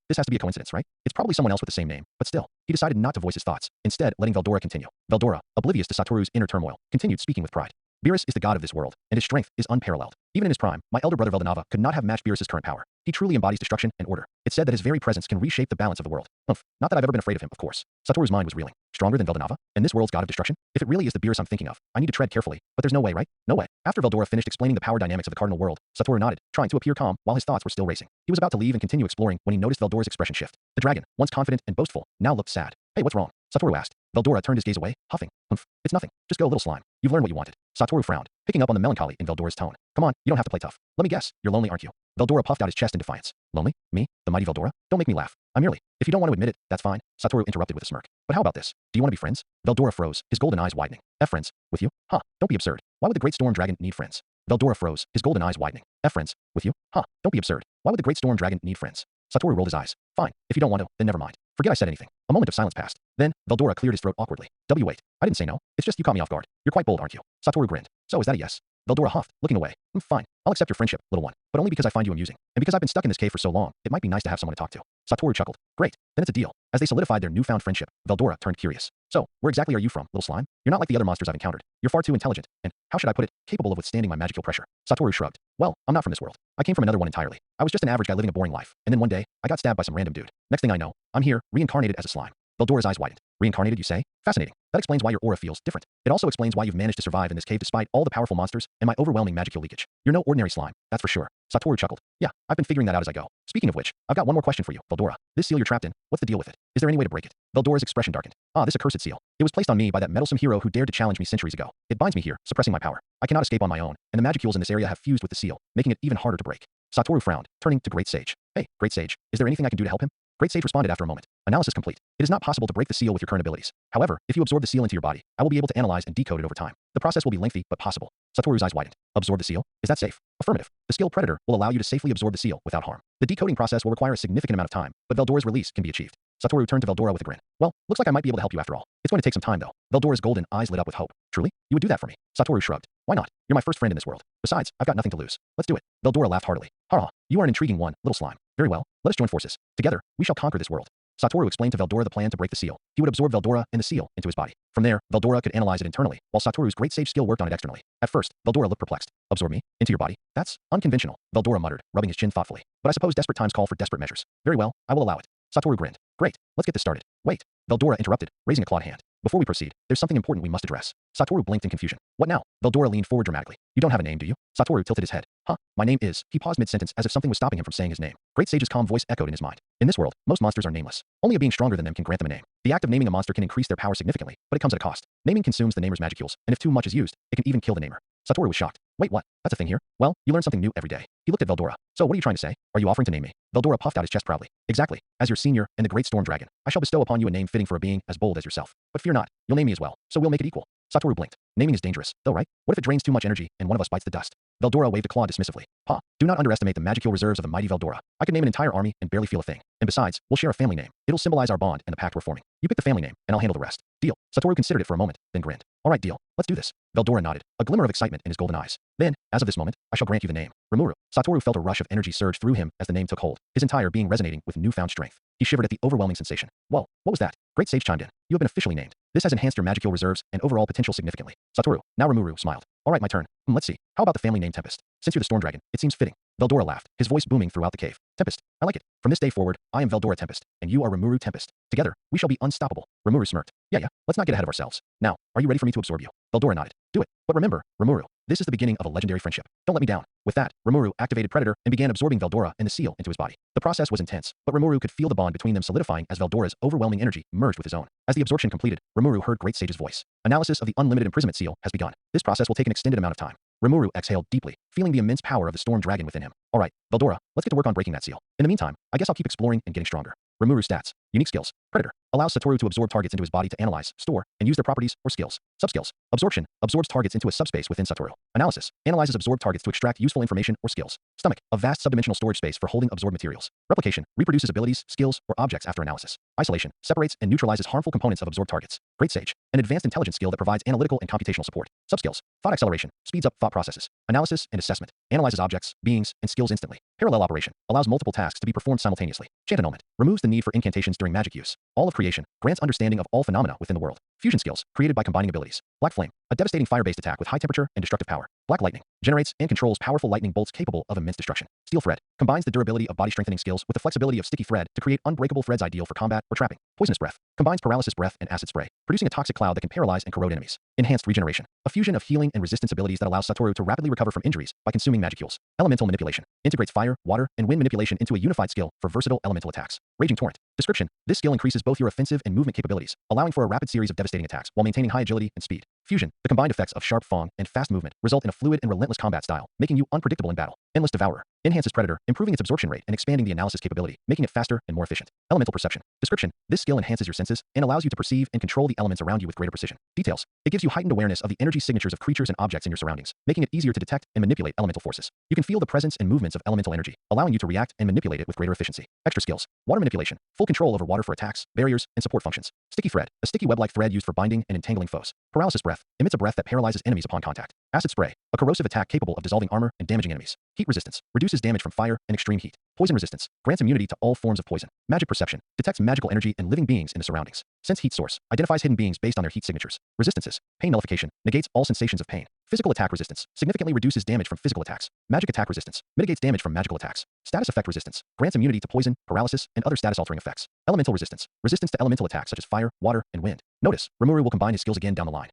this has to be a coincidence, right? It's probably someone else with the same name, but still. He decided not to voice his thoughts, instead letting Veldora continue. Veldora, oblivious to Satoru's inner turmoil, continued speaking with pride. Beerus is the god of this world, and his strength is unparalleled. Even in his prime, my elder brother Veldanava could not have matched Beerus's current power. He truly embodies destruction and order. It's said that his very presence can reshape the balance of the world. Humph. Not that I've ever been afraid of him, of course. Satoru's mind was reeling. Stronger than Veldanava? And this world's god of destruction? If it really is the Beerus I'm thinking of, I need to tread carefully. But there's no way, right? No way. After Veldora finished explaining the power dynamics of the cardinal world, Satoru nodded, trying to appear calm while his thoughts were still racing. He was about to leave and continue exploring when he noticed Veldora's expression shift. The dragon, once confident and boastful, now looked sad. Hey, what's wrong? Satoru asked. Veldora turned his gaze away, huffing. Humph, it's nothing. Just go, little slime. You've learned what you wanted. Satoru frowned, picking up on the melancholy in Veldora's tone. Come on, you don't have to play tough. Let me guess, you're lonely, aren't you? Veldora puffed out his chest in defiance. Lonely? Me? The mighty Veldora? Don't make me laugh. I'm merely. If you don't want to admit it, that's fine. Satoru interrupted with a smirk. But how about this? Do you want to be friends? Veldora froze, his golden eyes widening. Friends? With you? Huh, don't be absurd. Why would the great storm dragon need friends? Veldora froze, his golden eyes widening. Friends? With you? Huh, don't be absurd. Why would the great storm dragon need friends? Satoru rolled his eyes. Fine, if you don't want to, then never mind. Forget I said anything. A moment of silence passed. Then, Veldora cleared his throat awkwardly. Wait, I didn't say no. It's just you caught me off guard. You're quite bold, aren't you? Satoru grinned. So is that a yes? Veldora huffed, looking away. Fine. I'll accept your friendship, little one. But only because I find you amusing. And because I've been stuck in this cave for so long, it might be nice to have someone to talk to. Satoru chuckled. Great. Then it's a deal. As they solidified their newfound friendship, Veldora turned curious. So, where exactly are you from, little slime? You're not like the other monsters I've encountered. You're far too intelligent, and, how should I put it, capable of withstanding my magical pressure. Satoru shrugged. Well, I'm not from this world. I came from another one entirely. I was just an average guy living a boring life, and then one day, I got stabbed by some random dude. Next thing I know, I'm here, reincarnated as a slime. Veldora's eyes widened. Reincarnated, you say? Fascinating. That explains why your aura feels different. It also explains why you've managed to survive in this cave despite all the powerful monsters and my overwhelming magical leakage. You're no ordinary slime, that's for sure. Satoru chuckled. Yeah, I've been figuring that out as I go. Speaking of which, I've got one more question for you, Veldora. This seal you're trapped in, what's the deal with it? Is there any way to break it? Veldora's expression darkened. Ah, this accursed seal. It was placed on me by that meddlesome hero who dared to challenge me centuries ago. It binds me here, suppressing my power. I cannot escape on my own, and the magicules in this area have fused with the seal, making it even harder to break. Satoru frowned, turning to Great Sage. Hey, Great Sage, is there anything I can do to help him? Great Sage responded after a moment. Analysis complete. It is not possible to break the seal with your current abilities. However, if you absorb the seal into your body, I will be able to analyze and decode it over time. The process will be lengthy, but possible. Satoru's eyes widened. Absorb the seal? Is that safe? Affirmative. The skill Predator will allow you to safely absorb the seal without harm. The decoding process will require a significant amount of time, but Veldora's release can be achieved. Satoru turned to Veldora with a grin. Well, looks like I might be able to help you after all. It's going to take some time though. Veldora's golden eyes lit up with hope. Truly? You would do that for me? Satoru shrugged. Why not? You're my first friend in this world. Besides, I've got nothing to lose. Let's do it. Veldora laughed heartily. Ha! You are an intriguing one, little slime. Very well. Let us join forces. Together, we shall conquer this world. Satoru explained to Veldora the plan to break the seal. He would absorb Veldora and the seal into his body. From there, Veldora could analyze it internally, while Satoru's Great Sage skill worked on it externally. At first, Veldora looked perplexed. Absorb me? Into your body? That's unconventional, Veldora muttered, rubbing his chin thoughtfully. But I suppose desperate times call for desperate measures. Very well, I will allow it. Satoru grinned. Great, let's get this started. Wait. Veldora interrupted, raising a clawed hand. Before we proceed, there's something important we must address. Satoru blinked in confusion. What now? Veldora leaned forward dramatically. You don't have a name, do you? Satoru tilted his head. Huh, my name is. He paused mid-sentence as if something was stopping him from saying his name. Great Sage's calm voice echoed in his mind. In this world, most monsters are nameless. Only a being stronger than them can grant them a name. The act of naming a monster can increase their power significantly, but it comes at a cost. Naming consumes the namer's magicules, and if too much is used, it can even kill the namer. Satoru was shocked. Wait, what? That's a thing here? Well, you learn something new every day. He looked at Veldora. So what are you trying to say? Are you offering to name me? Veldora puffed out his chest proudly. Exactly. As your senior and the great storm dragon, I shall bestow upon you a name fitting for a being as bold as yourself. But fear not, you'll name me as well, so we'll make it equal. Satoru blinked. Naming is dangerous, though, right? What if it drains too much energy and one of us bites the dust? Veldora waved a claw dismissively. Ha! Do not underestimate the magical reserves of the mighty Veldora. I could name an entire army and barely feel a thing. And besides, we'll share a family name. It'll symbolize our bond and the pact we're forming. You pick the family name, and I'll handle the rest. Deal. Satoru considered it for a moment, then grinned. All right, deal. Let's do this. Veldora nodded, a glimmer of excitement in his golden eyes. Then, as of this moment, I shall grant you the name. Rimuru. Satoru felt a rush of energy surge through him as the name took hold, his entire being resonating with newfound strength. He shivered at the overwhelming sensation. Whoa, what was that? Great Sage chimed in. You have been officially named. This has enhanced your magical reserves and overall potential significantly. Satoru, now Rimuru, smiled. All right, my turn. Let's see. How about the family name Tempest? Since you're the Storm Dragon, it seems fitting. Veldora laughed, his voice booming throughout the cave. Tempest. I like it. From this day forward, I am Veldora Tempest, and you are Rimuru Tempest. Together, we shall be unstoppable. Rimuru smirked. Yeah, let's not get ahead of ourselves. Now, are you ready for me to absorb you? Veldora nodded. Do it. But remember, Rimuru, this is the beginning of a legendary friendship. Don't let me down. With that, Rimuru activated Predator and began absorbing Veldora and the seal into his body. The process was intense, but Rimuru could feel the bond between them solidifying as Veldora's overwhelming energy merged with his own. As the absorption completed, Rimuru heard Great Sage's voice. Analysis of the unlimited imprisonment seal has begun. This process will take an extended amount of time. Rimuru exhaled deeply, feeling the immense power of the storm dragon within him. All right, Veldora, let's get to work on breaking that seal. In the meantime, I guess I'll keep exploring and getting stronger. Rimuru stats. Unique skills. Predator. Allows Satoru to absorb targets into his body to analyze, store, and use their properties or skills. Subskills. Absorption. Absorbs targets into a subspace within Satoru. Analysis. Analyzes absorbed targets to extract useful information or skills. Stomach. A vast subdimensional storage space for holding absorbed materials. Replication. Reproduces abilities, skills, or objects after analysis. Isolation. Separates and neutralizes harmful components of absorbed targets. Great Sage. An advanced intelligence skill that provides analytical and computational support. Subskills. Thought acceleration. Speeds up thought processes. Analysis and assessment. Analyzes objects, beings, and skills instantly. Parallel operation. Allows multiple tasks to be performed simultaneously. Chant annulment. Removes the need for incantations during magic use. All of creation. Grants understanding of all phenomena within the world. Fusion skills, created by combining abilities. Black Flame, a devastating fire-based attack with high temperature and destructive power. Black Lightning, generates and controls powerful lightning bolts capable of immense destruction. Steel Thread, combines the durability of body-strengthening skills with the flexibility of sticky thread to create unbreakable threads ideal for combat or trapping. Poisonous Breath, combines paralysis breath and acid spray, producing a toxic cloud that can paralyze and corrode enemies. Enhanced Regeneration, a fusion of healing and resistance abilities that allows Satoru to rapidly recover from injuries by consuming magicules. Elemental Manipulation, integrates fire, water, and wind manipulation into a unified skill for versatile elemental attacks. Raging Torrent, description, this skill increases both your offensive and movement capabilities, allowing for a rapid series of devastating attacks while maintaining high agility and speed. Fusion, the combined effects of sharp fang and fast movement result in a fluid and relentless combat style, making you unpredictable in battle. Endless Devourer, enhances Predator, improving its absorption rate and expanding the analysis capability, making it faster and more efficient. Elemental Perception, description, this skill enhances your senses and allows you to perceive and control the elements around you with greater precision. Details, it gives you heightened awareness of the energy signatures of creatures and objects in your surroundings, making it easier to detect and manipulate elemental forces. You can feel the presence and movements of elemental energy, allowing you to react and manipulate it with greater efficiency. Extra skills, Water Manipulation, full control over water for attacks, barriers, and support functions. Sticky Thread, a sticky web-like thread used for binding and entangling foes. Paralysis Breath, emits a breath that paralyzes enemies upon contact. Acid Spray, a corrosive attack capable of dissolving armor and damaging enemies. Heat Resistance, reduces damage from fire and extreme heat. Poison Resistance, grants immunity to all forms of poison. Magic Perception, detects magical energy and living beings in the surroundings. Sense Heat Source, identifies hidden beings based on their heat signatures. Resistances, Pain Nullification, negates all sensations of pain. Physical Attack Resistance, significantly reduces damage from physical attacks. Magic Attack Resistance, mitigates damage from magical attacks. Status Effect Resistance, grants immunity to poison, paralysis, and other status-altering effects. Elemental Resistance, resistance to elemental attacks such as fire, water, and wind. Notice, Rimuru will combine his skills again down the line.